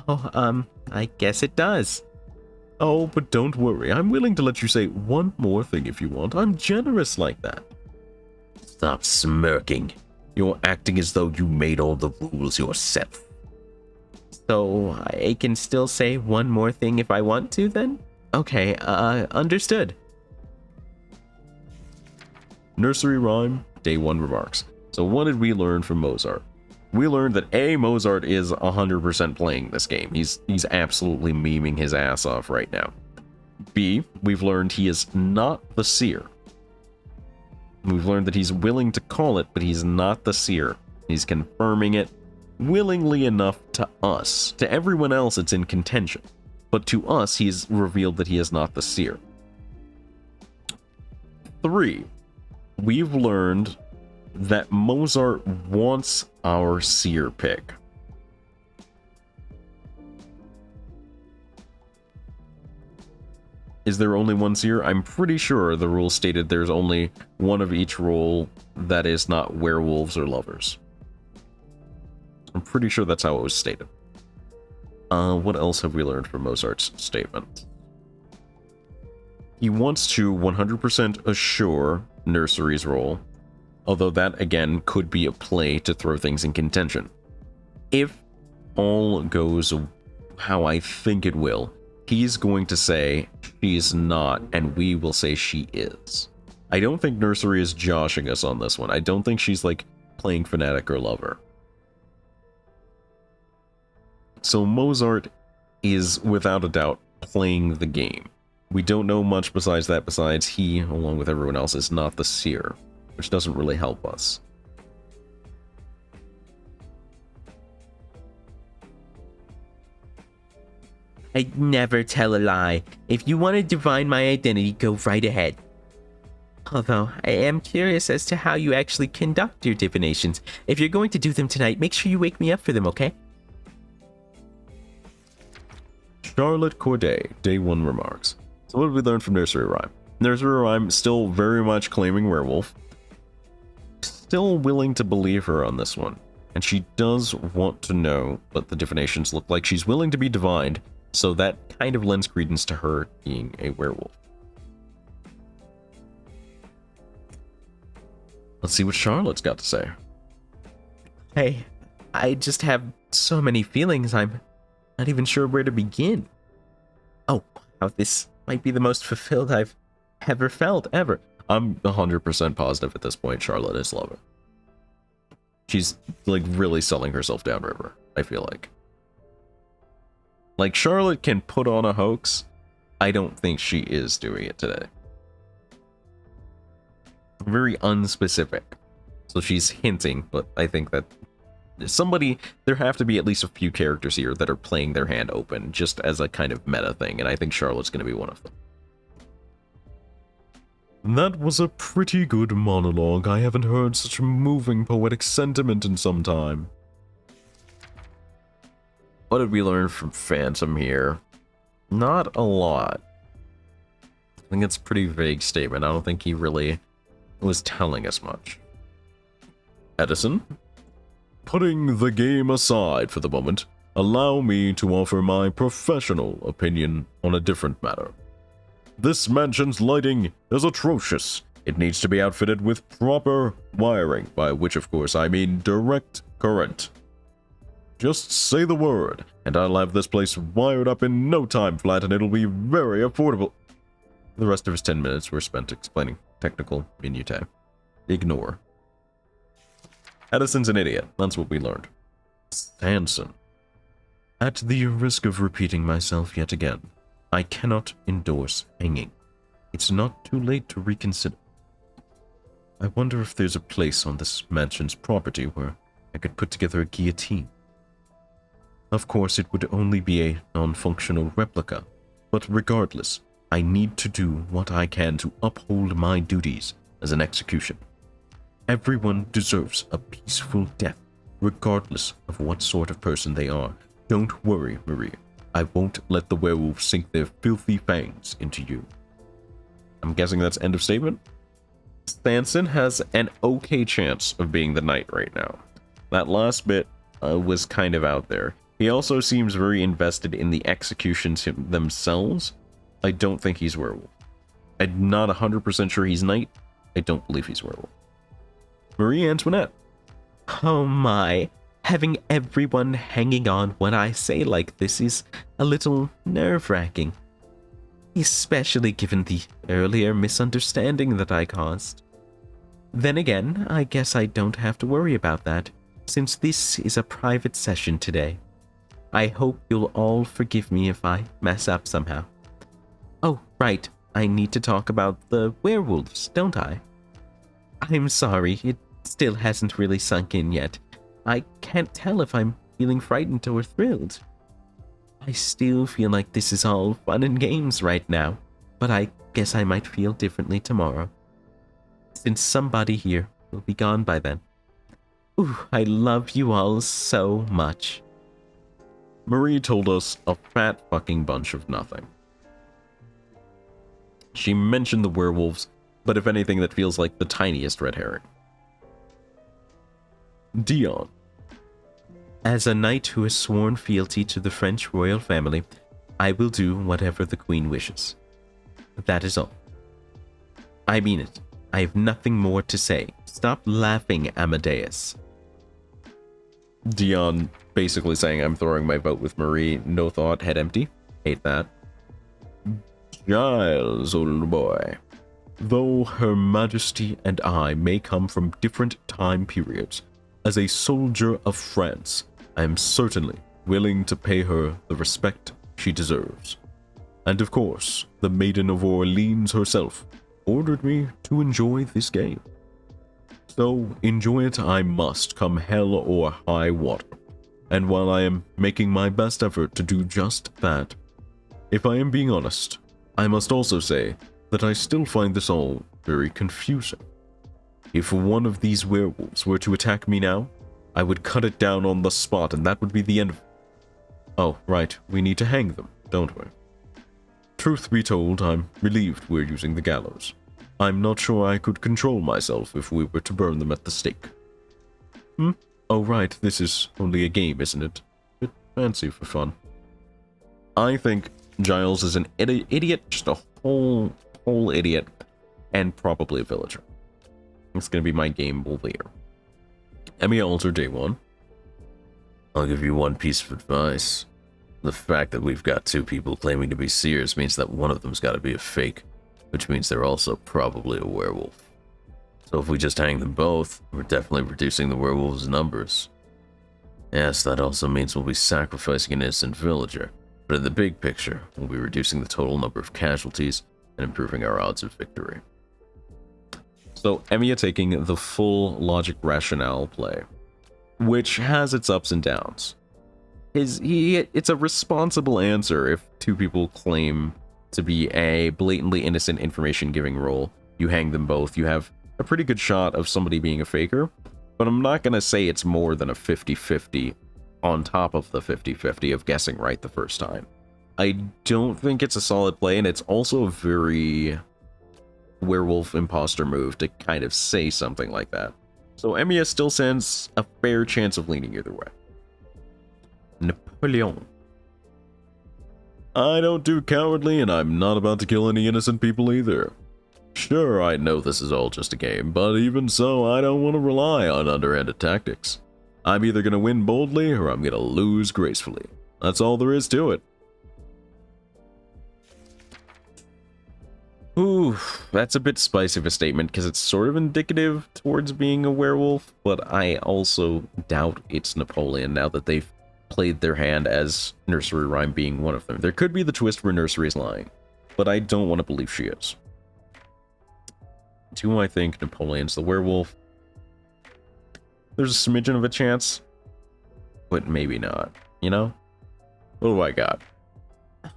Oh, I guess it does. Oh, but don't worry. I'm willing to let you say one more thing if you want. I'm generous like that. Stop smirking. You're acting as though you made all the rules yourself. So, I can still say one more thing if I want to, then? Okay, understood. Nursery Rhyme, Day 1 remarks. So what did we learn from Mozart? We learned that A, Mozart is 100% playing this game. He's absolutely memeing his ass off right now. B, we've learned he is not the seer. We've learned that he's willing to call it, but he's not the seer. He's confirming it willingly enough to us. To everyone else, it's in contention. But to us, he's revealed that he is not the seer. 3, we've learned that Mozart wants our seer pick. Is there only one seer? I'm pretty sure the rule stated there's only one of each role that is not werewolves or lovers. I'm pretty sure that's how it was stated. What else have we learned from Mozart's statement? He wants to 100% assure Nursery's role, although that again could be a play to throw things in contention. If all goes how I think it will, he's going to say she's not, and we will say she is. I don't think Nursery is joshing us on this one. I don't think she's like playing Fanatic or Lover. So Mozart is without a doubt playing the game. We don't know much besides that, besides he, along with everyone else, is not the seer, which doesn't really help us. I'd never tell a lie. If you want to divine my identity, go right ahead. Although, I am curious as to how you actually conduct your divinations. If you're going to do them tonight, make sure you wake me up for them, okay? Charlotte Corday, Day 1 remarks. So what did we learn from Nursery Rhyme? Nursery Rhyme still very much claiming werewolf. Still willing to believe her on this one. And she does want to know what the divinations look like. She's willing to be divined, so that kind of lends credence to her being a werewolf. Let's see what Charlotte's got to say. Hey, I just have so many feelings. I'm Not even sure where to begin. Oh, wow, this might be the most fulfilled I've ever felt, ever. I'm 100% positive at this point Charlotte is Lover. She's, like, really selling herself down River, I feel like. Like, Charlotte can put on a hoax. I don't think she is doing it today. Very unspecific. So she's hinting, but I think that there have to be at least a few characters here that are playing their hand open, just as a kind of meta thing, and I think Charlotte's going to be one of them. That was a pretty good monologue. I haven't heard such moving poetic sentiment in some time. What did we learn from Phantom here? Not a lot. I think it's a pretty vague statement. I don't think he really was telling us much. Edison? Putting the game aside for the moment, allow me to offer my professional opinion on a different matter. This mansion's lighting is atrocious. It needs to be outfitted with proper wiring, by which of course I mean direct current. Just say the word, and I'll have this place wired up in no time flat, and it'll be very affordable. The rest of his 10 minutes were spent explaining technical minutiae. Ignore. Edison's an idiot. That's what we learned. Stanson. At the risk of repeating myself yet again, I cannot endorse hanging. It's not too late to reconsider. I wonder if there's a place on this mansion's property where I could put together a guillotine. Of course, it would only be a non-functional replica, but regardless, I need to do what I can to uphold my duties as an execution. Everyone deserves a peaceful death, regardless of what sort of person they are. Don't worry, Maria. I won't let the werewolves sink their filthy fangs into you. I'm guessing that's end of statement? Stanson has an okay chance of being the knight right now. That last bit was kind of out there. He also seems very invested in the executions themselves. I don't think he's werewolf. I'm not 100% sure he's knight. I don't believe he's werewolf. Marie Antoinette. Oh my. Having everyone hanging on when I say like this is a little nerve-wracking. Especially given the earlier misunderstanding that I caused. Then again, I guess I don't have to worry about that, since this is a private session today. I hope you'll all forgive me if I mess up somehow. Oh, right, I need to talk about the werewolves, don't I? I'm sorry, it still hasn't really sunk in yet. I can't tell if I'm feeling frightened or thrilled. I still feel like this is all fun and games right now, but I guess I might feel differently tomorrow, since somebody here will be gone by then. Ooh, I love you all so much. Marie told us a fat fucking bunch of nothing. She mentioned the werewolves, but if anything, that feels like the tiniest red herring. Dion. As a knight who has sworn fealty to the French royal family, I will do whatever the queen wishes. That is all. I mean it. I have nothing more to say. Stop laughing, Amadeus. Dion basically saying I'm throwing my vote with Marie, no thought, head empty. Hate that. Giles, old boy. Though Her Majesty and I may come from different time periods, as a soldier of France, I am certainly willing to pay her the respect she deserves. And of course, the Maiden of Orleans herself ordered me to enjoy this game. So enjoy it I must, come hell or high water. And while I am making my best effort to do just that, if I am being honest, I must also say that I still find this all very confusing. If one of these werewolves were to attack me now, I would cut it down on the spot and that would be the end of it. Oh, right, we need to hang them, don't we? Truth be told, I'm relieved we're using the gallows. I'm not sure I could control myself if we were to burn them at the stake. Oh right, this is only a game, isn't it? Bit fancy for fun. I think Giles is an idiot, just a whole idiot, and probably a villager. It's gonna be my game over here. Emmy Alter, day one. I'll give you one piece of advice. The fact that we've got two people claiming to be seers means that one of them's got to be a fake, which means they're also probably a werewolf. So if we just hang them both, we're definitely reducing the werewolves' numbers. Yes, that also means we'll be sacrificing an innocent villager, but in the big picture, we'll be reducing the total number of casualties and improving our odds of victory. So Emiya taking the full logic rationale play, which has its ups and downs. It's a responsible answer if two people claim to be a blatantly innocent information giving role. You hang them both, you have a pretty good shot of somebody being a faker, but I'm not going to say it's more than a 50-50 on top of the 50-50 of guessing right the first time. I don't think it's a solid play, and it's also a very werewolf imposter move to kind of say something like that. So Emiya still stands a fair chance of leaning either way. Napoleon. I don't do cowardly, and I'm not about to kill any innocent people either. Sure, I know this is all just a game, but even so, I don't want to rely on underhanded tactics. I'm either going to win boldly, or I'm going to lose gracefully. That's all there is to it. Ooh, that's a bit spicy of a statement, because it's sort of indicative towards being a werewolf, but I also doubt it's Napoleon now that they've played their hand as Nursery Rhyme being one of them. There could be the twist where Nursery is lying, but I don't want to believe she is. Do I think Napoleon's the werewolf? There's a smidgen of a chance, but maybe not, you know? What do I got?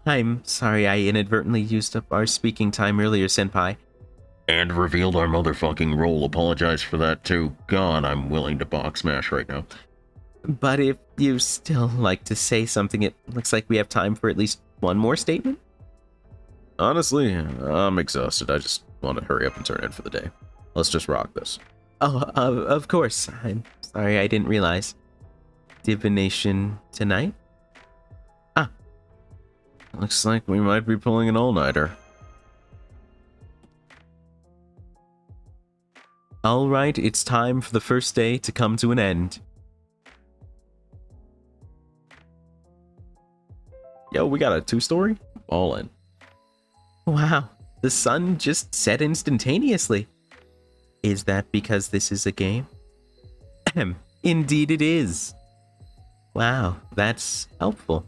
I'm sorry I inadvertently used up our speaking time earlier, Senpai. And revealed our motherfucking role. Apologize for that too. God, I'm willing to box smash right now. But if you still like to say something, it looks like we have time for at least one more statement. Honestly, I'm exhausted. I just want to hurry up and turn in for the day. Let's just rock this. Oh, of course. I'm sorry I didn't realize. Divination tonight? Looks like we might be pulling an all-nighter. Alright, it's time for the first day to come to an end. Yo, we got a 2-story? All in. Wow, the sun just set instantaneously. Is that because this is a game? Indeed it is. Wow, that's helpful.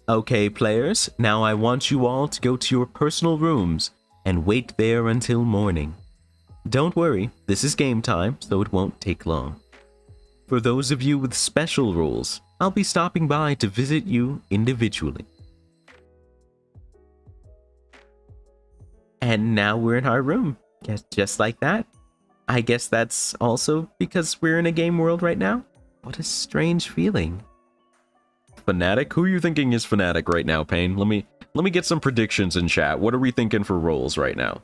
Okay, players, now I want you all to go to your personal rooms and wait there until morning. Don't worry, this is game time, so it won't take long. For those of you with special rules, I'll be stopping by to visit you individually. And now we're in our room, just like that. I guess that's also because we're in a game world right now? What a strange feeling. Fnatic? Who are you thinking is Fnatic right now, Payne? Let me get some predictions in chat. What are we thinking for roles right now?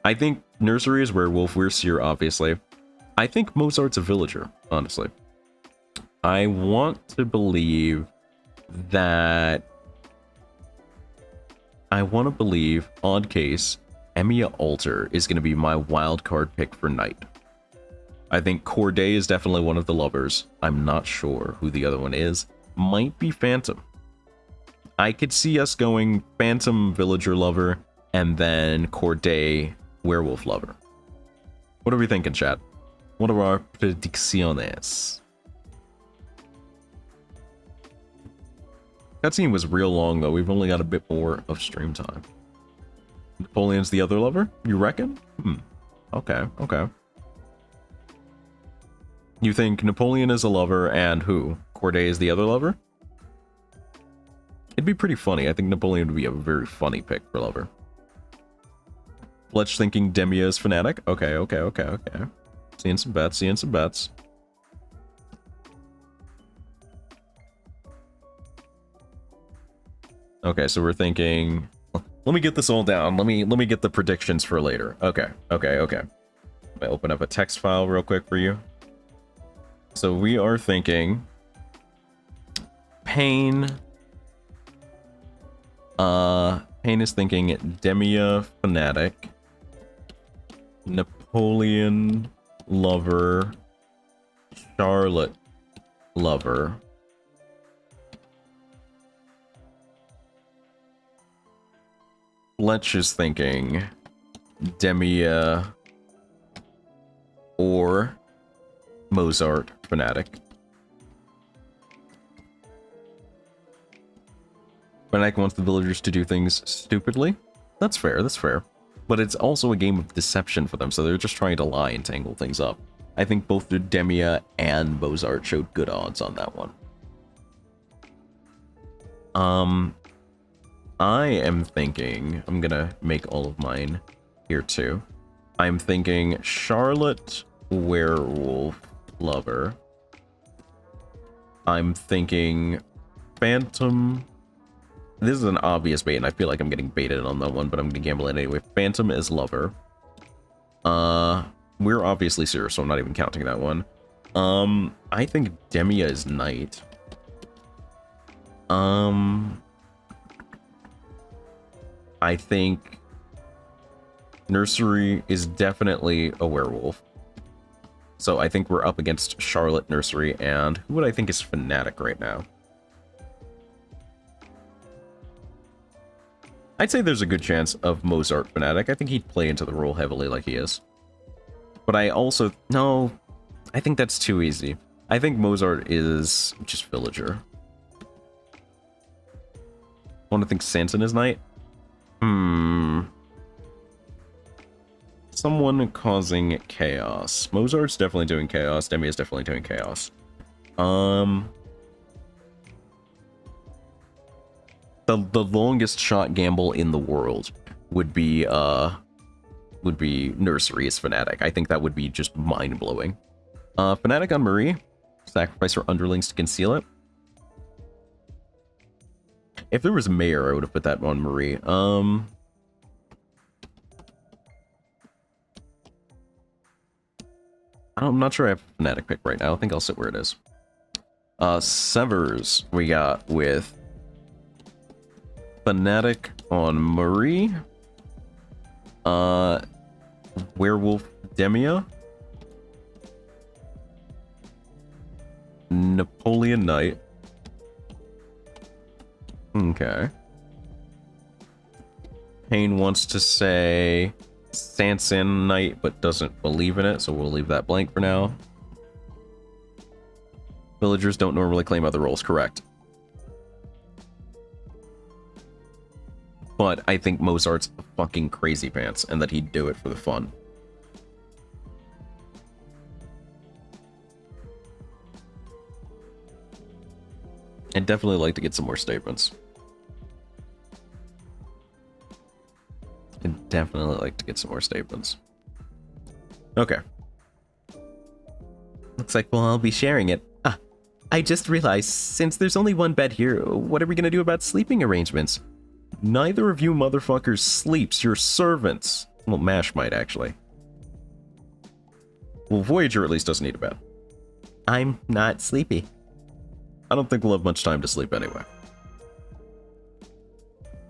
I think Nursery is werewolf. We're seer, obviously. I think Mozart's a villager, honestly. I want to believe that... odd case, Emiya Alter is going to be my wild card pick for Knight. I think Corday is definitely one of the lovers. I'm not sure who the other one is. Might be Phantom. I could see us going Phantom Villager Lover and then Corday Werewolf Lover. What are we thinking, chat? What are our predicciones? That scene was real long, though. We've only got a bit more of stream time. Napoleon's the other lover? You reckon? Okay. You think Napoleon is a lover and who? Corday is the other lover? It'd be pretty funny. I think Napoleon would be a very funny pick for lover. Fletch thinking Demia is Fnatic? Okay. Seeing some bets. Okay, so we're thinking... Let me get this all down. Let me get the predictions for later. Okay. Let me open up a text file real quick for you. So we are thinking... Payne is thinking Demia Fnatic, Napoleon lover, Charlotte lover, Fletch is thinking Demia or Mozart Fnatic. Fnatic wants the villagers to do things stupidly. That's fair, that's fair. But it's also a game of deception for them, so they're just trying to lie and tangle things up. I think both Demia and Mozart showed good odds on that one. I am thinking, I'm gonna make all of mine here too. I'm thinking Charlotte, Werewolf, Lover. I'm thinking Phantom. This is an obvious bait, and I feel like I'm getting baited on that one, but I'm gonna gamble it anyway. Phantom is Lover. We're obviously Seer, so I'm not even counting that one. I think Demia is Knight. I think Nursery is definitely a werewolf. So I think we're up against Charlotte, Nursery, and who would I think is Fnatic right now? I'd say there's a good chance of Mozart Fnatic. I think he'd play into the role heavily like he is. But I also... No, I think that's too easy. I think Mozart is just Villager. I want to think Sanson is Knight? Someone causing chaos. Mozart's definitely doing chaos. Demi is definitely doing chaos. The longest shot gamble in the world would be Nursery as Fnatic. I think that would be just mind-blowing. Fnatic on Marie. Sacrifice her underlings to conceal it. If there was a Mayor, I would have put that on Marie. I'm not sure I have a Fnatic pick right now. I think I'll sit where it is. Severs we got with Fnatic on Marie. Werewolf Demia. Napoleon Knight. Okay. Payne wants to say Sanson Knight, but doesn't believe in it, so we'll leave that blank for now. Villagers don't normally claim other roles, correct. But I think Mozart's fucking crazy pants, and that he'd do it for the fun. I'd definitely like to get some more statements. I'd definitely like to get some more statements. Okay. Looks like we'll all be sharing it. Ah, I just realized, since there's only one bed here, what are we gonna do about sleeping arrangements? Neither of you motherfuckers sleeps, you're servants. Well, Mash might, actually. Well, Voyager at least doesn't need a bed. I'm not sleepy. I don't think we'll have much time to sleep anyway.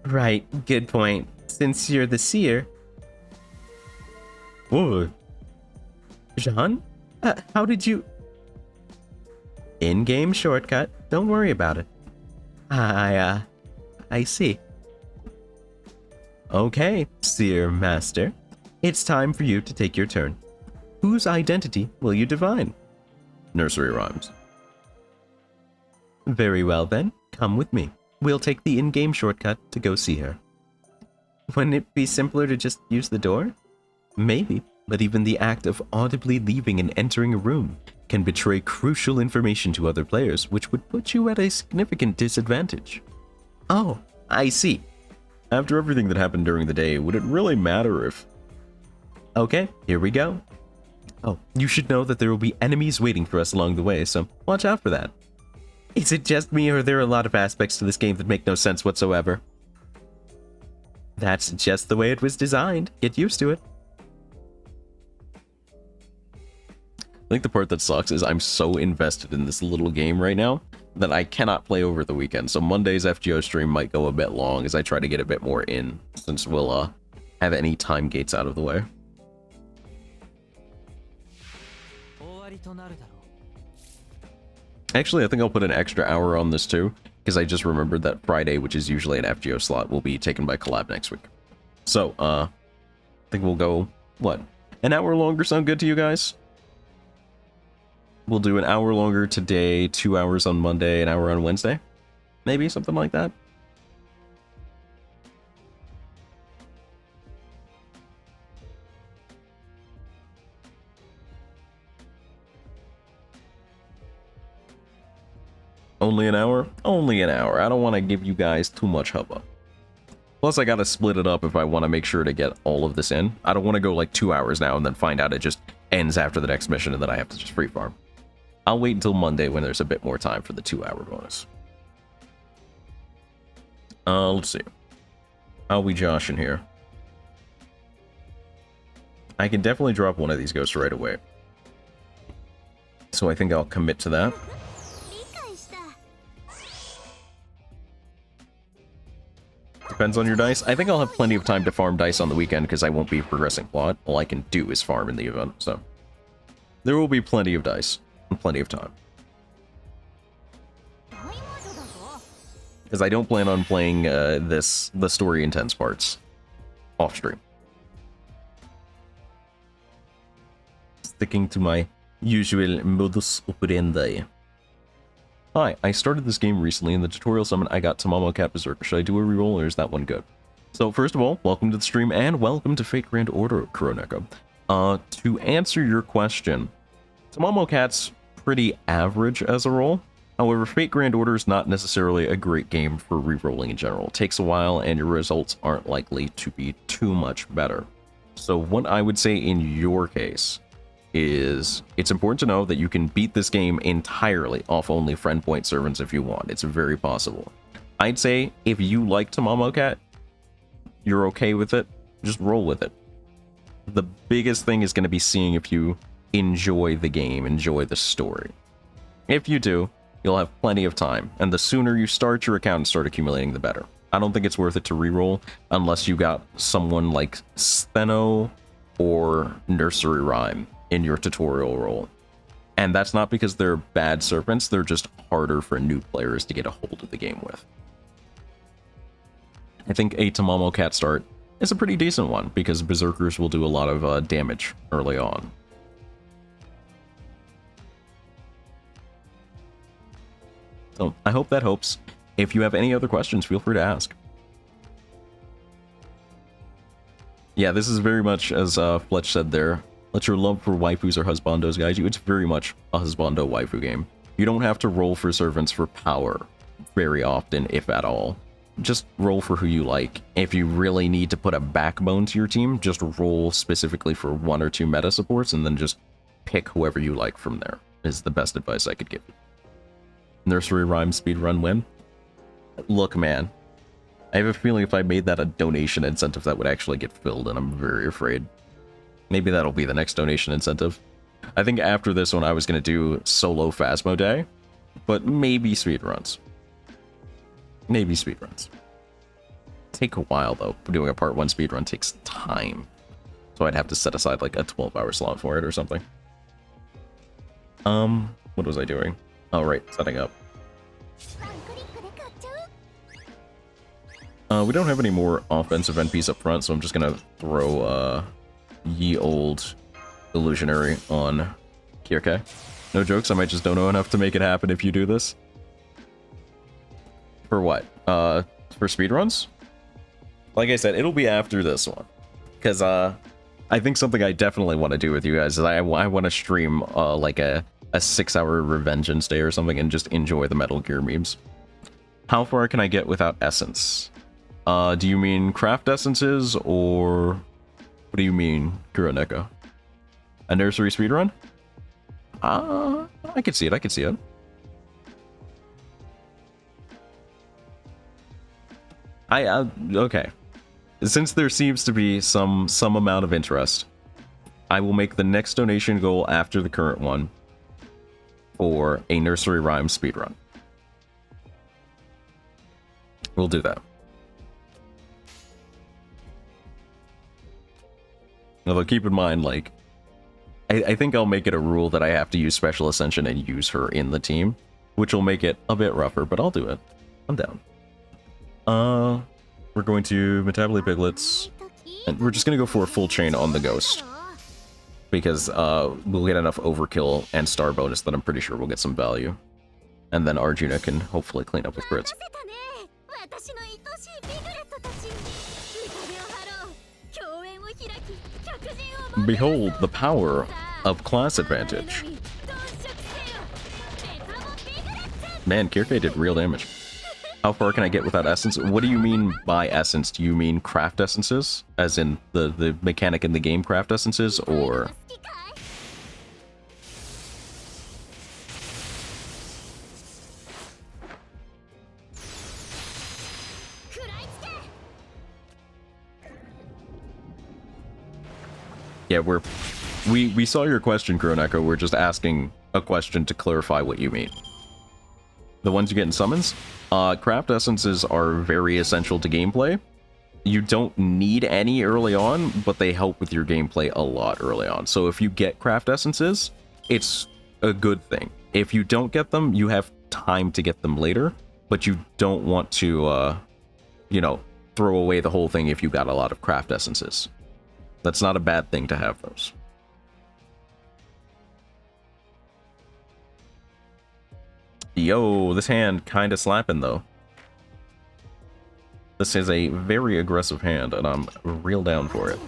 Right, good point. Since you're the Seer... Whoa. Jean? How did you... In-game shortcut. Don't worry about it. I see. Okay, Seer Master. It's time for you to take your turn. Whose identity will you divine? Nursery Rhymes. Very well then, come with me. We'll take the in-game shortcut to go see her. Wouldn't it be simpler to just use the door? Maybe, but even the act of audibly leaving and entering a room can betray crucial information to other players, which would put you at a significant disadvantage. Oh, I see. After everything that happened during the day, would it really matter if... Okay, here we go. Oh, you should know that there will be enemies waiting for us along the way, so watch out for that. Is it just me, or are there a lot of aspects to this game that make no sense whatsoever? That's just the way it was designed. Get used to it. I think the part that sucks is I'm so invested in this little game right now that I cannot play over the weekend. So Monday's FGO stream might go a bit long as I try to get a bit more in, since we'll have any time gates out of the way. Actually, I think I'll put an extra hour on this too, because I just remembered that Friday, which is usually an FGO slot, will be taken by Collab next week. So, I think we'll go, what? An hour longer sound good to you guys? We'll do an hour longer today, 2 hours on Monday, an hour on Wednesday? Maybe, something like that? Only an hour? Only an hour. I don't want to give you guys too much hubba. Plus, I gotta split it up if I want to make sure to get all of this in. I don't want to go like 2 hours now and then find out it just ends after the next mission and then I have to just free farm. I'll wait until Monday when there's a bit more time for the 2 hour bonus. Let's see. How we joshing here? I can definitely drop one of these ghosts right away. So I think I'll commit to that. Depends on your dice. I think I'll have plenty of time to farm dice on the weekend because I won't be progressing plot. All I can do is farm in the event, so there will be plenty of dice and plenty of time. Because I don't plan on playing the story intense parts off stream. Sticking to my usual modus operandi. Hi, I started this game recently. In the tutorial summon, I got Tamamo Cat Berserker. Should I do a reroll or is that one good? So first of all, welcome to the stream and welcome to Fate Grand Order, Kuroneko. To answer your question, Tamamo Cat's pretty average as a roll. However, Fate Grand Order is not necessarily a great game for rerolling in general. It takes a while and your results aren't likely to be too much better. So what I would say in your case is it's important to know that you can beat this game entirely off only friend point servants if you want. It's very possible. I'd say if you like Tamamo Cat, you're okay with it, just roll with it. The biggest thing is going to be seeing if you enjoy the game, enjoy the story. If you do, you'll have plenty of time, and the sooner you start your account and start accumulating, the better. I don't think it's worth it to reroll unless you got someone like Stheno or Nursery Rhyme in your tutorial role. And that's not because they're bad serpents, they're just harder for new players to get a hold of the game with. I think a Tamamo Cat start is a pretty decent one, because Berserkers will do a lot of damage early on. So, I hope that helps. If you have any other questions, feel free to ask. Yeah, this is very much, as Fletch said there, let your love for waifus or husbandos guide you. It's very much a husbando waifu game. You don't have to roll for servants for power very often, if at all. Just roll for who you like. If you really need to put a backbone to your team, just roll specifically for 1 or 2 meta supports and then just pick whoever you like from there, is the best advice I could give you. Nursery Rhyme speedrun win? Look, man, I have a feeling if I made that a donation incentive, that would actually get filled, and I'm very afraid. Maybe that'll be the next donation incentive. I think after this one, I was going to do solo Phasmo Day, but maybe speedruns. Maybe speedruns. Take a while, though. Doing a part 1 speedrun takes time. So I'd have to set aside like a 12-hour slot for it or something. What was I doing? Oh, right, setting up. We don't have any more offensive NPs up front, so I'm just gonna throw, ye old illusionary on Kirke. No jokes, I might just don't know enough to make it happen if you do this. For what? For speedruns? Like I said, it'll be after this one. Because, I think something I definitely want to do with you guys is I want to stream, like a 6-hour Revengeance Day or something and just enjoy the Metal Gear memes. How far can I get without essence? Do you mean craft essences, or what do you mean, Kuroneko? A nursery speedrun? I could see it, I could see it. Okay. Since there seems to be some amount of interest, I will make the next donation goal after the current one for a Nursery Rhyme speedrun. We'll do that. Although keep in mind, like, I think I'll make it a rule that I have to use Special Ascension and use her in the team, which will make it a bit rougher, but I'll do it. I'm down. We're going to Metabole Piglets, And we're just gonna go for a full chain on the Ghost. Because we'll get enough overkill and star bonus that I'm pretty sure we'll get some value. And then Arjuna can hopefully clean up with crits. Behold the power of class advantage. Man, Kirke did real damage. How far can I get without essence? What do you mean by essence? Do you mean craft essences? As in the mechanic in the game craft essences, or... Yeah, we saw your question, Kroneko. We're just asking a question to clarify what you mean. The ones you get in summons? Craft essences are very essential to gameplay. You don't need any early on, but they help with your gameplay a lot early on. So if you get craft essences, it's a good thing. If you don't get them, you have time to get them later, but you don't want to, you know, throw away the whole thing if you got a lot of craft essences. That's not a bad thing to have those. Yo, this hand kinda slapping though. This is a very aggressive hand, and I'm real down for it.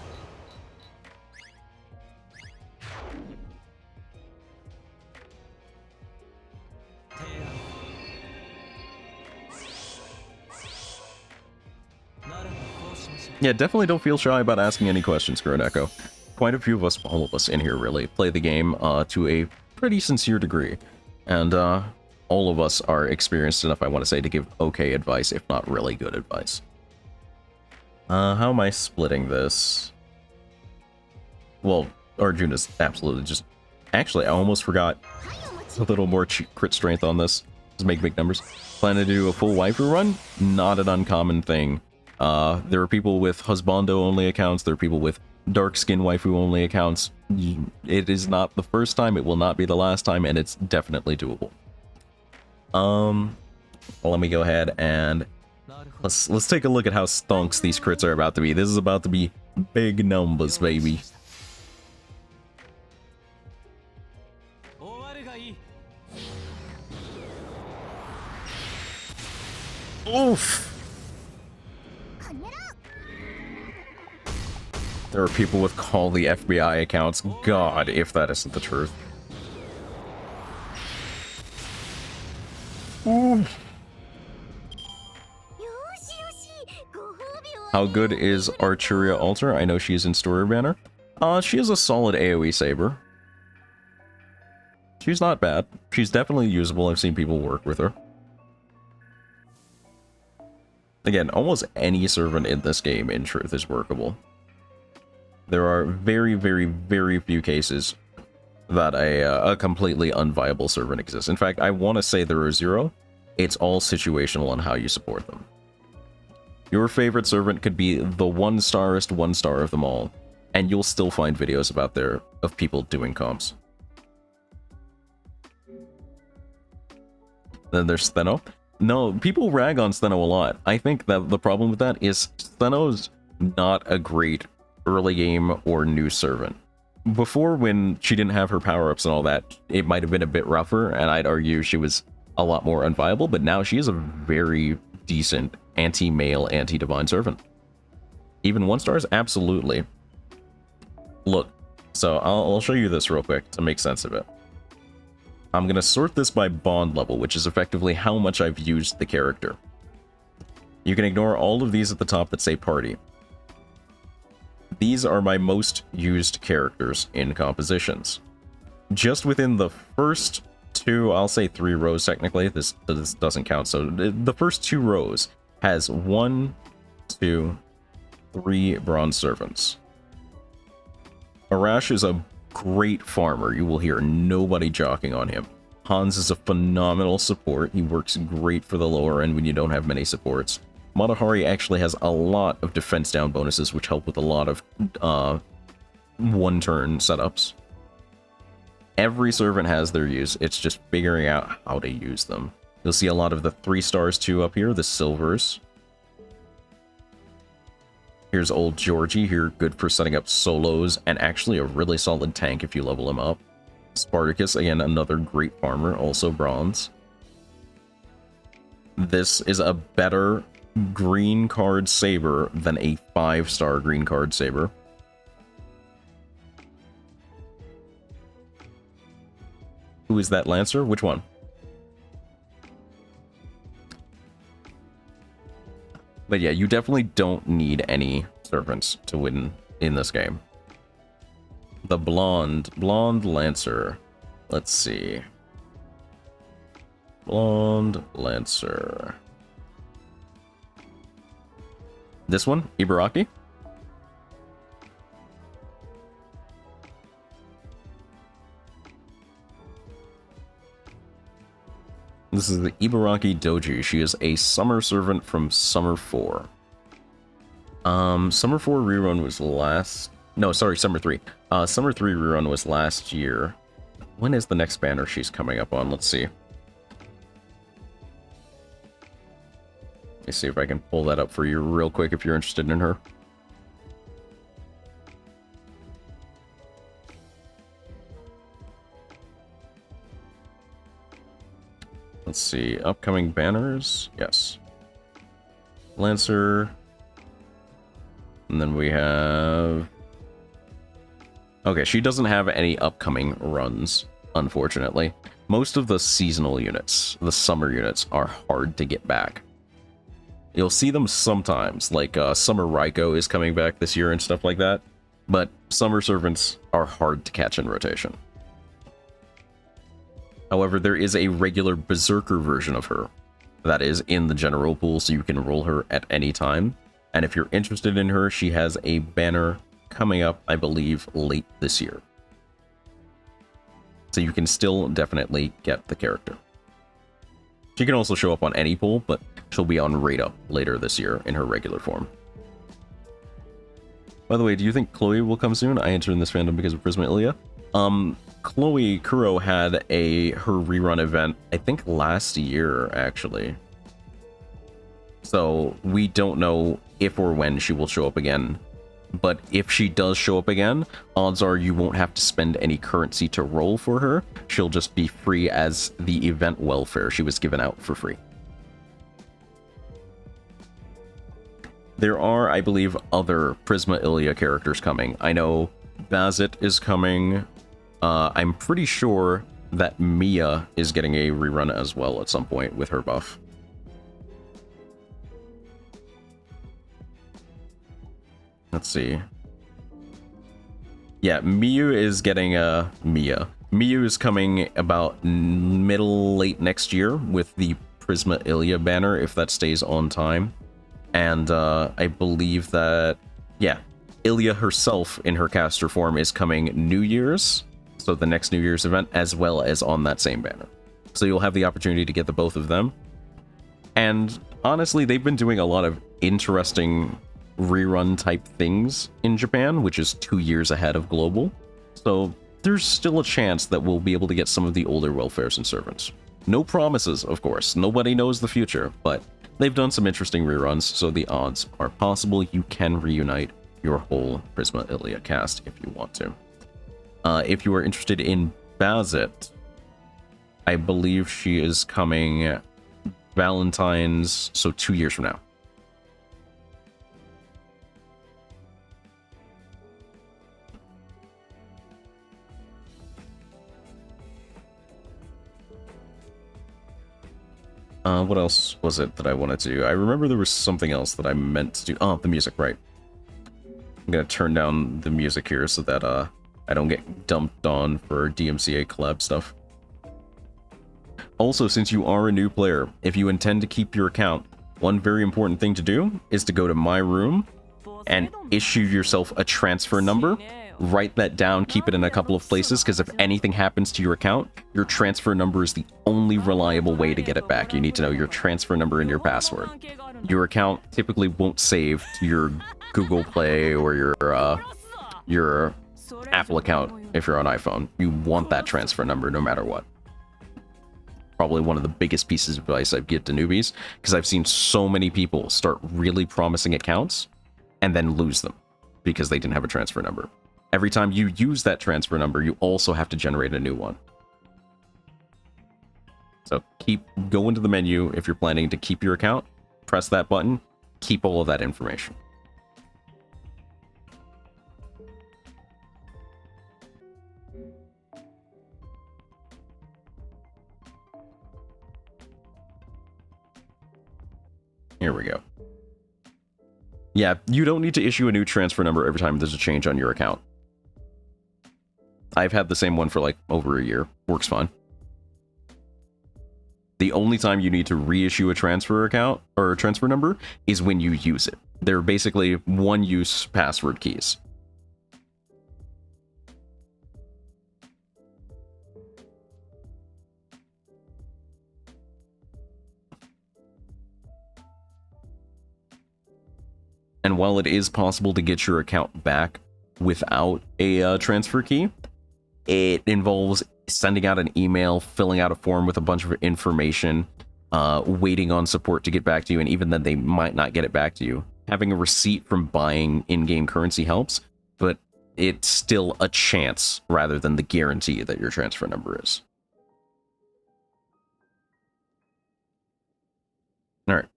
Yeah, definitely don't feel shy about asking any questions, Kroneko. Quite a few of us, all of us in here really, play the game to a pretty sincere degree. And all of us are experienced enough, I want to say, to give okay advice, if not really good advice. How am I splitting this? Well, Arjuna's absolutely just... Actually, I almost forgot a little more crit strength on this. Just make big numbers. Planning to do a full waifu run? Not an uncommon thing. There are people with husbando-only accounts, there are people with dark-skin waifu-only accounts. It is not the first time, it will not be the last time, and it's definitely doable. Let me go ahead and let's take a look at how stonks these crits are about to be. This is about to be big numbers, baby. Oof! There are people with call the FBI accounts. God, if that isn't the truth. Ooh. How good is Arturia Alter? I know she's in Story Banner. She is a solid AoE saber. She's not bad. She's definitely usable. I've seen people work with her. Again, almost any servant in this game, in truth, is workable. There are very, very, very few cases that a completely unviable servant exists. In fact, I want to say there are zero. It's all situational on how you support them. Your favorite servant could be the one-starest one-star of them all, and you'll still find videos of people doing comps. Then there's Steno. No, people rag on Steno a lot. I think that the problem with that is Steno's not a great early game or new servant. Before, when she didn't have her power-ups and all that, it might have been a bit rougher, and I'd argue she was a lot more unviable, but now she is a very decent anti-male, anti-divine servant. Even one-stars? Absolutely. Look, so I'll show you this real quick to make sense of it. I'm going to sort this by bond level, which is effectively how much I've used the character. You can ignore all of these at the top that say party. These are my most used characters in compositions. Just within the first two, I'll say 3 rows technically, this doesn't count, so the first 2 rows has 1, 2, 3 bronze servants. Arash is a great farmer, you will hear nobody jockeying on him. Hans is a phenomenal support, he works great for the lower end when you don't have many supports. Matahari actually has a lot of defense down bonuses, which help with a lot of one-turn setups. Every servant has their use, it's just figuring out how to use them. You'll see a lot of the 3 stars too up here, the silvers. Here's old Georgie here, good for setting up solos, and actually a really solid tank if you level him up. Spartacus, again, another great farmer, also bronze. This is a better green card saber than a 5-star green card saber. Who is that Lancer? Which one? But yeah, you definitely don't need any servants to win in this game. The blonde Lancer. Let's see. Blonde Lancer. This one, Ibaraki. This is the Ibaraki Doji. She is a summer servant from Summer 4. Summer 4 rerun was last... No, sorry, Summer 3. Summer 3 rerun was last year. When is the next banner she's coming up on? Let's see. Let me see if I can pull that up for you real quick if you're interested in her. Let's see, upcoming banners. Yes. Lancer. And then we have... Okay, she doesn't have any upcoming runs, unfortunately. Most of the seasonal units, the summer units, are hard to get back. You'll see them sometimes, like Summer Raiko is coming back this year and stuff like that. But summer servants are hard to catch in rotation. However, there is a regular Berserker version of her that is in the general pool, so you can roll her at any time. And if you're interested in her, she has a banner coming up, I believe, late this year. So you can still definitely get the character. She can also show up on any pool, but she'll be on Raid Up later this year in her regular form. By the way, do you think Chloe will come soon? I entered in this fandom because of Prisma Ilya. Chloe Kuro had her rerun event, I think last year, actually. So we don't know if or when she will show up again. But if she does show up again, odds are you won't have to spend any currency to roll for her. She'll just be free as the event welfare. She was given out for free. There are, I believe, other Prisma Ilya characters coming. I know Bazit is coming. I'm pretty sure that Mia is getting a rerun as well at some point with her buff. Let's see. Yeah, Miyu is getting a Mia. Miyu is coming about late next year with the Prisma Ilya banner, if that stays on time. And I believe that, yeah, Ilya herself in her caster form is coming New Year's, so the next New Year's event, as well as on that same banner. So you'll have the opportunity to get the both of them. And honestly, they've been doing a lot of interesting rerun type things in Japan, which is 2 years ahead of global. So there's still a chance that we'll be able to get some of the older welfares and servants. No promises, of course. Nobody knows the future, but they've done some interesting reruns, so the odds are possible you can reunite your whole Prisma Ilya cast if you want to. If you are interested in Bazit, I believe she is coming Valentine's, so 2 years from now. What else was it that I wanted to do? I remember there was something else that I meant to do. Oh, the music, right. I'm gonna turn down the music here so that I don't get dumped on for DMCA collab stuff. Also, since you are a new player, if you intend to keep your account, one very important thing to do is to go to My Room and issue yourself a transfer number. Write that down, keep it in a couple of places, because if anything happens to your account, your transfer number is the only reliable way to get it back. You need to know your transfer number and your password. Your account typically won't save to your Google Play or your Apple account if you're on iPhone. You want that transfer number no matter what. Probably one of the biggest pieces of advice I'd give to newbies, because I've seen so many people start really promising accounts and then lose them because they didn't have a transfer number. Every time you use that transfer number, you also have to generate a new one. So go into the menu if you're planning to keep your account, press that button, keep all of that information. Here we go. Yeah, you don't need to issue a new transfer number every time there's a change on your account. I've had the same one for like over a year. Works fine. The only time you need to reissue a transfer account or a transfer number is when you use it. They're basically one-use password keys. And while it is possible to get your account back without a transfer key, it involves sending out an email, filling out a form with a bunch of information, waiting on support to get back to you, and even then they might not get it back to you. Having a receipt from buying in-game currency helps, but it's still a chance rather than the guarantee that your transfer number is. Alright.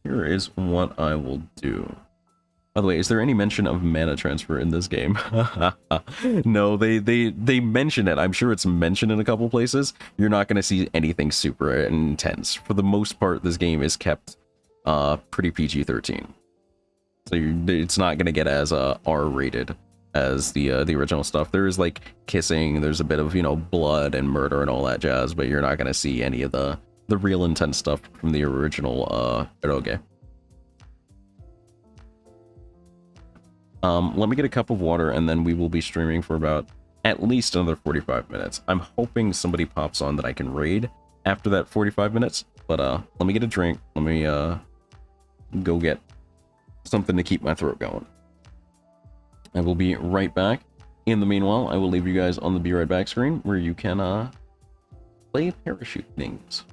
Here is what I will do. By the way, is there any mention of mana transfer in this game? No, they mention it. I'm sure it's mentioned in a couple places. You're not going to see anything super intense. For the most part, this game is kept pretty PG-13. So it's not going to get as R-rated as the original stuff. There is like kissing, there's a bit of, blood and murder and all that jazz, but you're not going to see any of the real intense stuff from the original eroge. Let me get a cup of water and then we will be streaming for about at least another 45 minutes. I'm hoping somebody pops on that I can raid after that 45 minutes, but let me get a drink. Let me go get something to keep my throat going. I will be right back. In the meanwhile, I will leave you guys on the Be Right Back screen where you can play parachute things.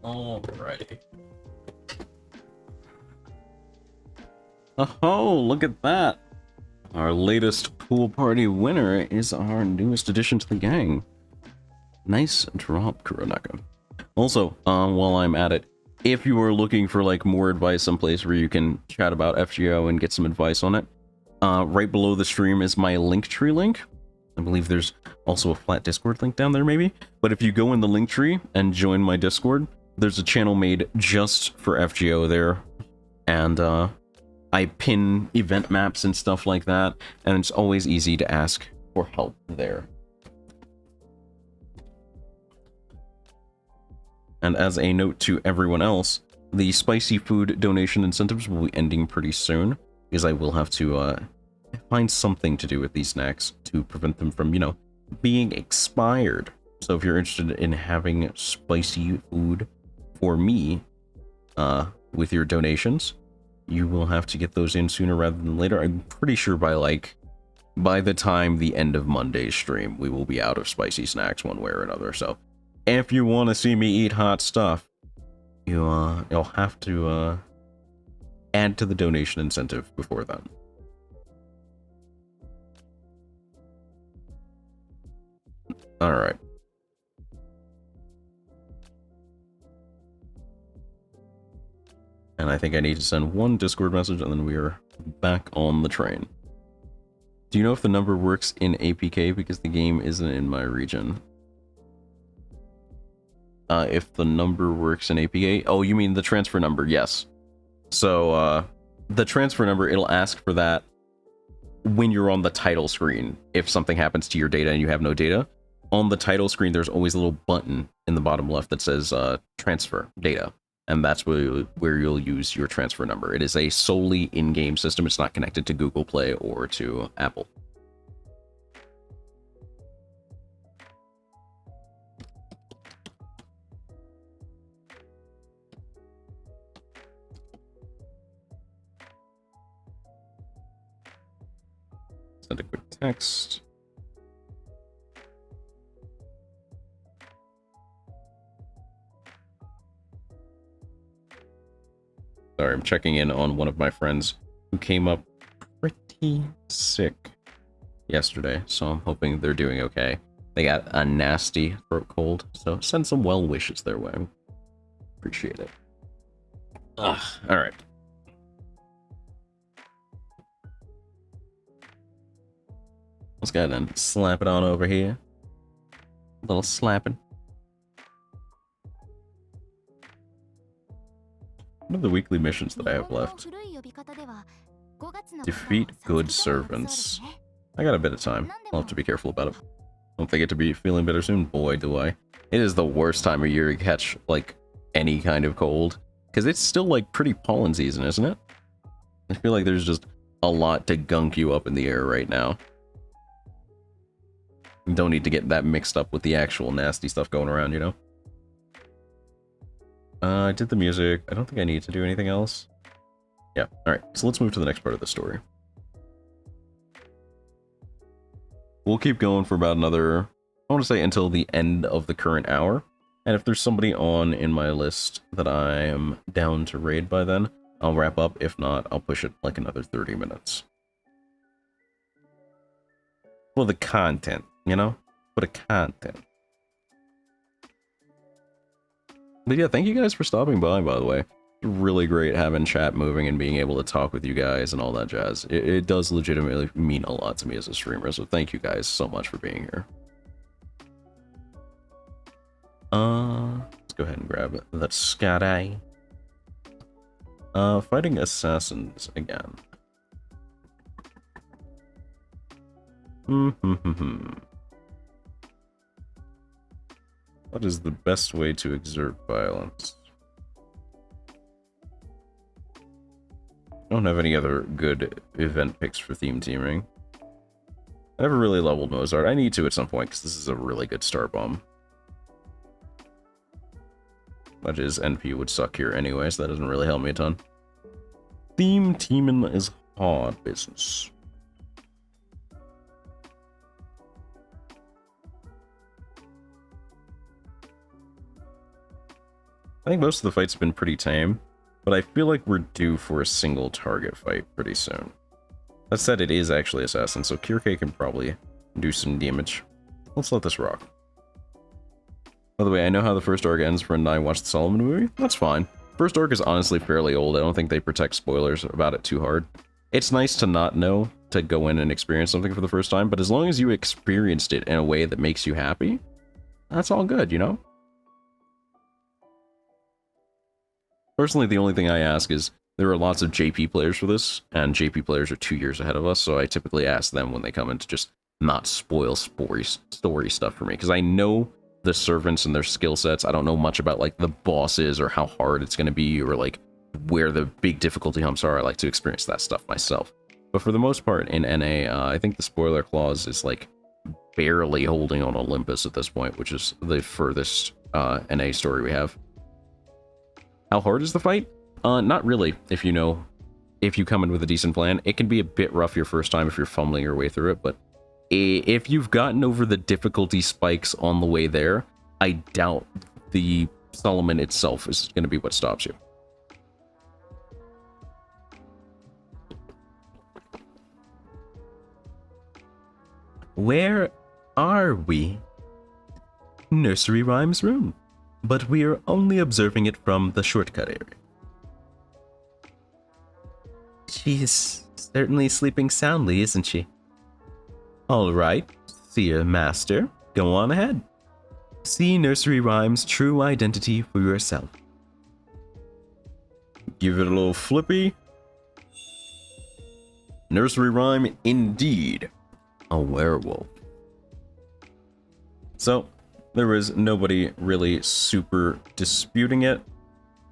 Alrighty. Oh, look at that. Our latest pool party winner is our newest addition to the gang. Nice drop, Kuronaka. Also, while I'm at it, if you are looking for like more advice, someplace where you can chat about FGO and get some advice on it, right below the stream is my Linktree link. I believe there's also a flat Discord link down there maybe. But if you go in the Linktree and join my Discord, there's a channel made just for FGO there. And I pin event maps and stuff like that, and it's always easy to ask for help there. And as a note to everyone else, the spicy food donation incentives will be ending pretty soon, because I will have to find something to do with these snacks to prevent them from, you know, being expired. So if you're interested in having spicy food for me with your donations, you will have to get those in sooner rather than later. I'm pretty sure by the time the end of Monday's stream, we will be out of spicy snacks one way or another. So if you want to see me eat hot stuff, you'll have to add to the donation incentive before then. All right. And I think I need to send one Discord message, and then we are back on the train. Do you know if the number works in APK? Because the game isn't in my region. If the number works in APK... Oh, you mean the transfer number? Yes. So, the transfer number, it'll ask for that when you're on the title screen. If something happens to your data and you have no data, on the title screen, there's always a little button in the bottom left that says transfer data. And that's where you'll use your transfer number. It is a solely in-game system. It's not connected to Google Play or to Apple. Send a quick text. Sorry, I'm checking in on one of my friends who came up pretty sick yesterday, so I'm hoping they're doing okay. They got a nasty throat cold, so send some well wishes their way. Appreciate it. Alright. Let's go ahead and slap it on over here. A little slapping. What are the weekly missions that I have left? Defeat good servants. I got a bit of time. I'll have to be careful about it. Don't they get to be feeling better soon? Boy, do I. It is the worst time of year to catch, like, any kind of cold. Because it's still, like, pretty pollen season, isn't it? I feel like there's just a lot to gunk you up in the air right now. You don't need to get that mixed up with the actual nasty stuff going around, you know? I did the music. I don't think I need to do anything else. Yeah, alright. So let's move to the next part of the story. We'll keep going for about another, I want to say until the end of the current hour. And if there's somebody on in my list that I am down to raid by then, I'll wrap up. If not, I'll push it like another 30 minutes. For the content, you know? For the content. But yeah, thank you guys for stopping by the way. Really great having chat moving and being able to talk with you guys and all that jazz. It does legitimately mean a lot to me as a streamer, so thank you guys so much for being here. Let's go ahead and grab that Skadi. Fighting assassins again. What is the best way to exert violence? I don't have any other good event picks for theme teaming. I never really leveled Mozart. I need to at some point because this is a really good start bomb. But his NP would suck here anyway, so that doesn't really help me a ton. Theme teaming is hard business. I think most of the fights have been pretty tame, but I feel like we're due for a single target fight pretty soon. That said, it is actually Assassin, so Kirke can probably do some damage. Let's let this rock. By the way, I know how the first arc ends for when I watched the Solomon movie. That's fine. First arc is honestly fairly old. I don't think they protect spoilers about it too hard. It's nice to not know, to go in and experience something for the first time, but as long as you experienced it in a way that makes you happy, that's all good, you know? Personally, the only thing I ask is there are lots of JP players for this, and JP players are 2 years ahead of us, so I typically ask them when they come in to just not spoil story stuff for me, because I know the servants and their skill sets. I don't know much about like the bosses or how hard it's going to be or like where the big difficulty humps are. I like to experience that stuff myself. But for the most part in NA, I think the spoiler clause is like barely holding on Olympus at this point, which is the furthest NA story we have. How hard is the fight? Not really. If you come in with a decent plan, it can be a bit rough your first time if you're fumbling your way through it, but if you've gotten over the difficulty spikes on the way there, I doubt the Solomon itself is going to be what stops you. Where are we? Nursery Rhyme's room, but we are only observing it from the shortcut area. She's certainly sleeping soundly, isn't she? All right, Seer Master, go on ahead. See Nursery Rhyme's true identity for yourself. Give it a little flippy. Nursery Rhyme, indeed, a werewolf. So, there was nobody really super disputing it.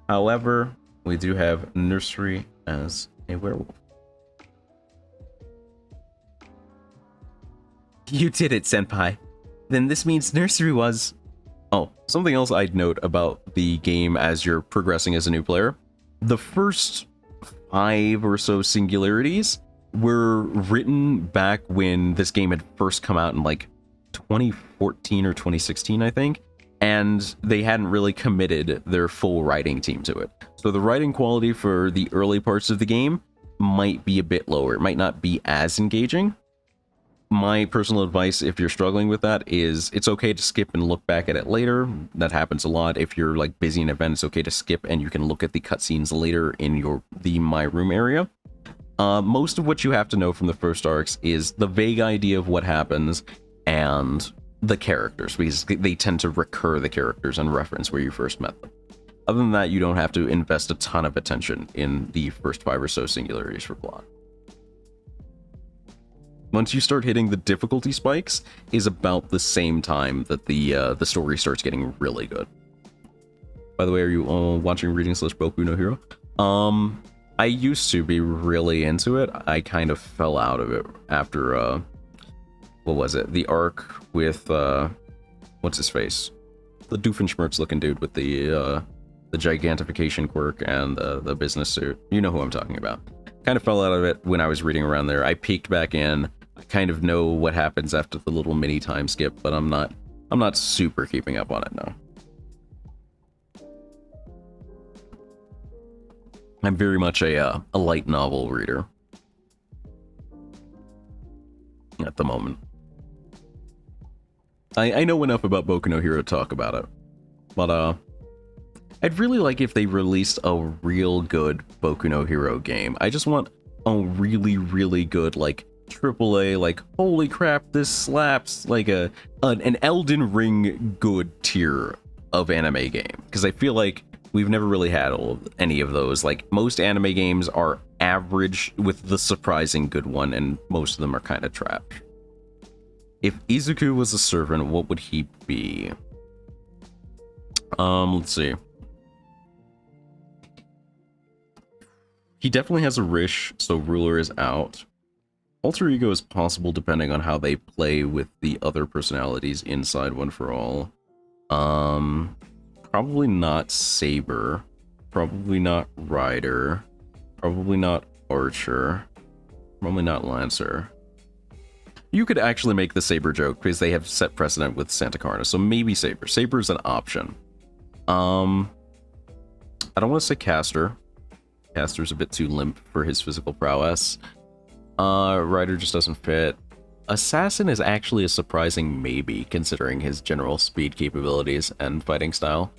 However, we do have Nursery as a werewolf. You did it, Senpai. Then this means Nursery was... Oh, something else I'd note about the game as you're progressing as a new player. The first 5 or so singularities were written back when this game had first come out in like 2014 or 2016, I think. And they hadn't really committed their full writing team to it. So the writing quality for the early parts of the game might be a bit lower. It might not be as engaging. My personal advice, if you're struggling with that, is it's okay to skip and look back at it later. That happens a lot. If you're like busy in an event, it's okay to skip and you can look at the cutscenes later in the My Room area. Most of what you have to know from the first arcs is the vague idea of what happens and the characters, because they tend to recur the characters and reference where you first met them. Other than that, you don't have to invest a ton of attention in the first 5 or so singularities for plot. Once you start hitting the difficulty spikes is about the same time that the story starts getting really good. By the way, are you watching Reading / Boku no Hero? I used to be really into it. I kind of fell out of it after what was it? The arc with what's his face? The Doofenshmirtz looking dude with the gigantification quirk and the business suit. You know who I'm talking about. Kind of fell out of it when I was reading around there. I peeked back in. I kind of know what happens after the little mini time skip, but I'm not super keeping up on it now. I'm very much a light novel reader at the moment. I know enough about Boku no Hero to talk about it, but I'd really like if they released a real good Boku no Hero game. I just want a really, really good, like, AAA, like, holy crap, this slaps, like an Elden Ring good tier of anime game. Because I feel like we've never really had any of those. Like, most anime games are average with the surprising good one, and most of them are kind of trash. If Izuku was a servant, what would he be? Let's see. He definitely has a Rish, so Ruler is out. Alter Ego is possible depending on how they play with the other personalities inside One for All. Probably not Saber. Probably not Rider. Probably not Archer. Probably not Lancer. You could actually make the Saber joke because they have set precedent with Santa Carna, so maybe Saber. Saber's an option. I don't want to say Caster. Caster's a bit too limp for his physical prowess. Rider just doesn't fit. Assassin is actually a surprising maybe, considering his general speed capabilities and fighting style.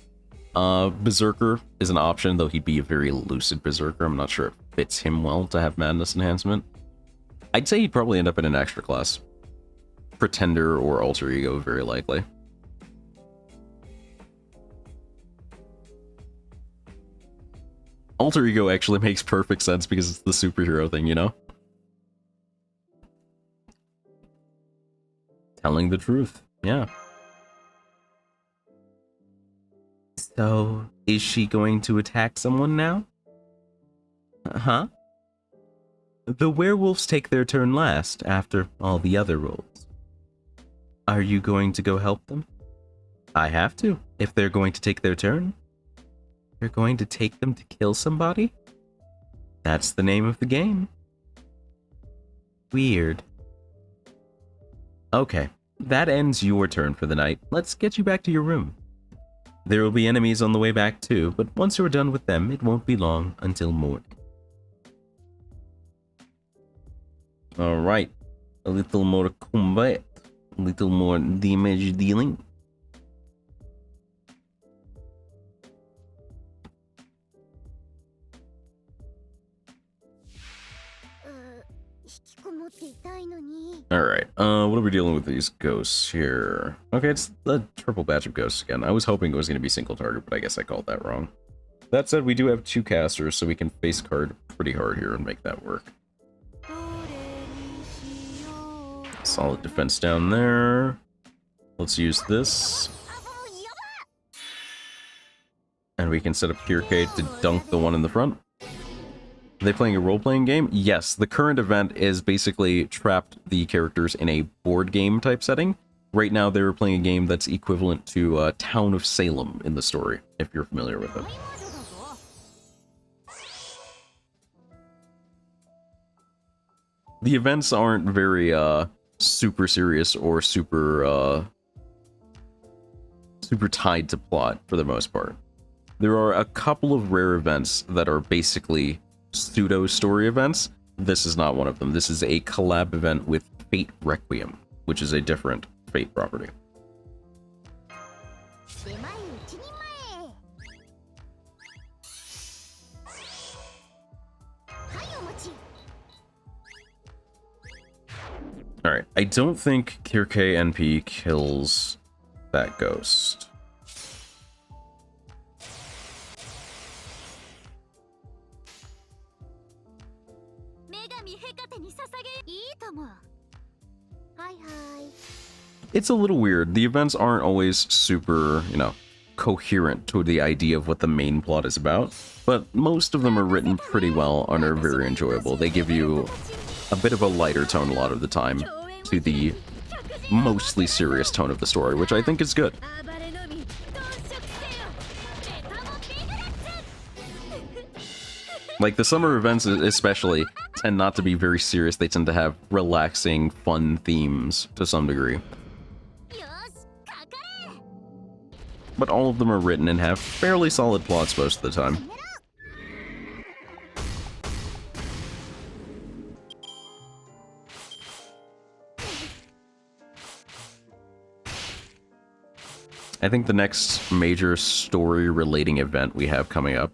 Berserker is an option, though he'd be a very lucid Berserker. I'm not sure it fits him well to have Madness Enhancement. I'd say he'd probably end up in an extra class. Pretender or Alter Ego, very likely. Alter ego actually makes perfect sense because it's the superhero thing, you know? Telling the truth, yeah. So, is she going to attack someone now? Huh? The werewolves take their turn last, after all the other rolls. Are you going to go help them? I have to, if they're going to take their turn. You're going to take them to kill somebody? That's the name of the game. Weird. Okay, that ends your turn for the night. Let's get you back to your room. There will be enemies on the way back too, but once you're done with them, it won't be long until morning. Alright. A little more combat. A little more damage dealing. Alright, what are we dealing with these ghosts here? Okay, it's the triple batch of ghosts again. I was hoping it was going to be single target, but I guess I called that wrong. That said, we do have 2 casters, so we can face card pretty hard here and make that work. Solid defense down there. Let's use this. And we can set up Kirke to dunk the one in the front. Are they playing a role-playing game? Yes, the current event is basically trapped the characters in a board game type setting. Right now they're playing a game that's equivalent to Town of Salem in the story, if you're familiar with it. The events aren't very super serious or super tied to plot for the most part. There are a couple of rare events that are basically pseudo story events. This is not one of them. This is a collab event with Fate Requiem, which is a different Fate property. Alright, I don't think Kirke NP kills that ghost. It's a little weird. The events aren't always super, coherent to the idea of what the main plot is about, but most of them are written pretty well and are very enjoyable. They give you a bit of a lighter tone a lot of the time to the mostly serious tone of the story, which I think is good. Like, the summer events especially tend not to be very serious. They tend to have relaxing, fun themes to some degree. But all of them are written and have fairly solid plots most of the time. I think the next major story relating event we have coming up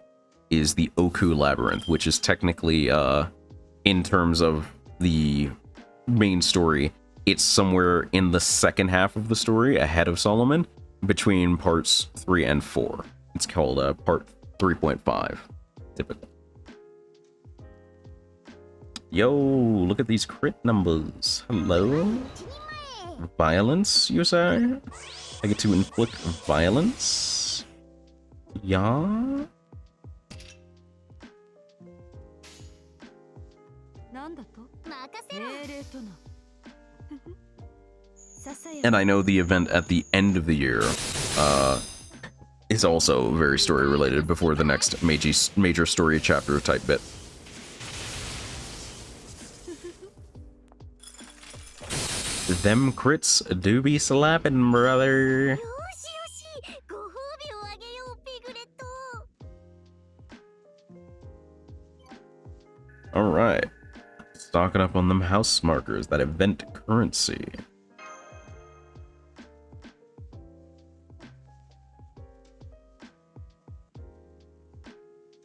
is the Oku Labyrinth, which is technically, in terms of the main story, it's somewhere in the second half of the story, ahead of Solomon, between parts 3 and 4. It's called part 3.5, typically. Yo, look at these crit numbers. Hello? Violence, you say? I get to inflict violence? Yeah? And I know the event at the end of the year is also very story related before the next major story chapter type bit. Them crits do be slapping, brother. Alright. Stocking up on them house markers, that event currency.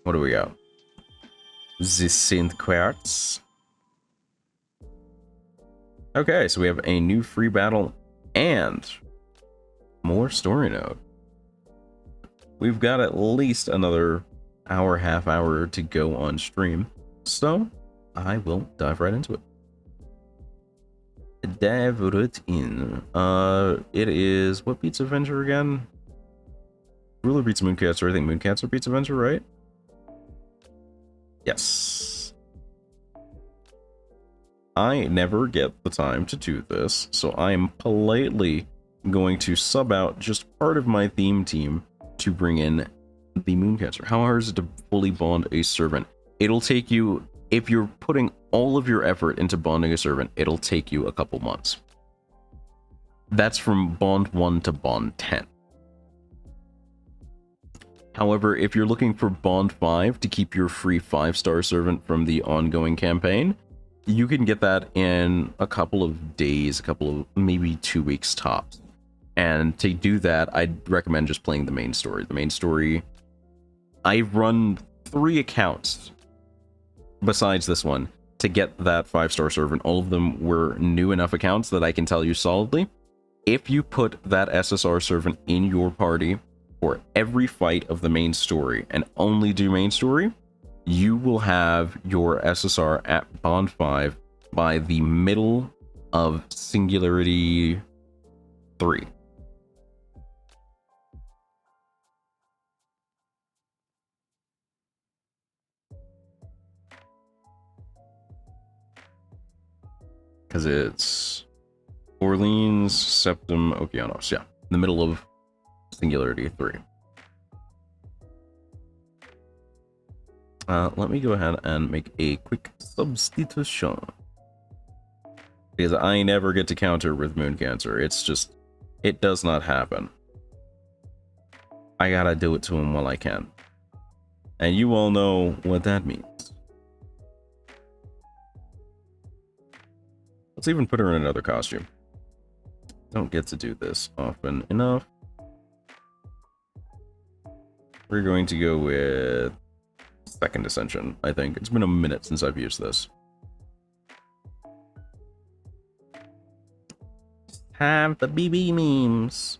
What do we got? The synth quartz. Okay, so we have a new free battle and more story node. We've got at least another hour, half hour to go on stream. So I will dive right into it. Dive right in. It is, what beats Avenger again? Ruler beats Mooncatcher. I think Mooncatcher beats Avenger, right? Yes. I never get the time to do this, so I am politely going to sub out just part of my theme team to bring in the Mooncatcher. How hard is it to fully bond a servant? It'll take you, if you're putting all of your effort into bonding a servant, it'll take you a couple months. That's from Bond 1 to Bond 10. However, if you're looking for Bond 5 to keep your free 5-star servant from the ongoing campaign, you can get that in a couple of days, maybe 2 weeks tops. And to do that, I'd recommend just playing the main story. The main story, I've run 3 accounts besides this one to get that 5-star servant. All of them were new enough accounts that I can tell you solidly, if you put that SSR servant in your party for every fight of the main story and only do main story, you will have your SSR at Bond 5 by the middle of Singularity 3. Because it's Orleans, Septim, Okeanos. Yeah, in the middle of Singularity 3. Let me go ahead and make a quick substitution. Because I never get to counter with Mooncatcher. It's just, it does not happen. I gotta do it to him while I can. And you all know what that means. Let's even put her in another costume. Don't get to do this often enough. We're going to go with Second Ascension, I think. It's been a minute since I've used this. Have the BB memes.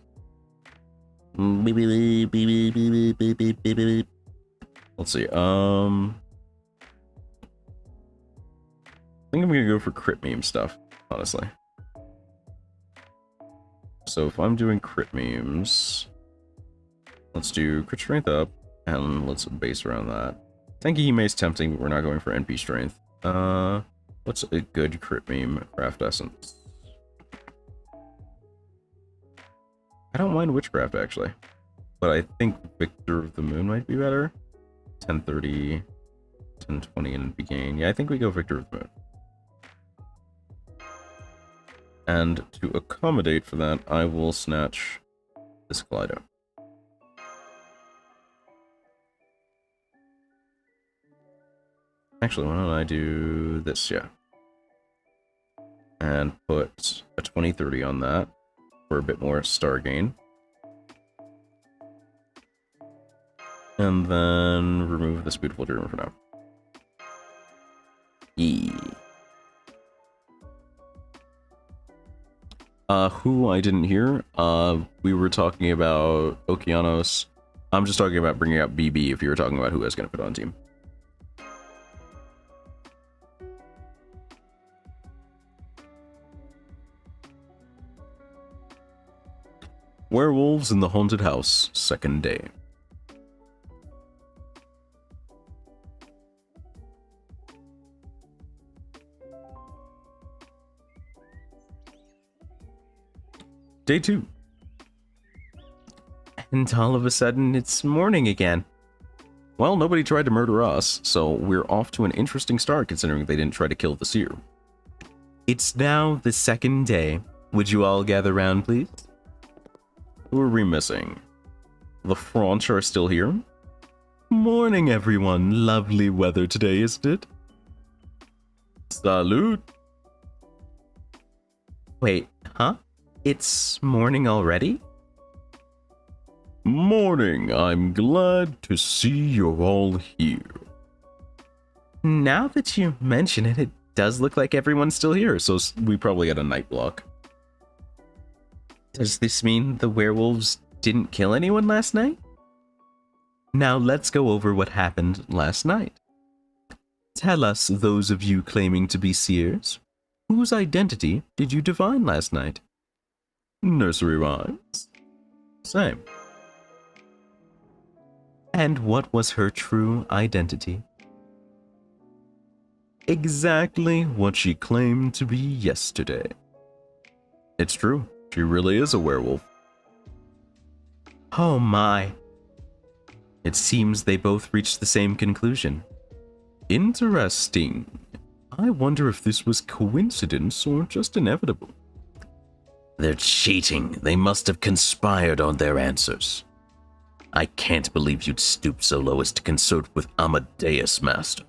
Let's see. I think I'm gonna go for crit meme stuff, honestly. So if I'm doing crit memes, let's do crit strength up, and let's base around that. Tenki is tempting, but we're not going for NP strength. What's a good crit meme? Craft essence. I don't mind witchcraft actually, but I think Victor of the Moon might be better. 1030, 1020 and Begain. Yeah, I think we go Victor of the Moon. And to accommodate for that, I will snatch this Kaleido. Actually, why don't I do this, yeah. And put a 2030 on that for a bit more star gain. And then remove this beautiful dreamer for now. Who I didn't hear, we were talking about Okeanos. I'm just talking about bringing up BB if you were talking about who I was going to put on team. Werewolves in the Haunted House, second day. Day 2. And all of a sudden, it's morning again. Well, nobody tried to murder us, so we're off to an interesting start considering they didn't try to kill the seer. It's now the second day. Would you all gather round, please? Who are we missing? The French are still here? Morning, everyone. Lovely weather today, isn't it? Salute! Wait, huh? It's morning already? Morning. I'm glad to see you're all here. Now that you mention it, it does look like everyone's still here, so we probably got a night block. Does this mean the werewolves didn't kill anyone last night? Now let's go over what happened last night. Tell us, those of you claiming to be seers, whose identity did you divine last night? Nursery rhymes? Same. And what was her true identity? Exactly what she claimed to be yesterday. It's true. She really is a werewolf. Oh my. It seems they both reached the same conclusion. Interesting. I wonder if this was coincidence or just inevitable. They're cheating. They must have conspired on their answers. I can't believe you'd stoop so low as to consort with Amadeus, Master.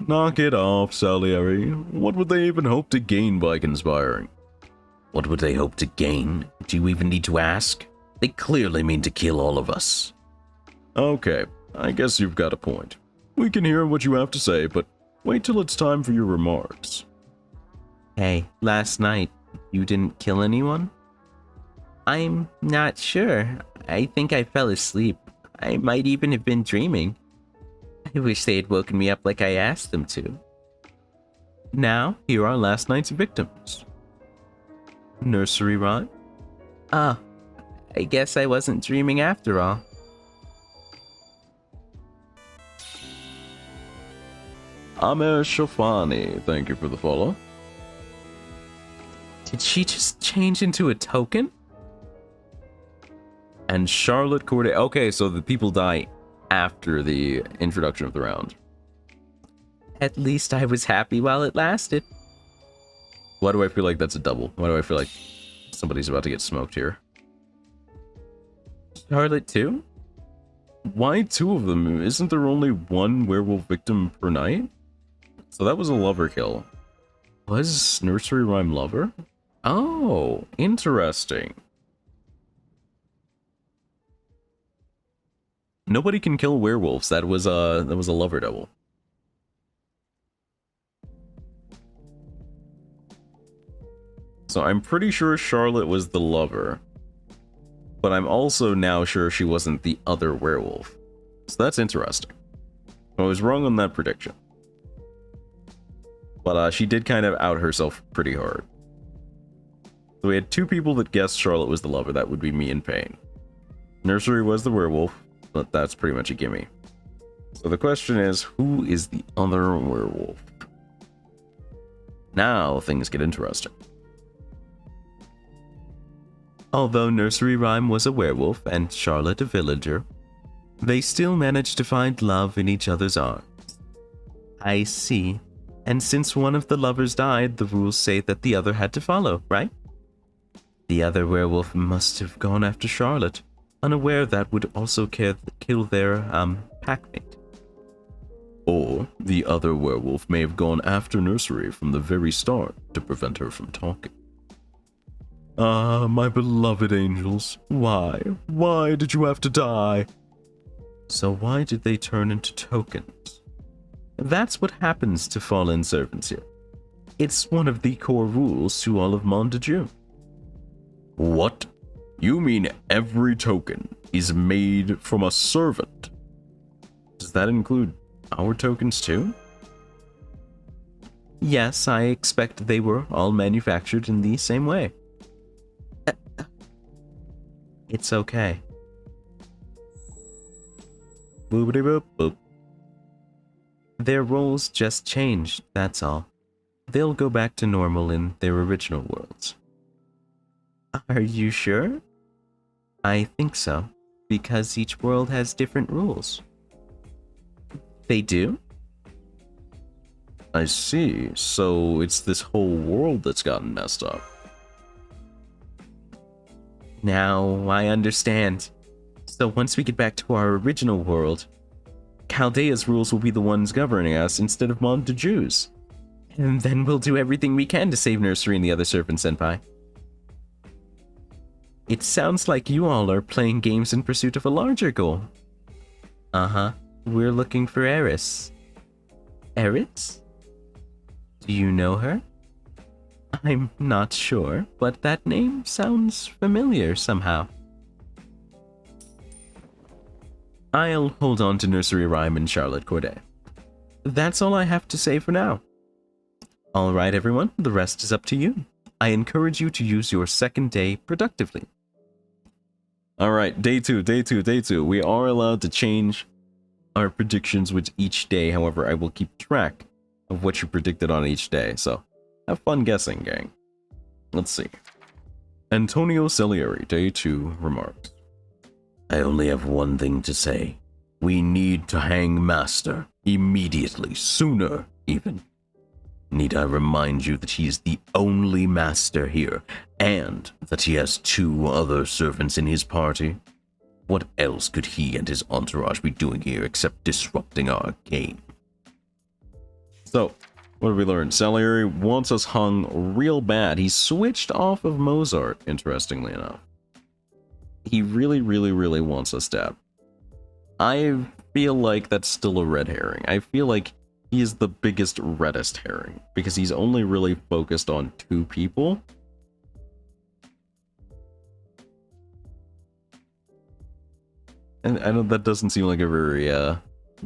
Knock it off, Salieri. What would they even hope to gain by conspiring? What would they hope to gain? Do you even need to ask? They clearly mean to kill all of us. Okay, I guess you've got a point. We can hear what you have to say, but wait till it's time for your remarks. Hey, last night, you didn't kill anyone? I'm not sure. I think I fell asleep. I might even have been dreaming. I wish they had woken me up like I asked them to. Now, here are last night's victims. Nursery rhyme? Ah, I guess I wasn't dreaming after all. Amer Shofani, thank you for the follow. Did she just change into a token? And Charlotte Corday. Okay, so the people die after the introduction of the round. At least I was happy while it lasted. Why do I feel like that's a double? Why do I feel like somebody's about to get smoked here? Charlotte too? Why two of them? Isn't there only one werewolf victim per night? So that was a lover kill. Was Nursery Rhyme lover? Oh, interesting. Nobody can kill werewolves. That was a lover double. So I'm pretty sure Charlotte was the lover. But I'm also now sure she wasn't the other werewolf. So that's interesting. I was wrong on that prediction. But she did kind of out herself pretty hard. So we had two people that guessed Charlotte was the lover. That would be me and Payne. Nursery was the werewolf, but that's pretty much a gimme. So the question is, who is the other werewolf? Now things get interesting. Although Nursery Rhyme was a werewolf and Charlotte a villager, they still managed to find love in each other's arms. I see. And since one of the lovers died, the rules say that the other had to follow, right? The other werewolf must have gone after Charlotte, unaware that would also kill their, packmate. Or the other werewolf may have gone after Nursery from the very start to prevent her from talking. Ah, my beloved angels, why? Why did you have to die? So why did they turn into tokens? That's what happens to fallen servants here. It's one of the core rules to all of Mondaju. What? You mean every token is made from a servant? Does that include our tokens too? Yes, I expect they were all manufactured in the same way. It's okay. Boopity boop boop. Their roles just changed, that's all. They'll go back to normal in their original worlds. Are you sure? I think so, because each world has different rules. They do? I see. So it's this whole world that's gotten messed up. Now I understand. So once we get back to our original world, Chaldea's rules will be the ones governing us instead of Mondaju's. And then we'll do everything we can to save Nursery and the other Serpent Senpai. It sounds like you all are playing games in pursuit of a larger goal. Uh-huh. We're looking for Eris. Eris? Do you know her? I'm not sure, but that name sounds familiar somehow. I'll hold on to Nursery Rhyme and Charlotte Corday. That's all I have to say for now. All right, everyone, the rest is up to you. I encourage you to use your second day productively. All right, day two. We are allowed to change our predictions with each day. However, I will keep track of what you predicted on each day. So have fun guessing, gang. Let's see. Antonio Salieri, day 2, remarks. I only have one thing to say. We need to hang Master immediately, sooner even. Need I remind you that he is the only Master here, and that he has 2 other servants in his party? What else could he and his entourage be doing here except disrupting our game? So, what did we learn? Salieri wants us hung real bad. He switched off of Mozart, interestingly enough. He really, really, really wants us dead. I feel like that's still a red herring. I feel like he is the biggest, reddest herring, because he's only really focused on 2 people. And I know that doesn't seem like a very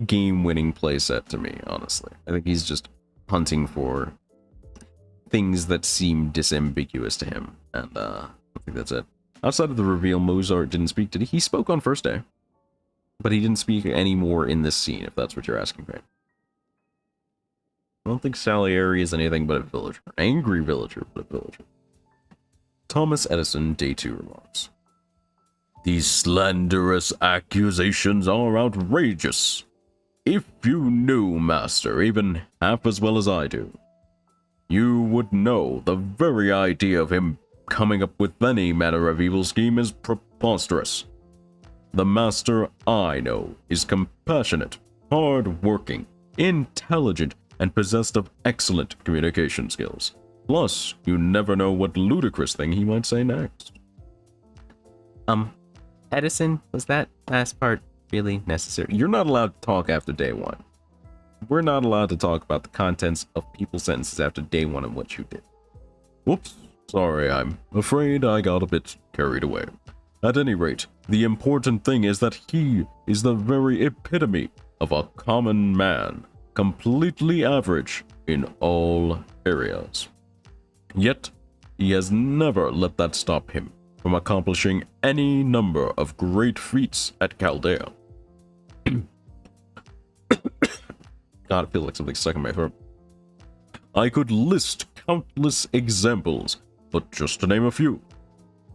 game-winning playset to me, honestly. I think he's just hunting for things that seem disambiguous to him, and I think that's it. Outside of the reveal, Mozart didn't speak. Did he? He spoke on first day, but he didn't speak anymore in this scene, if that's what you're asking, right? I don't think Salieri is anything but a villager. Angry villager, but a villager. Thomas Edison, day 2, remarks. These slanderous accusations are outrageous. If you knew Master even half as well as I do, you would know the very idea of him coming up with any manner of evil scheme is preposterous. The Master I know is compassionate, hard-working, intelligent, and possessed of excellent communication skills. Plus, you never know what ludicrous thing he might say next. Edison, was that last part really necessary? You're not allowed to talk after day 1. We're not allowed to talk about the contents of people's sentences after day 1 and what you did. Whoops. Sorry, I'm afraid I got a bit carried away. At any rate, the important thing is that he is the very epitome of a common man, completely average in all areas. Yet, he has never let that stop him from accomplishing any number of great feats at Chaldea. God, I feel like something's stuck in my throat. I could list countless examples, but just to name a few.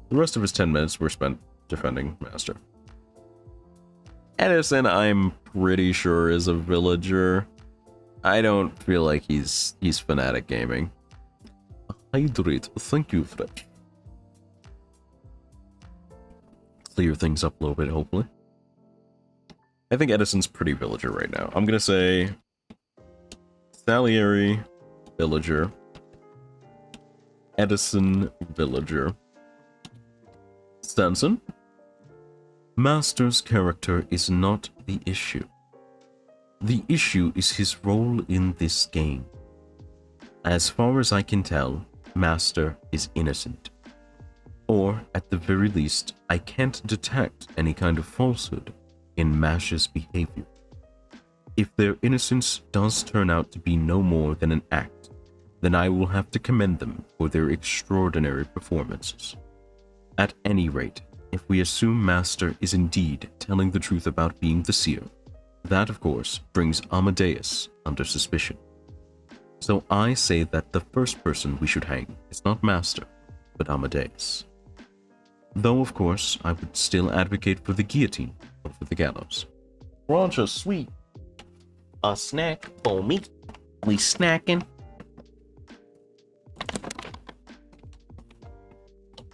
The rest of his 10 minutes were spent defending Master. Edison, I'm pretty sure, is a villager. I don't feel like he's fanatic gaming. Hydrate, thank you, Fred. Clear things up a little bit, hopefully. I think Edison's pretty villager right now. I'm gonna say Salieri, villager. Edison, villager. Stanson? Master's character is not the issue. The issue is his role in this game. As far as I can tell, Master is innocent. Or, at the very least, I can't detect any kind of falsehood in Mash's behavior. If their innocence does turn out to be no more than an act, then I will have to commend them for their extraordinary performances. At any rate, if we assume Master is indeed telling the truth about being the seer, that, of course, brings Amadeus under suspicion. So I say that the first person we should hang is not Master, but Amadeus. Though, of course, I would still advocate for the guillotine over the gallows. Rancho sweet. A snack for me. We snacking.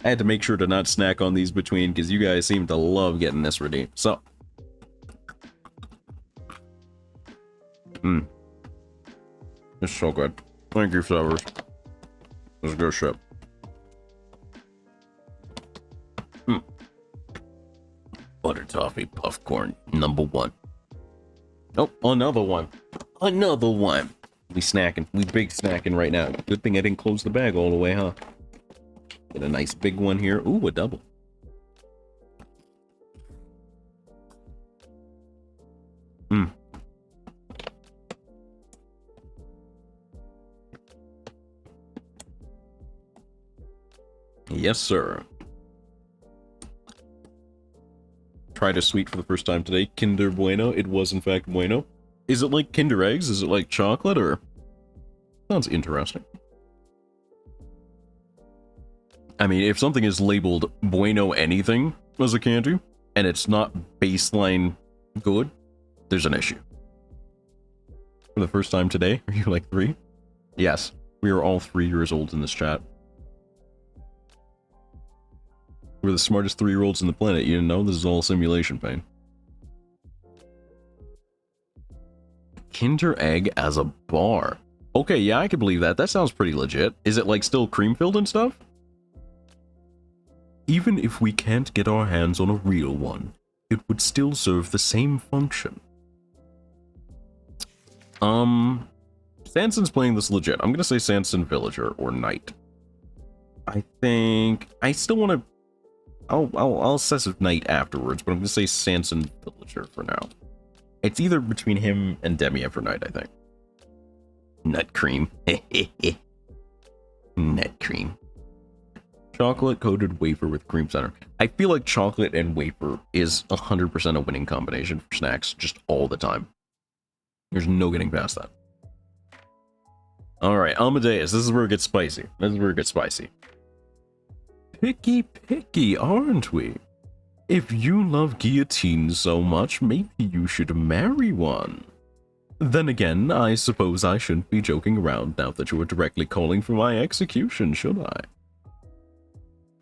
I had to make sure to not snack on these between, because you guys seem to love getting this ready. So. It's so good. Thank you, Severs. This is a good ship. Butter toffee puffcorn, #1. Oh, another one. Another one. We snacking. We big snacking right now. Good thing I didn't close the bag all the way, huh? Get a nice big one here. Ooh, a double. Yes, sir. Tried a sweet for the first time today. Kinder Bueno. It was, in fact, Bueno. Is it like Kinder Eggs? Is it like chocolate, or... Sounds interesting. I mean, if something is labeled Bueno anything as a candy, and it's not baseline good, there's an issue. For the first time today? Are you like 3? Yes. We are all 3 years old in this chat. We're the smartest 3-year-olds in the planet. You didn't know? This is all simulation pain. Kinder Egg as a bar. Okay, yeah, I can believe that. That sounds pretty legit. Is it like still cream-filled and stuff? Even if we can't get our hands on a real one, it would still serve the same function. Sanson's playing this legit. I'm gonna say Sanson Villager or Knight. I think I still want to. I'll assess if Knight afterwards, but I'm gonna say Sanson Villager for now. It's either between him and Demi for Knight, I think. Nut cream. Nut cream. Chocolate coated wafer with cream center. I feel like chocolate and wafer is 100% a winning combination for snacks just all the time. There's no getting past that. Alright, Amadeus. This is where it gets spicy. Picky, aren't we? If you love guillotines so much, maybe you should marry one. Then again, I suppose I shouldn't be joking around now that you are directly calling for my execution, should I?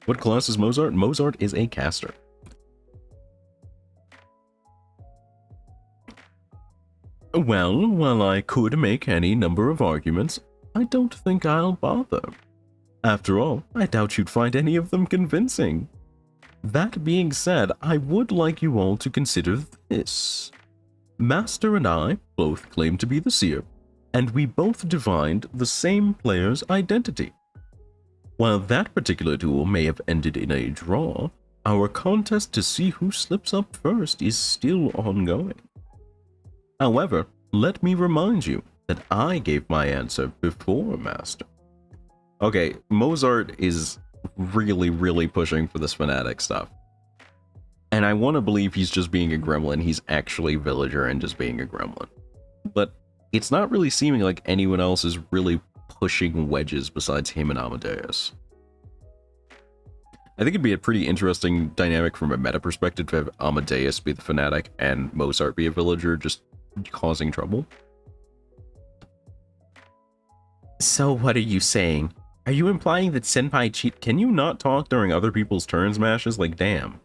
What class is Mozart? Mozart is a caster. Well, while I could make any number of arguments, I don't think I'll bother. After all, I doubt you'd find any of them convincing. That being said, I would like you all to consider this. Master and I both claim to be the seer, and we both divined the same player's identity. While that particular duel may have ended in a draw, our contest to see who slips up first is still ongoing. However, let me remind you that I gave my answer before Master. Okay, Mozart is really pushing for this fanatic stuff. And I want to believe he's just being a gremlin. He's actually Villager and just being a gremlin. But it's not really seeming like anyone else is really pushing wedges besides him and Amadeus. I think it'd be a pretty interesting dynamic from a meta perspective to have Amadeus be the fanatic and Mozart be a Villager, just causing trouble. So what are you saying? Are you implying that Senpai cheat? Can you not talk during other people's turns, Mashes? Like, damn.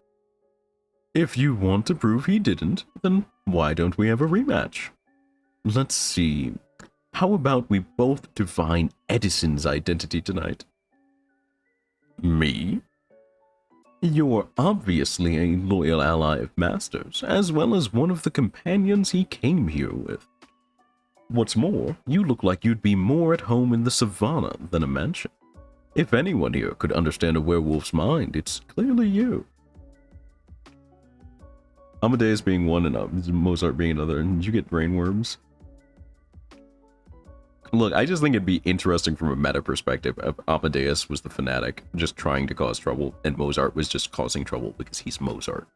If you want to prove he didn't, then why don't we have a rematch? Let's see. How about we both divine Edison's identity tonight? Me? You're obviously a loyal ally of Master's, as well as one of the companions he came here with. What's more, you look like you'd be more at home in the savannah than a mansion. If anyone here could understand a werewolf's mind, it's clearly you. Amadeus being one and Mozart being another, and you get brainworms. Look, I just think it'd be interesting from a meta perspective if Amadeus was the fanatic, just trying to cause trouble, and Mozart was just causing trouble because he's Mozart.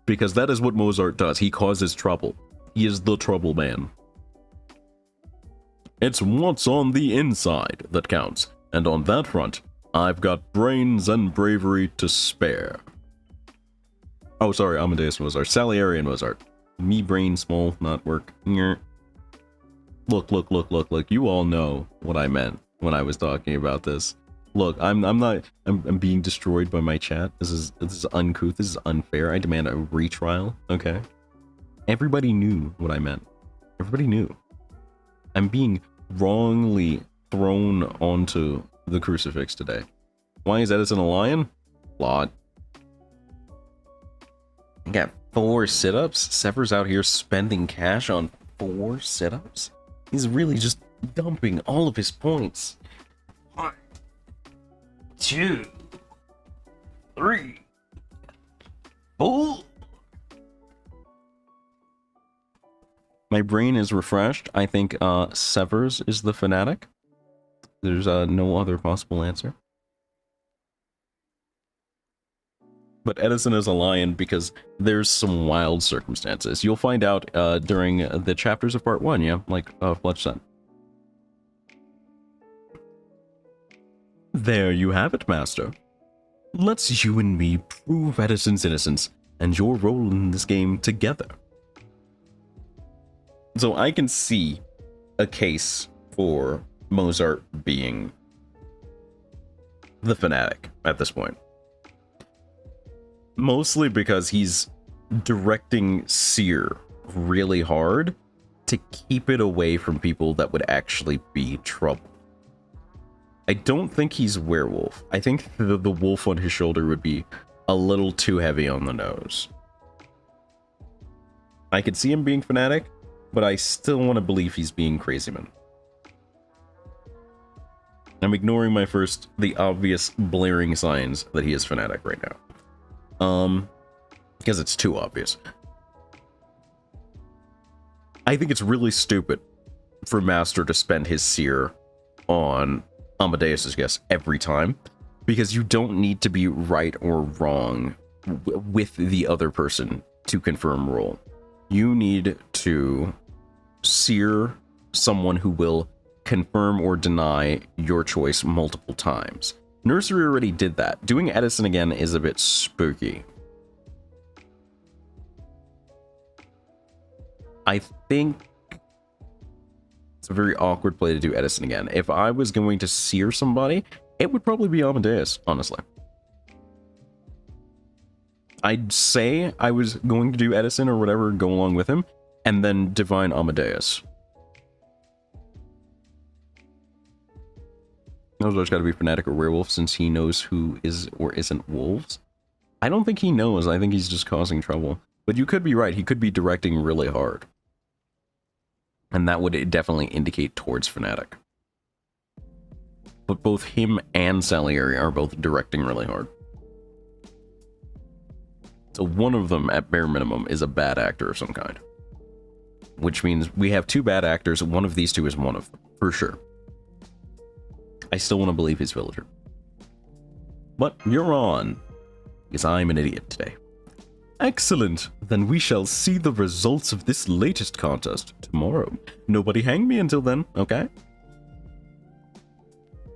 Because that is what Mozart does. He causes trouble. He is the trouble man. It's what's on the inside that counts, and on that front, I've got brains and bravery to spare. Oh, sorry, Amadeus Mozart. Salieri and Mozart. Me brain small, not work. Look. You all know what I meant when I was talking about this. Look, I'm being destroyed by my chat. This is uncouth. This is unfair. I demand a retrial. Okay. Everybody knew what I meant. Everybody knew. I'm being wrongly thrown onto the crucifix today. Why is Edison a lion? Lot. I got 4 sit-ups. Sever's out here spending cash on 4 sit-ups. He's really just dumping all of his points. 1, 2, 3, 4. My brain is refreshed. I think Severs is the fanatic. There's no other possible answer. But Edison is a lion because there's some wild circumstances. You'll find out during the chapters of part 1, yeah? Like Fletch said. There you have it, Master. Let's you and me prove Edison's innocence and your role in this game together. So I can see a case for Mozart being the fanatic at this point. Mostly because he's directing Seer really hard to keep it away from people that would actually be trouble. I don't think he's werewolf. I think the wolf on his shoulder would be a little too heavy on the nose. I could see him being fanatic, but I still want to believe he's being Crazyman. I'm ignoring the obvious blaring signs that he is fanatic right now. Because it's too obvious. I think it's really stupid for Master to spend his Seer on Amadeus's guess every time, because you don't need to be right or wrong with the other person to confirm role. You need to Seer someone who will confirm or deny your choice multiple times. Nursery already did that. Doing Edison again is a bit spooky. I think it's a very awkward play to do Edison again. If I was going to Seer somebody, it would probably be Amadeus, honestly. I'd say I was going to do Edison or whatever, go along with him, and then divine Amadeus. Mozart's got to be fanatic or werewolf since he knows who is or isn't wolves. I don't think he knows. I think he's just causing trouble. But you could be right. He could be directing really hard. And that would definitely indicate towards fanatic. But both him and Salieri are both directing really hard. So one of them, at bare minimum, is a bad actor of some kind. Which means we have two bad actors. One of these two is one of them, for sure. I still want to believe he's Villager. But you're on, because I'm an idiot today. Excellent. Then we shall see the results of this latest contest tomorrow. Nobody hang me until then, okay?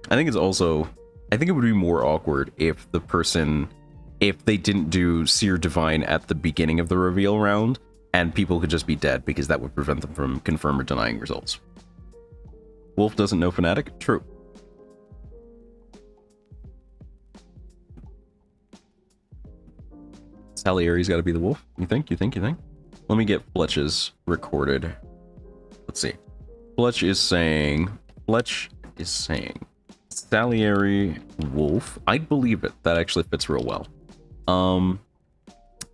I think it would be more awkward if they didn't do Seer Divine at the beginning of the reveal round, and people could just be dead, because that would prevent them from confirm or denying results. Wolf doesn't know fanatic? True. Salieri's got to be the wolf. You think? Let me get Fletch's recorded. Let's see. Fletch is saying Salieri wolf. I'd believe it. That actually fits real well.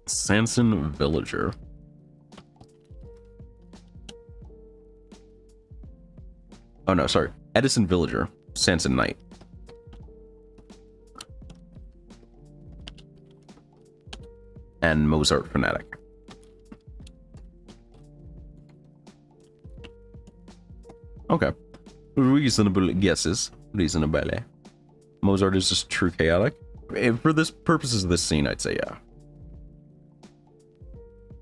Sanson Villager. Oh no, sorry. Edison Villager. Sanson Knight. And Mozart fanatic. Okay. Reasonable guesses. Reasonable. Mozart is just true chaotic. For this purposes of this scene, I'd say yeah.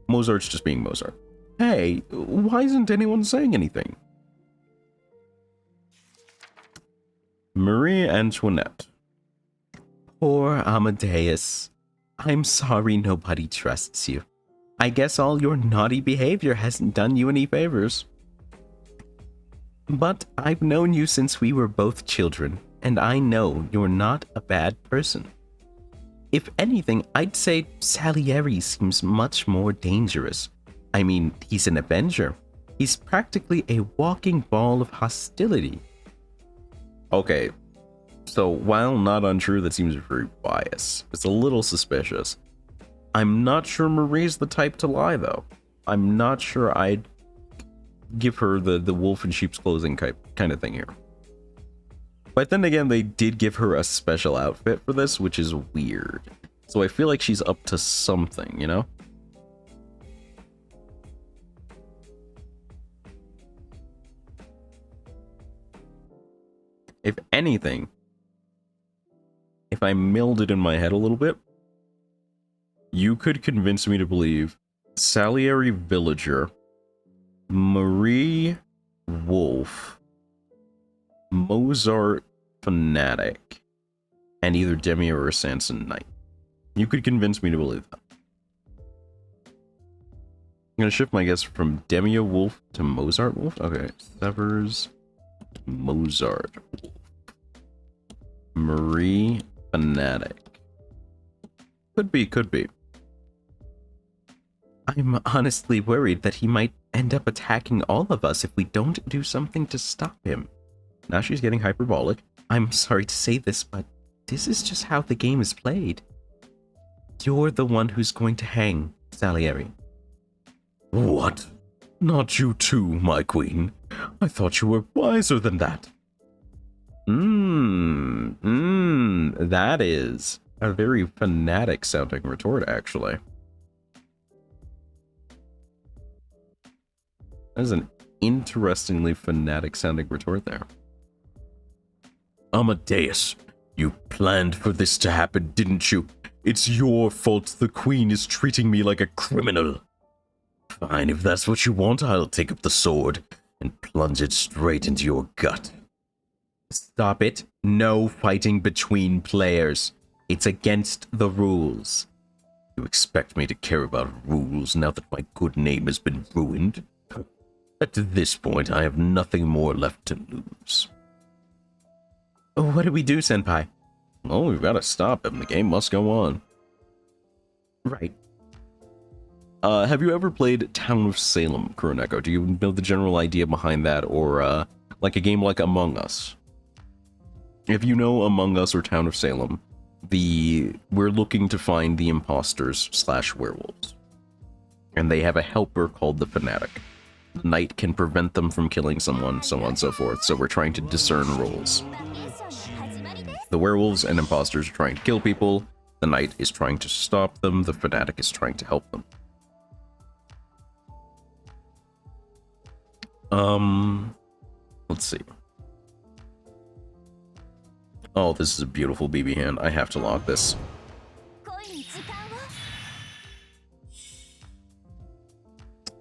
Mozart's just being Mozart. Hey, why isn't anyone saying anything? Marie Antoinette. Poor Amadeus. I'm sorry nobody trusts you. I guess all your naughty behavior hasn't done you any favors. But I've known you since we were both children, and I know you're not a bad person. If anything, I'd say Salieri seems much more dangerous. I mean, he's an Avenger. He's practically a walking ball of hostility. Okay. So, while not untrue, that seems very biased. It's a little suspicious. I'm not sure Marie's the type to lie, though. I'm not sure I'd give her the wolf in sheep's clothing kind of thing here. But then again, they did give her a special outfit for this, which is weird. So I feel like she's up to something, you know? If anything, if I milled it in my head a little bit, you could convince me to believe Salieri Villager, Marie Wolf, Mozart Fanatic, and either Demia or Sanson Knight. You could convince me to believe that. I'm gonna shift my guess from Demia Wolf to Mozart Wolf. Okay, Severs, Mozart Wolf, Marie Fanatic. Could be, could be. I'm honestly worried that he might end up attacking all of us if we don't do something to stop him. Now she's getting hyperbolic. I'm sorry to say this, but this is just how the game is played. You're the one who's going to hang, Salieri. What? Not you too, my queen. I thought you were wiser than that. That is a very fanatic sounding retort, actually. That is an interestingly fanatic sounding retort there. Amadeus, you planned for this to happen, didn't you? It's your fault the queen is treating me like a criminal. Fine, if that's what you want, I'll take up the sword and plunge it straight into your gut. Stop it. No fighting between players. It's against the rules. You expect me to care about rules now that my good name has been ruined? At this point, I have nothing more left to lose. What do we do, Senpai? Oh, we've got to stop him. The game must go on. Right. Have you ever played Town of Salem, Kuroneko? Do you know the general idea behind that, or like a game like Among Us? If you know Among Us or Town of Salem, we're looking to find the imposters / werewolves. And they have a helper called the Fanatic. The Knight can prevent them from killing someone, so on and so forth, so we're trying to discern roles. The werewolves and imposters are trying to kill people, the Knight is trying to stop them, the Fanatic is trying to help them. Let's see. Oh, this is a beautiful BB hand. I have to lock this.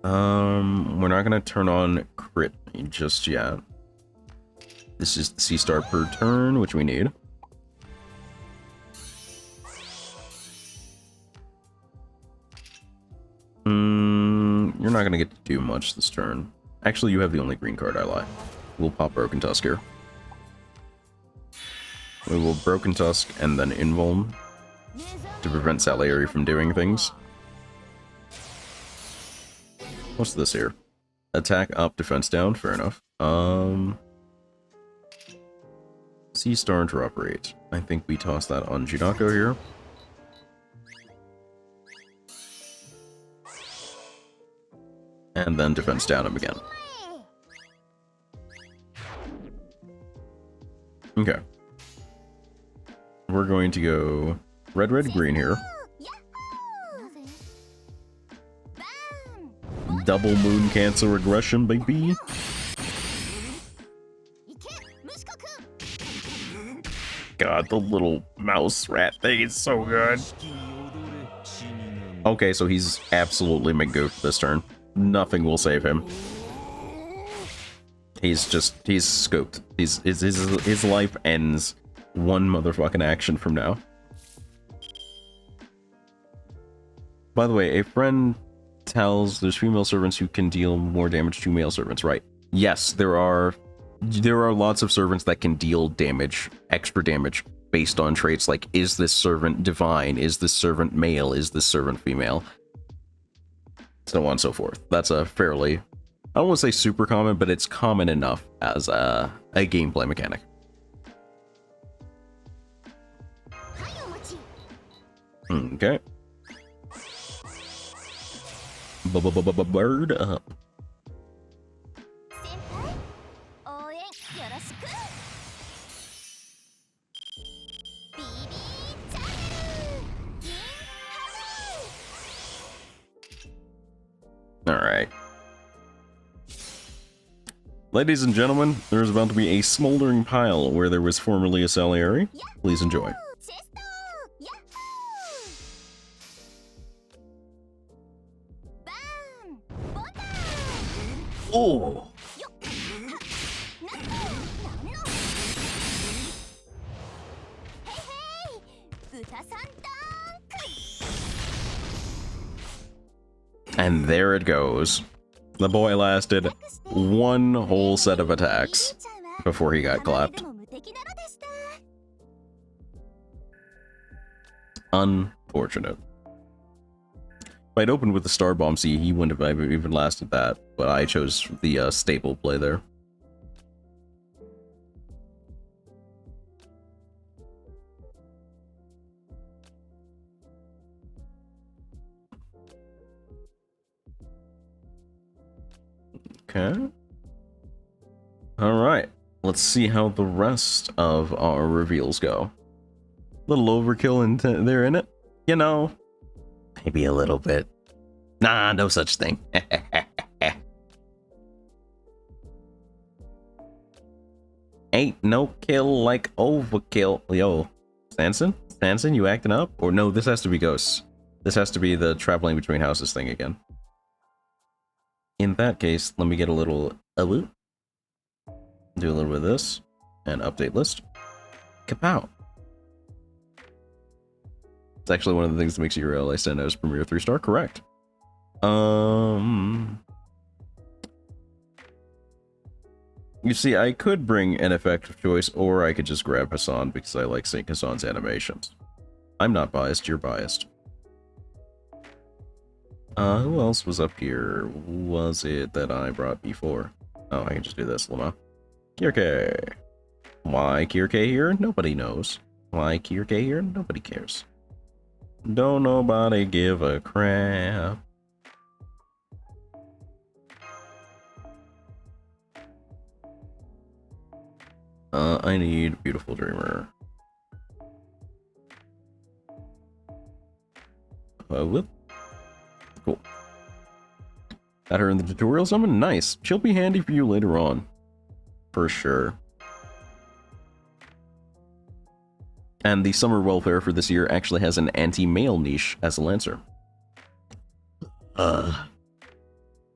We're not gonna turn on crit just yet. This is the C-star per turn, which we need. You're not gonna get to do much this turn. Actually, you have the only green card, I lie. We'll pop Broken Tusk here. We will Broken Tusk and then Invuln to prevent Salieri from doing things. What's this here? Attack up, defense down, fair enough. C-star interoperate. I think we toss that on Junako here. And then defense down him again. Okay. We're going to go red, red, green here. Double moon cancel regression, baby. God, the little mouse rat thing is so good. Okay, so he's absolutely McGoof this turn. Nothing will save him. He's scooped. His life ends one motherfucking action from now. By the way, a friend tells there's female servants who can deal more damage to male servants, right? Yes, there are lots of servants that can deal damage, extra damage, based on traits like, is this servant divine? Is this servant male? Is this servant female? So on and so forth. That's a fairly, I don't want to say super common, but it's common enough as a gameplay mechanic. Okay. Bird up. Alright. Ladies and gentlemen, there is about to be a smoldering pile where there was formerly a Salieri. Please enjoy. チェストーヤッホーバーンボタン Oh! なんのへいへい豚さんダンク And there it goes. The boy lasted one whole set of attacks before he got clapped. Unfortunate. If I'd opened with the Star Bomb C, he wouldn't have even lasted that, but I chose the staple play there. Okay. Alright. Let's see how the rest of our reveals go. Little overkill in there in it? You know, maybe a little bit. Nah, no such thing. Ain't no kill like overkill. Yo, Sanson? Sanson, you acting up? Or no, this has to be Ghosts. This has to be the traveling between houses thing again. In that case, let me get a little do a little bit of this and update list. Kapow. It's actually one of the things that makes you realize stand out as Premier 3-star. Correct. You see, I could bring an effective choice, or I could just grab Hassan because I like seeing Hassan's animations. I'm not biased, you're biased. Who else was up here? Who was it that I brought before? Oh, I can just do this, Lama. Kirke. Why Kirke here? Nobody knows. Why Kirke here? Nobody cares. Don't nobody give a crap. I need Beautiful Dreamer. Whoop. Cool. Got her in the tutorial summon? Nice. She'll be handy for you later on. For sure. And the summer welfare for this year actually has an anti-male niche as a Lancer.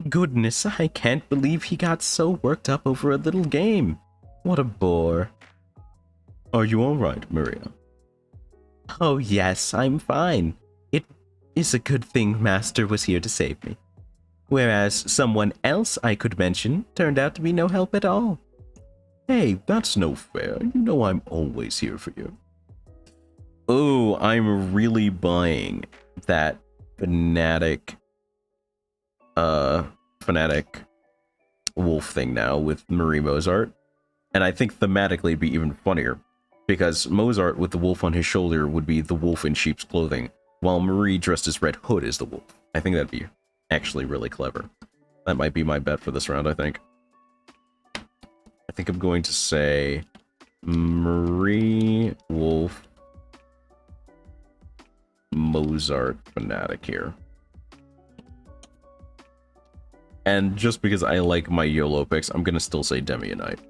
Goodness, I can't believe he got so worked up over a little game. What a bore. Are you alright, Maria? Oh yes, I'm fine. It is a good thing Master was here to save me. Whereas someone else I could mention turned out to be no help at all. Hey, that's no fair. You know I'm always here for you. Oh, I'm really buying that fanatic wolf thing now with Marie Mozart. And I think thematically it'd be even funnier, because Mozart with the wolf on his shoulder would be the wolf in sheep's clothing, while Marie dressed as Red Hood is the wolf. I think that'd be actually really clever. That might be my bet for this round, I think. I think I'm going to say Marie, Wolf, Mozart, Fanatic here. And just because I like my YOLO picks, I'm gonna still say Demi-Knight.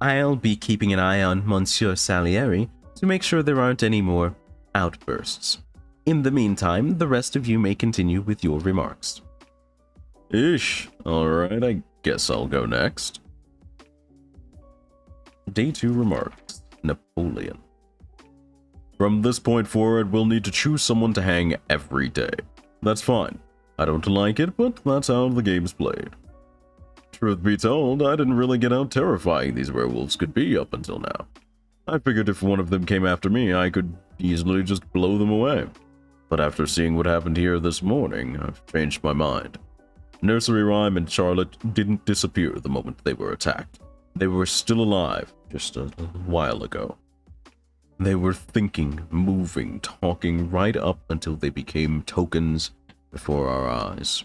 I'll be keeping an eye on Monsieur Salieri to make sure there aren't any more outbursts. In the meantime, the rest of you may continue with your remarks. Ish. Alright, I guess I'll go next. Day 2 remarks. Napoleon. From this point forward, we'll need to choose someone to hang every day. That's fine. I don't like it, but that's how the game's played. Truth be told, I didn't really get how terrifying these werewolves could be up until now. I figured if one of them came after me, I could easily just blow them away. But after seeing what happened here this morning, I've changed my mind. Nursery Rhyme and Charlotte didn't disappear the moment they were attacked. They were still alive just a while ago. They were thinking, moving, talking right up until they became tokens before our eyes.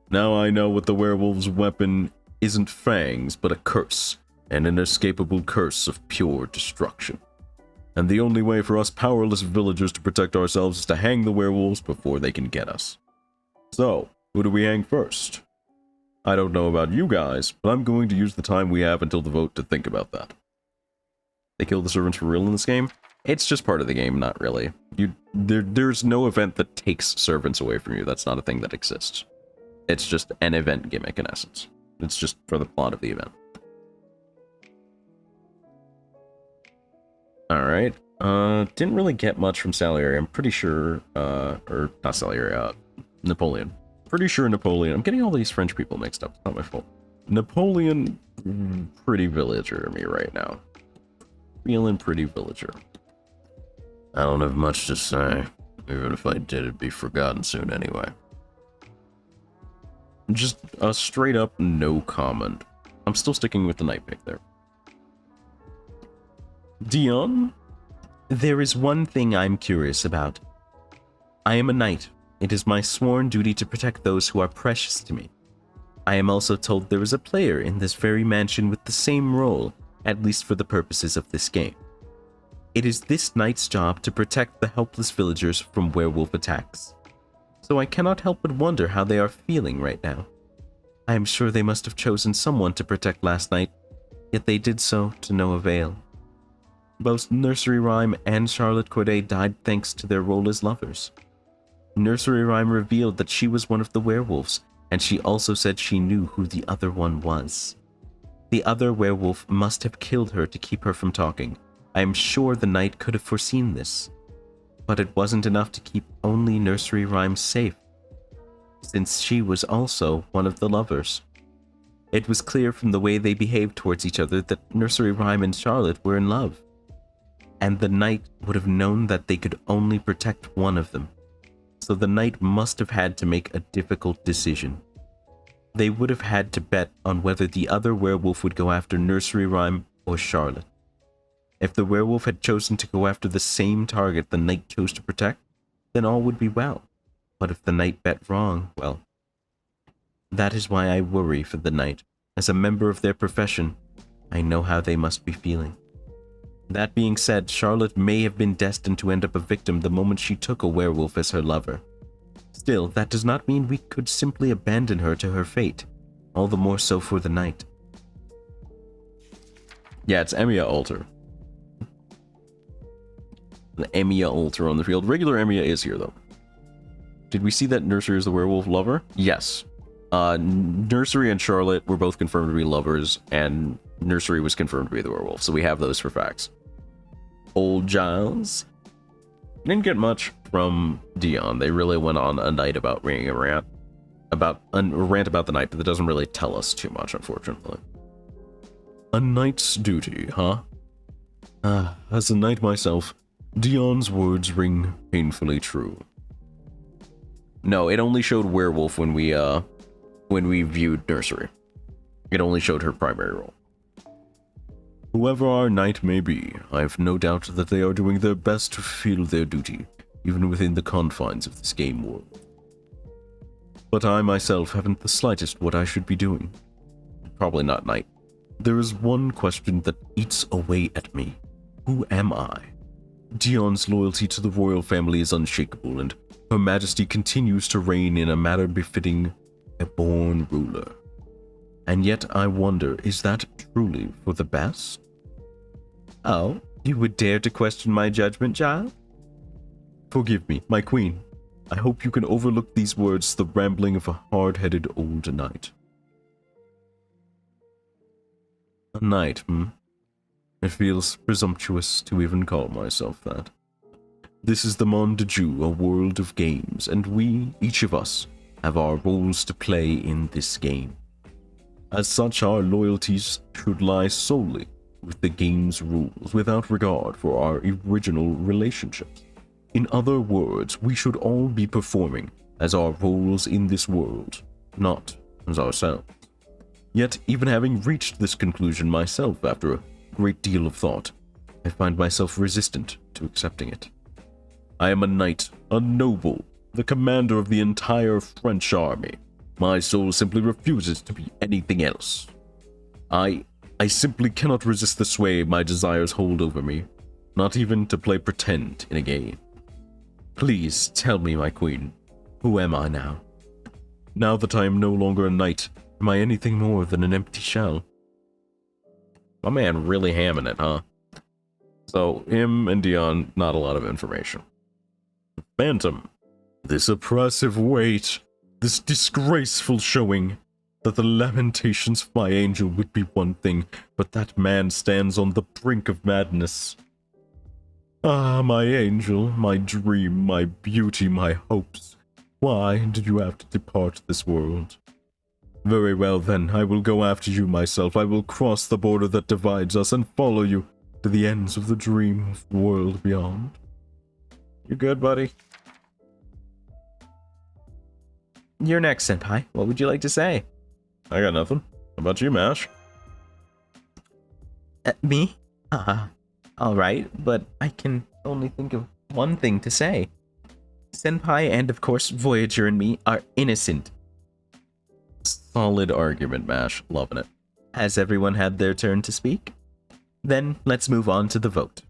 Now I know what the werewolf's weapon isn't fangs, but a curse, an inescapable curse of pure destruction. And the only way for us powerless villagers to protect ourselves is to hang the werewolves before they can get us. So, Who do we hang first? I don't know about you guys, but I'm going to use the time we have until the vote to think about that. They kill the servants for real in this game? It's just part of the game, not really. There's no event that takes servants away from you. That's not a thing that exists. It's just an event gimmick in essence. It's just for the plot of the event. Alright. Didn't really get much from Salieri. I'm pretty sure, or not Salieri, Napoleon. Pretty sure Napoleon. I'm getting all these French people mixed up. It's not my fault. Napoleon, pretty villager to me right now. Feeling pretty villager. I don't have much to say. Even if I did, it'd be forgotten soon anyway. Just a straight up no comment. I'm still sticking with the knight pick there. Dion? There is one thing I'm curious about. I am a knight. It is my sworn duty to protect those who are precious to me. I am also told there is a player in this very mansion with the same role, at least for the purposes of this game. It is this knight's job to protect the helpless villagers from werewolf attacks. So I cannot help but wonder how they are feeling right now. I am sure they must have chosen someone to protect last night, yet they did so to no avail. Both Nursery Rhyme and Charlotte Corday died thanks to their role as lovers. Nursery Rhyme revealed that she was one of the werewolves, and she also said she knew who the other one was. The other werewolf must have killed her to keep her from talking. I am sure the knight could have foreseen this. But it wasn't enough to keep only Nursery Rhyme safe, since she was also one of the lovers. It was clear from the way they behaved towards each other that Nursery Rhyme and Charlotte were in love. And the knight would have known that they could only protect one of them. So the knight must have had to make a difficult decision. They would have had to bet on whether the other werewolf would go after Nursery Rhyme or Charlotte. If the werewolf had chosen to go after the same target the knight chose to protect, then all would be well. But if the knight bet wrong, well, that is why I worry for the knight. As a member of their profession, I know how they must be feeling. That being said, Charlotte may have been destined to end up a victim the moment she took a werewolf as her lover. Still, that does not mean we could simply abandon her to her fate, all the more so for the knight. Yeah, it's Emiya Alter. The Emiya Alter on the field. Regular Emiya is here, though. Did we see that Nursery is the werewolf lover? Yes. Nursery and Charlotte were both confirmed to be lovers, and Nursery was confirmed to be the werewolf, so we have those for facts. Old Giles? Didn't get much from Dion. They really went on a night about ringing a rant about the night, but that doesn't really tell us too much, unfortunately. A knight's duty, huh? As a knight myself, Dion's words ring painfully true. No, it only showed werewolf when we viewed Nursery. It only showed her primary role. Whoever our knight may be, I have no doubt that they are doing their best to fulfill their duty, even within the confines of this game world. But I myself haven't the slightest what I should be doing. Probably not knight. There is one question that eats away at me. Who am I? Dion's loyalty to the royal family is unshakable, and Her Majesty continues to reign in a manner befitting a born ruler. And yet I wonder, is that truly for the best? Oh, you would dare to question my judgment, child? Forgive me, my queen. I hope you can overlook these words, the rambling of a hard-headed old knight. A knight, It feels presumptuous to even call myself that. This is the Monde Dieu, a world of games, and we, each of us, have our roles to play in this game. As such, our loyalties should lie solely with the game's rules, without regard for our original relationships. In other words, we should all be performing as our roles in this world, not as ourselves. Yet, even having reached this conclusion myself after a great deal of thought, I find myself resistant to accepting it. I am a knight, a noble, the commander of the entire French army. My soul simply refuses to be anything else. I simply cannot resist the sway my desires hold over me, not even to play pretend in a game. Please tell me, my queen, who am I now? Now that I am no longer a knight, am I anything more than an empty shell? My man really hamming it, huh? So, him and Dion, not a lot of information. Phantom. This oppressive weight, this disgraceful showing, that the lamentations of my angel would be one thing, but that man stands on the brink of madness. Ah, my angel, my dream, my beauty, my hopes. Why did you have to depart this world? Very well then, I will go after you myself. I will cross the border that divides us and follow you to the ends of the dream of the world beyond. You good, buddy? You're next, Senpai. What would you like to say? I got nothing. How about you, Mash? Me? Alright, but I can only think of one thing to say. Senpai and, of course, Voyager and me are innocent. Solid argument, Mash. Loving it. Has everyone had their turn to speak? Then let's move on to the vote.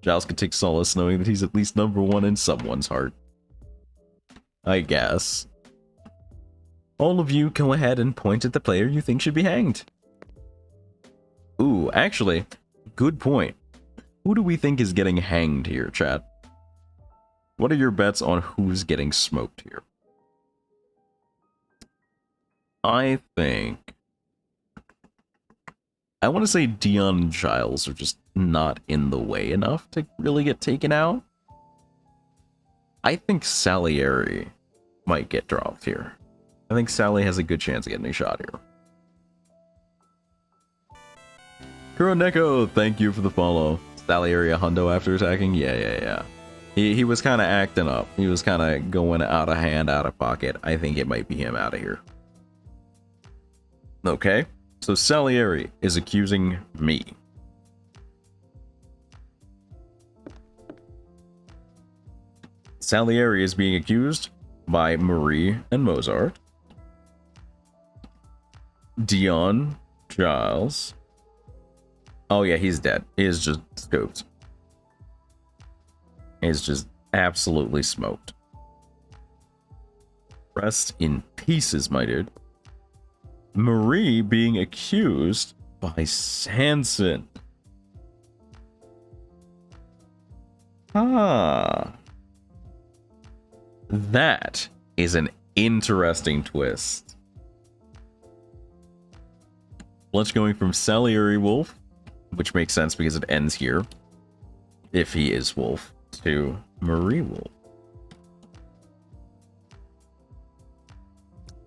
Giles can take solace knowing that he's at least number one in someone's heart. I guess. All of you go ahead and point at the player you think should be hanged. Ooh, actually, good point. Who do we think is getting hanged here, chat? What are your bets on who's getting smoked here? I think... I want to say Dion and Giles are just not in the way enough to really get taken out. I think Salieri might get dropped here. I think Sally has a good chance of getting a shot here. Kuroneko, thank you for the follow. Salieri a hundo after attacking? Yeah. He was kind of acting up. He was kind of going out of hand, out of pocket. I think it might be him out of here. Okay, so Salieri is accusing me. Salieri is being accused by Marie and Mozart. Dion, Giles. Oh yeah, he's dead. He is just scoped. He's just absolutely smoked. Rest in pieces, my dude. Marie being accused by Sanson. That is an interesting twist. Let's going from Salieri Wolf, which makes sense because it ends here, if he is Wolf, to Marie Wolf.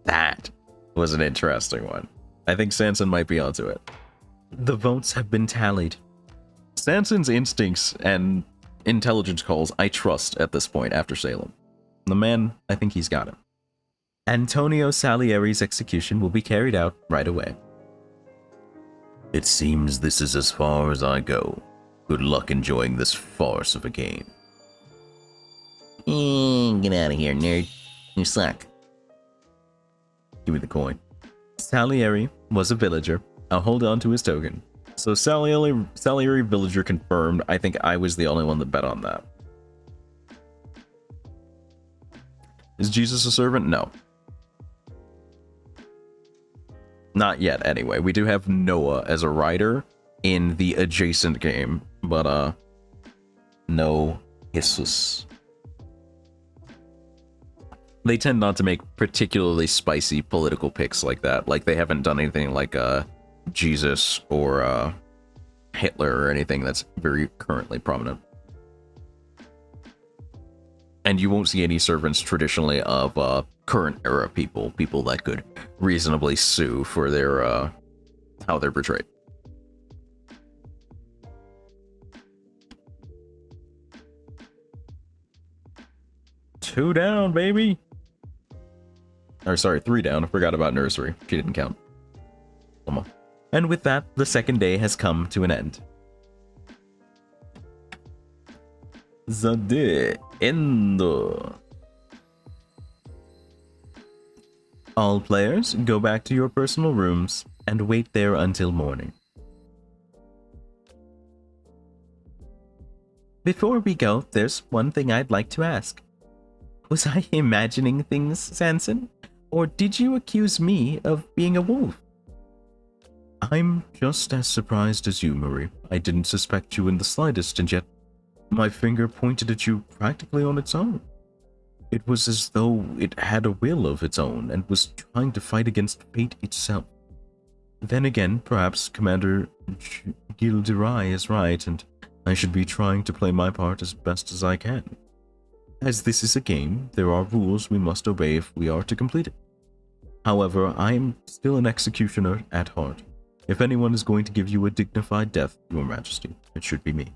That was an interesting one. I think Sanson might be onto it. The votes have been tallied. Sanson's instincts and intelligence calls I trust at this point after Salem. The man, I think he's got it. Antonio Salieri's execution will be carried out right away. It seems this is as far as I go. Good luck enjoying this farce of a game. Get out of here, nerd. You suck. Give me the coin. Salieri was a villager. I'll hold on to his token. So Salieri villager confirmed. I think I was the only one that bet on that. Is Jesus a servant? No. Not yet, anyway. We do have Noah as a rider in the adjacent game, but, no Jesus. They tend not to make particularly spicy political picks like that. Like, they haven't done anything like, Jesus or, Hitler or anything that's very currently prominent. And you won't see any servants traditionally of current era people that could reasonably sue for their how they're portrayed. Two down, baby. Or sorry, 3 down. I forgot about nursery. She didn't count. Come on. And with that, the second day has come to an end. The day end. All players, go back to your personal rooms and wait there until morning. Before we go, there's one thing I'd like to ask. Was I imagining things, Sanson? Or did you accuse me of being a wolf? I'm just as surprised as you, Marie. I didn't suspect you in the slightest, and yet my finger pointed at you practically on its own. It was as though it had a will of its own and was trying to fight against fate itself. Then again, perhaps Commander Gilderai is right, and I should be trying to play my part as best as I can. As this is a game, there are rules we must obey if we are to complete it. However, I am still an executioner at heart. If anyone is going to give you a dignified death, Your Majesty, it should be me.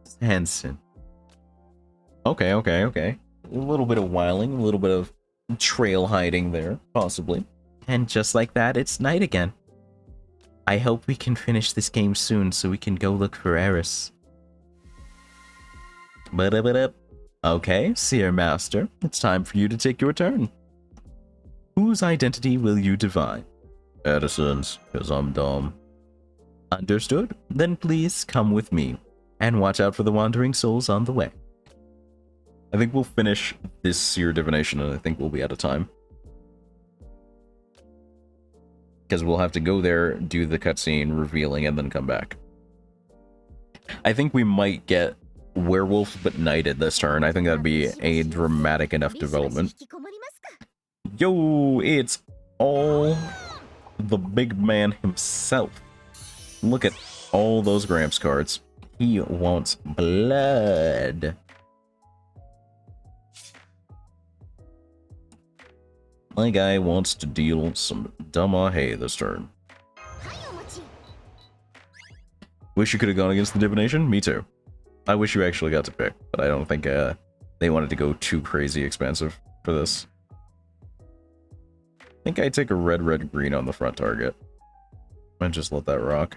Sanson. Okay. A little bit of whiling, a little bit of trail hiding there, possibly. And just like that, it's night again. I hope we can finish this game soon so we can go look for Eris. Okay, Seer Master, it's time for you to take your turn. Whose identity will you divine? Edison's, because I'm dumb. Understood. Then please come with me, and watch out for the wandering souls on the way. I think we'll finish this Seer Divination, and I think we'll be out of time. Because we'll have to go there, do the cutscene, revealing, and then come back. I think we might get Werewolf but Knighted this turn. I think that'd be a dramatic enough development. Yo, it's all the big man himself. Look at all those Gramps cards. He wants blood. My guy wants to deal some Damahe this turn. Wish you could have gone against the Divination? Me too. I wish you actually got to pick, but I don't think they wanted to go too crazy expensive for this. I think I'd take a red, green on the front target. And just let that rock.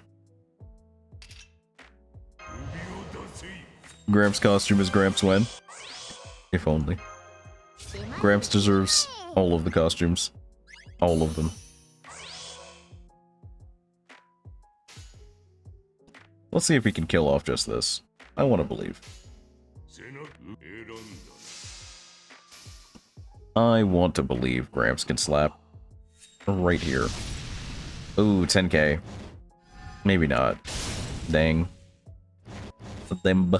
Gramps' costume is Gramps when? If only. Gramps deserves all of the costumes. All of them. Let's see if we can kill off just this. I want to believe. I want to believe Gramps can slap. Right here. Ooh, 10k. Maybe not. Dang. Them.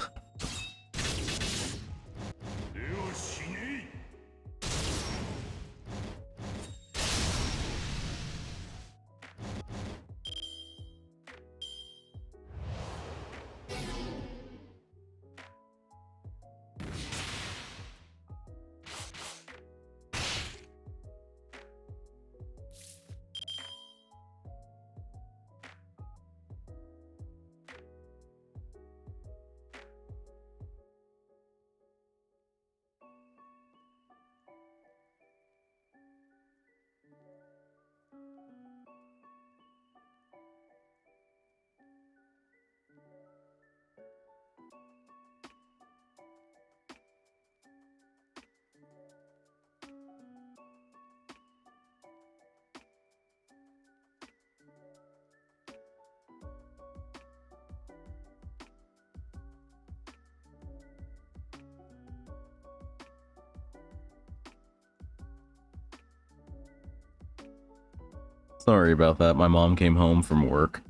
Sorry about that. My mom came home from work.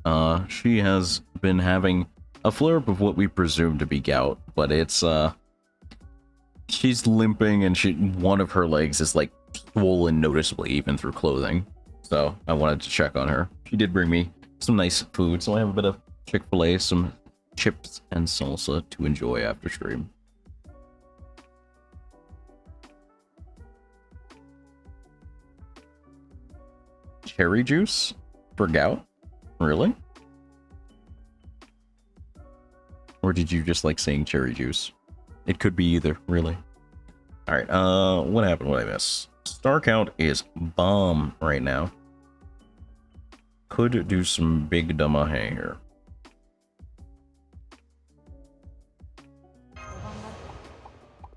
She has been having a flare-up of what we presume to be gout, but it's, she's limping and one of her legs is, like, swollen noticeably, even through clothing. So, I wanted to check on her. She did bring me some nice food, so I have a bit of Chick-fil-A, some chips and salsa to enjoy after stream. Cherry juice for gout? Really? Or did you just like saying cherry juice? It could be either, really. Alright, what happened? What did I miss? Star count is bomb right now. Could do some big Damahe here.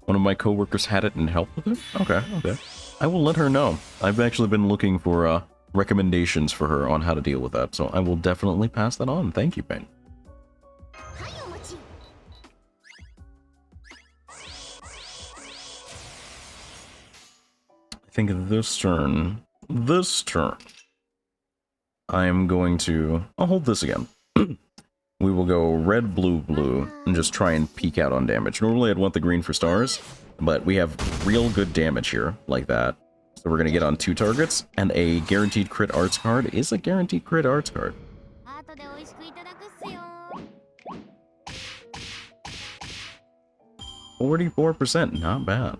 One of my coworkers had it and helped with it? Okay. I will let her know. I've actually been looking for, recommendations for her on how to deal with that, so I will definitely pass that on. Thank you, Ben. think this turn, I'm going to... I'll hold this again. We will go red, blue, blue, and just try and peek out on damage. Normally I'd want the green for stars, but we have real good damage here, like that. So we're going to get on 2 targets, and a guaranteed crit arts card is a guaranteed crit arts card. 44%, not bad.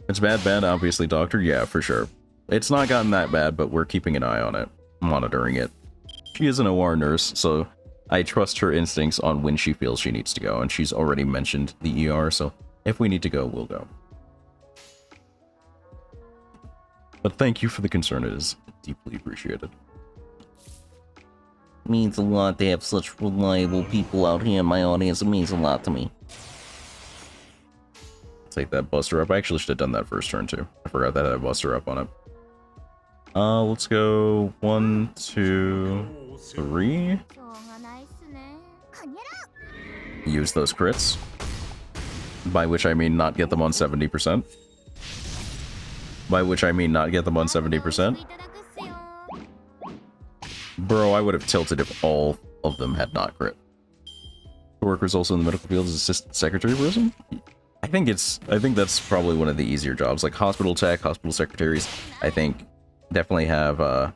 It's bad, obviously, Doctor. Yeah, for sure. It's not gotten that bad, but we're keeping an eye on it, monitoring it. She is an OR nurse, so I trust her instincts on when she feels she needs to go, and she's already mentioned the ER, so if we need to go, we'll go. But thank you for the concern, it is deeply appreciated. Means a lot to have such reliable people out here in my audience. It means a lot to me. Take that Buster Up. I actually should have done that first turn too. I forgot that I had a Buster Up on it. Let's go 1, 2, 3. Use those crits. By which I mean not get them on 70%. By which I mean not get them on 70%. Bro, I would have tilted if all of them had not crit. The workers also in the medical field as assistant secretary person? I think that's probably one of the easier jobs. Like hospital tech, hospital secretaries, I think definitely have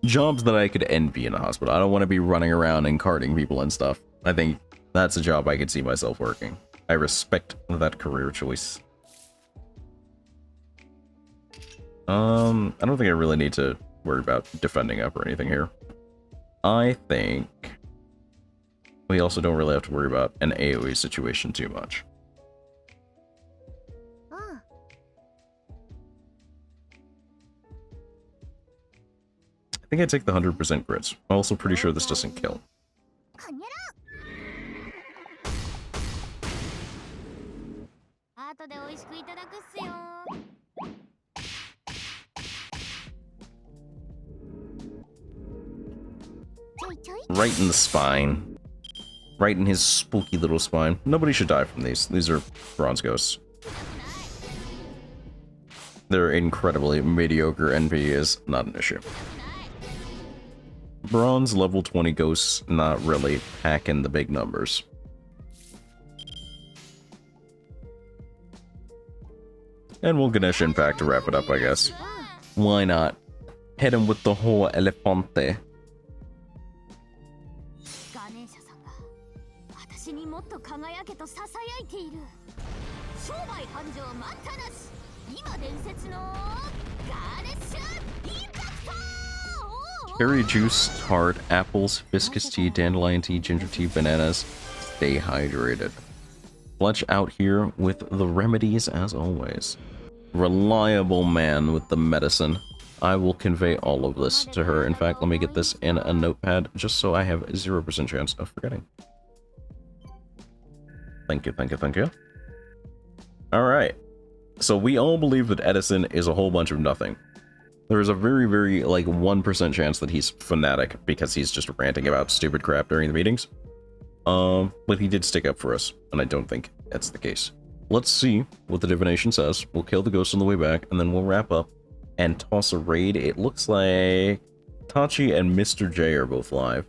jobs that I could envy in a hospital. I don't want to be running around and carting people and stuff. I think that's a job I could see myself working. I respect that career choice. I don't think I really need to worry about defending up or anything here. I think we also don't really have to worry about an AoE situation too much. I think I take the 100% crits. I'm also pretty sure this doesn't kill. Right in the spine. Right in his spooky little spine. Nobody should die from these. These are bronze ghosts. They're incredibly mediocre. NP is not an issue. Bronze level 20 ghosts not really packing the big numbers. And we'll Ganesh Impact to wrap it up, I guess. Why not? Hit him with the whole Elefante. Cherry juice, tart, apples, hibiscus tea, dandelion tea, ginger tea, bananas. Stay hydrated. Fletch out here with the remedies as always. Reliable man with the medicine. I will convey all of this to her. In fact, let me get this in a notepad just so I have 0% chance of forgetting. Thank you, thank you, thank you. Alright. So we all believe that Edison is a whole bunch of nothing. There is a very, very, like, 1% chance that he's fanatic because he's just ranting about stupid crap during the meetings. But he did stick up for us, and I don't think that's the case. Let's see what the divination says. We'll kill the ghost on the way back, and then we'll wrap up and toss a raid. It looks like Tachi and Mr. J are both live.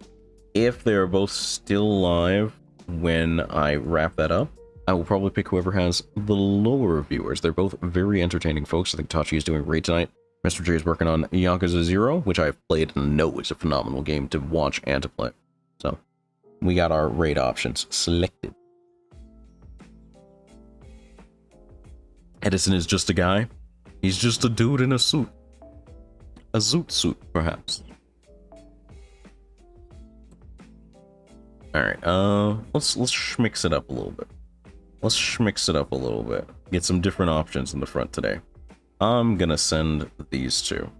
If they are both still live when I wrap that up, I will probably pick whoever has the lower viewers. They're both very entertaining folks. I think Tachi is doing great tonight. Mr. J is working on Yakuza 0, which I've played and know is a phenomenal game to watch and to play. So, we got our raid options selected. Edison is just a guy. He's just a dude in a suit. A zoot suit, perhaps. Alright, let's schmix it up a little bit. Let's schmix it up a little bit. Get some different options in the front today. I'm gonna send these two.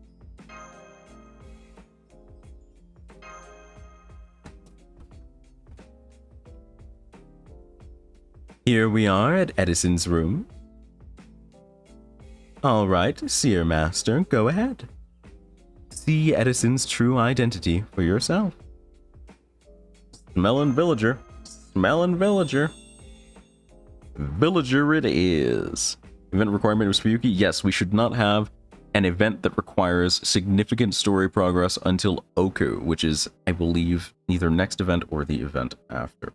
Here we are at Edison's room. Alright, Seer Master, go ahead. See Edison's true identity for yourself. Smelling villager. Smelling villager. Villager it is. Event requirement of Spooky. Yes, we should not have an event that requires significant story progress until Oku, which is, I believe, either next event or the event after.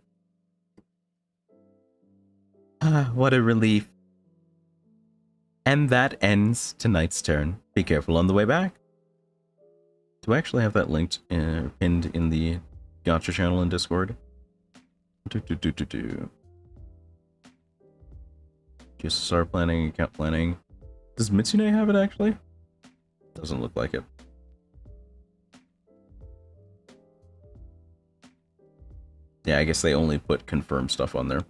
What a relief. And that ends tonight's turn. Be careful on the way back. Do I actually have that linked pinned in the Gacha channel in Discord? GSSR planning, account planning. Does Mitsune have it actually? Doesn't look like it. Yeah, I guess they only put confirmed stuff on there.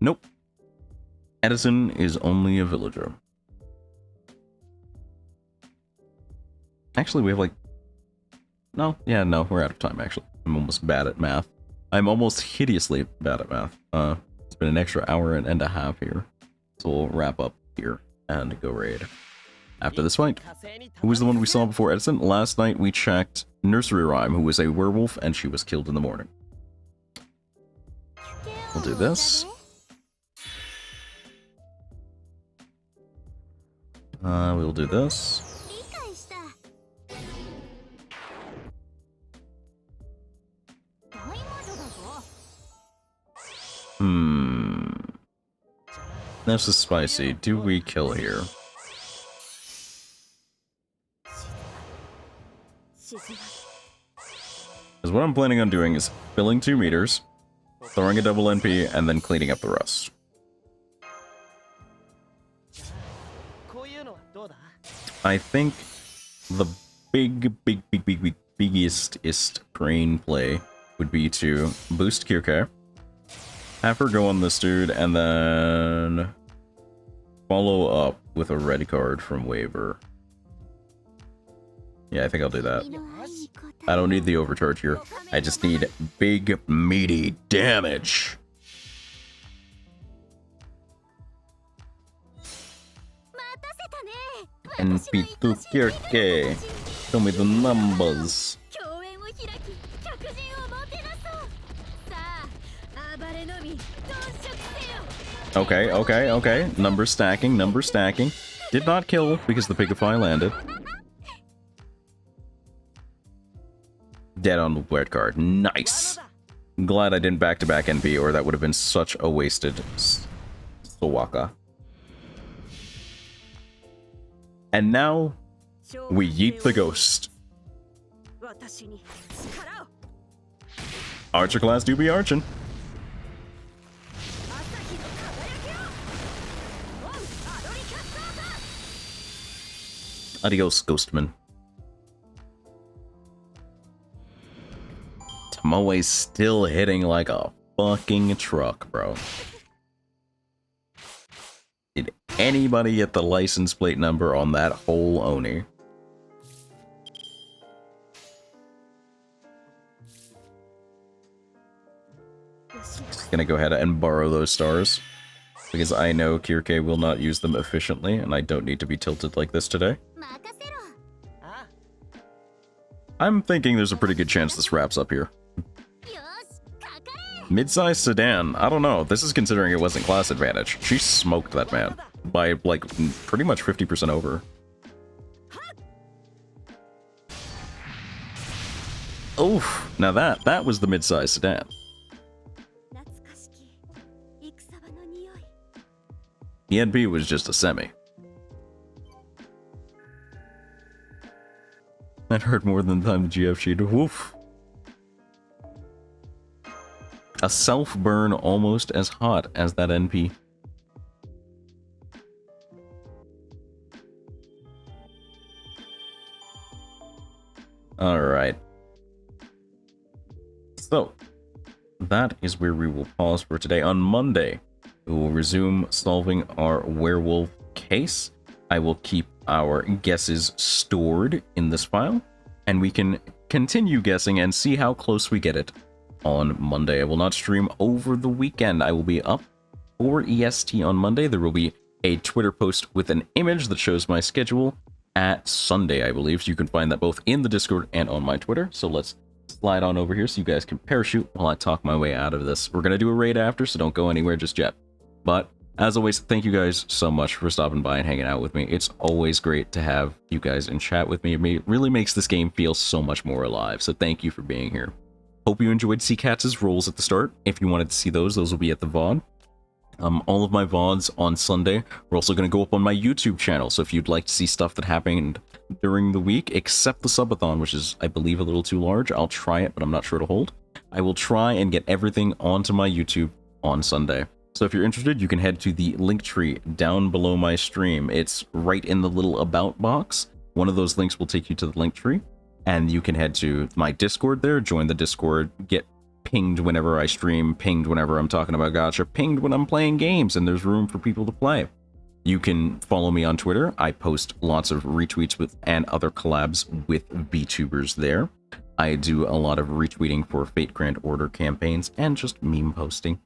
Nope. Edison is only a villager. Actually, we have like... No, yeah, no, we're out of time, actually. I'm almost bad at math. I'm almost hideously bad at math. It's been an extra hour and a half here. So we'll wrap up here and go raid. After this fight, who was the one we saw before Edison? Last night we checked Nursery Rhyme, who was a werewolf, and she was killed in the morning. We'll do this. We'll do this. This is spicy. Do we kill here? Because what I'm planning on doing is filling 2 meters, throwing a double NP, and then cleaning up the rest. I think the biggest brain play would be to boost Kirke, have her go on this dude, and then follow up with a red card from Waver. Yeah, I think I'll do that. I don't need the overcharge here. I just need big, meaty damage. NP to Kirke. Show me the numbers. Okay. Number stacking. Did not kill because the Pigify landed. Dead on the red card. Nice. Glad I didn't back-to-back NP, or that would have been such a wasted Sawaka. And now, we yeet the ghost. Archer class do be arching. Adios, Ghostman. Tomoe's still hitting like a fucking truck, bro. Did anybody get the license plate number on that whole Oni? Just gonna go ahead and borrow those stars, because I know Kirke will not use them efficiently, and I don't need to be tilted like this today. I'm thinking there's a pretty good chance this wraps up here. Mid-size sedan, I don't know. This is considering it wasn't class advantage. She smoked that man by, like, pretty much 50% over. Oof, now that was the mid-size sedan. The NP was just a semi. That hurt more than the time the GF sheet. Woof. A self-burn almost as hot as that NP. Alright. So, that is where we will pause for today. On Monday, we will resume solving our werewolf case. I will keep our guesses stored in this file, and we can continue guessing and see how close we get it on Monday. I will not stream over the weekend. I will be up for EST on Monday. There will be a Twitter post with an image that shows my schedule at Sunday, I believe. So you can find that both in the Discord and on my Twitter. So let's slide on over here so you guys can parachute while I talk my way out of this. We're going to do a raid after, so don't go anywhere just yet. But as always, thank you guys so much for stopping by and hanging out with me. It's always great to have you guys in chat with me. It really makes this game feel so much more alive, so thank you for being here. Hope you enjoyed Seacats' rolls at the start. If you wanted to see those will be at the VOD. All of my VODs on Sunday are also going to go up on my YouTube channel, so if you'd like to see stuff that happened during the week, except the subathon, which is, I believe, a little too large, I'll try it, but I'm not sure to hold. I will try and get everything onto my YouTube on Sunday. So if you're interested, you can head to the link tree down below my stream. It's right in the little about box. One of those links will take you to the link tree, and you can head to my Discord there, join the Discord, get pinged whenever I stream, pinged whenever I'm talking about gacha, pinged when I'm playing games, and there's room for people to play. You can follow me on Twitter. I post lots of retweets with and other collabs with VTubers there. I do a lot of retweeting for Fate Grand Order campaigns and just meme posting.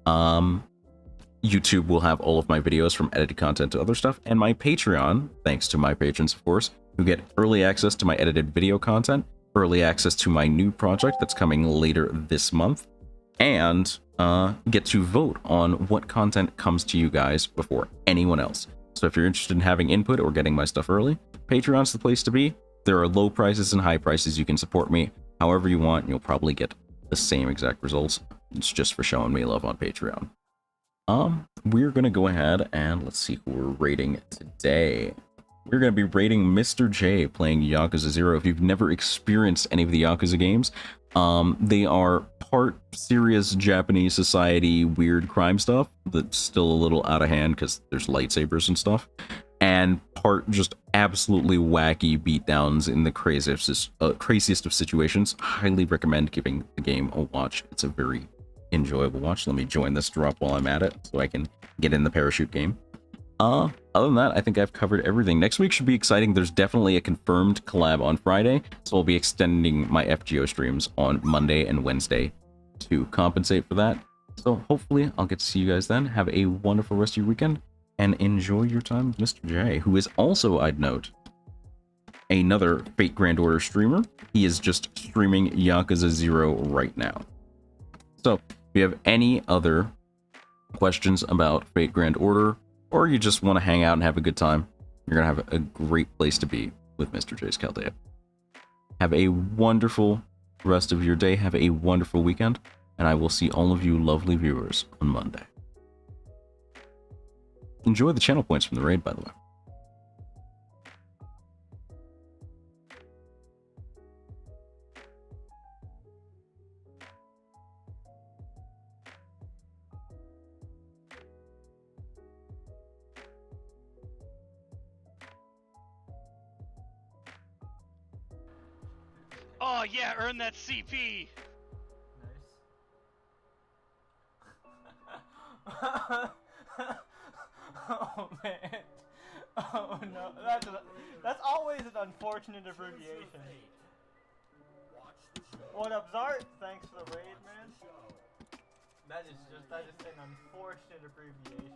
YouTube will have all of my videos from edited content to other stuff, and my Patreon, thanks to my patrons, of course, who get early access to my edited video content, early access to my new project that's coming later this month, and get to vote on what content comes to you guys before anyone else. So if you're interested in having input or getting my stuff early, Patreon's the place to be. There are low prices and high prices. You can support me however you want, and you'll probably get the same exact results. It's just for showing me love on Patreon. We're gonna go ahead and let's see who we're rating today. We're gonna be rating Mr. J playing Yakuza 0. If you've never experienced any of the Yakuza games, they are part serious Japanese society weird crime stuff that's still a little out of hand because there's lightsabers and stuff, and part just absolutely wacky beatdowns in the craziest of situations. Highly recommend giving the game a watch. It's a very enjoyable watch. Let me join this drop while I'm at it so I can get in the parachute game. Other than that, I think I've covered everything. Next week should be exciting. There's definitely a confirmed collab on Friday, so I'll be extending my FGO streams on Monday and Wednesday to compensate for that. So hopefully I'll get to see you guys then. Have a wonderful rest of your weekend, and enjoy your time with Mr. J, who is also, I'd note, another Fate Grand Order streamer. He is just streaming Yakuza 0 right now. So if you have any other questions about Fate Grand Order, or you just want to hang out and have a good time, you're going to have a great place to be with Mr. J's Chaldea. Have a wonderful rest of your day. Have a wonderful weekend, and I will see all of you lovely viewers on Monday. Enjoy the channel points from the raid, by the way. Oh yeah, earn that CP! Nice. Oh man. Oh no. That's always an unfortunate abbreviation. What up, Zart? Thanks for the raid, man. That is an unfortunate abbreviation.